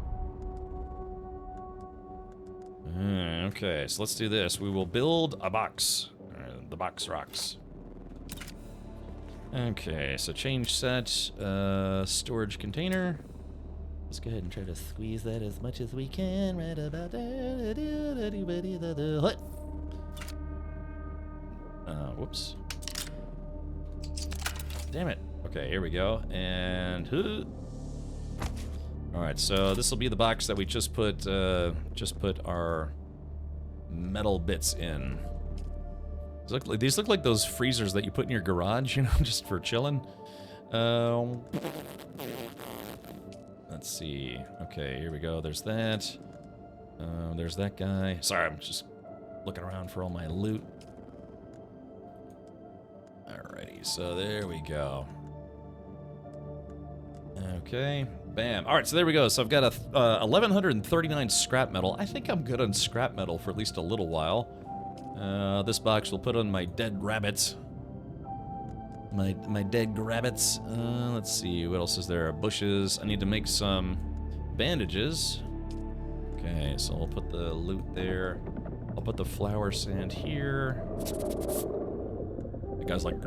Okay, so let's do this. We will build a box. The box rocks. Okay, so change set, storage container. Let's go ahead and try to squeeze that as much as we can right about there. Whoops. Damn it. Okay, here we go. And alright, so this will be the box that we just put our metal bits in. These look like those freezers that you put in your garage, you know, just for chilling. Let's see. Okay, here we go. There's that. There's that guy. Sorry, I'm just looking around for all my loot. Alrighty, so there we go. Okay, bam. Alright, so there we go. So I've got a 1,139 scrap metal. I think I'm good on scrap metal for at least a little while. This box will put on my dead rabbits. My dead rabbits. Let's see, what else is there? Bushes. I need to make some bandages. Okay, so I'll put the loot there. I'll put the flour sand here. The guy's like...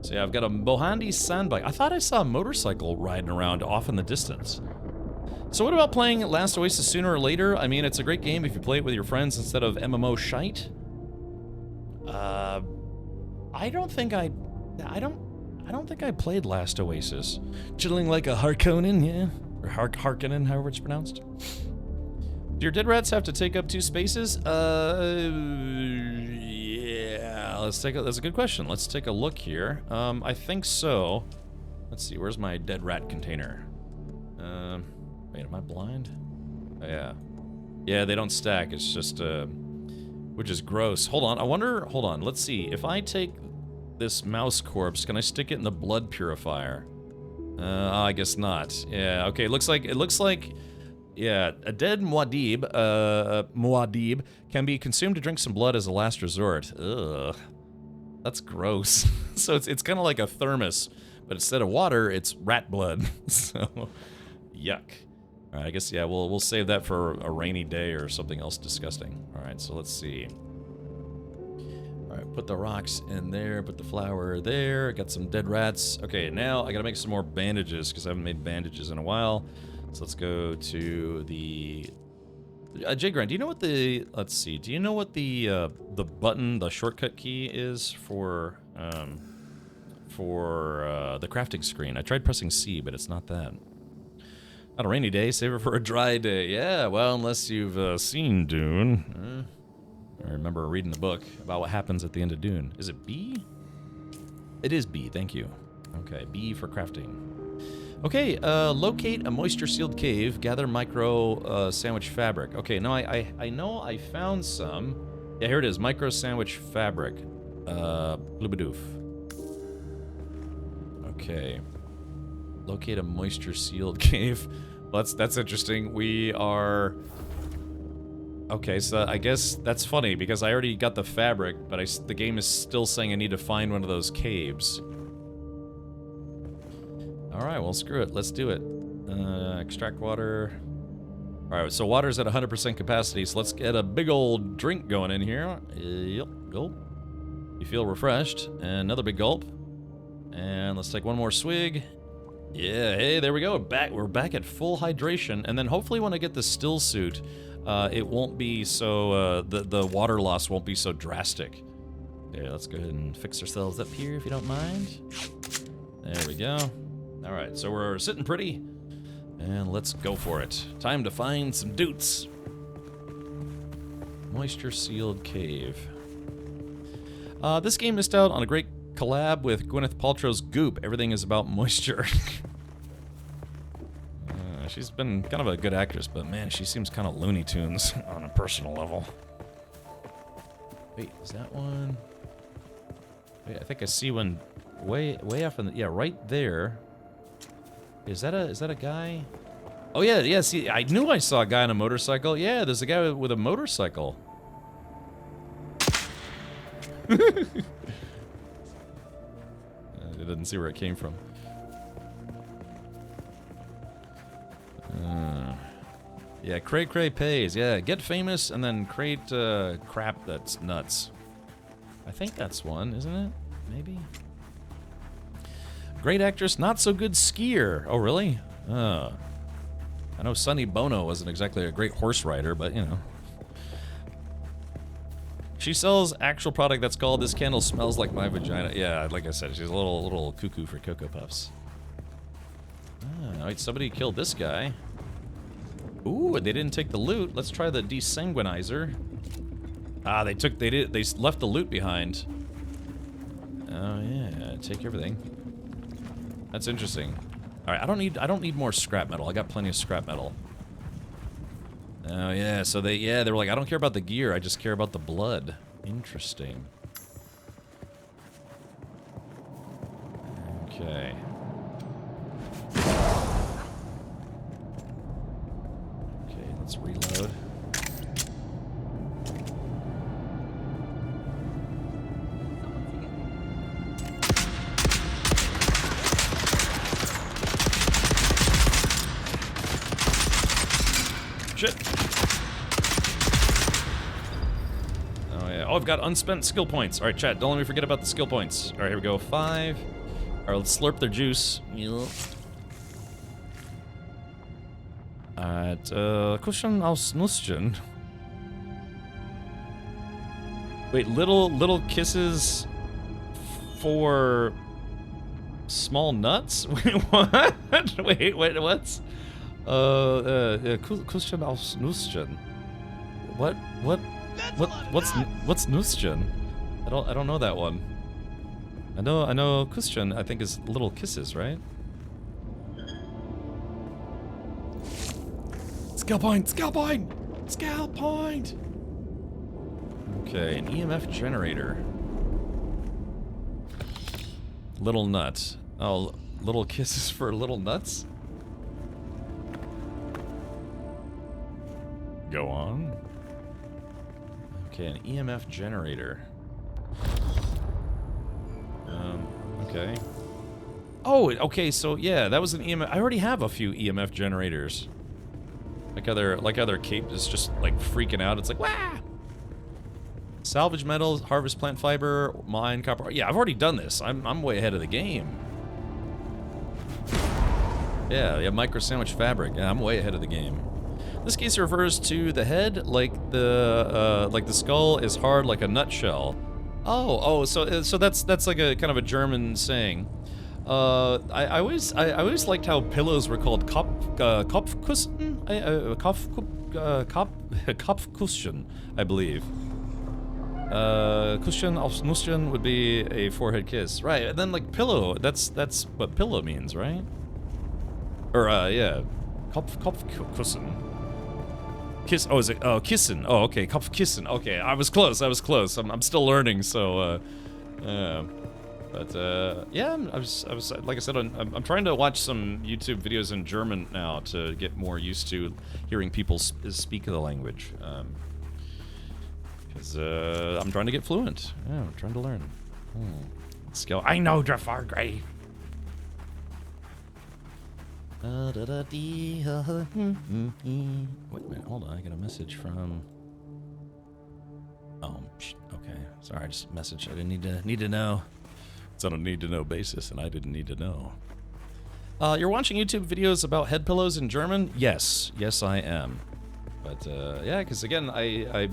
So yeah, I've got a Bohandi sandbike. I thought I saw a motorcycle riding around off in the distance. So what about playing Last Oasis sooner or later? I mean, it's a great game if you play it with your friends instead of MMO shite. I don't think I played Last Oasis. Chilling like a Harkonnen, yeah? Or Harkonnen, however it's pronounced. Do your dead rats have to take up 2 spaces? Yeah, that's a good question. Let's take a look here. I think so. Let's see, where's my dead rat container? Wait, am I blind? Oh, yeah. Yeah, they don't stack. It's just, which is gross. Hold on. I wonder, hold on. Let's see. If I take this mouse corpse, can I stick it in the blood purifier? I guess not. Yeah, okay. It looks like, yeah, a dead Muad'Dib can be consumed to drink some blood as a last resort. Ugh. That's gross. So it's kind of like a thermos, but instead of water, it's rat blood. So, yuck. All right, I guess, yeah, we'll save that for a rainy day or something else disgusting. All right, so let's see. All right, put the rocks in there, put the flour there, got some dead rats. Okay, now I gotta make some more bandages because I haven't made bandages in a while. So let's go to the... J Grind, do you know what the... Let's see, do you know what the button, the shortcut key is for the crafting screen? I tried pressing C, but it's not that. Not a rainy day, save it for a dry day. Yeah, well, unless you've seen Dune. I remember reading the book about what happens at the end of Dune. Is it B? It is B, thank you. Okay, B for crafting. Okay, locate a moisture-sealed cave, gather micro sandwich fabric. Okay, now I know I found some. Yeah, here it is, micro sandwich fabric. Bloobadoof. Okay. Locate a moisture-sealed cave. Well, that's interesting. We are... Okay, so I guess that's funny, because I already got the fabric, but the game is still saying I need to find one of those caves. Alright, well, screw it. Let's do it. Extract water. Alright, so water's at 100% capacity, so let's get a big old drink going in here. Yep, gulp. You feel refreshed. And another big gulp. And let's take one more swig. Yeah, hey, there we go. We're back at full hydration. And then hopefully when I get the still suit, it won't be so, the water loss won't be so drastic. Okay, let's go ahead and fix ourselves up here if you don't mind. There we go. Alright, so we're sitting pretty, and let's go for it. Time to find some doots. Moisture-sealed cave. This game missed out on a great collab with Gwyneth Paltrow's Goop. Everything is about moisture. She's been kind of a good actress, but man, she seems kind of Looney Tunes on a personal level. Wait, is that one? Wait, I think I see one way off in the... Yeah, right there. Is that a guy? Oh yeah, see, I knew I saw a guy on a motorcycle. Yeah, there's a guy with a motorcycle. I didn't see where it came from. Yeah, cray pays. Yeah, get famous and then create crap that's nuts. I think that's one, isn't it? Maybe? Great actress, not so good skier. Oh, really? I know Sonny Bono wasn't exactly a great horse rider, but, you know. She sells actual product that's called This Candle Smells Like My Vagina. Yeah, like I said, she's a little cuckoo for Cocoa Puffs. Wait, somebody killed this guy. Ooh, they didn't take the loot. Let's try the desanguinizer. Ah, they left the loot behind. Oh yeah, take everything. That's interesting. All right, I don't need more scrap metal. I got plenty of scrap metal. Oh yeah, so they were like, I don't care about the gear. I just care about the blood. Interesting. Okay. Okay, let's reload. Shit. Oh yeah. Oh, I've got unspent skill points. All right, chat. Don't let me forget about the skill points. All right, here we go. 5. All right, let's slurp their juice. Kuschen aus Nüsschen. Wait, little kisses for small nuts? Wait, what? Wait, what's? Kuschen aus Nüsschen. What's Nüsschen? I don't know that one. I know Kuschen, I think, is little kisses, right? Skill point! Skill point! Scout point! Okay, an EMF generator. Little nuts. Oh, little kisses for little nuts? Go on. Okay, an EMF generator. Okay. Oh, okay, so yeah, that was an EMF. I already have a few EMF generators. Like other cape is just like freaking out. It's like, wah! Salvage metals, harvest plant fiber, mine copper. Yeah, I've already done this. I'm way ahead of the game. Yeah, micro sandwich fabric. Yeah, I'm way ahead of the game. This case refers to the head, like the skull is hard like a nutshell. Oh, so that's like a kind of a German saying. I always liked how pillows were called Kopfkussen, Kopfkuschen, I believe. Kuschen aufs Nüsschen would be a forehead kiss, right? And then like pillow, that's what pillow means, right? Or yeah, Kopfkussen. Kiss. Oh, is it? Oh, kissen. Oh, okay. Kopfkissen. Okay, I was close. I'm still learning. So, but yeah, I was like I said, I'm trying to watch some YouTube videos in German now to get more used to hearing people speak the language. Because I'm trying to get fluent. Yeah, I'm trying to learn. Let's go. I know the Fargrave. Wait a minute, hold on, I got a message from... Oh, okay, sorry, just a message I didn't need to know. It's on a need-to-know basis, and I didn't need to know. You're watching YouTube videos about head pillows in German? Yes, I am. But yeah, because again, my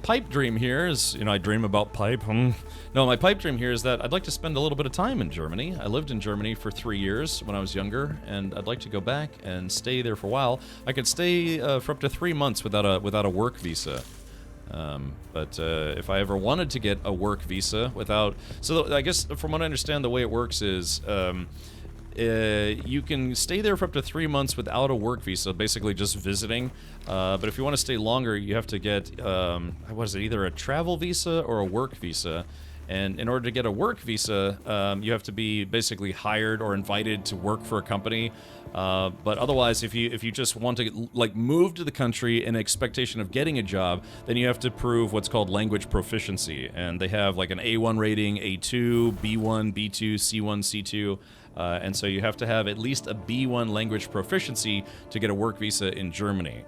pipe dream here is, I dream about pipe. No, my pipe dream here is that I'd like to spend a little bit of time in Germany. I lived in Germany for 3 years when I was younger, and I'd like to go back and stay there for a while. I could stay for up to 3 months without a work visa. But if I ever wanted to get a work visa so I guess from what I understand, the way it works is. You can stay there for up to 3 months without a work visa, basically just visiting. But if you want to stay longer, you have to get, either a travel visa or a work visa. And in order to get a work visa, you have to be basically hired or invited to work for a company. But otherwise, if you just want to move to the country in expectation of getting a job, then you have to prove what's called language proficiency. And they have like an A1 rating, A2, B1, B2, C1, C2. And so you have to have at least a B1 language proficiency to get a work visa in Germany.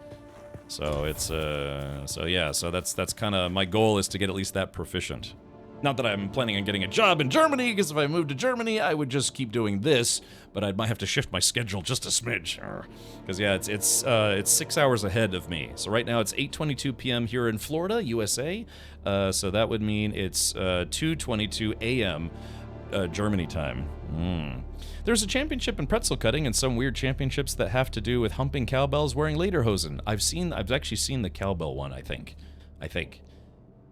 So it's so that's kind of my goal, is to get at least that proficient. Not that I'm planning on getting a job in Germany, because if I moved to Germany, I would just keep doing this, but I might have to shift my schedule just a smidge. Because yeah, it's 6 hours ahead of me. So right now it's 8:22 p.m. here in Florida, USA. So that would mean it's 2:22 a.m. Germany time. There's a championship in pretzel cutting and some weird championships that have to do with humping cowbells wearing lederhosen. I've actually seen the cowbell one, I think.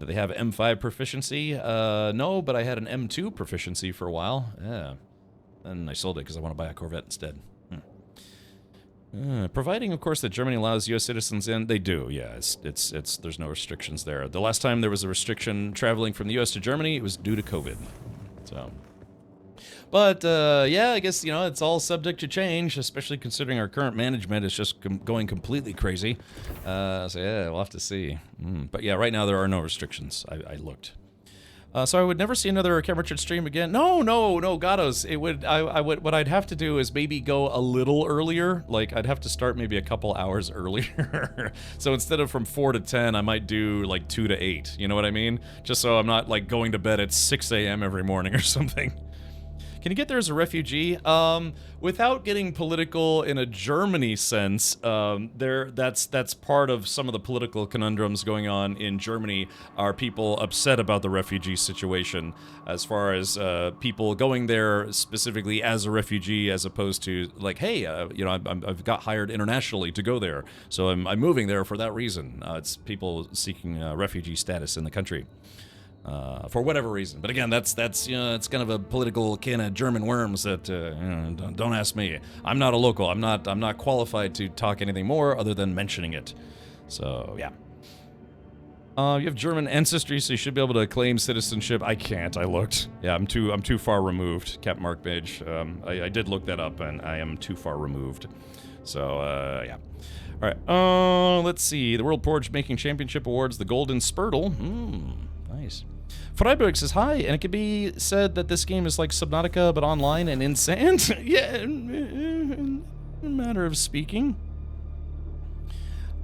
Do they have M5 proficiency? No, but I had an M2 proficiency for a while. Yeah. And I sold it because I want to buy a Corvette instead. Providing, of course, that Germany allows U.S. citizens in, they do. Yeah, there's no restrictions there. The last time there was a restriction traveling from the U.S. to Germany, it was due to COVID. So, but yeah, I guess it's all subject to change, especially considering our current management is just going completely crazy. So yeah, we'll have to see. But yeah, right now there are no restrictions. I looked. So I would never see another Cam Richard stream again. No, Gatos. It would. I would. What I'd have to do is maybe go a little earlier. Like I'd have to start maybe a couple hours earlier. So instead of from 4 to 10, I might do like 2 to 8. You know what I mean? Just so I'm not like going to bed at 6 a.m. every morning or something. Can you get there as a refugee? Without getting political in a Germany sense, that's part of some of the political conundrums going on in Germany. Are people upset about the refugee situation, as far as people going there specifically as a refugee, as opposed to like, hey, I've got hired internationally to go there, so I'm moving there for that reason. It's people seeking refugee status in the country. for whatever reason. But again, that's you know, it's kind of a political can of German worms that you know, don't ask me. I'm not a local. I'm not qualified to talk anything more other than mentioning it. So yeah. You have German ancestry, so you should be able to claim citizenship. I can't. I looked. Yeah, I'm too far removed. Cap Mark Page. I did look that up, and I am too far removed. So yeah. All right. Let's see. The World Porridge Making Championship Awards, the Golden Spurtle. Nice. Freiburg says hi, and it could be said that this game is like Subnautica, but online and in sand. Yeah, in a matter of speaking.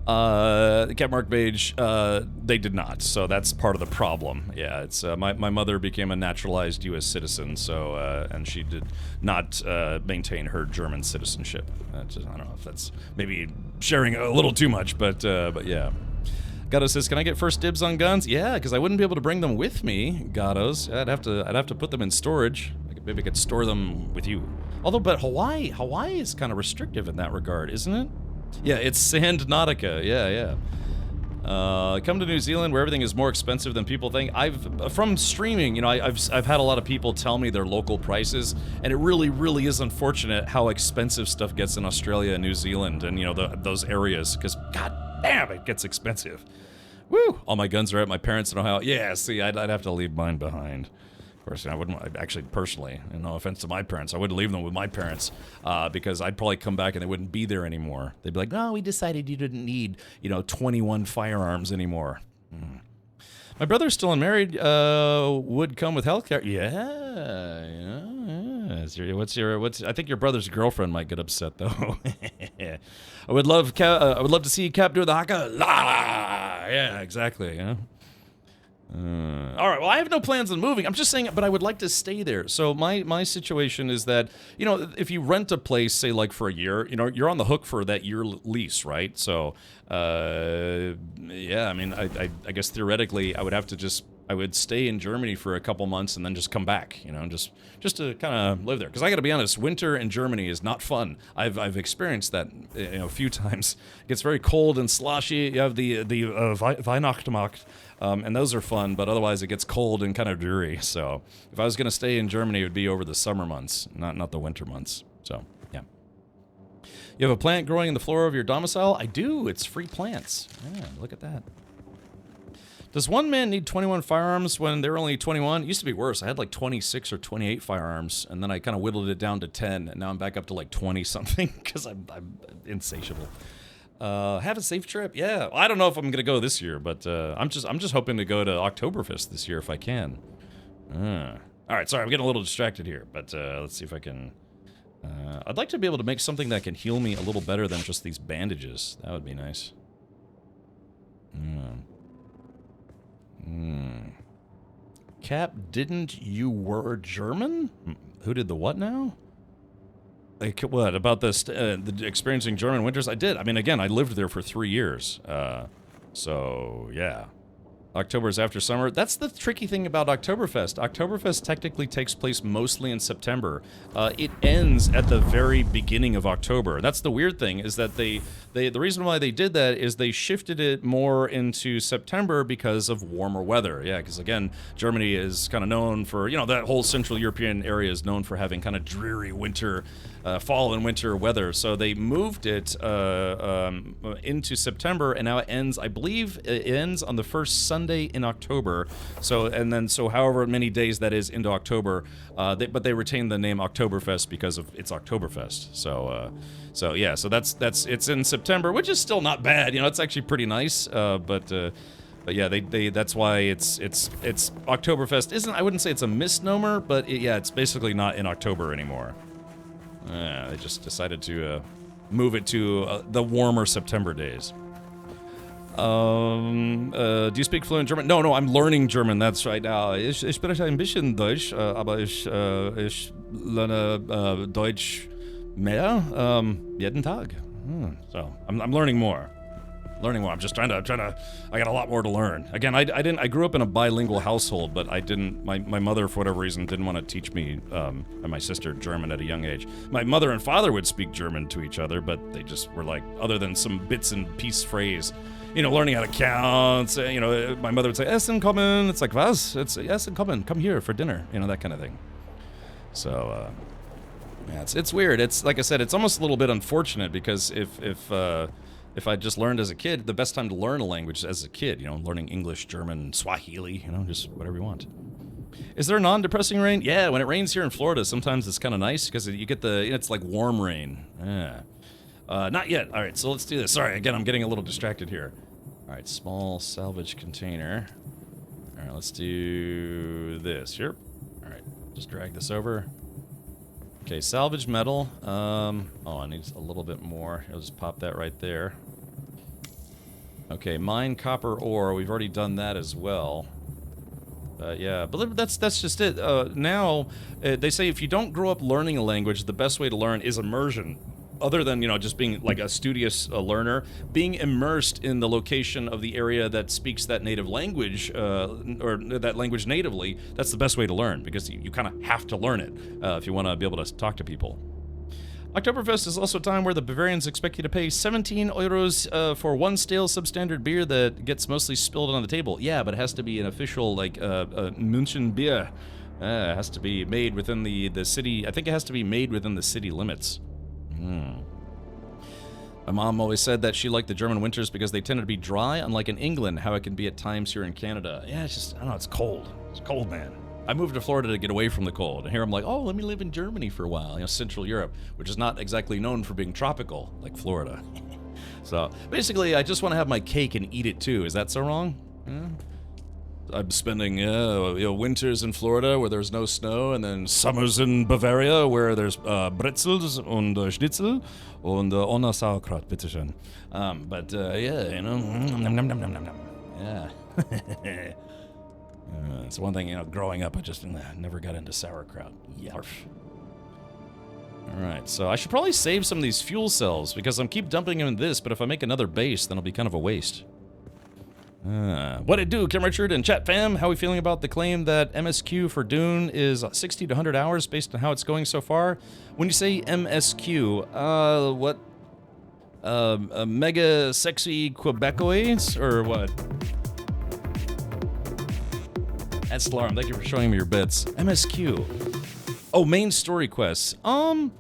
Cat Mark Page, they did not, so that's part of the problem. Yeah, it's my mother became a naturalized U.S. citizen, so and she did not maintain her German citizenship. I don't know if that's maybe sharing a little too much, but yeah. Gato says, "Can I get first dibs on guns?" Yeah, because I wouldn't be able to bring them with me, Gatos. I'd have to put them in storage. Maybe I could store them with you. Although, but Hawaii is kind of restrictive in that regard, isn't it? Yeah, it's Sand Nautica. Yeah. Come to New Zealand where everything is more expensive than people think. From streaming, you know, I've had a lot of people tell me their local prices, and it really is unfortunate how expensive stuff gets in Australia and New Zealand, and you know those areas, because god damn, it gets expensive. Woo! All my guns are at my parents in Ohio. Yeah, see, I'd have to leave mine behind. Of course, I wouldn't, actually, personally, and no offense to my parents, I wouldn't leave them with my parents, because I'd probably come back and they wouldn't be there anymore. They'd be like, no, we decided you didn't need, 21 firearms anymore. My brother's still unmarried, would come with healthcare. Yeah. I think your brother's girlfriend might get upset, though. I would love to see Cap do the haka. La! Yeah, exactly, yeah. All right, well, I have no plans on moving. I'm just saying, but I would like to stay there. So my situation is that, if you rent a place, say, like, for a year, you're on the hook for that year lease, right? So, yeah, I mean, I guess theoretically, I would stay in Germany for a couple months and then just come back, just to kind of live there. Because I got to be honest, winter in Germany is not fun. I've experienced that a few times. It gets very cold and sloshy. You have the Weihnachtsmarkt. And those are fun, but otherwise it gets cold and kind of dreary. So if I was going to stay in Germany, it would be over the summer months, not the winter months. So, yeah. You have a plant growing in the floor of your domicile? I do. It's free plants. Yeah, look at that. Does one man need 21 firearms when they're only 21? It used to be worse. I had like 26 or 28 firearms, and then I kind of whittled it down to 10, and now I'm back up to like 20-something because I'm insatiable. Have a safe trip. Yeah, I don't know if I'm gonna go this year, but I'm just hoping to go to Oktoberfest this year if I can. All right, sorry, I'm getting a little distracted here, but let's see if I can. I'd like to be able to make something that can heal me a little better than just these bandages. That would be nice. Cap, didn't you were German? Who did the what now? Like, what, about the experiencing German winters? I did. I mean, again, I lived there for 3 years. So, yeah. October is after summer. That's the tricky thing about Oktoberfest. Oktoberfest technically takes place mostly in September. It ends at the very beginning of October. That's the weird thing, is that the reason why they did that is they shifted it more into September because of warmer weather. Yeah, because again, Germany is kind of known for, that whole Central European area is known for having kind of dreary winter, fall and winter weather. So they moved it into September, and now it ends, I believe it ends on the first Sunday in October. So however many days that is into October, but they retained the name Oktoberfest because of it's Oktoberfest. So yeah, so that's it's in September, which is still not bad. It's actually pretty nice. But yeah, they that's why it's Oktoberfest isn't. I wouldn't say it's a misnomer, but it's basically not in October anymore. They just decided to move it to the warmer September days. Do you speak fluent German? No, I'm learning German. That's right. Ich spreche ein bisschen Deutsch, aber ich lerne Deutsch mehr jeden Tag. So I'm learning more. learning more. I'm just trying to. I got a lot more to learn. Again, I grew up in a bilingual household, but I didn't. My mother, for whatever reason, didn't want to teach me and my sister German at a young age. My mother and father would speak German to each other, but they just were like, other than some bits and piece phrase, you know, learning how to count. You know, my mother would say "Essen kommen." It's like, was? It's "Essen kommen." Come here for dinner. You know, that kind of thing. So. Yeah, it's weird. It's like I said, it's almost a little bit unfortunate because if I just learned as a kid, the best time to learn a language as a kid, you know, learning English, German, Swahili, you know, just whatever you want. Is there non-depressing rain? Yeah, when it rains here in Florida, sometimes it's kind of nice because you get it's like warm rain. Yeah. Not yet. All right, so let's do this. Sorry, again, I'm getting a little distracted here. All right, small salvage container. All right, let's do this here. All right, just drag this over. Okay, salvage metal. Oh, I need a little bit more. I'll just pop that right there. Okay, mine copper ore. We've already done that as well. Yeah, but that's just it. Now, they say if you don't grow up learning a language, the best way to learn is immersion. Other than, you know, just being like a studious learner, being immersed in the location of the area that speaks that native language, or that language natively, that's the best way to learn, because you kind of have to learn it if you want to be able to talk to people. Oktoberfest is also a time where the Bavarians expect you to pay 17 euros for one stale substandard beer that gets mostly spilled on the table. Yeah, but it has to be an official, like, München beer. It has to be made within the city. I think it has to be made within the city limits. My mom always said that she liked the German winters because they tended to be dry, unlike in England, how it can be at times here in Canada. Yeah, it's just, I don't know, it's cold. It's cold, man. I moved to Florida to get away from the cold, and here I'm like, oh, let me live in Germany for a while, you know, Central Europe, which is not exactly known for being tropical, like Florida. So, basically, I just want to have my cake and eat it too. Is that so wrong? Yeah. I'm spending winters in Florida where there's no snow, and then summers in Bavaria where there's Bretzels and Schnitzel and ohne Sauerkraut, bitteschön. But yeah, you know, nom, nom, nom, nom, nom, nom. Yeah. It's one thing, you know, growing up, I just never got into sauerkraut. Yarf. Alright, so I should probably save some of these fuel cells because I'm keep dumping them in this, but if I make another base, then it'll be kind of a waste. What it do, Kim Richard and chat fam? How are we feeling about the claim that MSQ for Dune is 60 to 100 hours based on how it's going so far? When you say MSQ, what? Mega sexy Quebecoids or what? That's Slarm, thank you for showing me your bits. MSQ. Oh, main story quests.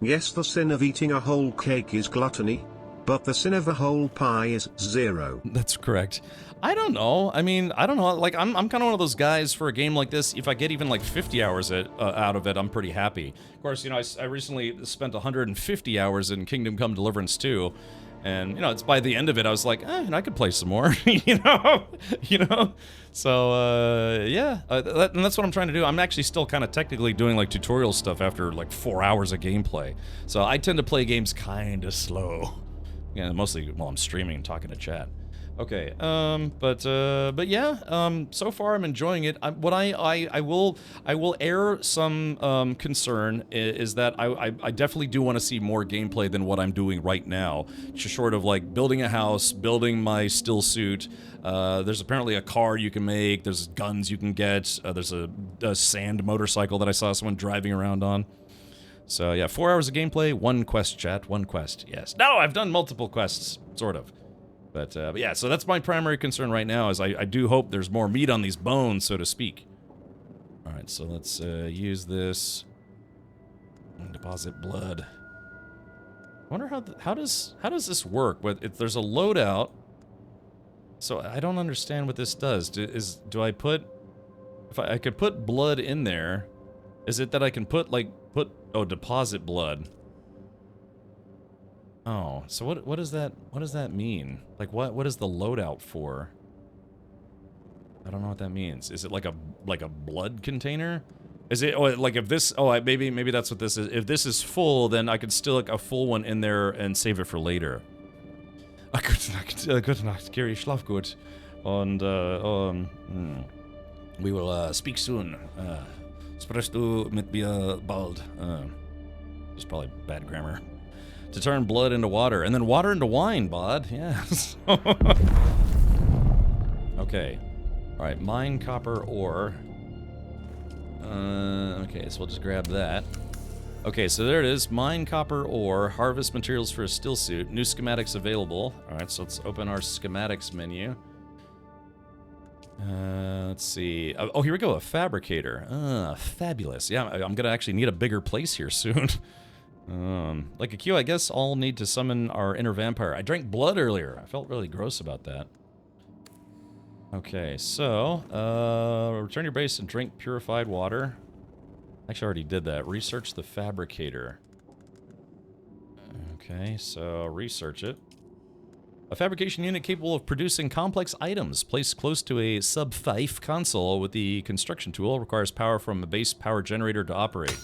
Yes, the sin of eating a whole cake is gluttony, but the sin of a whole pie is 0. That's correct. I don't know. I mean, I don't know. Like, I'm kind of one of those guys for a game like this. If I get even like 50 hours out of it, I'm pretty happy. Of course, you know, I recently spent 150 hours in Kingdom Come Deliverance 2. And, you know, it's by the end of it, I was like, I could play some more, you know? So, yeah, and that's what I'm trying to do. I'm actually still kind of technically doing, like, tutorial stuff after, like, 4 hours of gameplay. So I tend to play games kind of slow. Yeah, mostly while I'm streaming and talking to chat. Okay, but yeah, so far I'm enjoying it. What I will air some concern is that I definitely do want to see more gameplay than what I'm doing right now. Just short of like building a house, building my still suit. There's apparently a car you can make. There's guns you can get. There's a sand motorcycle that I saw someone driving around on. So yeah, 4 hours of gameplay, 1 quest, chat, 1 quest. Yes. No, I've done multiple quests, sort of. But yeah, so that's my primary concern right now, is I do hope there's more meat on these bones, so to speak. Alright, so let's use this. And deposit blood. I wonder how does this work? If there's a loadout, so I don't understand what this does. Do I put... If I could put blood in there, is it that I can put deposit blood? Oh, so what does that mean? Like what is the loadout for? I don't know what that means. Is it like a blood container? Is it like if this maybe that's what this is. If this is full, then I could still a full one in there and save it for later. Good night, Gary, schlaf gut. Und we will speak soon. Sprichst du mit mir bald? It's probably bad grammar. to turn blood into water, and then water into wine, bod. Yeah. Okay. All right, mine copper ore. Okay, so we'll just grab that. Okay, so there it is. Mine copper ore, harvest materials for a still suit, new schematics available. All right, so let's open our schematics menu. Let's see. Oh, here we go, a fabricator. Fabulous. Yeah, I'm gonna actually need a bigger place here soon. Like a Q, I guess I'll need to summon our inner vampire. I drank blood earlier. I felt really gross about that. Okay, so, return your base and drink purified water. Actually, I already did that. Research the fabricator. Okay, so research it. A fabrication unit capable of producing complex items placed close to a sub-5 console with the construction tool requires power from a base power generator to operate.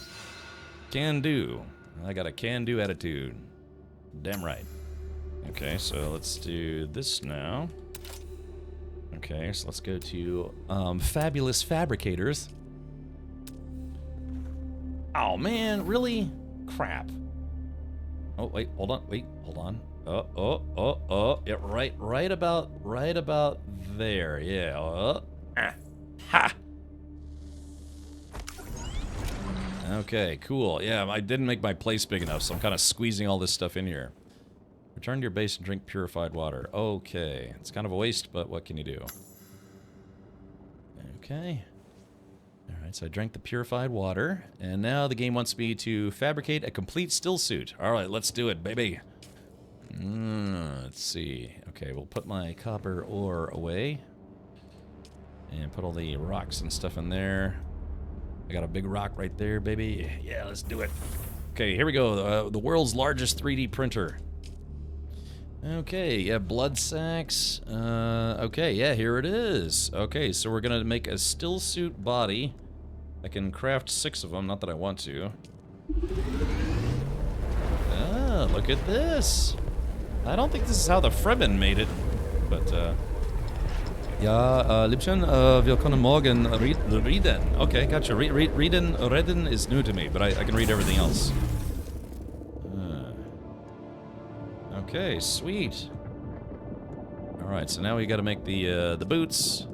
Can do. I got a can-do attitude. Damn right. Okay, so let's do this now. Okay, so let's go to Fabulous Fabricators. Oh man, really? Crap. Oh wait, hold on. Yeah, right about there. Yeah. Ha. Okay, cool. Yeah, I didn't make my place big enough, so I'm kind of squeezing all this stuff in here. Return to your base and drink purified water. Okay. It's kind of a waste, but what can you do? Okay. Alright, so I drank the purified water, and now the game wants me to fabricate a complete still suit. Alright, let's do it, baby. Let's see. Okay, we'll put my copper ore away. And put all the rocks and stuff in there. I got a big rock right there, baby. Yeah, let's do it. Okay, here we go. The world's largest 3D printer. Okay, yeah, blood sacks. Okay, yeah, here it is. Okay, so we're gonna make a still suit body. I can craft 6 of them, not that I want to. Ah, look at this. I don't think this is how the Fremen made it, but, Ja, Liebchen, wir können morgen reden. Okay, gotcha. Reden is new to me, but I can read everything else. Okay, sweet. All right, so now we got to make the boots,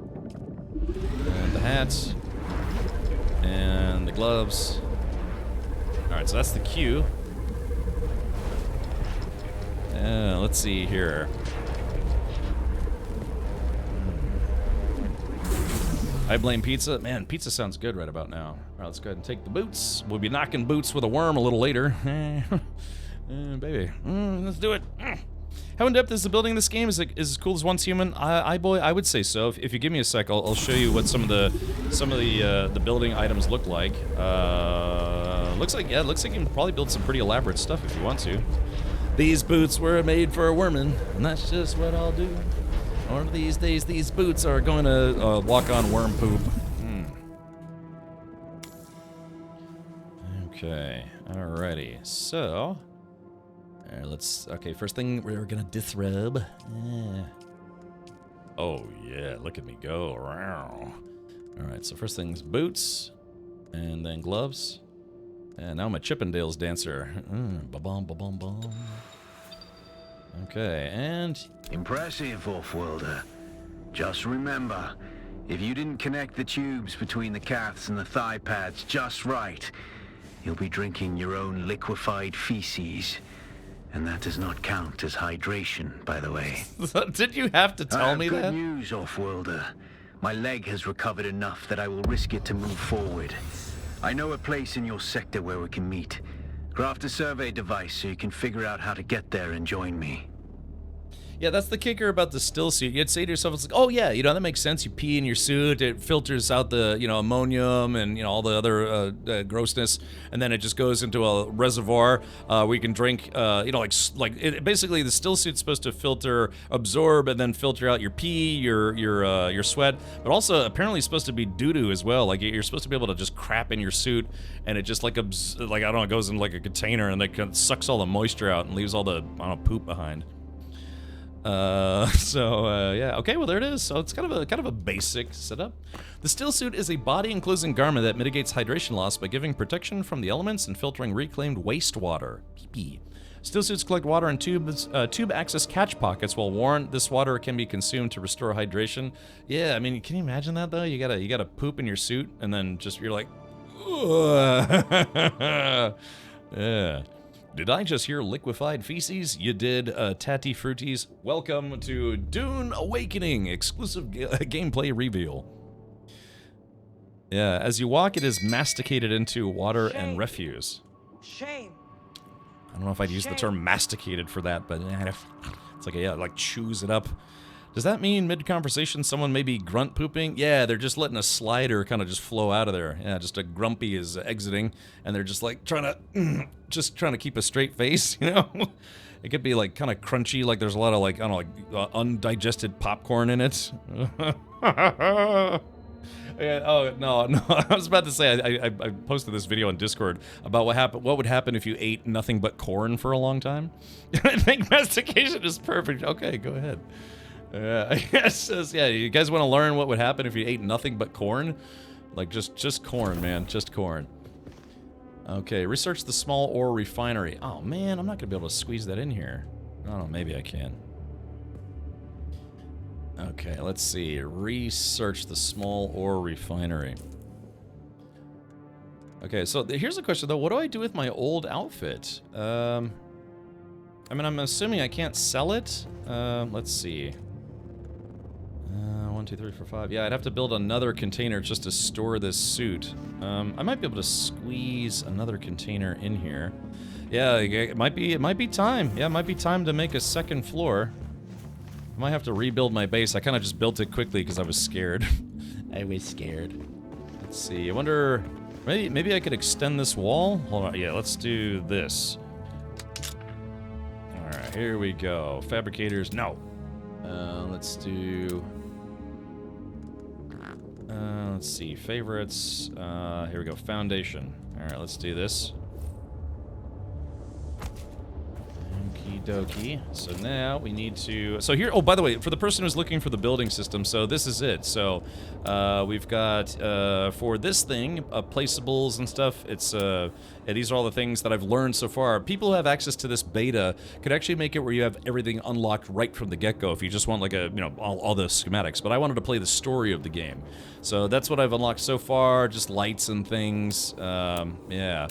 and the hats, and the gloves. All right, so that's the Q. Let's see here. I blame pizza. Man, pizza sounds good right about now. All right, let's go ahead and take the boots. We'll be knocking boots with a worm a little later. Baby, let's do it. How in depth is the building in this game? Is it as cool as Once Human? I would say so. If you give me a sec, I'll show you what some of the building items look like. Looks like you can probably build some pretty elaborate stuff if you want to. These boots were made for a worman, and that's just what I'll do. One of these days, these boots are going to walk on worm poop. Okay, alrighty. So, okay, first thing we're gonna disrobe. Oh yeah, look at me go. Alright, so first thing's boots, and then gloves. And now I'm a Chippendales dancer. Ba-bum, ba-bum, bum. Okay, and... Impressive, Off-Worlder. Just remember, if you didn't connect the tubes between the calves and the thigh pads just right, you'll be drinking your own liquefied feces. And that does not count as hydration, by the way. Did you have to tell me that? Good news, Off-Worlder. My leg has recovered enough that I will risk it to move forward. I know a place in your sector where we can meet. Craft a survey device so you can figure out how to get there and join me. Yeah, that's the kicker about the still suit. You'd say to yourself, it's like, oh yeah, that makes sense. You pee in your suit, it filters out the, ammonium and, all the other grossness, and then it just goes into a reservoir where you can drink, basically the still suit's supposed to absorb, and then filter out your pee, your sweat, but also apparently it's supposed to be doo-doo as well. Like, you're supposed to be able to just crap in your suit, and it just, it goes in like a container, and it sucks all the moisture out and leaves all the, poop behind. Yeah, okay, well there it is. So it's kind of a basic setup. The still suit is a body-enclosing garment that mitigates hydration loss by giving protection from the elements and filtering reclaimed wastewater. Pee-pee. Steel suits collect water in tube access catch pockets. While worn, this water can be consumed to restore hydration. Yeah, I mean, can you imagine that though? You gotta poop in your suit, and then just you're like, ugh. Yeah. Did I just hear liquefied feces? You did, Tatty Fruities. Welcome to Dune Awakening, exclusive gameplay reveal. Yeah, as you walk, it is masticated into water and refuse. Shame. I don't know if I'd use the term masticated for that, but it's like, yeah, like chews it up. Does that mean mid-conversation someone may be grunt pooping? Yeah, they're just letting a slider kind of just flow out of there. Yeah, just a grumpy is exiting, and they're just like trying to keep a straight face, you know? It could be like kind of crunchy, like there's a lot of like, I don't know, like undigested popcorn in it. Yeah, oh, no, I was about to say, I posted this video on Discord about what would happen if you ate nothing but corn for a long time. I think mastication is perfect. Okay, go ahead. I guess, yeah, you guys want to learn what would happen if you ate nothing but corn? Like, just corn, man, just corn. Okay, research the small ore refinery. Oh, man, I'm not going to be able to squeeze that in here. I don't know, maybe I can. Okay, let's see. Research the small ore refinery. Okay, so here's a question, though. What do I do with my old outfit? I mean, I'm assuming I can't sell it. Let's see. 1, 2, 3, 4, 5. Yeah, I'd have to build another container just to store this suit. I might be able to squeeze another container in here. Yeah, it might be time. Yeah, it might be time to make a second floor. I might have to rebuild my base. I kind of just built it quickly because I was scared. I was scared. Let's see. I wonder... Maybe I could extend this wall? Hold on. Yeah, let's do this. Alright, here we go. Fabricators, no. Let's do... let's see. Favorites. Here we go. Foundation. Alright, let's do this. Okie dokie. So now we need to... So here... Oh, by the way, for the person who's looking for the building system, so this is it. So we've got, for this thing, placeables and stuff, it's... yeah, these are all the things that I've learned so far. People who have access to this beta could actually make it where you have everything unlocked right from the get-go if you just want, like, a, you know, all the schematics. But I wanted to play the story of the game. So that's what I've unlocked so far, just lights and things. Yeah.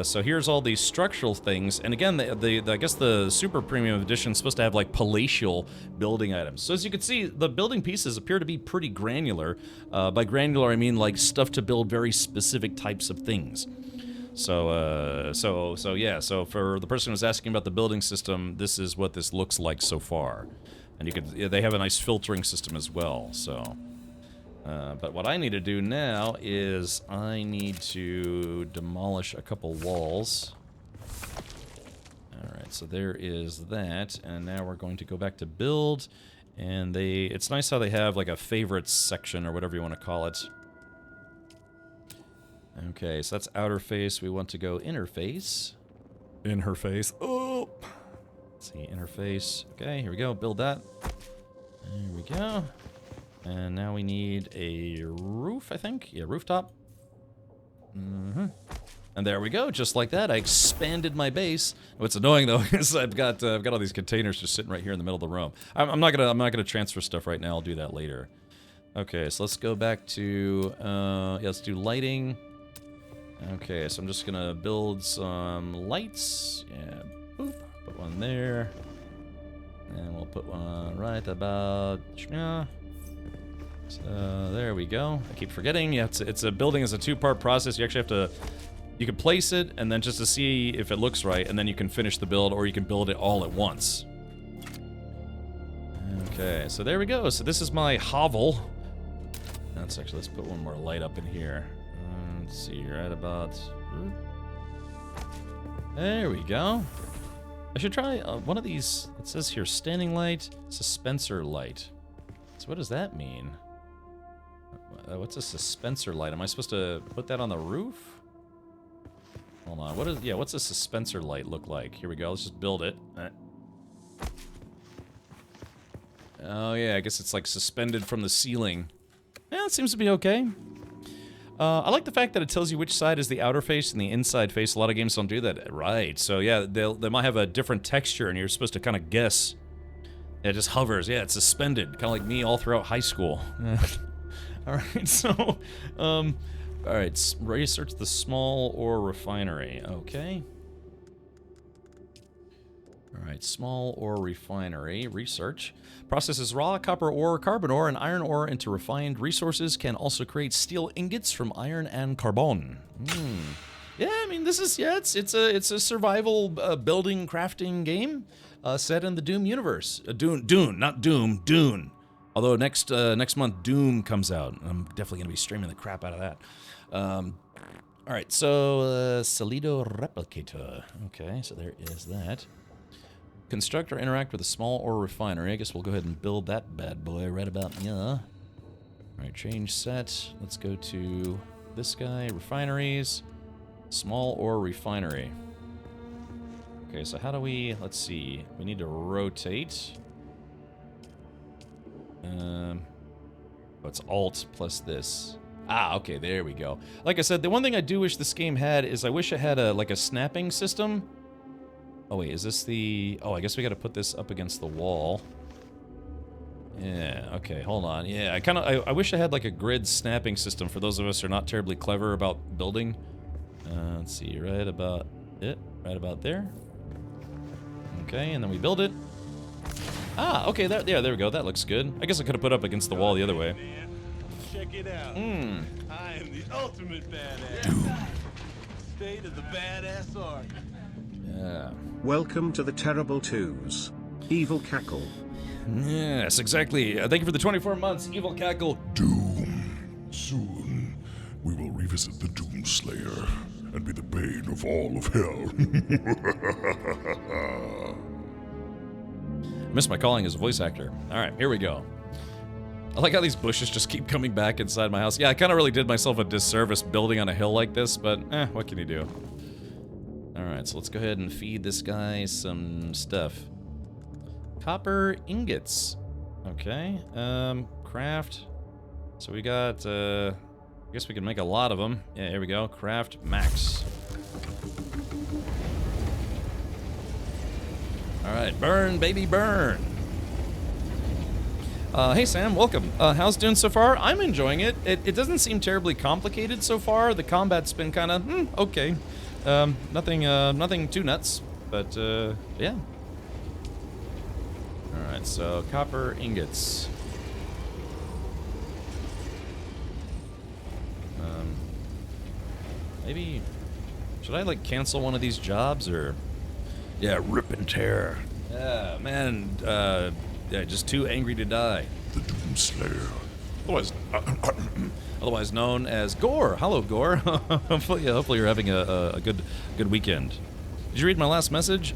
So here's all these structural things, and again, I guess the Super Premium Edition is supposed to have like palatial building items. So as you can see, the building pieces appear to be pretty granular. By granular, I mean like stuff to build very specific types of things. So, yeah. So for the person who's asking about the building system, this is what this looks like so far, and they have a nice filtering system as well. So. But what I need to do now is I need to demolish a couple walls. Alright, so there is that, and now we're going to go back to build, and it's nice how they have like a favorites section or whatever you want to call it. Okay, so that's outer face. We want to go inner face. In her face. Oh! Let's see, inner face. Okay, here we go, build that. There we go. And now we need a roof, I think. Yeah, rooftop. And there we go, just like that. I expanded my base. What's annoying though is I've got all these containers just sitting right here in the middle of the room. I'm not gonna transfer stuff right now. I'll do that later. Okay, so let's go back to yeah, let's do lighting. Okay, so I'm just gonna build some lights. Yeah, boop. Put one there, and we'll put one right about. So there we go. I keep forgetting. Yeah, it's a building is a two-part process. You actually have to, you can place it and then just to see if it looks right, and then you can finish the build, or you can build it all at once. Okay, so there we go. So this is my hovel. Let's put one more light up in here. Let's see, right about. There we go. I should try one of these. It says here, standing light, suspensor light. So what does that mean? What's a suspensor light? Am I supposed to put that on the roof? Hold on. What's a suspensor light look like? Here we go. Let's just build it. Oh yeah, I guess it's like suspended from the ceiling. Yeah, it seems to be okay. I like the fact that it tells you which side is the outer face and the inside face. A lot of games don't do that. Right, so yeah, they might have a different texture and you're supposed to kind of guess. It just hovers. Yeah, it's suspended, kind of like me all throughout high school. Alright, so, alright, research the small ore refinery. Okay. Alright, small ore refinery. Research. Processes raw copper ore, carbon ore, and iron ore into refined resources. Can also create steel ingots from iron and carbon. Yeah, I mean, this is, yeah, it's a survival building crafting game set in the Doom universe. Dune, not Doom, Dune. Although next month Doom comes out. I'm definitely going to be streaming the crap out of that. Alright, so Salido Replicator. Okay, so there is that. Construct or interact with a small ore refinery. I guess we'll go ahead and build that bad boy right about yeah. Alright, change set. Let's go to this guy. Refineries. Small ore refinery. Okay, so how do we... Let's see. We need to rotate. Oh, it's Alt plus this. Ah, okay, there we go. Like I said, the one thing I do wish this game had is I wish it had like a snapping system. Oh wait, is this the... Oh, I guess we gotta put this up against the wall. Yeah, okay, hold on. Yeah, I wish I had like a grid snapping system for those of us who are not terribly clever about building. Let's see, right about it. Right about there. Okay, and then we build it. Ah, okay, there we go. That looks good. I guess I could have put up against the wall the other way. Check it out. I am the ultimate badass. State of the badass art. Yeah. Welcome to the Terrible Twos. Evil Cackle. Yes, exactly. Thank you for the 24 months, Evil Cackle. Doom. Soon, we will revisit the Doom Slayer and be the bane of all of hell. I miss my calling as a voice actor. Alright, here we go. I like how these bushes just keep coming back inside my house. Yeah, I kind of really did myself a disservice building on a hill like this, but what can you do? Alright, so let's go ahead and feed this guy some stuff. Copper ingots. Okay, craft. So we got, I guess we can make a lot of them. Yeah, here we go. Craft max. Alright, burn, baby, burn. Hey Sam, welcome. How's Dune so far? I'm enjoying it. It doesn't seem terribly complicated so far. The combat's been kind of, okay. Nothing too nuts, but, yeah. Alright, so copper ingots. Maybe, should I, like, cancel one of these jobs, or? Yeah, rip and tear. Yeah, man, yeah, just too angry to die. The Doom Slayer. Otherwise known as Gore. Hello, Gore. hopefully you're having a good weekend. Did you read my last message?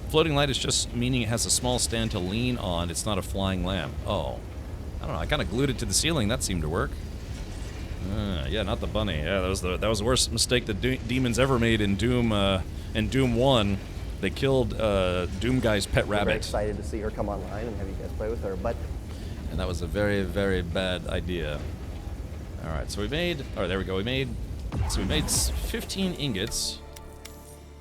Floating light is just meaning it has a small stand to lean on. It's not a flying lamp. Oh, I don't know. I kind of glued it to the ceiling. That seemed to work. Yeah, not the bunny. Yeah, that was the worst mistake that demons ever made in Doom 1. They killed Doom Guy's pet rabbit. I'm very excited to see her come online and have you guys play with her, but... And that was a very, very bad idea. Alright, so we made... Oh, there we go. We made 15 ingots.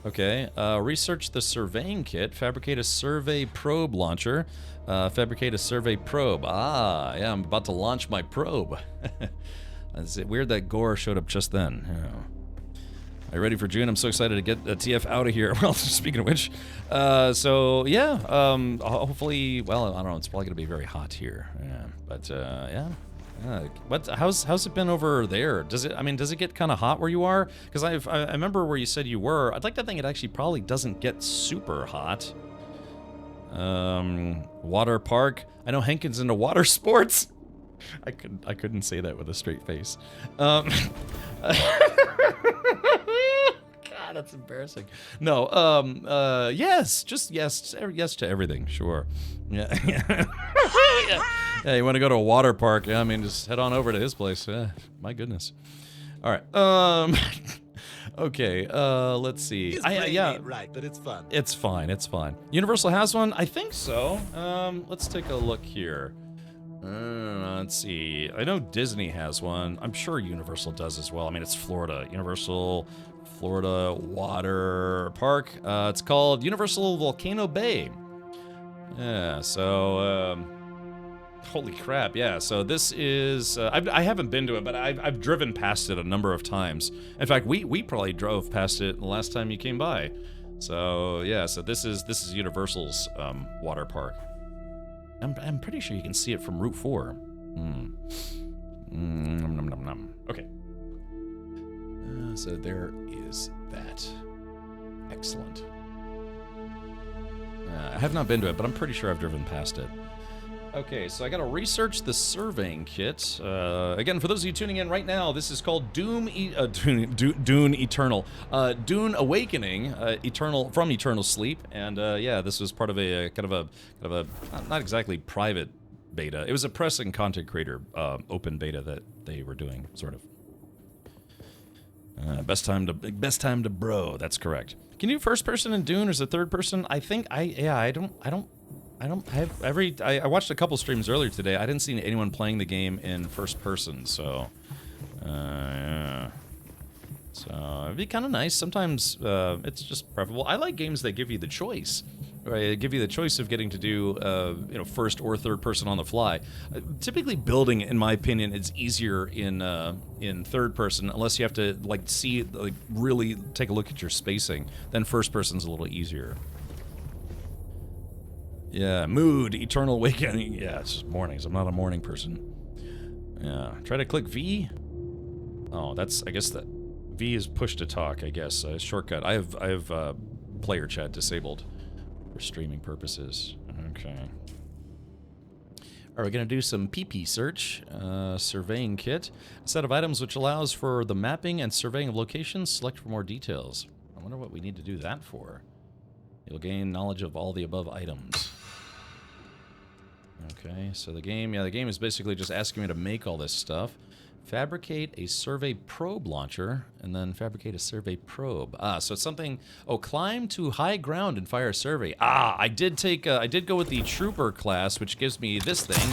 Okay, research the surveying kit. Fabricate a survey probe launcher. Fabricate a survey probe. Ah, yeah, I'm about to launch my probe. Is it weird that Gore showed up just then? Yeah. Are you ready for June? I'm so excited to get TF out of here. Well, speaking of which, so yeah, hopefully, well, I don't know, it's probably gonna be very hot here. Yeah, but yeah. How's it been over there? Does it get kind of hot where you are? Because I remember where you said you were. I'd like to think it actually probably doesn't get super hot. Water park. I know Hankins into water sports. I couldn't say that with a straight face. God, that's embarrassing. No, yes, just yes to everything, sure. Yeah, yeah, you want to go to a water park? Yeah, I mean, just head on over to his place. My goodness. All right. Okay, let's see. Yeah, ain't right, but it's fun. It's fine. It's fine. Universal has one? I think so. Let's take a look here. Let's see. I know Disney has one. I'm sure Universal does as well. I mean, it's Florida. Universal Florida Water Park. It's called Universal Volcano Bay. Yeah, so... holy crap, yeah. So this is... I haven't been to it, but I've driven past it a number of times. In fact, we probably drove past it the last time you came by. So, yeah, so this is Universal's water park. I'm pretty sure you can see it from Route 4. Okay. So there is that. Excellent. I have not been to it, but I'm pretty sure I've driven past it. Okay, so I gotta research the surveying kit. Again, for those of you tuning in right now, this is called Dune Eternal. Dune Awakening, from Eternal Sleep, and yeah, this was part of a kind of a not exactly private beta. It was a press and content creator open beta that they were doing, sort of. Best time to bro. That's correct. Can you do first person in Dune or is it third person? I think I watched a couple streams earlier today. I didn't see anyone playing the game in first person, so yeah. So it'd be kind of nice. Sometimes it's just preferable. I like games that give you the choice. Right, give you the choice of getting to do, first or third person on the fly. Typically, building, in my opinion, is easier in third person, unless you have to really take a look at your spacing. Then first person's a little easier. Yeah, mood, eternal awakening. Yeah, it's just mornings. I'm not a morning person. Yeah, try to click V. Oh, I guess that V is push to talk. I guess shortcut. I have player chat disabled for streaming purposes. Okay. Are we going to do some PP search? Surveying kit. A set of items which allows for the mapping and surveying of locations. Select for more details. I wonder what we need to do that for. You'll gain knowledge of all the above items. Okay, so the game is basically just asking me to make all this stuff. Fabricate a survey probe launcher, and then fabricate a survey probe. So it's something. Oh, climb to high ground and fire a survey. I did go with the trooper class, which gives me this thing.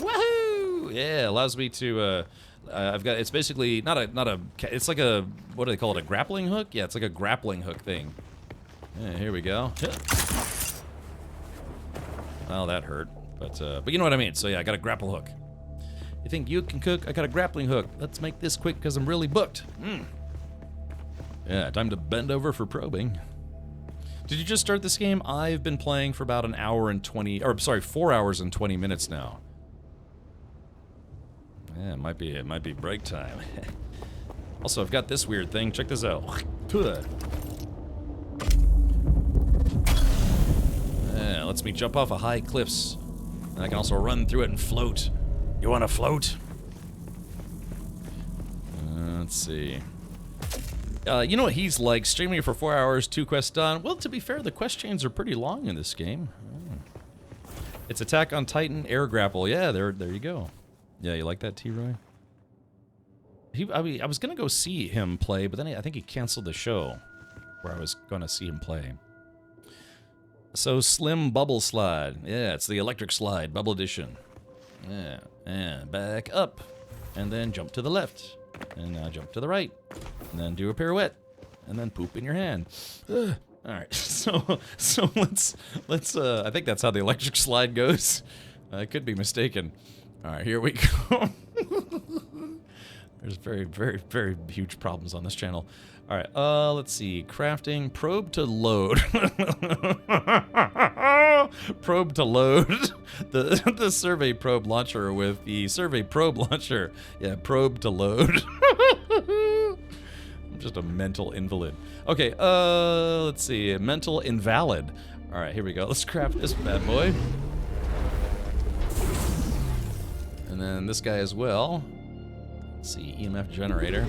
Woohoo! Yeah, allows me to. It's basically not a. It's like a, what do they call it? A grappling hook? Yeah, it's like a grappling hook thing. Yeah, here we go. Well, that hurt, but you know what I mean. So yeah, I got a grapple hook. You think you can cook? I got a grappling hook. Let's make this quick because I'm really booked. Yeah, time to bend over for probing. Did you just start this game? I've been playing for about 4 hours and 20 minutes now. Yeah, it might be break time. Also, I've got this weird thing. Check this out. Yeah, lets me jump off of high cliffs. And I can also run through it and float. You want to float? Let's see. You know what he's like, streaming for 4 hours, 2 quests done. Well, to be fair, the quest chains are pretty long in this game. It's Attack on Titan, Air Grapple. Yeah, there you go. Yeah, you like that, T-Roy? I was gonna go see him play, but then I think he canceled the show where I was gonna see him play. So, Slim Bubble Slide. Yeah, it's the electric slide, Bubble Edition. Yeah, and back up, and then jump to the left, and now jump to the right, and then do a pirouette, and then poop in your hand. All right, so let's. I think that's how the electric slide goes. I could be mistaken. All right, here we go. There's very, very, very huge problems on this channel. All right, let's see. Crafting, probe to load. Probe to load the survey probe launcher with the survey probe launcher. Yeah, probe to load. I'm just a mental invalid. Okay, let's see. Mental invalid. All right, here we go. Let's craft this bad boy. And then this guy as well. Let's see, EMF generator.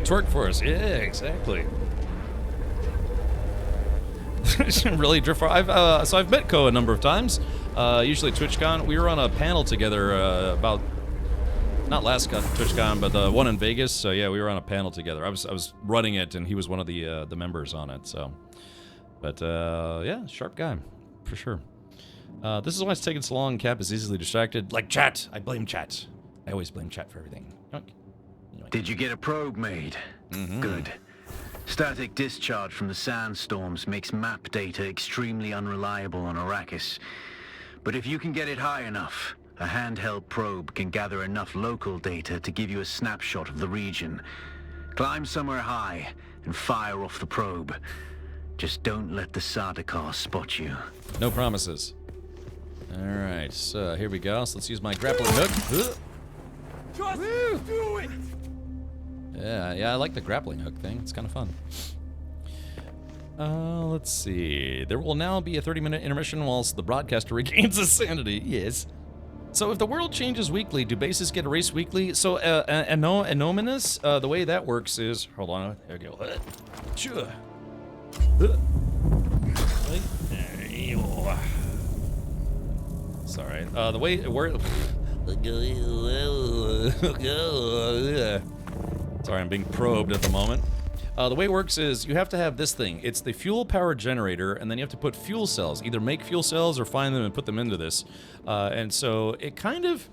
Torque force, yeah, exactly. Really drift far. So I've met Ko a number of times. Usually at TwitchCon. We were on a panel together about, not last TwitchCon, but the one in Vegas. So yeah, we were on a panel together. I was running it, and he was one of the members on it. So, but yeah, sharp guy for sure. This is why it's taking so long. Cap is easily distracted. Like chat. I blame chat. I always blame chat for everything. Did you get a probe made? Mm-hmm. Good. Static discharge from the sandstorms makes map data extremely unreliable on Arrakis. But if you can get it high enough, a handheld probe can gather enough local data to give you a snapshot of the region. Climb somewhere high and fire off the probe. Just don't let the Sardaukar spot you. No promises. Alright, so here we go. So let's use my grappling hook. Just do it! Yeah, I like the grappling hook thing. It's kind of fun. Let's see. There will now be a 30-minute intermission whilst the broadcaster regains his sanity. Yes. So if the world changes weekly, do bases get erased weekly? So, anomalous, the way that works is... Hold on. There we go. Sure. Sorry. The way it works... Sorry, I'm being probed at the moment. The way it works is you have to have this thing. It's the fuel power generator, and then you have to put fuel cells. Either make fuel cells or find them and put them into this. And so it kind of...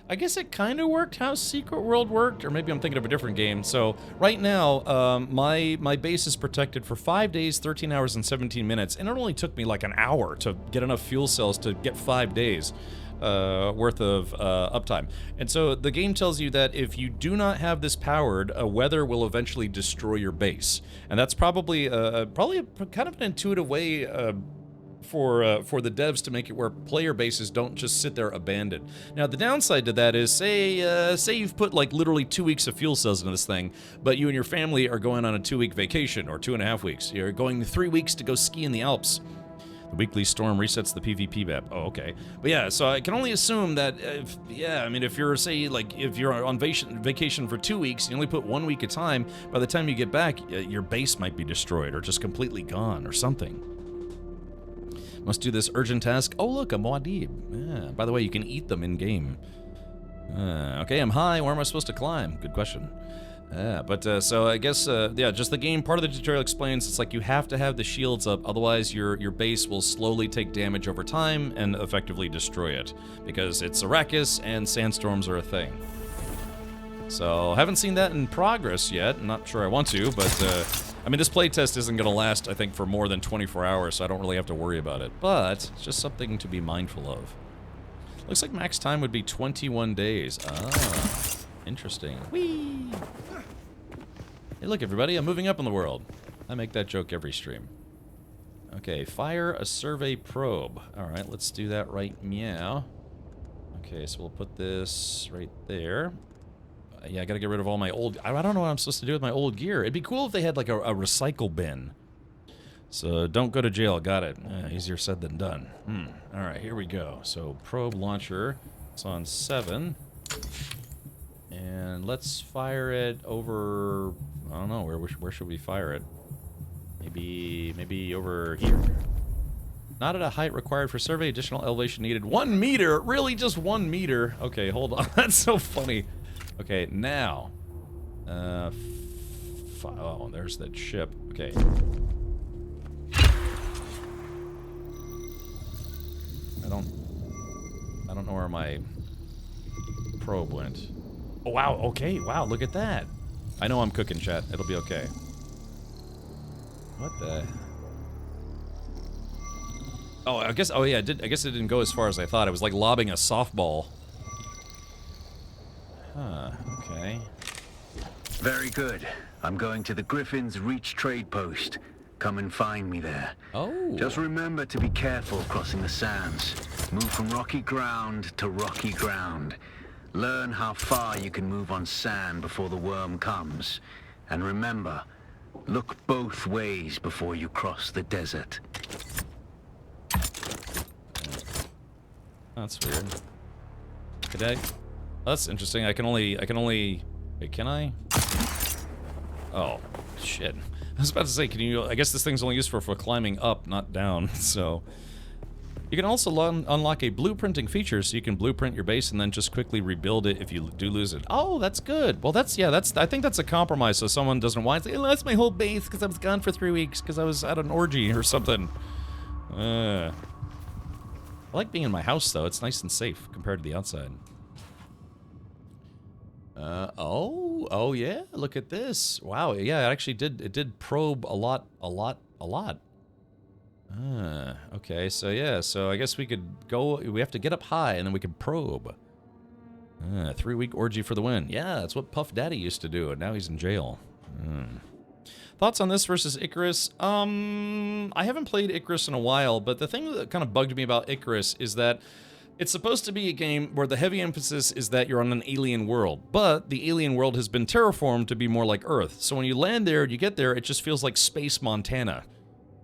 I guess it kind of worked how Secret World worked, or maybe I'm thinking of a different game. So right now, my base is protected for 5 days, 13 hours, and 17 minutes, and it only took me like an hour to get enough fuel cells to get 5 days worth of uptime. And so the game tells you that if you do not have this powered, weather will eventually destroy your base, and that's probably a kind of an intuitive way for the devs to make it where player bases don't just sit there abandoned. Now, the downside to that is, say you've put like literally 2 weeks of fuel cells into this thing, but you and your family are going on a 2-week vacation, or 2.5 weeks. You're going 3 weeks to go ski in the Alps. The weekly storm resets the PvP map. Oh, okay. But yeah, so I can only assume that, if you're, say, like, if you're on vacation for 2 weeks, you only put 1 week at a time, by the time you get back, your base might be destroyed, or just completely gone, or something. Must do this urgent task. Oh, look, a Muad'Dib. Yeah, by the way, you can eat them in-game. Okay, I'm high. Where am I supposed to climb? Good question. So I guess, just the game, part of the tutorial explains it's like you have to have the shields up, otherwise your base will slowly take damage over time and effectively destroy it. Because it's Arrakis and sandstorms are a thing. So, haven't seen that in progress yet. I'm not sure I want to, but, I mean, this playtest isn't going to last, I think, for more than 24 hours, so I don't really have to worry about it. But, it's just something to be mindful of. Looks like max time would be 21 days. Ah, interesting. Whee! Hey, look, everybody, I'm moving up in the world. I make that joke every stream. Okay, fire a survey probe. Alright, let's do that right meow. Okay, so we'll put this right there. Yeah, I gotta get rid of all my old... I don't know what I'm supposed to do with my old gear. It'd be cool if they had, like, a recycle bin. So, don't go to jail. Got it. Easier said than done. Alright, here we go. So, probe launcher. It's on 7. And let's fire it over... I don't know. Where should we fire it? Maybe over here. Not at a height required for survey. Additional elevation needed. 1 meter? Really? Just 1 meter? Okay, hold on. That's so funny. Okay, now. Oh, there's that ship. Okay. I don't know where my probe went. Oh, wow. Okay. Wow, look at that. I know I'm cooking, chat. It'll be okay. What the... Oh, I guess... Oh, yeah, I guess it didn't go as far as I thought. It was like lobbing a softball. Huh, okay. Very good. I'm going to the Griffin's Reach trade post. Come and find me there. Oh. Just remember to be careful crossing the sands. Move from rocky ground to rocky ground. Learn how far you can move on sand before the worm comes. And remember, look both ways before you cross the desert. That's weird. Could I... That's interesting. I can only... Wait, can I? Oh, shit. I was about to say, can you... I guess this thing's only used for climbing up, not down, so... You can also unlock a blueprinting feature, so you can blueprint your base and then just quickly rebuild it if you do lose it. Oh, that's good. Well, that's... Yeah, that's... I think that's a compromise, so someone doesn't whine. I lost my whole base because I was gone for 3 weeks because I was at an orgy or something. I like being in my house, though. It's nice and safe compared to the outside. Oh yeah, look at this. Wow, yeah, it actually did probe a lot. Okay, so yeah, so I guess we could go, we have to get up high and then we could probe. 3-week orgy for the win. Yeah, that's what Puff Daddy used to do, and now he's in jail. Thoughts on this versus Icarus? I haven't played Icarus in a while, but the thing that kind of bugged me about Icarus is that it's supposed to be a game where the heavy emphasis is that you're on an alien world, but the alien world has been terraformed to be more like Earth. So when you land there, you get there, it just feels like Space Montana.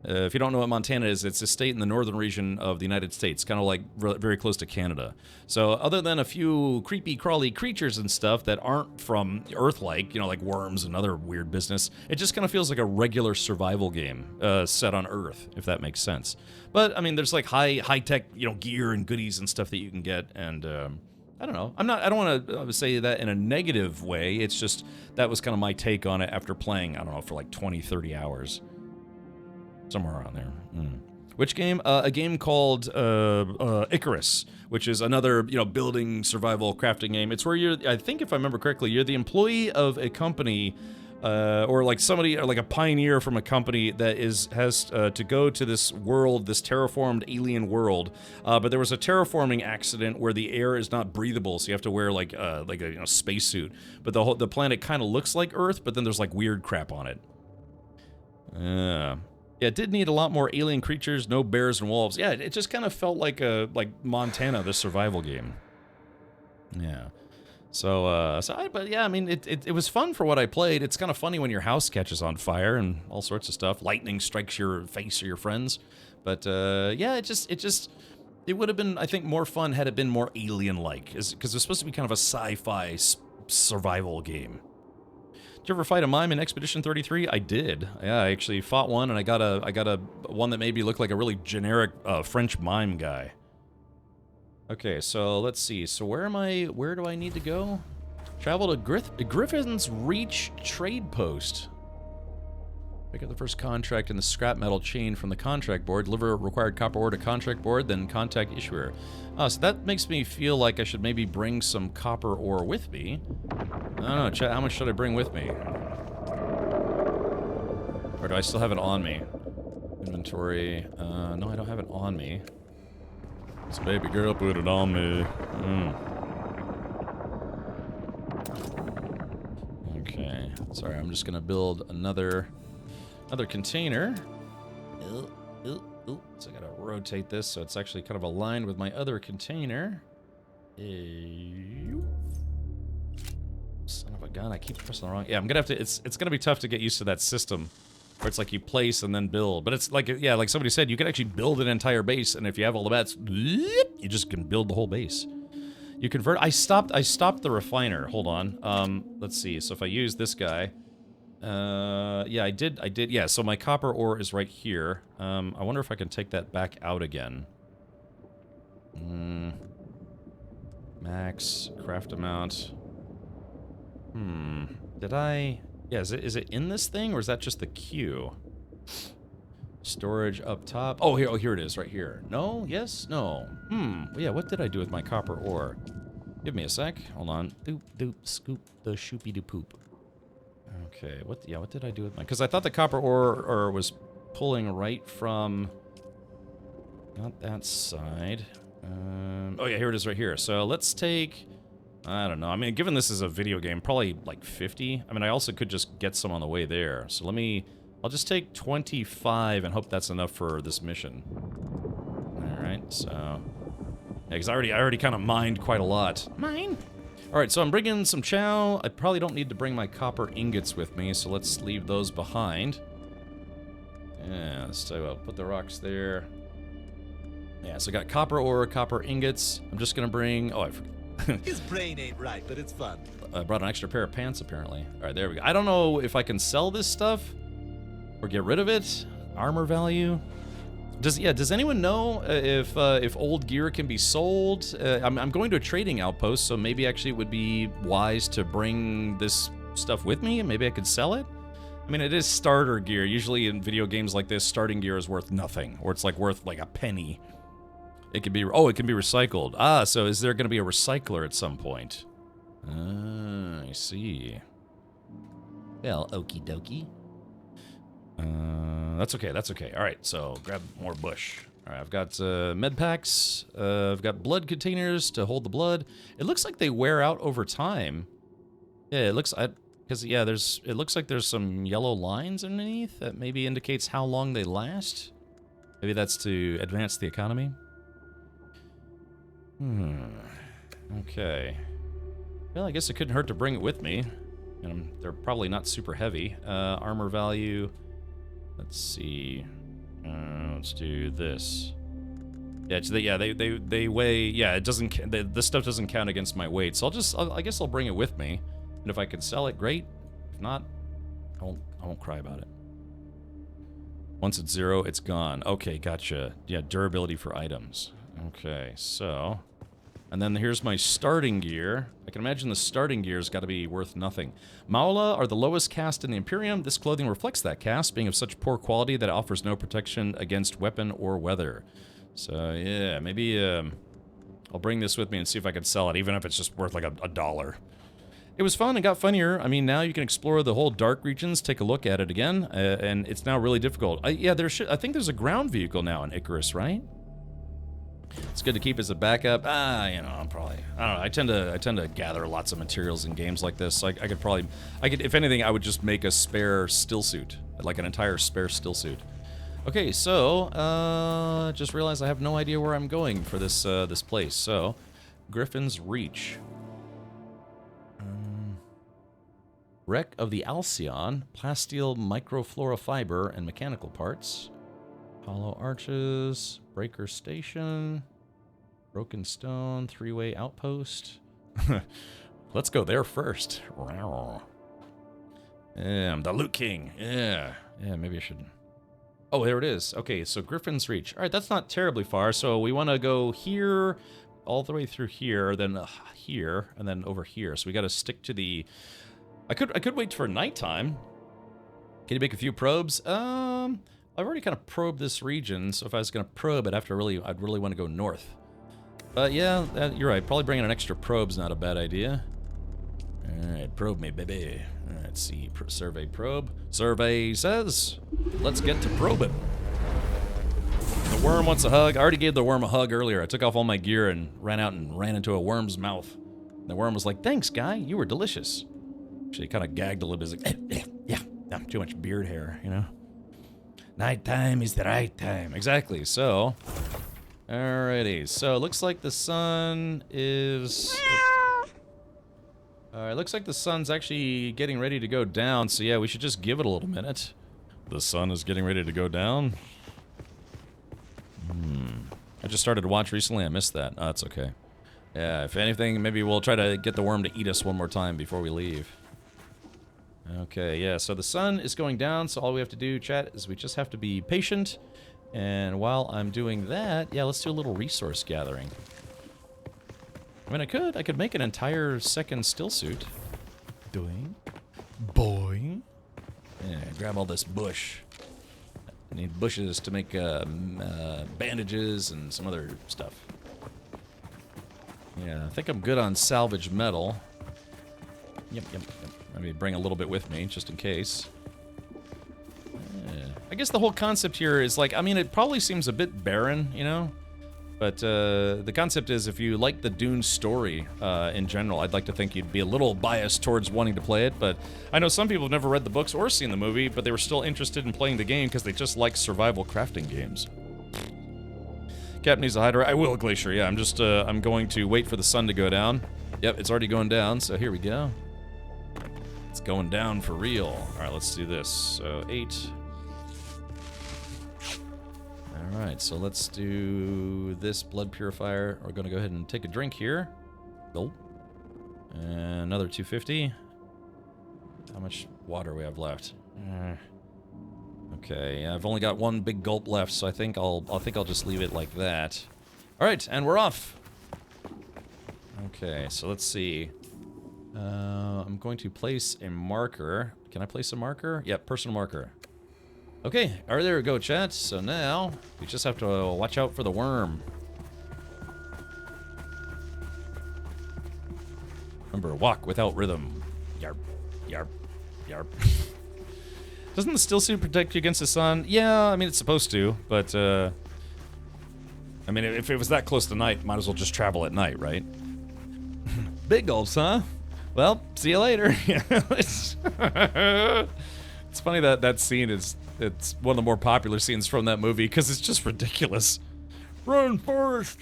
If you don't know what Montana is, it's a state in the northern region of the United States, kind of like very close to Canada. So other than a few creepy, crawly creatures and stuff that aren't from Earth-like, you know, like worms and other weird business, it just kind of feels like a regular survival game set on Earth, if that makes sense. But I mean, there's like high-tech, you know, gear and goodies and stuff that you can get, and I don't know. I don't want to say that in a negative way. It's just that was kind of my take on it after playing, I don't know, for like 20, 30 hours. Somewhere around there. Which game? A game called Icarus, which is another, you know, building, survival, crafting game. It's where you're, I think if I remember correctly, you're the employee of a company, or like somebody, or like a pioneer from a company that has to go to this world, this terraformed alien world. But there was a terraforming accident where the air is not breathable, so you have to wear like a you know, spacesuit. But the planet kind of looks like Earth, but then there's like weird crap on it. Yeah, it did need a lot more alien creatures, no bears and wolves. Yeah, it just kind of felt like Montana, the survival game. Yeah. But yeah, I mean, it was fun for what I played. It's kind of funny when your house catches on fire and all sorts of stuff. Lightning strikes your face or your friends. But yeah, it would have been, I think, more fun had it been more alien-like, because it's supposed to be kind of a sci-fi survival game. Did you ever fight a mime in Expedition 33? I did. Yeah, I actually fought one, and I got a one that made me look like a really generic French mime guy. Okay, so let's see. So where do I need to go? Travel to Griffin's Reach Trade Post. Pick up the first contract in the scrap metal chain from the contract board. Deliver required copper ore to contract board, then contact issuer. So that makes me feel like I should maybe bring some copper ore with me. I don't know, chat, how much should I bring with me? Or do I still have it on me? Inventory. No, I don't have it on me. So baby girl, put it on me. Okay. Sorry, I'm just gonna build another container. So I gotta rotate this so it's actually kind of aligned with my other container. Son of a gun, I keep pressing the wrong. Yeah, I'm gonna have to. It's gonna be tough to get used to that system, where it's like you place and then build. But it's like, yeah, like somebody said, you can actually build an entire base, and if you have all the bets, you just can build the whole base. You convert. I stopped the refiner. Hold on. Let's see. So if I use this guy. Yeah, I did, yeah, so my copper ore is right here. I wonder if I can take that back out again. Max, craft amount. Did I... Yeah, is it in this thing, or is that just the queue? Storage up top. Oh, here it is, right here. No? Yes? No? Yeah, what did I do with my copper ore? Give me a sec. Hold on. Doop, doop, scoop the shoopy-doo-poop. Okay, what did I do with my... Because I thought the copper ore was pulling right from... Not that side. Oh yeah, here it is right here. So let's take... I don't know. I mean, given this is a video game, probably like 50. I mean, I also could just get some on the way there. So I'll just take 25 and hope that's enough for this mission. Alright, so... Yeah, because I already kind of mined quite a lot. Mine? Alright, so I'm bringing some chow. I probably don't need to bring my copper ingots with me, so let's leave those behind. Yeah, let's tell you what, put the rocks there. Yeah, so I got copper ore, copper ingots. I'm just gonna bring... Oh, I forgot. His brain ain't right, but it's fun. I brought an extra pair of pants, apparently. Alright, there we go. I don't know if I can sell this stuff or get rid of it. Armor value. Does anyone know if old gear can be sold? I'm going to a trading outpost, so maybe actually it would be wise to bring this stuff with me, and maybe I could sell it? I mean, it is starter gear. Usually in video games like this, starting gear is worth nothing, or it's like worth like a penny. It can be, oh, it can be recycled. Ah, so is there going to be a recycler at some point? Ah, I see. Well, okie dokie. That's okay, that's okay. Alright, so grab more bush. Alright, I've got med packs. I've got blood containers to hold the blood. It looks like they wear out over time. Yeah, it looks... Because, yeah, it looks like there's some yellow lines underneath that maybe indicates how long they last. Maybe that's to advance the economy. Okay. Well, I guess it couldn't hurt to bring it with me. And they're probably not super heavy. Armor value. Let's see. Let's do this. Yeah, they weigh. Yeah, it doesn't. This stuff doesn't count against my weight, so I guess I'll bring it with me. And if I can sell it, great. If not, I won't cry about it. Once it's 0, it's gone. Okay, gotcha. Yeah, durability for items. Okay, so... And then here's my starting gear. I can imagine the starting gear's got to be worth nothing. Maula are the lowest caste in the Imperium. This clothing reflects that caste, being of such poor quality that it offers no protection against weapon or weather. So, yeah, maybe I'll bring this with me and see if I can sell it, even if it's just worth like $1. It was fun and got funnier. I mean, now you can explore the whole dark regions, take a look at it again, and it's now really difficult. Yeah, I think there's a ground vehicle now in Icarus, right? It's good to keep as a backup. You know, I don't know. I tend to gather lots of materials in games like this. So I could, if anything, I would just make a spare still suit, like an entire spare still suit. Okay, so just realized I have no idea where I'm going for this this place. So, Griffin's Reach. Wreck of the Alcyon, plasteel microflora fiber and mechanical parts. Hollow arches, breaker station, broken stone, 3-way outpost. Let's go there first. I'm the Loot King. Yeah, maybe I should. Oh, there it is. Okay, so Griffin's Reach. All right, that's not terribly far. So we want to go here, all the way through here, then here, and then over here. So we got to stick to the... I could wait for nighttime. Can you make a few probes? I've already kind of probed this region, so if I was going to probe it, I'd really want to go north. But yeah, you're right. Probably bringing an extra probe's not a bad idea. Alright, probe me, baby. Let's see. Survey probe. Survey says, let's get to probing. The worm wants a hug. I already gave the worm a hug earlier. I took off all my gear and ran out and ran into a worm's mouth. The worm was like, thanks, guy. You were delicious. Actually, kind of gagged a little bit. Like, yeah, too much beard hair, you know? Nighttime is the right time. Exactly, so... Alrighty, so it looks like the sun is... Alright, looks like the sun's actually getting ready to go down, so yeah, we should just give it a little minute. The sun is getting ready to go down? I just started to watch recently, I missed that. Oh, that's okay. Yeah, if anything, maybe we'll try to get the worm to eat us one more time before we leave. Okay, yeah, so the sun is going down, so all we have to do, chat, is we just have to be patient. And while I'm doing that, yeah, let's do a little resource gathering. I mean, I could make an entire second still suit. Doing. Boing. Yeah, grab all this bush. I need bushes to make bandages and some other stuff. Yeah, I think I'm good on salvage metal. Yep. Maybe bring a little bit with me, just in case. Yeah. I guess the whole concept here is like, I mean, it probably seems a bit barren, you know? But the concept is if you like the Dune story in general, I'd like to think you'd be a little biased towards wanting to play it. But I know some people have never read the books or seen the movie, but they were still interested in playing the game because they just like survival crafting games. Cap needs a hydrate. I will, Glacier. Yeah, I'm just, I'm going to wait for the sun to go down. Yep, it's already going down, so here we go. It's going down for real. All right, let's do this. So 8. All right, so let's do this blood purifier. We're going to go ahead and take a drink here. Gulp. And another 250. How much water we have left? Okay, I've only got one big gulp left, so I think I'll just leave it like that. All right, and we're off. Okay, so let's see. I'm going to place a marker. Can I place a marker? Yep, personal marker. Okay, all right, there we go, chat. So now we just have to watch out for the worm. Remember, walk without rhythm. Yarp, yarp, yarp. Doesn't the still suit protect you against the sun? Yeah, I mean, it's supposed to, but, I mean, if it was that close to night, might as well just travel at night, right? Big gulps, huh? Well, see you later. It's funny that that scene it's one of the more popular scenes from that movie because it's just ridiculous. Run, Forrest!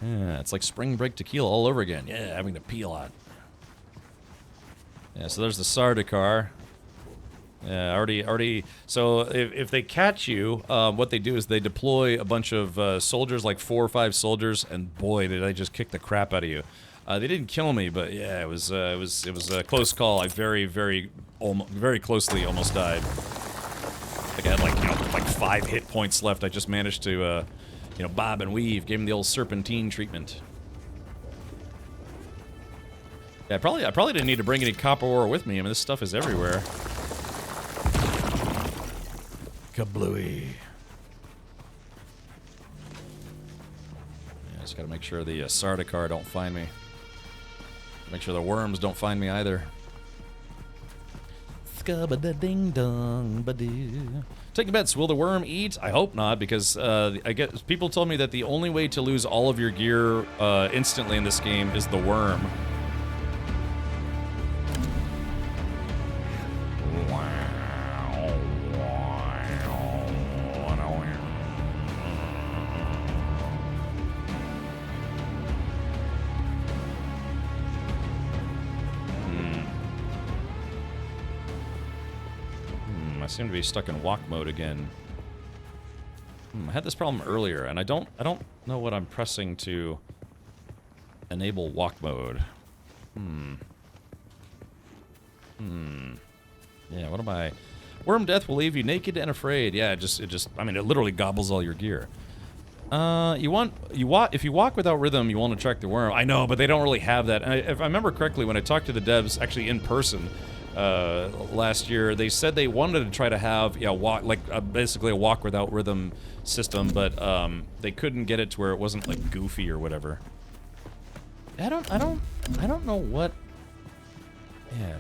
Yeah, it's like spring break tequila all over again. Yeah, having to pee a lot. Yeah, so there's the Sardaukar. Yeah, already. So if they catch you, what they do is they deploy a bunch of soldiers, like 4 or 5 soldiers, and boy, did I just kick the crap out of you. They didn't kill me, but yeah, it was a close call. I very closely almost died. I think I had like 5 hit points left. I just managed to bob and weave, gave him the old serpentine treatment. Yeah, I probably didn't need to bring any copper ore with me. I mean, this stuff is everywhere. Kablooey. Yeah, just gotta make sure the Sardaukar don't find me. Make sure the worms don't find me either. Scabba-da-ding-dong-ba-doo. Taking bets, will the worm eat? I hope not, because I guess people told me that the only way to lose all of your gear instantly in this game is the worm. I seem to be stuck in walk mode again. I had this problem earlier, and I don't know what I'm pressing to enable walk mode. Yeah, what am I? Worm death will leave you naked and afraid. Yeah, I mean, it literally gobbles all your gear. If you walk without rhythm, you won't attract the worm. I know, but they don't really have that. And if I remember correctly, when I talked to the devs, actually in person, last year, they said they wanted to try to have basically a walk without rhythm system, but they couldn't get it to where it wasn't like goofy or whatever. I don't know what. Yeah,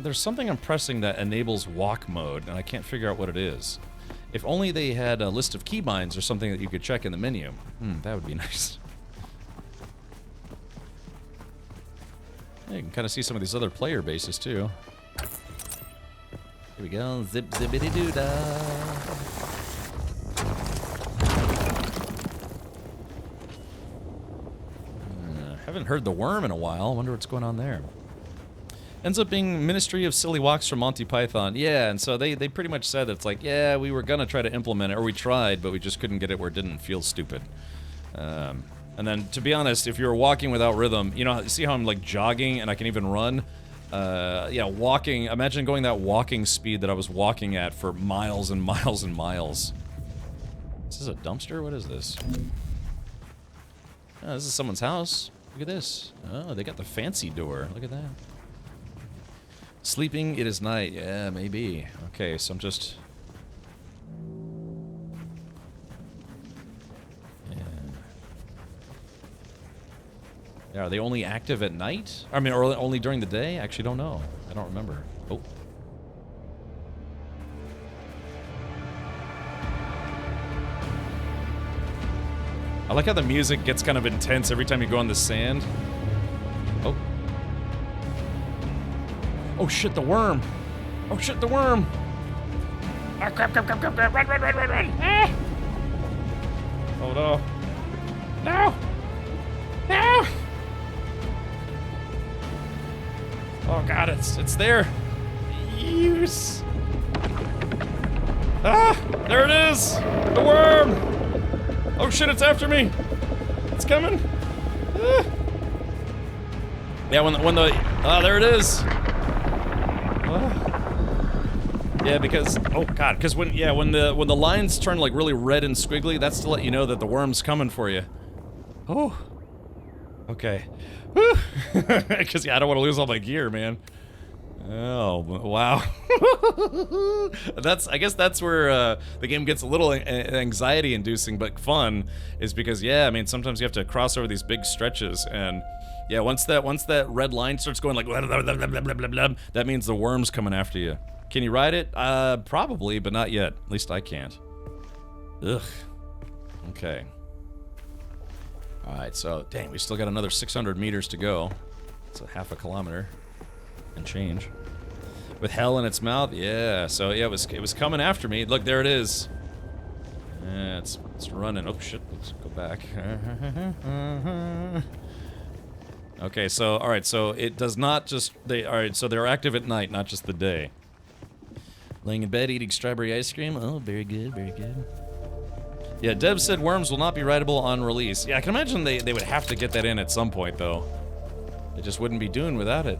there's something I'm pressing that enables walk mode, and I can't figure out what it is. If only they had a list of keybinds or something that you could check in the menu. That would be nice. Yeah, you can kind of see some of these other player bases too. Here we go. Zip zippity doo dah. Haven't heard the worm in a while. Wonder what's going on there. Ends up being Ministry of Silly Walks from Monty Python. Yeah, and so they pretty much said it's like, yeah, we were gonna try to implement it, or we tried, but we just couldn't get it where it didn't feel stupid. And then, to be honest, if you're walking without rhythm, you know, see how I'm like jogging and I can even run? Yeah, walking, imagine going that walking speed that I was walking at for miles and miles and miles. Is this a dumpster? What is this? Oh, this is someone's house. Look at this. Oh, they got the fancy door. Look at that. Sleeping, it is night. Yeah, maybe. Okay, so I'm just... Yeah, are they only active at night? I mean, or only during the day? I actually don't know. I don't remember. Oh. I like how the music gets kind of intense every time you go on the sand. Oh. Oh shit, the worm! Oh shit, the worm! Oh crap, crap, crap, crap, crap, run, run, run, run, run! Ah! Oh no. No! No! Oh god, it's there! Yes! Ah! There it is! The worm! Oh shit, it's after me! It's coming! Ah! Yeah, when the... Ah, there it is! Yeah, because because when the lines turn like really red and squiggly, that's to let you know that the worm's coming for you. Oh, okay. Because yeah, I don't want to lose all my gear, man. Oh, wow. I guess that's where the game gets a little anxiety inducing but fun, is because, yeah, I mean, sometimes you have to cross over these big stretches, and yeah, once that red line starts going like blah, blah, blah, blah, blah, blah, blah, that means the worm's coming after you. Can you ride it? Probably, but not yet. At least I can't. Ugh. Okay. Alright, so, dang, we still got another 600 meters to go. It's a half a kilometer and change. With hell in its mouth? Yeah, so yeah, it was coming after me. Look, there it is. Yeah, it's running. Oh shit, let's go back. Okay, so alright, so it does not just alright, so they're active at night, not just the day. Laying in bed eating strawberry ice cream. Oh, very good, very good. Yeah, Deb said worms will not be rideable on release. Yeah, I can imagine they would have to get that in at some point though. It just wouldn't be Dune without it.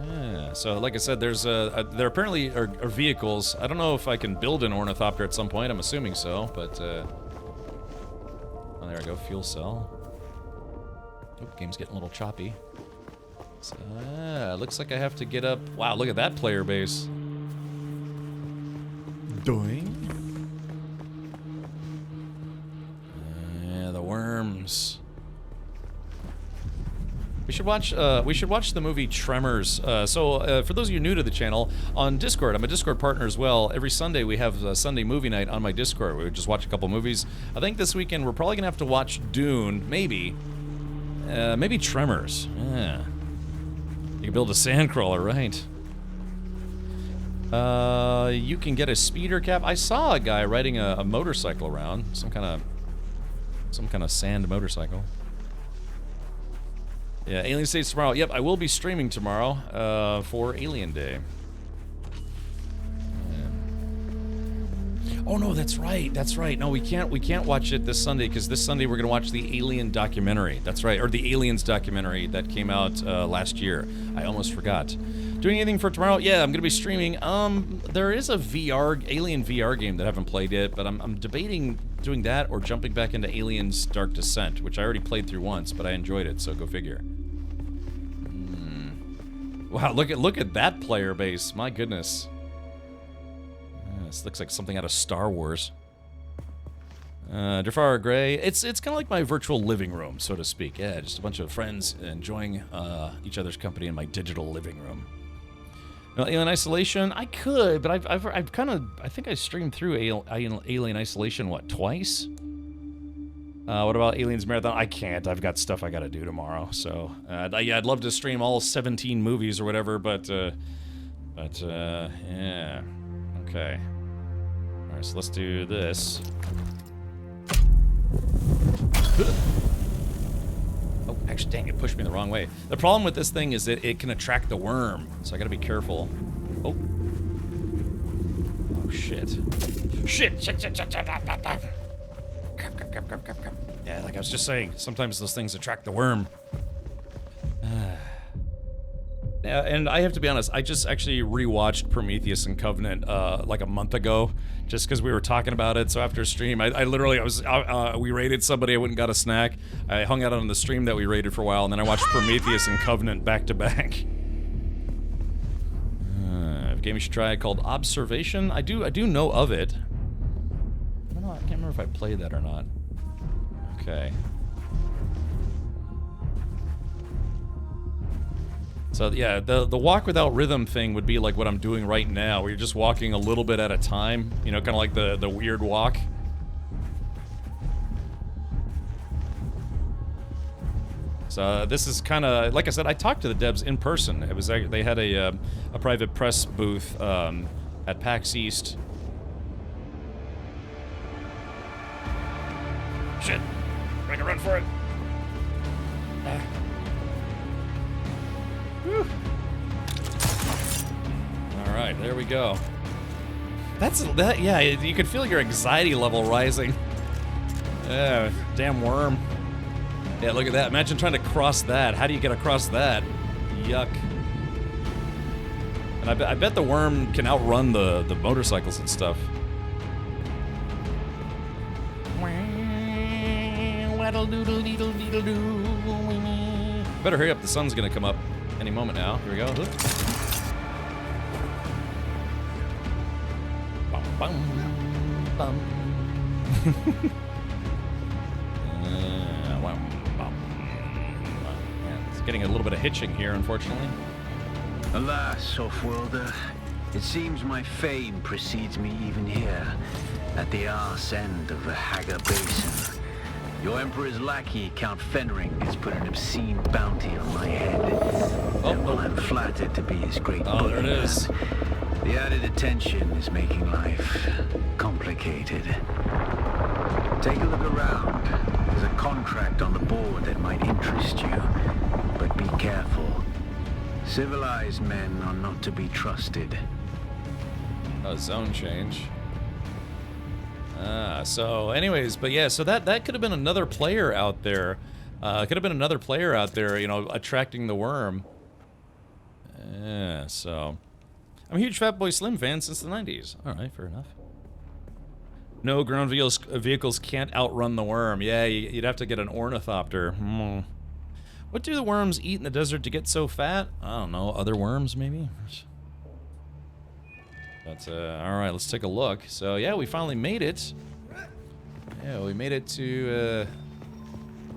Yeah, so like I said, there apparently are vehicles. I don't know if I can build an ornithopter at some point. I'm assuming so, but oh, there we go, fuel cell. Oop, game's getting a little choppy. So, looks like I have to get up. Wow, look at that player base. Doing. Yeah, the worms. We should watch the movie Tremors. So for those of you new to the channel, on Discord, I'm a Discord partner as well. Every Sunday we have a Sunday movie night on my Discord. We just watch a couple movies. I think this weekend we're probably gonna have to watch Dune, maybe Tremors. Yeah, you can build a sandcrawler, right? You can get a speeder cap. I saw a guy riding a motorcycle around, some kind of sand motorcycle. Yeah, Alien States tomorrow. Yep, I will be streaming tomorrow for Alien Day. Yeah. Oh no, that's right. That's right. No, we can't watch it this Sunday because this Sunday we're gonna watch the Alien documentary. That's right, or the Aliens documentary that came out last year. I almost forgot. Doing anything for tomorrow? Yeah, I'm gonna be streaming. There is a Alien VR game that I haven't played yet, but I'm debating doing that or jumping back into Aliens Dark Descent, which I already played through once, but I enjoyed it, so go figure. Wow, look at that player base. My goodness. This looks like something out of Star Wars. Jafar Gray. It's kind of like my virtual living room, so to speak. Yeah, just a bunch of friends enjoying each other's company in my digital living room. Alien Isolation, I could, but I've kind of, I think I streamed through Alien Isolation, what, twice? What about Aliens Marathon? I can't. I've got stuff I gotta do tomorrow. So, yeah, I'd love to stream all 17 movies or whatever, but yeah. Okay. All right, so let's do this. Oh, actually, dang, it pushed me the wrong way. The problem with this thing is that it can attract the worm, so I gotta be careful. Oh. Oh, shit. Shit. Yeah, like I was just saying, sometimes those things attract the worm. Yeah, and I have to be honest, I just actually rewatched Prometheus and Covenant like a month ago, just because we were talking about it. So after stream, I literally, we raided somebody, I went and got a snack. I hung out on the stream that we raided for a while, and then I watched Prometheus and Covenant back to back. A game you should try called Observation. I do know of it. I don't know, I can't remember if I played that or not. Okay. So yeah, the walk without rhythm thing would be like what I'm doing right now, where you're just walking a little bit at a time, you know, kind of like the weird walk. So this is kind of, like I said, I talked to the devs in person. It was, they had a private press booth at PAX East. Shit, make a run for it. All right, there we go. Yeah, you can feel your anxiety level rising. Yeah, damn worm. Yeah, look at that. Imagine trying to cross that. How do you get across that? Yuck. And I bet the worm can outrun the motorcycles and stuff. Better hurry up, the sun's gonna come up any moment now. Here we go. Bum, bum, bum. Yeah, it's getting a little bit of hitching here, unfortunately. Alas, Offworlder, it seems my fame precedes me even here, at the arse end of the Haga Basin. Your Emperor's lackey, Count Fenring, has put an obscene bounty on my head. And while I'm flattered to be his great there it is. the added attention is making life complicated. Take a look around. There's a contract on the board that might interest you, but be careful. Civilized men are not to be trusted. Zone change. So anyways, but yeah, so that could have been another player out there. Could have been another player out there, you know, attracting the worm. Yeah, so I'm a huge Fatboy Slim fan since the 90s. Alright, fair enough. No, ground vehicles can't outrun the worm. Yeah, you'd have to get an ornithopter. What do the worms eat in the desert to get so fat? I don't know, other worms maybe? But, alright, let's take a look. So, yeah, we finally made it. Yeah, we made it to,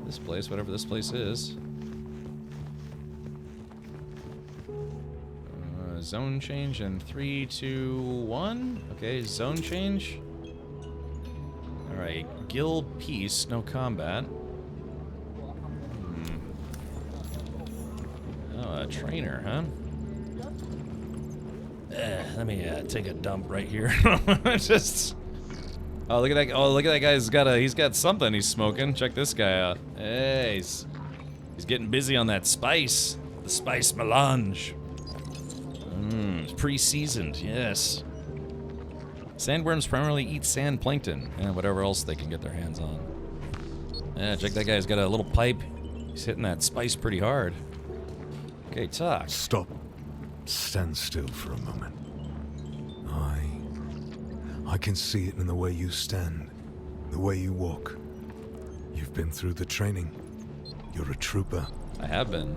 this place, whatever this place is. Zone change in 3, 2, 1. Okay, zone change. Alright, guild peace, no combat. Oh, a trainer, huh? Let me take a dump right here. Just. Oh, look at that! Oh, look at that guy's he's got something he's smoking. Check this guy out. Hey, he's getting busy on that spice. The spice melange. It's pre-seasoned, yes. Sandworms primarily eat sand plankton and whatever else they can get their hands on. Yeah, check that guy. He's got a little pipe. He's hitting that spice pretty hard. Okay, talk. Stop. Stand still for a moment. I can see it in the way you stand, the way you walk. You've been through the training. You're a trooper. I have been.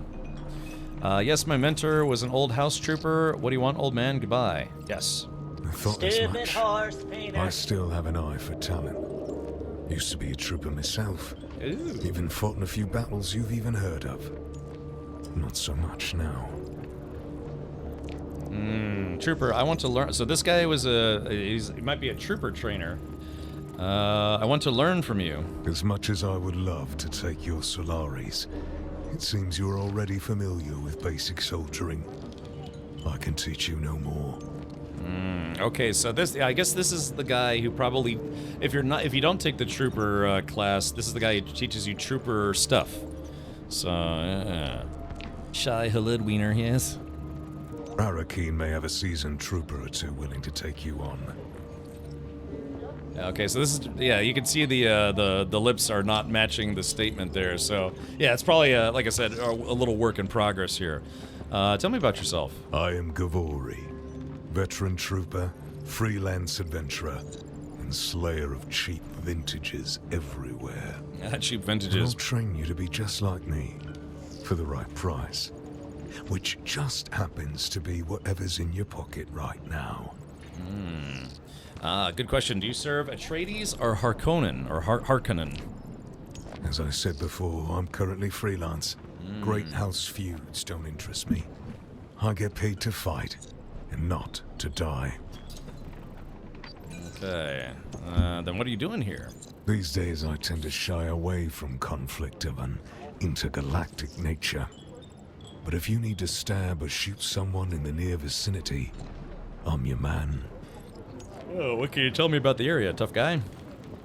Yes, my mentor was an old house trooper. What do you want, old man? Goodbye. Yes. I thought as much. I still have an eye for talent. Used to be a trooper myself. Ooh. Even fought in a few battles you've even heard of. Not so much now. Trooper, I want to learn. So this guy was he might be a trooper trainer. I want to learn from you. As much as I would love to take your Solaris, it seems you're already familiar with basic soldiering. I can teach you no more. Okay, so I guess this is the guy who probably, if you don't take the trooper class, this is the guy who teaches you trooper stuff. So, yeah. Shy Halid Wiener, yes. Arakeen may have a seasoned trooper or two willing to take you on. Okay, so this is, yeah, you can see the lips are not matching the statement there. So, yeah, it's probably, like I said, a little work in progress here. Tell me about yourself. I am Gavori, veteran trooper, freelance adventurer, and slayer of cheap vintages everywhere. Cheap vintages. And I'll train you to be just like me, for the right price. Which just happens to be whatever's in your pocket right now. Good question. Do you serve Atreides or Harkonnen, or Harkonnen? As I said before, I'm currently freelance. Great house feuds don't interest me. I get paid to fight, and not to die. Okay. Then what are you doing here? These days I tend to shy away from conflict of an intergalactic nature. But if you need to stab or shoot someone in the near vicinity, I'm your man. Oh, what can you tell me about the area, tough guy?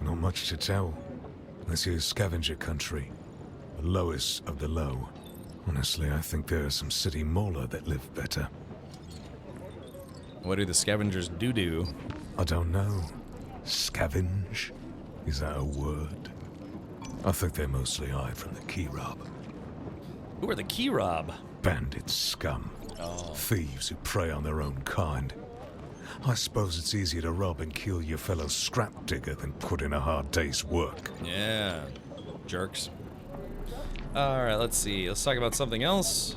Not much to tell. This here's scavenger country. The lowest of the low. Honestly, I think there are some city mola that live better. What do the scavengers do? I don't know. Scavenge? Is that a word? I think they mostly hide from the Kirab. Who are the Kirab? Bandit scum. Oh. Thieves who prey on their own kind. I suppose it's easier to rob and kill your fellow scrap digger than put in a hard day's work. Yeah. Jerks. Alright, let's see. Let's talk about something else.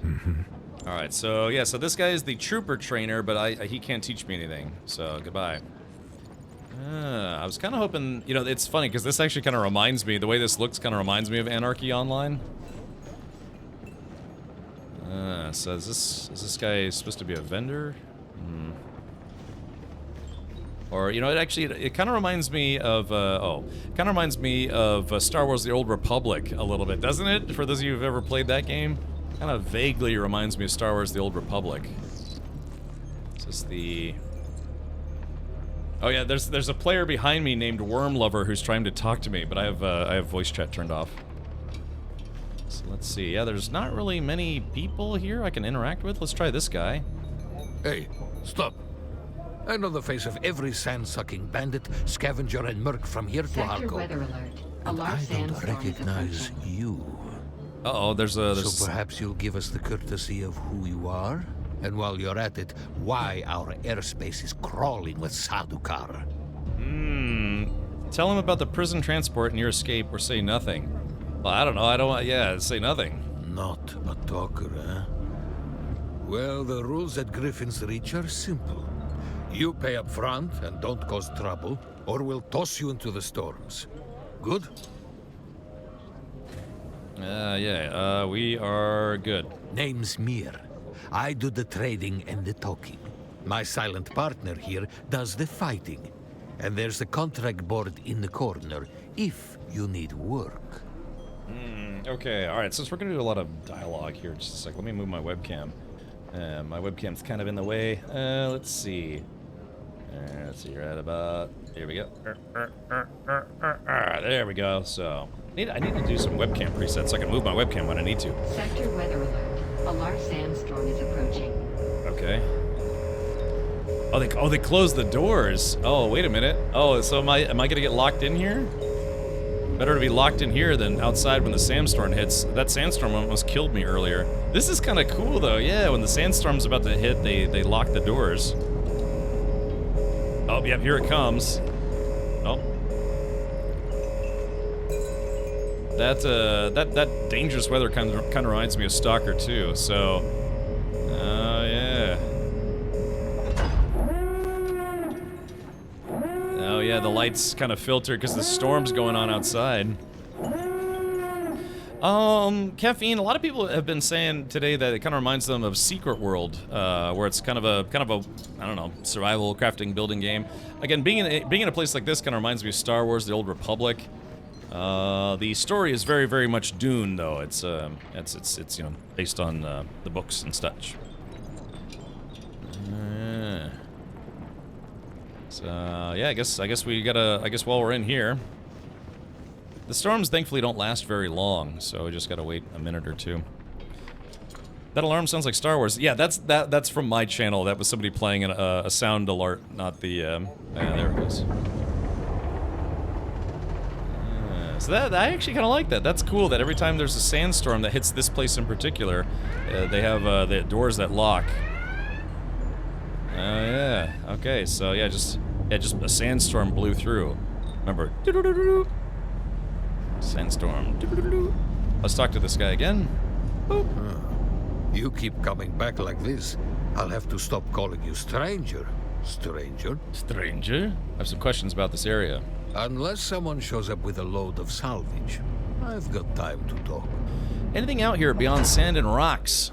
Alright, so yeah, so this guy is the trooper trainer, but he can't teach me anything. So, goodbye. I was kind of hoping, you know, it's funny because this actually kind of reminds me, the way this looks kind of reminds me of Anarchy Online. So is this guy supposed to be a vendor? Or, you know, it kind of reminds me of, Star Wars The Old Republic a little bit, doesn't it? For those of you who've ever played that game, kind of vaguely reminds me of Star Wars The Old Republic. Is this the... Oh yeah, there's a player behind me named Worm Lover who's trying to talk to me, but I have voice chat turned off. So let's see. Yeah, there's not really many people here I can interact with. Let's try this guy. Hey, stop. I know the face of every sand-sucking bandit, scavenger, and merc from here to Sector Harko. weather alert. A And large I don't sandstorm is recognize approaching. you. Uh-oh, there's... So perhaps you'll give us the courtesy of who you are? And while you're at it, why our airspace is crawling with Sardaukar. Tell him about the prison transport and your escape, or say nothing. Well, I don't know. Yeah, say nothing. Not a talker, eh? Well, the rules at Griffin's Reach are simple. You pay up front and don't cause trouble, or we'll toss you into the storms. Good? We are good. Name's Mir. I do the trading and the talking. My silent partner here does the fighting. And there's a contract board in the corner if you need work. Okay, alright, since we're gonna do a lot of dialogue here, just a sec, let me move my webcam. My webcam's kind of in the way. Let's see. Let's see, right about... Here we go. There we go, so... I need to do some webcam presets so I can move my webcam when I need to. Sector weather alert. A large sandstorm is approaching. Okay. Oh, they closed the doors. Oh, wait a minute. Oh, so am I gonna get locked in here? Better to be locked in here than outside when the sandstorm hits. That sandstorm almost killed me earlier. This is kind of cool, though. Yeah, when the sandstorm's about to hit, they lock the doors. Oh, yep, here it comes. Oh. That dangerous weather kind of reminds me of Stalker 2, so... Oh, yeah. Oh, yeah, the lights kind of filter because the storm's going on outside. Caffeine, a lot of people have been saying today that it kind of reminds them of Secret World, where it's kind of a, I don't know, survival crafting building game. Again, being in a place like this kind of reminds me of Star Wars: The Old Republic. The story is very, very much Dune, though. It's you know, based on the books and such. So yeah, I guess we gotta. I guess while we're in here, the storms thankfully don't last very long, so we just gotta wait a minute or two. That alarm sounds like Star Wars. Yeah, that's from my channel. That was somebody playing a sound alert, not the. Yeah, there it goes. So that I actually kind of like that. That's cool that every time there's a sandstorm that hits this place in particular, they have the doors that lock. Oh yeah. Okay. So yeah, just a sandstorm blew through. Remember? Sandstorm. Let's talk to this guy again. You keep coming back like this, I'll have to stop calling you stranger. Stranger? Stranger? I have some questions about this area. Unless someone shows up with a load of salvage, I've got time to talk. Anything out here beyond sand and rocks?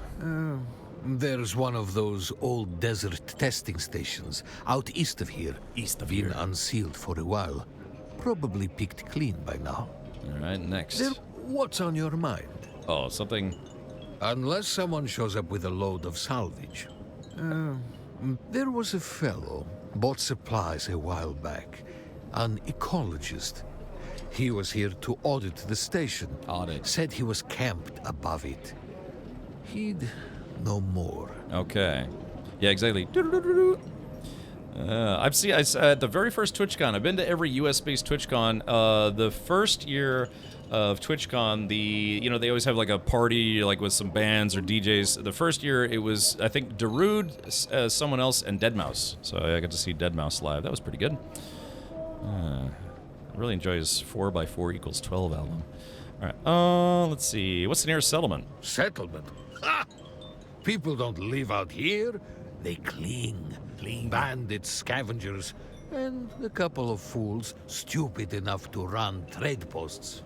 There's one of those old desert testing stations out east of here. East of Been here. unsealed for a while. Probably picked clean by now. Alright, next. What's on your mind? Oh, something... Unless someone shows up with a load of salvage. There was a fellow, bought supplies a while back. An ecologist. He was here to audit the station. Audit. Said he was camped above it. He'd know more. Okay. Yeah, exactly. I've seen at the very first TwitchCon. I've been to every US-based TwitchCon. The first year of TwitchCon, they always have like a party like with some bands or DJs. The first year it was, I think, Darude, someone else, and Deadmau5. So I got to see Deadmau5 live. That was pretty good. I really enjoy his 4x4 = 12 album. All right. Let's see. What's the nearest settlement? Settlement? Ha! People don't live out here. They cling. Bandits, scavengers, and a couple of fools stupid enough to run trade posts.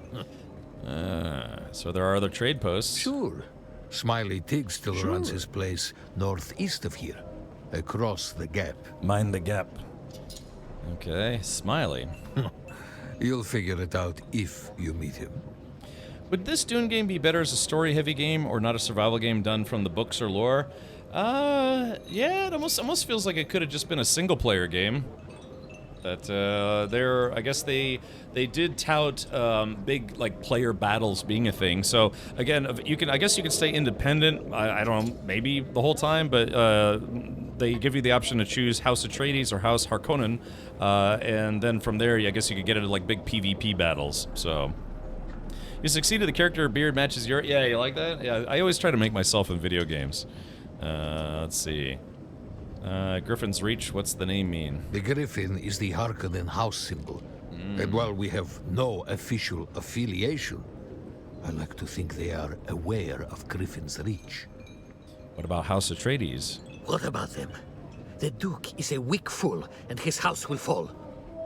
So there are other trade posts. Sure. Smiley Tig still runs his place northeast of here, across the gap. Mind the gap. Okay, Smiley. You'll figure it out if you meet him. Would this Dune game be better as a story-heavy game or not a survival game done from the books or lore? Yeah, it almost feels like it could have just been a single-player game. That I guess they did tout big like player battles being a thing. So again, I guess you could stay independent. I don't know, maybe the whole time, but they give you the option to choose House Atreides or House Harkonnen, and then from there, I guess you could get into like big PvP battles. So. You succeeded. The character beard matches your... Yeah, you like that? Yeah, I always try to make myself in video games. Let's see. Griffin's Reach, what's the name mean? The Griffin is the Harkonnen house symbol. And while we have no official affiliation, I like to think they are aware of Griffin's Reach. What about House Atreides? What about them? The Duke is a weak fool, and his house will fall.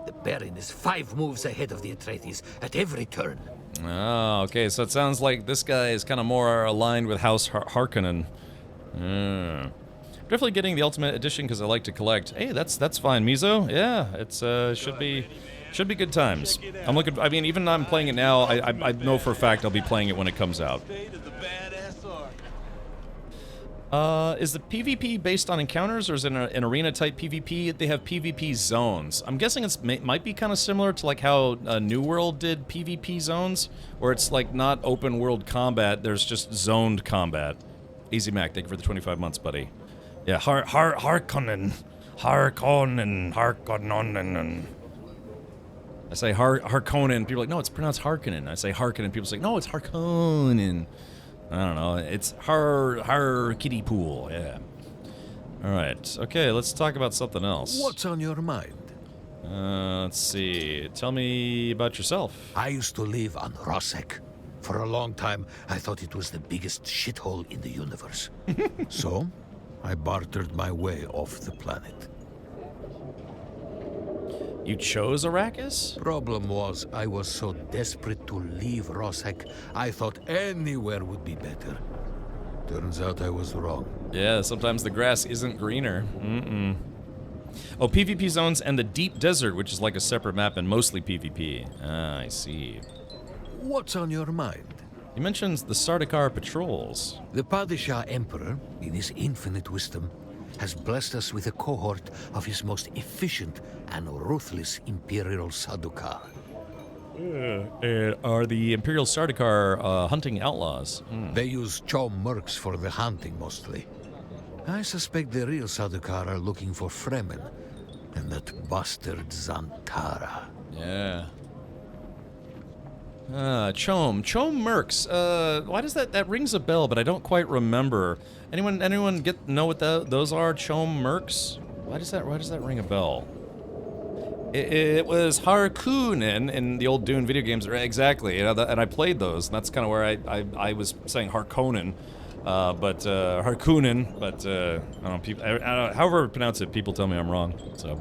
The Baron is 5 moves ahead of the Atreides at every turn. Oh, okay, so it sounds like this guy is kind of more aligned with House Harkonnen. Definitely getting the Ultimate Edition because I like to collect. Hey, that's fine, Mizo. Yeah, it's should be good times. I'm looking. I mean, even though I'm playing it now, I know for a fact I'll be playing it when it comes out. Is the PvP based on encounters, or is it an arena-type PvP? They have PvP zones. I'm guessing it might be kind of similar to like how New World did PvP zones, where it's like not open-world combat, there's just zoned combat. Easy Mac, thank you for the 25 months, buddy. Yeah, Harkonnen. I say Harkonnen, people are like, no, it's pronounced Harkonnen. I say Harkonnen, people say, no, it's Harkonnen. I don't know. It's Har Kiddie Pool. Yeah. All right. Okay, let's talk about something else. What's on your mind? Let's see. Tell me about yourself. I used to live on Rosek. For a long time, I thought it was the biggest shithole in the universe. So, I bartered my way off the planet. You chose Arrakis? Problem was, I was so desperate to leave Rosek, I thought anywhere would be better. Turns out I was wrong. Yeah, sometimes the grass isn't greener. Oh, PvP zones and the Deep Desert, which is like a separate map and mostly PvP. Ah, I see. What's on your mind? He mentions the Sardaukar patrols. The Padishah Emperor, in his infinite wisdom, has blessed us with a cohort of his most efficient and ruthless Imperial Sardaukar. Are the Imperial Sardaukar hunting outlaws? They use Chom mercs for the hunting mostly. I suspect the real Sardaukar are looking for Fremen and that bastard Zantara. Yeah. Chom mercs. Why does that rings a bell, but I don't quite remember. Anyone know what those are? Chom mercs? Why does that ring a bell? It was Harkonnen in the old Dune video games. Exactly, and I played those. And that's kind of where I was saying Harkonnen, but Harkonnen. But I don't know. People, I don't know, however I pronounce it, people tell me I'm wrong. So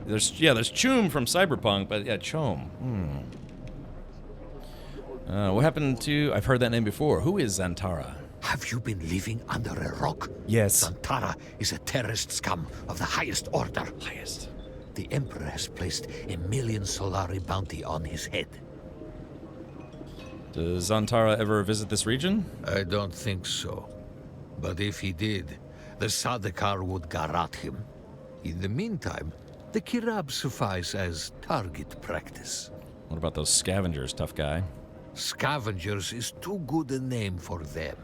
there's Chum from Cyberpunk, but yeah, Chom. What happened to... I've heard that name before. Who is Zantara? Have you been living under a rock? Yes. Zantara is a terrorist scum of the highest order. Highest. The Emperor has placed 1,000,000 Solari bounty on his head. Does Zantara ever visit this region? I don't think so. But if he did, the Sardaukar would garrote him. In the meantime, the Kirab suffice as target practice. What about those scavengers, tough guy? Scavengers is too good a name for them.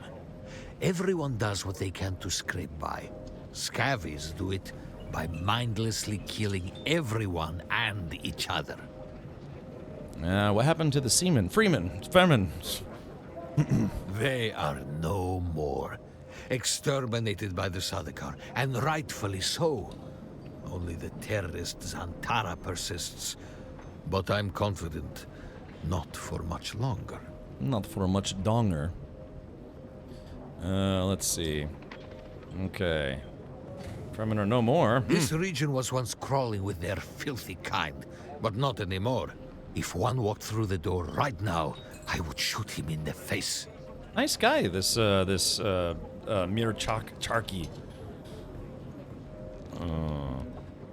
Everyone does what they can to scrape by. Scavies do it by mindlessly killing everyone and each other. What happened to the seamen? Fremen. They are no more. Exterminated by the Sardaukar, and rightfully so. Only the terrorist Zantara persists. But I'm confident not for much longer. Not for much longer. Let's see. Okay. Perimeter no more. This region was once crawling with their filthy kind, but not anymore. If one walked through the door right now, I would shoot him in the face. Nice guy, this Mir Charki.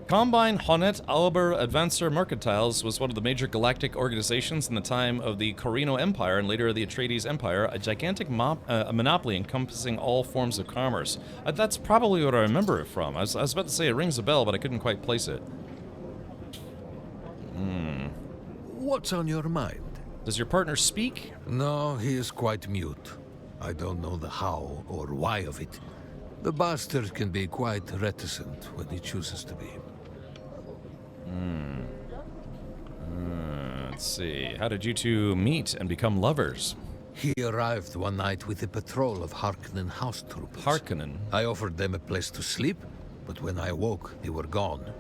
Combine Honet Auber Advancer Mercantiles was one of the major galactic organizations in the time of the Corino Empire and later the Atreides Empire, a gigantic monopoly encompassing all forms of commerce. That's probably what I remember it from. I was about to say it rings a bell, but I couldn't quite place it. What's on your mind? Does your partner speak? No, he is quite mute. I don't know the how or why of it. The bastard can be quite reticent when he chooses to be. Let's see. How did you two meet and become lovers? He arrived one night with a patrol of Harkonnen house troopers. Harkonnen? I offered them a place to sleep, but when I awoke, they were gone.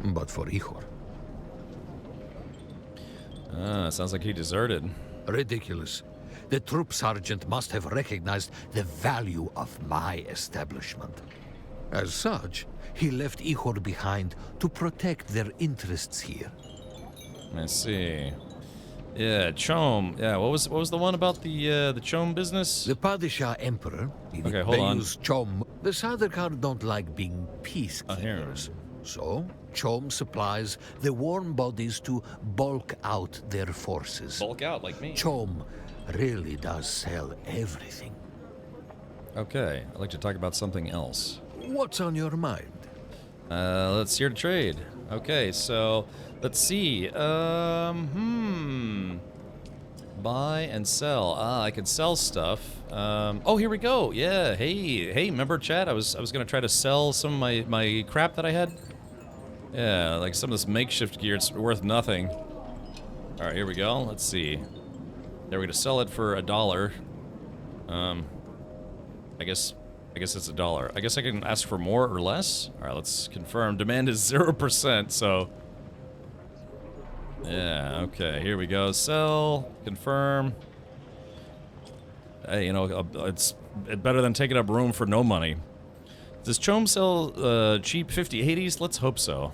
But for Ihor. Sounds like he deserted. Ridiculous. The troop sergeant must have recognized the value of my establishment. As such, he left Ihor behind to protect their interests here. I see. Yeah, Chom. Yeah, what was the one about the Chom business? The Padishah Emperor. Okay, hold on. Use Chom. The Sardaukar don't like being peacekeepers. So, Chom supplies the warm bodies to bulk out their forces. Bulk out, like me. Chom really does sell everything. Okay, I'd like to talk about something else. What's on your mind? Let's hear to trade. Okay, so let's see. Buy and sell. I could sell stuff. Oh, here we go. Yeah. Hey, remember chat? I was gonna try to sell some of my crap that I had. Yeah, like some of this makeshift gear. It's worth nothing. All right, here we go. Let's see. There, we're gonna sell it for $1. I guess it's $1. I guess I can ask for more or less. All right, let's confirm. Demand is 0%, so... Yeah, okay, here we go. Sell, confirm. Hey, you know, it's better than taking up room for no money. Does Chom sell cheap 5080s? Let's hope so.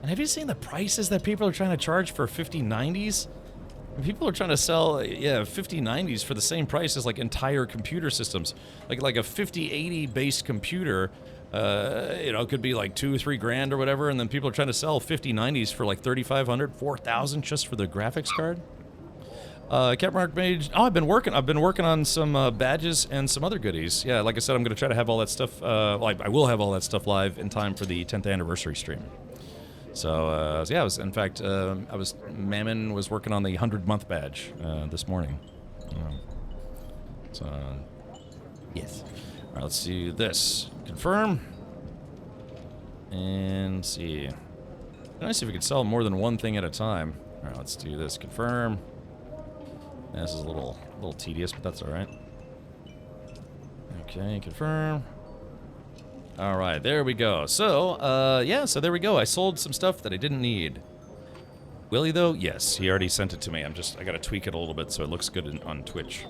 And have you seen the prices that people are trying to charge for 5090s? People are trying to sell, 5090s for the same price as like entire computer systems. Like a 5080 based computer, could be like $2 or $3 grand or whatever, and then people are trying to sell 5090s for like $3,500, $4,000 just for the graphics card. Capmark Mage. Oh, I've been working on some badges and some other goodies. Yeah, like I said, I'm gonna try to have all that stuff. I will have all that stuff live in time for the 10th anniversary stream. So, yeah, Mammon was working on the 100-month badge this morning. Yes. All right, let's see this. Confirm. And see. Nice if we could sell more than one thing at a time. All right, let's do this. Confirm. Yeah, this is a little tedious, but that's all right. Okay, confirm. All right, there we go. So, so there we go. I sold some stuff that I didn't need. Will he, though? Yes, he already sent it to me. I gotta tweak it a little bit so it looks good on Twitch.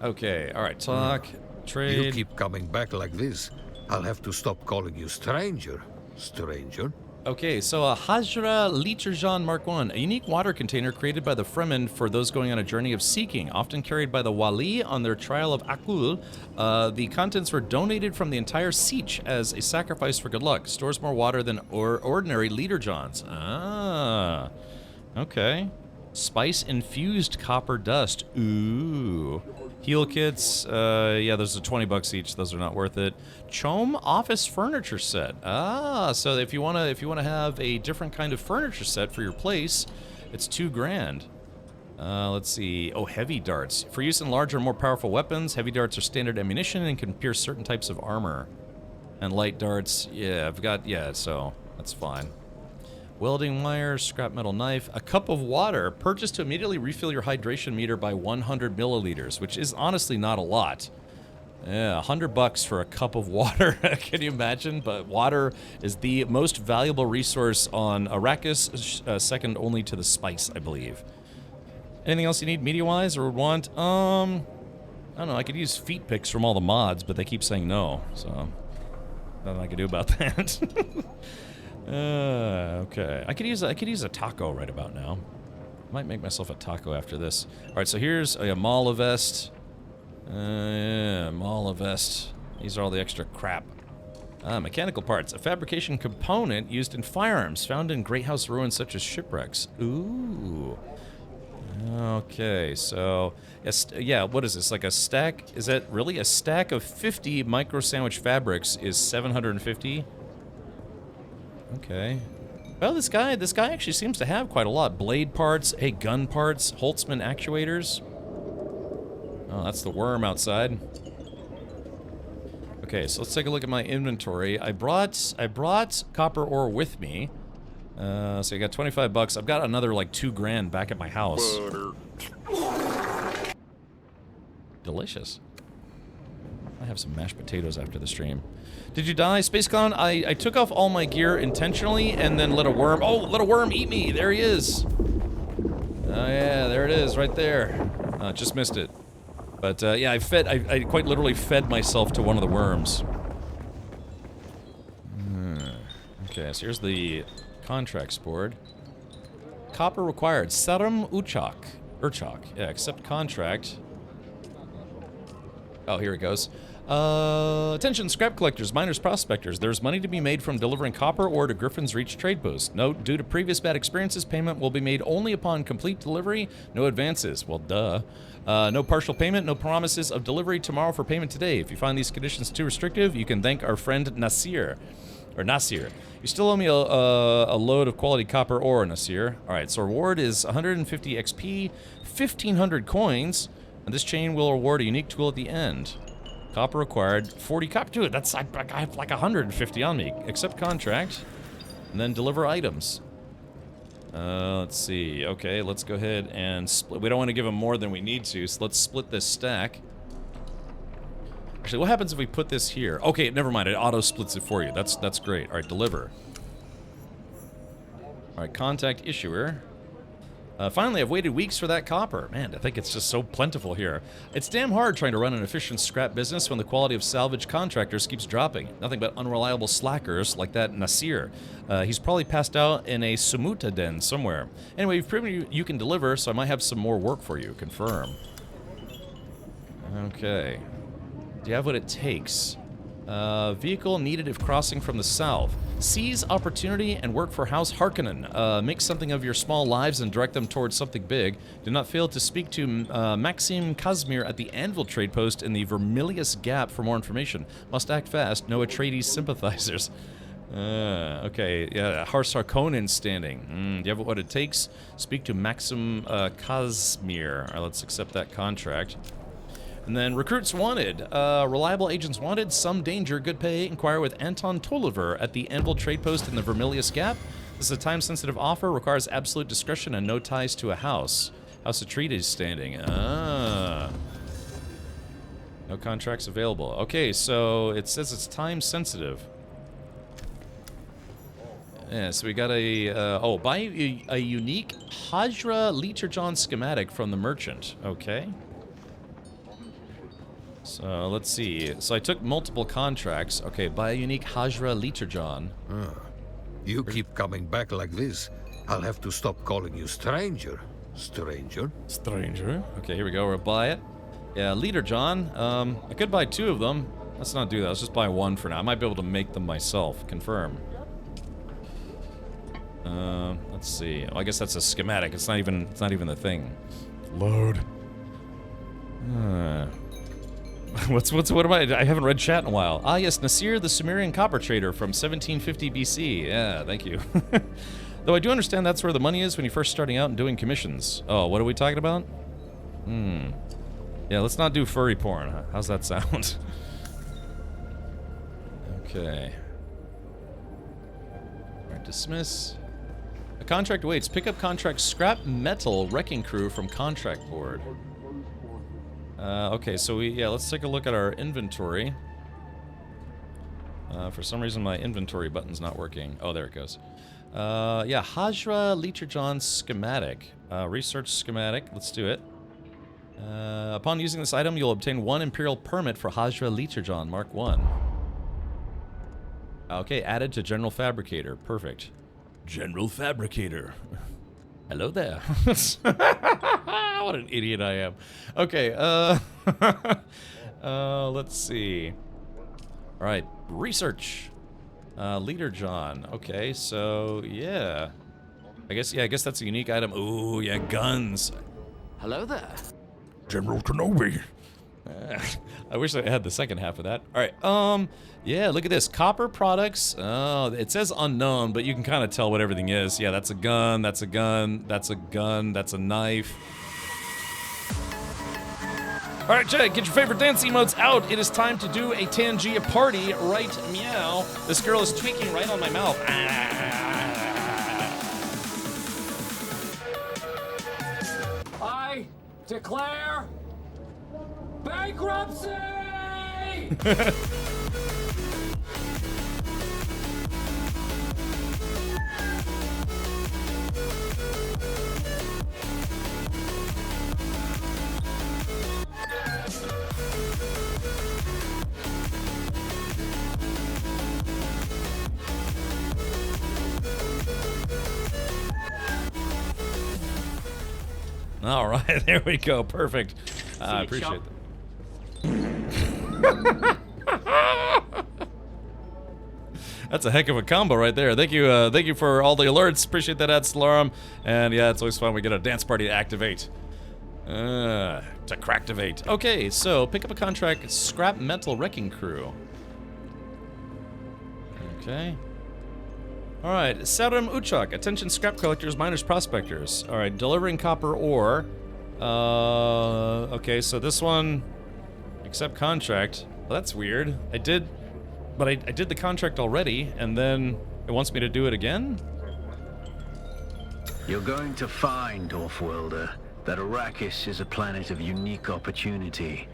Okay, all right, talk, trade. You keep coming back like this, I'll have to stop calling you stranger. Stranger. Okay, so a Hajra Literjan Mark I, a unique water container created by the Fremen for those going on a journey of seeking, often carried by the Wali on their trial of Akul. The contents were donated from the entire Siege as a sacrifice for good luck. Stores more water than ordinary Literjans. Ah, okay. Spice-infused copper dust. Ooh. Heal kits, yeah, those are $20 each. Those are not worth it. Chom office furniture set. Ah, so if you wanna have a different kind of furniture set for your place, it's $2 grand. Let's see. Oh, heavy darts. For use in larger, more powerful weapons, heavy darts are standard ammunition and can pierce certain types of armor. And light darts, so that's fine. Welding wire, scrap metal knife, a cup of water, purchased to immediately refill your hydration meter by 100 milliliters, which is honestly not a lot. Yeah, $100 for a cup of water. Can you imagine? But water is the most valuable resource on Arrakis, second only to the spice, I believe. Anything else you need media-wise or would want? I don't know. I could use feet pics from all the mods, but they keep saying no, so nothing I can do about that. Okay. I could use a taco right about now. Might make myself a taco after this. All right, so here's a Mala vest. Yeah, Mala vest. These are all the extra crap. Mechanical parts. A fabrication component used in firearms found in great house ruins such as shipwrecks. Ooh. Okay, so... yeah, what is this? Like a stack? Is that really a stack of 50 micro sandwich fabrics is 750? Okay. Well, this guy actually seems to have quite a lot. Blade parts, hey, gun parts, Holtzman actuators. Oh, that's the worm outside. Okay, so let's take a look at my inventory. I brought copper ore with me. So I got 25 bucks. I've got another like 2 grand back at my house. Delicious. I have some mashed potatoes after the stream. Did you die, SpaceCon? I took off all my gear intentionally and then let a worm... Oh, let a worm eat me! There he is! Oh yeah, there it is, right there. Just missed it. But yeah, I quite literally fed myself to one of the worms. Okay, so here's the contracts board. Copper required. Sarum Uchak. Urchak. Yeah, accept contract. Oh, here it goes. Attention, scrap collectors, miners, prospectors. There's money to be made from delivering copper ore to Griffin's Reach trade post. Note, due to previous bad experiences, payment will be made only upon complete delivery. No advances. Well, duh. No partial payment, no promises of delivery tomorrow for payment today. If you find these conditions too restrictive, you can thank our friend Nasir. Or Nasir. You still owe me a load of quality copper ore, Nasir. Alright, so reward is 150 XP, 1,500 coins, and this chain will reward a unique tool at the end. Copper required, 40 copper. Dude, that's, I have like 150 on me. Accept contract, and then deliver items. Let's see. Okay, let's go ahead and split. We don't want to give them more than we need to, so let's split this stack. Actually, what happens if we put this here? Okay, never mind. It auto-splits it for you. That's great. All right, deliver. All right, contact issuer. Finally, I've waited weeks for that copper. Man, I think it's just so plentiful here. It's damn hard trying to run an efficient scrap business when the quality of salvage contractors keeps dropping. Nothing but unreliable slackers like that Nasir. He's probably passed out in a Sumuta den somewhere. Anyway, you've proven you can deliver, so I might have some more work for you. Confirm. Okay. Do you have what it takes? Vehicle needed if crossing from the south. Seize opportunity and work for House Harkonnen. Make something of your small lives and direct them towards something big. Do not fail to speak to Maxim Kazmir at the Anvil trade post in the Vermilius Gap for more information. Must act fast. No Atreides sympathizers. Okay, yeah, House Harkonnen standing. Do you have what it takes? Speak to Maxim Kazmir. All right, let's accept that contract. And then recruits wanted, reliable agents wanted, some danger, good pay. Inquire with Anton Tolliver at the Anvil trade post in the Vermilius Gap. This is a time-sensitive offer, requires absolute discretion and no ties to a house. House Atreides standing. No contracts available. Okay, so it says it's time-sensitive. Yeah, so we got a, buy a unique Hajra Liturgon schematic from the merchant. Okay. So, let's see. So I took multiple contracts. Okay, buy a unique Hajra Liturgon. You keep coming back like this, I'll have to stop calling you stranger. Stranger? Stranger. Okay, here we go. We'll buy it. Yeah, Liturgon. I could buy 2 of them. Let's not do that. Let's just buy 1 for now. I might be able to make them myself. Confirm. Let's see. Well, I guess that's a schematic. It's not even the thing. Load. What am I haven't read chat in a while. Ah, yes, Nasir, the Sumerian copper trader from 1750 BC. Yeah, thank you. Though I do understand that's where the money is when you're first starting out and doing commissions. Oh, what are we talking about? Yeah, let's not do furry porn. How's that sound? Okay. Alright, dismiss. A contract awaits. Pick up contract scrap metal wrecking crew from contract board. Okay, so let's take a look at our inventory. For some reason, my inventory button's not working. Oh, there it goes. Yeah, Hajra Leecherjon schematic. Research schematic. Let's do it. Upon using this item, you'll obtain 1 Imperial permit for Hajra Leecherjon, Mark 1. Okay, added to General Fabricator. Perfect. General Fabricator. Hello there. What an idiot I am. Okay, let's see. All right, research. Leader John. Okay, so yeah. I guess that's a unique item. Ooh, yeah, guns. Hello there. General Kenobi. I wish I had the second half of that. All right, yeah, look at this. Copper products. Oh, it says unknown, but you can kind of tell what everything is. Yeah, that's a gun, that's a gun, that's a gun, that's a knife. All right, Jed, get your favorite dance emotes out. It is time to do a Tangia party, right, meow. This girl is tweaking right on my mouth. I declare bankruptcy! All right, there we go. Perfect. I appreciate that. That's a heck of a combo right there. Thank you for all the alerts. Appreciate that, Adstalarum. And yeah, it's always fun. We get a dance party to activate. To cracktivate. Okay, so pick up a contract. Scrap metal wrecking crew. Okay. All right, Sarum Uchak. Attention, scrap collectors, miners, prospectors. All right, delivering copper ore. Okay, so this one, accept contract. Well, that's weird. I did the contract already, and then it wants me to do it again? You're going to find, Offworlder, that Arrakis is a planet of unique opportunity.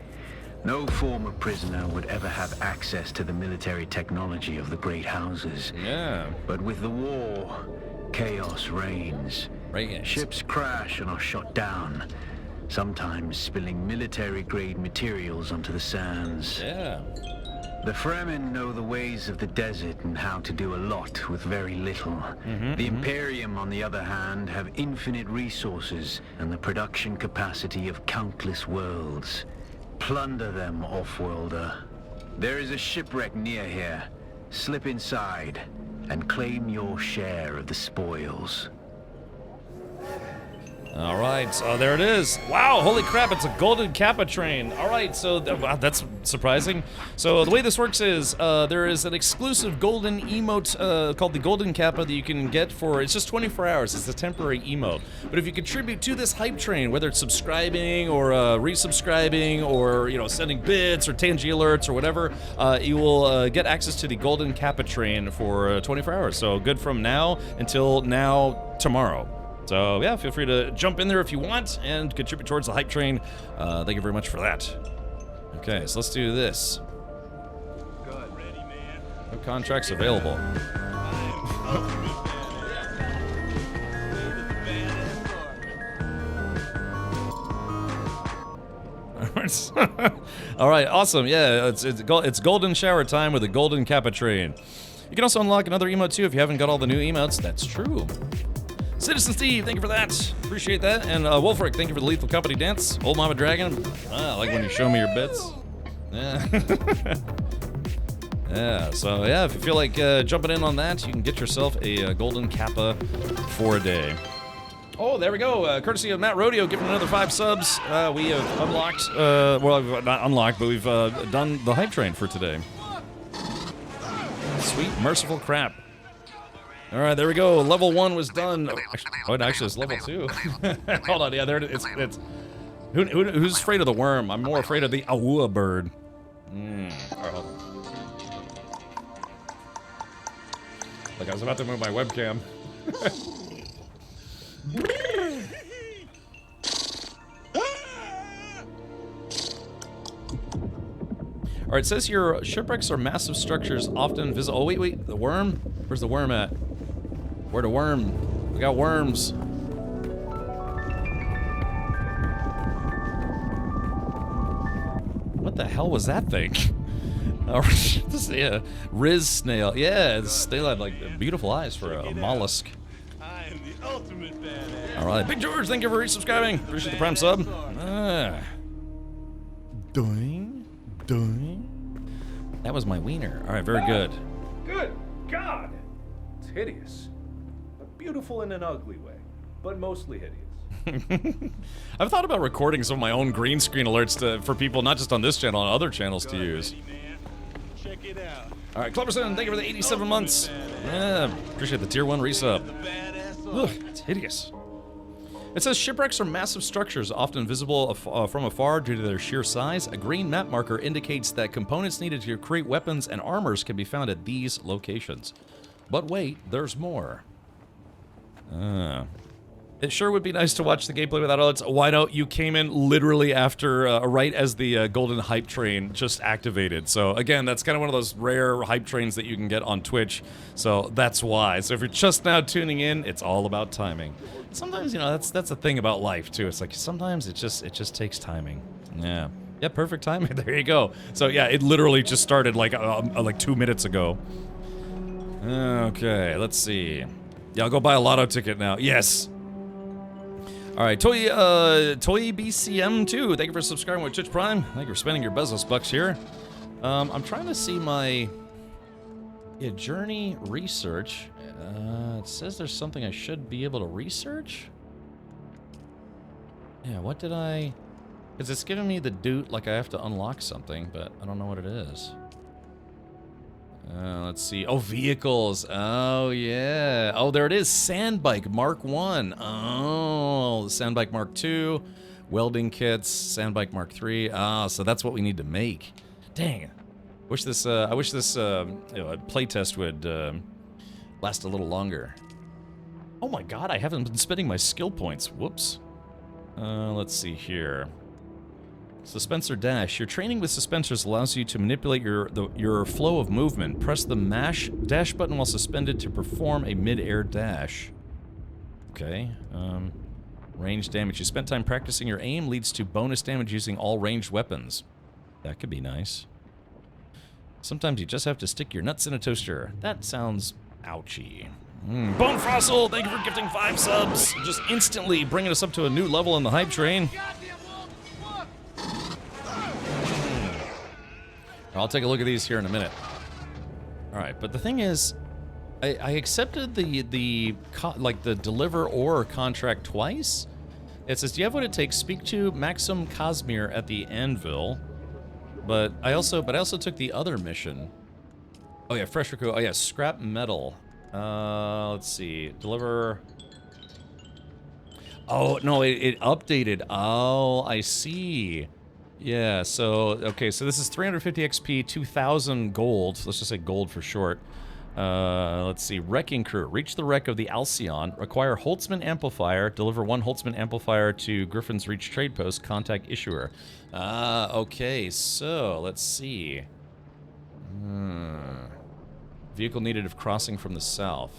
No former prisoner would ever have access to the military technology of the Great Houses. Yeah. But with the war, chaos reigns. Ships crash and are shot down, sometimes spilling military-grade materials onto the sands. Yeah. The Fremen know the ways of the desert and how to do a lot with very little. The Imperium, on the other hand, have infinite resources and the production capacity of countless worlds. Plunder them, Offworlder. There is a shipwreck near here. Slip inside and claim your share of the spoils. All right, so there it is. Wow, holy crap, it's a golden Kappa train. All right, so wow, that's surprising. So the way this works is there is an exclusive golden emote called the Golden Kappa that you can get for, it's just 24 hours. It's a temporary emote. But if you contribute to this hype train, whether it's subscribing or resubscribing or, you know, sending bits or Tangi alerts or whatever, you will get access to the Golden Kappa train for 24 hours. So good from now until tomorrow. So yeah, feel free to jump in there if you want and contribute towards the hype train. Thank you very much for that. Okay, so let's do this. Good. Ready, man? No contracts available. All right, awesome. Yeah, it's golden shower time with a golden Kappa train. You can also unlock another emote too if you haven't got all the new emotes. That's true. Citizen Steve, thank you for that. Appreciate that. And Wolfric, thank you for the Lethal Company dance. Old Mama Dragon, I like when you show me your bits. Yeah. Yeah, so yeah, if you feel like jumping in on that, you can get yourself a golden Kappa for a day. Oh, there we go. Courtesy of Matt Rodeo giving another 5 subs. We have unlocked, well, not unlocked, but we've done the hype train for today. Sweet, merciful crap. All right, there we go. Level 1 was done. Oh, actually, it's level 2. Hold on, yeah, there it is. It's who's afraid of the worm? I'm more afraid of the Awua bird. All right, hold on. Like I was about to move my webcam. All right, it says here, shipwrecks are massive structures often visible. Oh, wait, the worm? Where's the worm at? Where the worm? We got worms. What the hell was that thing? Oh, this, yeah, Riz snail. Yeah, this snail had like beautiful eyes for a mollusk. I am the ultimate badass. All right, Big George, thank you for resubscribing. Appreciate the prime sub. Doing. That was my wiener. All right, very good. Good God! It's hideous. But beautiful in an ugly way. But mostly hideous. I've thought about recording some of my own green screen alerts for people, not just on this channel, on other channels to use. Check it out. All right, Cleverson, thank you for the 87 months. Yeah, appreciate the tier 1 resub. Ugh, it's hideous. It says shipwrecks are massive structures, often visible from afar due to their sheer size. A green map marker indicates that components needed to create weapons and armors can be found at these locations. But wait, there's more. It sure would be nice to watch the gameplay without alerts. Why don't you came in literally after, right as the golden hype train just activated. So again, that's kind of one of those rare hype trains that you can get on Twitch. So that's why. So if you're just now tuning in, it's all about timing. Sometimes, you know, that's the thing about life too. It's like sometimes it just takes timing. Yeah. Yeah, perfect timing. There you go. So yeah, it literally just started like 2 minutes ago. Okay, let's see. Yeah, I'll go buy a lotto ticket now. Yes. All right, Toy BCM2, thank you for subscribing with Twitch Prime. Thank you for spending your Bezos bucks here. I'm trying to see my journey research. It says there's something I should be able to research. Yeah, what did I? Because it's giving me the doot like I have to unlock something, but I don't know what it is. Let's see. Oh, vehicles. Oh, yeah. Oh, there it is. Sandbike Mark 1. Oh, Sandbike Mark 2. Welding kits. Sandbike Mark 3. Ah, so that's what we need to make. Dang. I wish this playtest would last a little longer. Oh my god, I haven't been spending my skill points. Whoops. Let's see here. Suspensor dash. Your training with suspensors allows you to manipulate your flow of movement. Press the mash dash button while suspended to perform a mid-air dash. Okay. Range damage. You spent time practicing your aim leads to bonus damage using all ranged weapons. That could be nice. Sometimes you just have to stick your nuts in a toaster. That sounds ouchy. Bone Fossil, thank you for gifting 5 subs. Just instantly bringing us up to a new level in the hype train. I'll take a look at these here in a minute. All right, but the thing is, I accepted the deliver or contract twice. It says, do you have what it takes? Speak to Maxim Kazmir at the Anvil. But I also took the other mission. Oh yeah, fresh recruit. Oh yeah, scrap metal. Let's see. Deliver. Oh no, it updated. Oh, I see. Yeah, so, okay, so this is 350 XP, 2,000 gold. Let's just say gold for short. Let's see. Wrecking crew. Reach the wreck of the Alcyon. Require Holtzman amplifier. Deliver 1 Holtzman amplifier to Griffin's Reach trade post. Contact issuer. Okay, so, let's see. Vehicle needed if crossing from the south.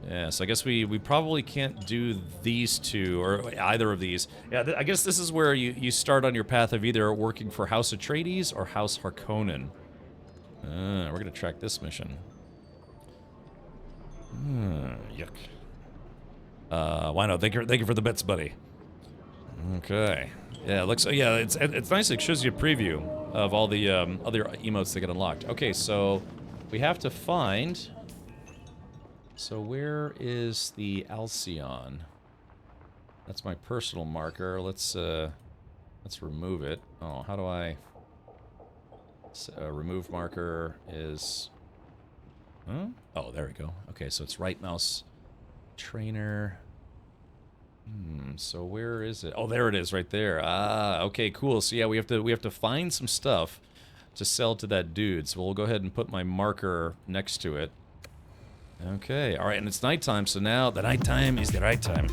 Yeah, so I guess we probably can't do these two, or either of these. Yeah, I guess this is where you start on your path of either working for House Atreides or House Harkonnen. We're gonna track this mission. Yuck. Why not? Thank you for the bits, buddy. Okay. Yeah, it looks. Yeah, it's nice. It shows you a preview of all the other emotes that get unlocked. Okay, so we have to find. So where is the Alcyon? That's my personal marker. Let's remove it. Oh, how do I? Remove marker is. Huh? Oh, there we go. Okay, so it's right mouse, trainer. So where is it? Oh, there it is, right there. Ah, okay, cool. So yeah, we have to find some stuff to sell to that dude. So we'll go ahead and put my marker next to it. Okay, all right, and it's nighttime, so now the nighttime is the right time.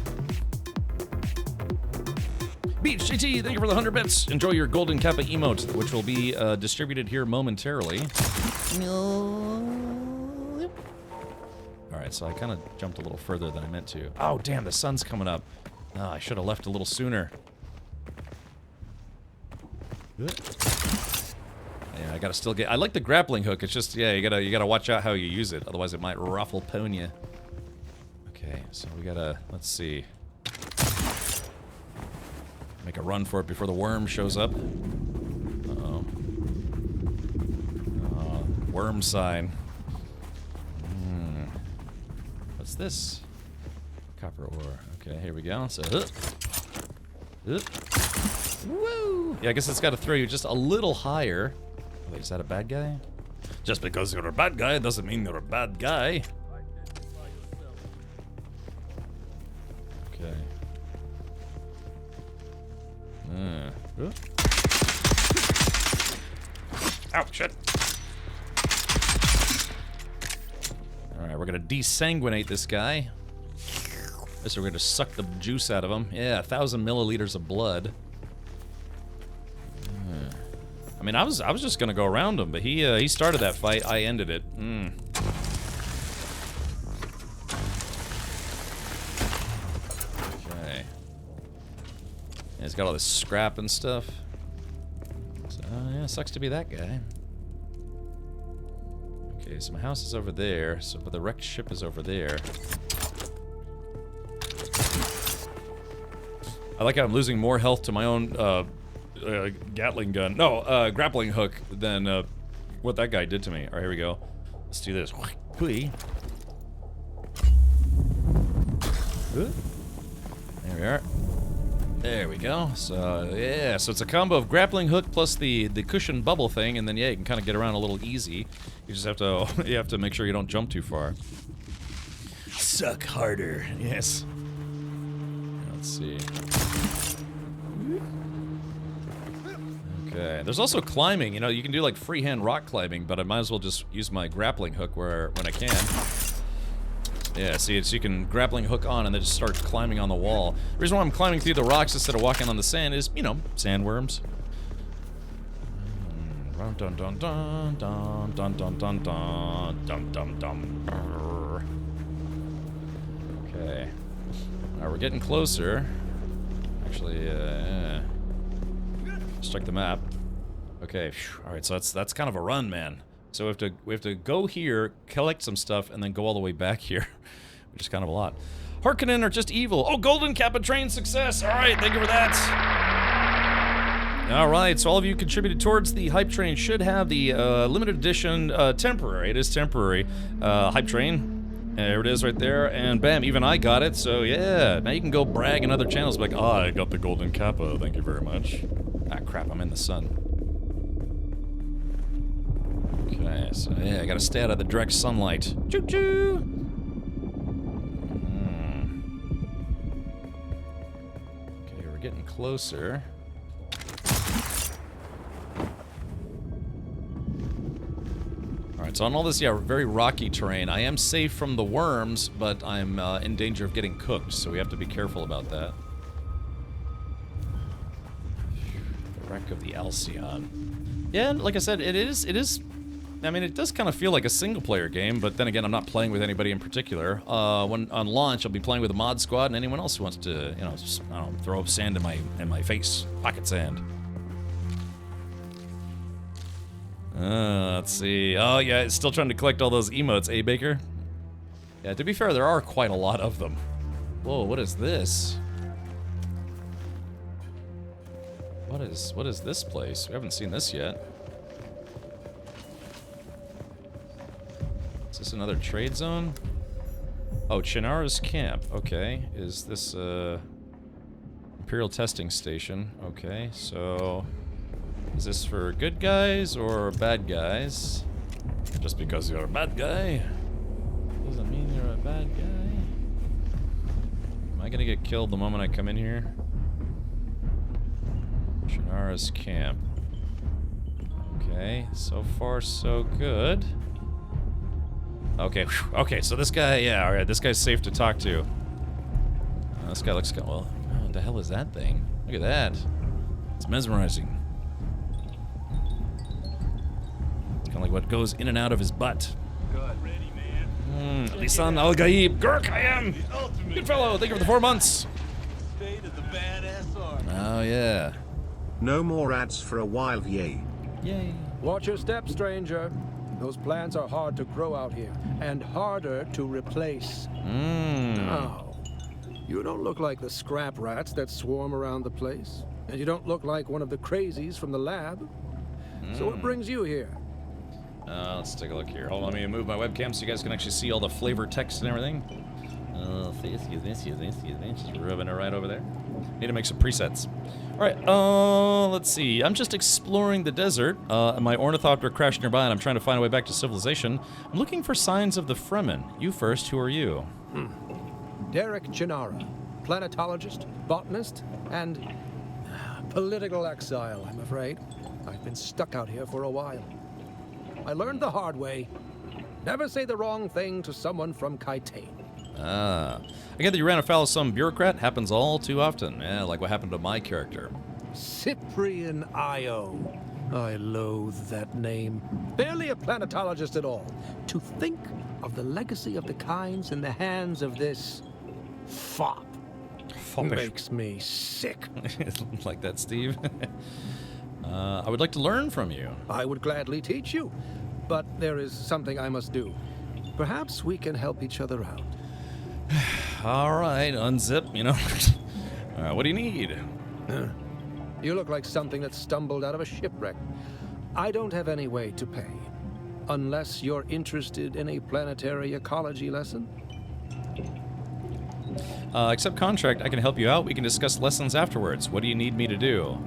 Beach JT, thank you for the 100 bits. Enjoy your Golden Kappa emote, which will be distributed here momentarily. Alright, so I kind of jumped a little further than I meant to. Oh, damn, the sun's coming up. Oh, I should have left a little sooner. Yeah, I gotta still get... I like the grappling hook, it's just, yeah, you gotta watch out how you use it, otherwise it might ruffle Ponya. Okay, so we gotta... Let's see. Make a run for it before the worm shows up. Uh-oh. Worm sign. What's this? Copper ore. Okay, here we go. So, woo! Yeah, I guess it's got to throw you just a little higher. Wait, is that a bad guy? Just because you're a bad guy doesn't mean you're a bad guy. Okay. Ow, shit. Alright, we're gonna desanguinate this guy. So we're gonna suck the juice out of him. Yeah, 1,000 milliliters of blood. I mean, I was just gonna go around him, but he started that fight. I ended it. Okay. Yeah, he's got all this scrap and stuff. So, yeah, sucks to be that guy. Okay, so my house is over there, but the wrecked ship is over there. I like how I'm losing more health to my own Gatling gun. No, grappling hook than what that guy did to me. Alright, here we go. Let's do this. There we are. There we go. So, yeah, so it's a combo of grappling hook plus the cushion bubble thing, and then, yeah, you can kind of get around a little easy. You just have to, you have to make sure you don't jump too far. Suck harder. Yes. Let's see. Okay, there's also climbing. You know, you can do like freehand rock climbing, but I might as well just use my grappling hook when I can. Yeah, see, so you can grappling hook on and then just start climbing on the wall. The reason why I'm climbing through the rocks instead of walking on the sand is, you know, sandworms. Dun dun dun dun dun dun dun dun dun dun dun. Okay. Alright, we're getting closer. Actually, yeah. Just check the map. Okay, alright, so that's kind of a run, man. So we have to go here, collect some stuff, and then go all the way back here, which is kind of a lot. Harkonnen are just evil. Oh, Golden Kappa train success! Alright, thank you for that. Alright, so all of you contributed towards the hype train should have the limited edition temporary. It is temporary hype train. There it is right there, and bam, even I got it, so yeah. Now you can go brag in other channels like, oh, I got the Golden Kappa, thank you very much. Ah, crap, I'm in the sun. Okay, so yeah, I gotta stay out of the direct sunlight. Choo-choo! Okay, we're getting closer. Alright, so on all this, yeah, very rocky terrain. I am safe from the worms, but I'm in danger of getting cooked, so we have to be careful about that. The wreck of the Alcyon. Yeah, like I said, it is, I mean, it does kind of feel like a single-player game, but then again, I'm not playing with anybody in particular. When on launch, I'll be playing with a mod squad and anyone else who wants to, you know, just, I don't know, throw sand in my face. Pocket sand. Let's see. Oh, yeah, it's still trying to collect all those emotes, eh, Baker? Yeah, to be fair, there are quite a lot of them. Whoa, what is this? What is this place? We haven't seen this yet. Is this another trade zone? Oh, Chinara's camp. Okay. Is this Imperial testing station? Okay, so is this for good guys or bad guys? Just because you're a bad guy doesn't mean you're a bad guy. Am I gonna get killed the moment I come in here? Chinara's camp. Okay, so far so good. Okay, okay, so this guy, yeah, alright, this guy's safe to talk to. This guy looks, well, what the hell is that thing? Look at that. It's mesmerizing. It's kind of like what goes in and out of his butt. Lisan Al Gaib. Gurk, I am. Good fellow. Thank you for the 4 months. Oh, yeah. No more ads for a while, yay. Yay. Watch your step, stranger. Those plants are hard to grow out here, and harder to replace. Now, you don't look like the scrap rats that swarm around the place, and you don't look like one of the crazies from the lab. So what brings you here? Let's take a look here. Hold on, let me move my webcam so you guys can actually see all the flavor text and everything. Excuse me. Just rubbing it right over there. Need to make some presets. Alright, let's see. I'm just exploring the desert. My ornithopter crashed nearby and I'm trying to find a way back to civilization. I'm looking for signs of the Fremen. You first, who are you? Derek Chinara, planetologist, botanist, and political exile, I'm afraid. I've been stuck out here for a while. I learned the hard way. Never say the wrong thing to someone from Kaitain. I get that you ran afoul of some bureaucrat. Happens all too often. Yeah, like what happened to my character. Cyprian Io. I loathe that name. Barely a planetologist at all. To think of the legacy of the Kynes in the hands of this fop makes me sick. Like that, Steve? I would like to learn from you. I would gladly teach you, but there is something I must do. Perhaps we can help each other out. All right, unzip, you know. What do you need? You look like something that stumbled out of a shipwreck. I don't have any way to pay, unless you're interested in a planetary ecology lesson. Accept contract, I can help you out. We can discuss lessons afterwards. What do you need me to do?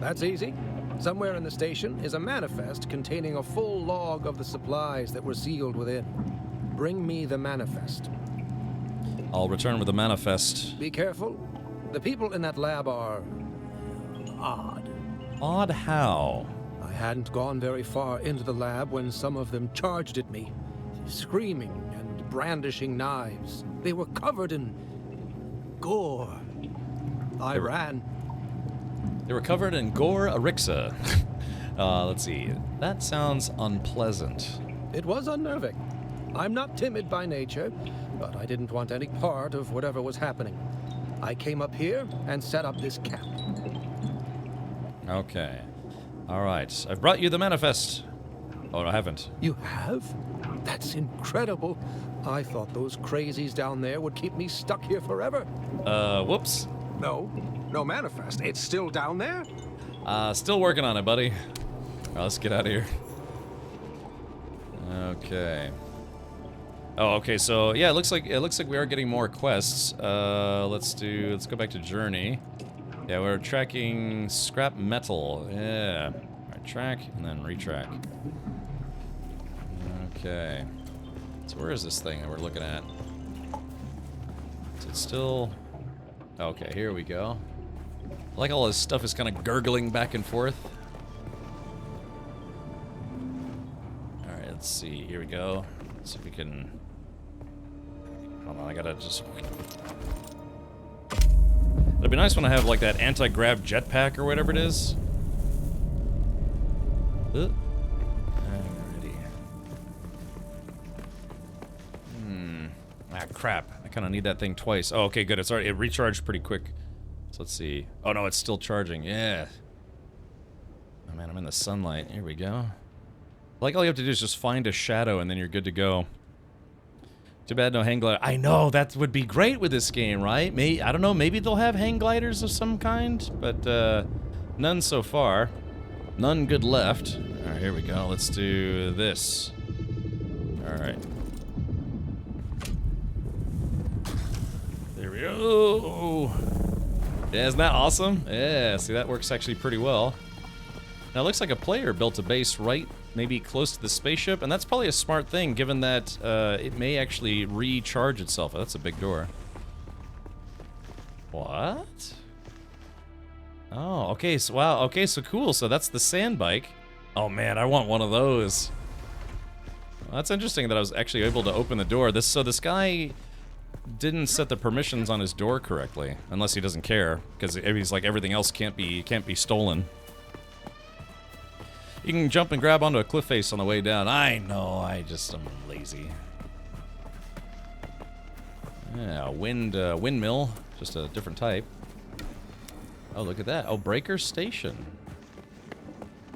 That's easy. Somewhere in the station is a manifest containing a full log of the supplies that were sealed within. Bring me the manifest. I'll return with the manifest. Be careful. The people in that lab are odd. Odd how? I hadn't gone very far into the lab when some of them charged at me, screaming and brandishing knives. They were covered in gore. I ran. They were covered in gore arixa. Let's see. That sounds unpleasant. It was unnerving. I'm not timid by nature, but I didn't want any part of whatever was happening. I came up here and set up this camp. Okay. All right. I've brought you the manifest. Oh, no, I haven't. You have? That's incredible. I thought those crazies down there would keep me stuck here forever. Whoops. No manifest. It's still down there? Still working on it, buddy. Let's get out of here. Okay. Oh, okay. So yeah, it looks like we are getting more quests. Let's go back to Journey. Yeah, we're tracking scrap metal. Yeah. All right, track and then retrack. Okay. So where is this thing that we're looking at? Is it still? Okay, here we go. I like all this stuff is kind of gurgling back and forth. Alright, let's see. Here we go. Let's see if we can... Hold on, I gotta just... It'd be nice when I have like that anti-grav jetpack or whatever it is. Alrighty. Ah, crap. I kind of need that thing twice. Oh, okay, good. It's already... It recharged pretty quick. So let's see. Oh, no, it's still charging. Yeah. Oh, man, I'm in the sunlight. Here we go. Like, all you have to do is just find a shadow, and then you're good to go. Too bad no hang glider. I know, that would be great with this game, right? I don't know, maybe they'll have hang gliders of some kind, but none so far. None good left. All right, here we go. Let's do this. All right. There we go. Yeah, isn't that awesome? Yeah, see, that works actually pretty well. Now, it looks like a player built a base right, maybe close to the spaceship, and that's probably a smart thing, given that it may actually recharge itself. Oh, that's a big door. What? Oh, okay, so wow, okay, so cool. So that's the sand bike. Oh man, I want one of those. Well, that's interesting that I was actually able to open the door. So this guy didn't set the permissions on his door correctly, unless he doesn't care, because he's like everything else can't be stolen. You can jump and grab onto a cliff face on the way down. I know, I'm lazy. Yeah, windmill, just a different type. Oh, look at that. Oh, Breaker Station.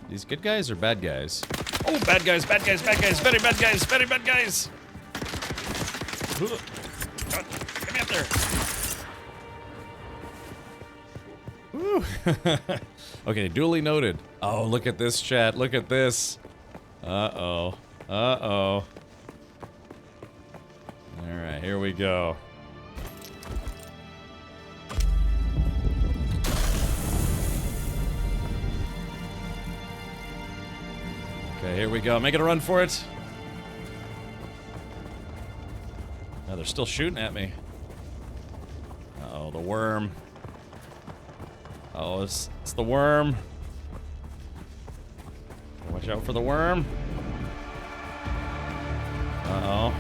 These good guys or bad guys? Oh, bad guys, bad guys, bad guys, very bad guys, very bad guys. God, get me up there. Woo. Okay, duly noted. Oh, look at this, chat. Look at this. Uh-oh. Uh-oh. Alright, here we go. Okay, here we go. Making a run for it. Oh, they're still shooting at me. Uh-oh, the worm. Oh, it's the worm. Watch out for the worm. Uh-oh.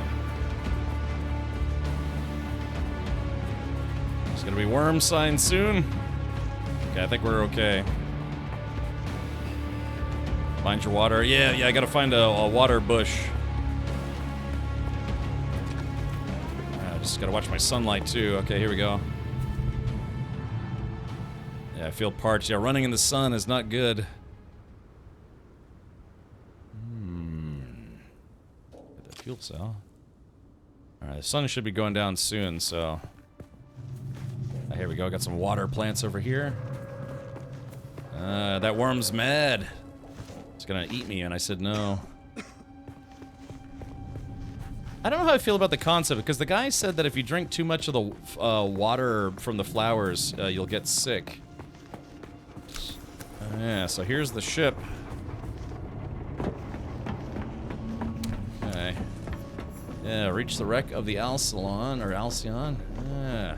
There's gonna be worm signs soon. Okay, I think we're okay. Find your water. Yeah, I gotta find a water bush. I just gotta watch my sunlight too. Okay, here we go. Yeah, I feel parched. Yeah, running in the sun is not good. Get the fuel cell. Alright, the sun should be going down soon, so... here we go, got some water plants over here. That worm's mad. It's gonna eat me, and I said no. I don't know how I feel about the concept, because the guy said that if you drink too much of the water from the flowers, you'll get sick. Yeah, so here's the ship. Okay. Yeah, reach the wreck of the Alcyon, or Alcyon. Yeah.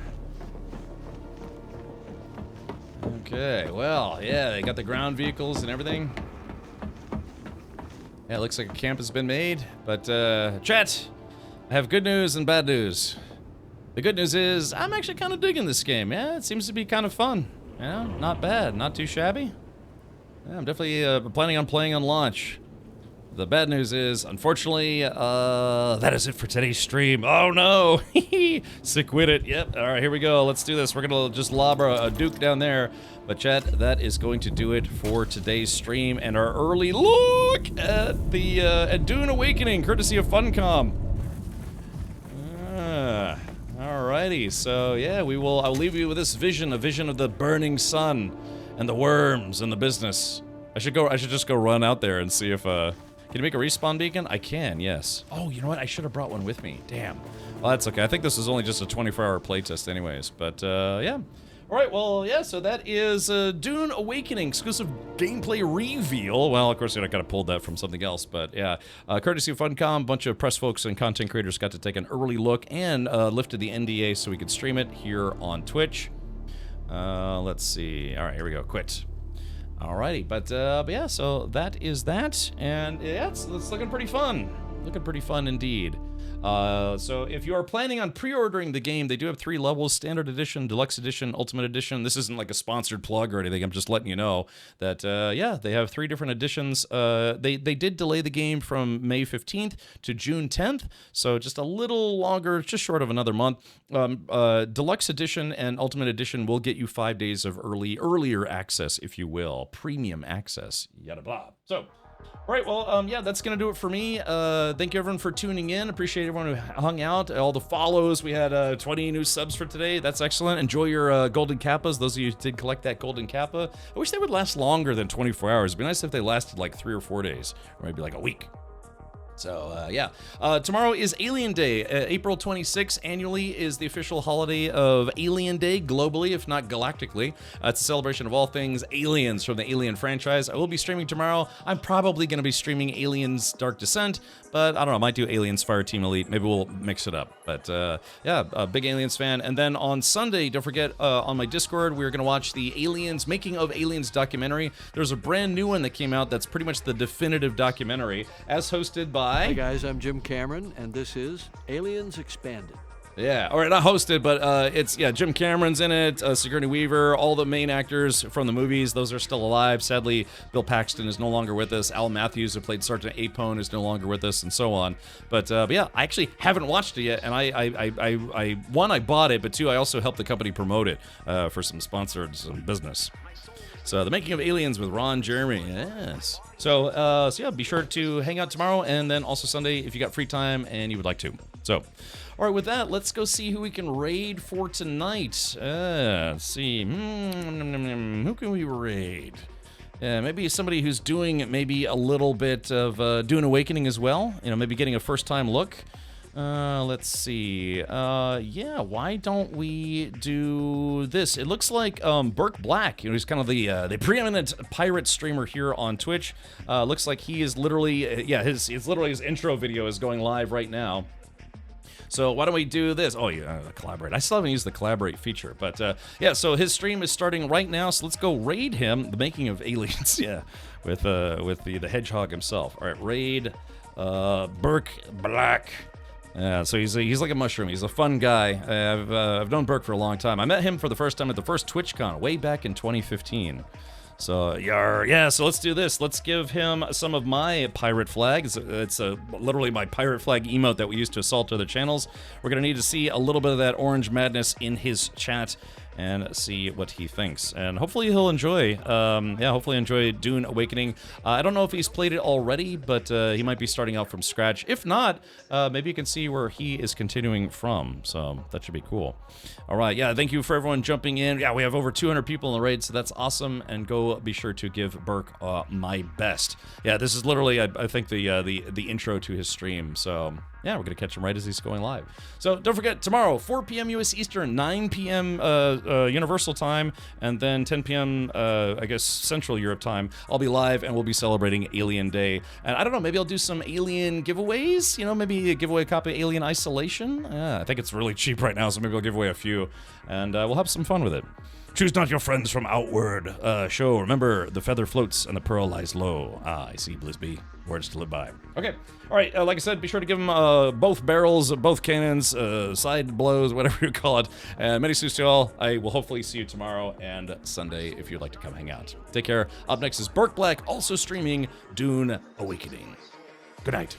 Okay, well, yeah, they got the ground vehicles and everything. Yeah, it looks like a camp has been made, but, chat, I have good news and bad news. The good news is, I'm actually kind of digging this game. Yeah, it seems to be kind of fun. Yeah, not bad, not too shabby. Yeah, I'm definitely planning on playing on launch. The bad news is, unfortunately, that is it for today's stream. Oh no! Sick with it. Yep. All right, here we go. Let's do this. We're gonna just lob a Duke down there. But chat, that is going to do it for today's stream and our early look at the at Dune Awakening, courtesy of Funcom. Alrighty. So yeah, I'll leave you with this vision, a vision of the burning sun and the worms and the business. I should just go run out there and see if can you make a respawn beacon? I can, yes. Oh, you know what? I should have brought one with me. Damn. Well, that's okay. I think this is only just a 24-hour playtest anyways. But, yeah. Alright, well, yeah, so that is Dune Awakening, exclusive gameplay reveal. Well, of course, I could have pulled that from something else, but yeah. Courtesy of Funcom, a bunch of press folks and content creators got to take an early look and lifted the NDA so we could stream it here on Twitch. Let's see. Alright, here we go. Quit. Alrighty, but yeah, so that is that, and yeah, it's looking pretty fun. Looking pretty fun indeed. So if you are planning on pre-ordering the game, they do have 3 levels: Standard Edition, Deluxe Edition, Ultimate Edition. This isn't like a sponsored plug or anything. I'm just letting you know that, yeah, they have 3 different editions. They did delay the game from May 15th to June 10th, so just a little longer, just short of another month. Deluxe Edition and Ultimate Edition will get you 5 days of earlier access, if you will. Premium access, yada blah. So... all right, well, yeah, that's going to do it for me. Thank you, everyone, for tuning in. Appreciate everyone who hung out, all the follows. We had 20 new subs for today. That's excellent. Enjoy your golden kappas. Those of you who did collect that golden kappa. I wish they would last longer than 24 hours. It'd be nice if they lasted like 3 or 4 days, or maybe like a week. So, yeah. Tomorrow is Alien Day. April 26th annually is the official holiday of Alien Day globally, if not galactically. It's a celebration of all things aliens from the Alien franchise. I will be streaming tomorrow. I'm probably going to be streaming Aliens Dark Descent, but I don't know. I might do Aliens Fireteam Elite. Maybe we'll mix it up. But, yeah, a big Aliens fan. And then on Sunday, don't forget, on my Discord, we're going to watch the Aliens, Making of Aliens documentary. There's a brand new one that came out that's pretty much the definitive documentary, as hosted by... Hi guys, I'm Jim Cameron, and this is Aliens Expanded. Yeah, all right, not hosted, but it's, yeah, Jim Cameron's in it, Sigourney Weaver, all the main actors from the movies, those are still alive. Sadly, Bill Paxton is no longer with us. Al Matthews, who played Sergeant Apone, is no longer with us, and so on. But yeah, I actually haven't watched it yet, and one, I bought it, but two, I also helped the company promote it for some sponsored business. So, The Making of Aliens with Ron Jeremy, yes. So yeah, be sure to hang out tomorrow, and then also Sunday if you got free time and you would like to. So, all right, with that, let's go see who we can raid for tonight. Let's see. Who can we raid? Maybe somebody who's doing maybe a little bit of Dune Awakening as well. You know, maybe getting a first-time look. Let's see. Yeah, why don't we do this? It looks like Burke Black, you know, he's kind of the preeminent pirate streamer here on Twitch. Looks like he is literally, yeah, his intro video is going live right now. So why don't we do this? Oh, yeah, collaborate. I still haven't used the collaborate feature, but yeah. So his stream is starting right now. So let's go raid him. The Making of Aliens, yeah, with the hedgehog himself. All right, raid Burke Black. Yeah, so he's like a mushroom. He's a fun guy. I've known Burke for a long time. I met him for the first time at the first TwitchCon way back in 2015. So, yeah, so let's do this. Let's give him some of my pirate flags. It's literally my pirate flag emote that we use to assault other channels. We're going to need to see a little bit of that orange madness in his chat and see what he thinks. And hopefully he'll enjoy, hopefully enjoy Dune Awakening. I don't know if he's played it already, but he might be starting out from scratch. If not, maybe you can see where he is continuing from. So that should be cool. All right, yeah, thank you for everyone jumping in. Yeah, we have over 200 people in the raid, so that's awesome. And go be sure to give Burke my best. Yeah, this is literally, I think, the intro to his stream. So yeah, we're going to catch him right as he's going live. So don't forget, tomorrow, 4 p.m. U.S. Eastern, 9 p.m. Universal Time, and then 10 p.m., I guess, Central Europe Time, I'll be live, and we'll be celebrating Alien Day. And I don't know, maybe I'll do some Alien giveaways? You know, maybe give away a copy of Alien Isolation? Yeah, I think it's really cheap right now, so maybe I'll give away a few, and we'll have some fun with it. Choose not your friends from outward. Show, remember, the feather floats and the pearl lies low. Ah, I see, Blisby. Words to live by. Okay, all right, like I said, be sure to give them both barrels, both cannons, side blows, whatever you call it. And many suits to all. I will hopefully see you tomorrow and Sunday if you'd like to come hang out. Take care. Up next is Burke Black, also streaming Dune Awakening. Good night.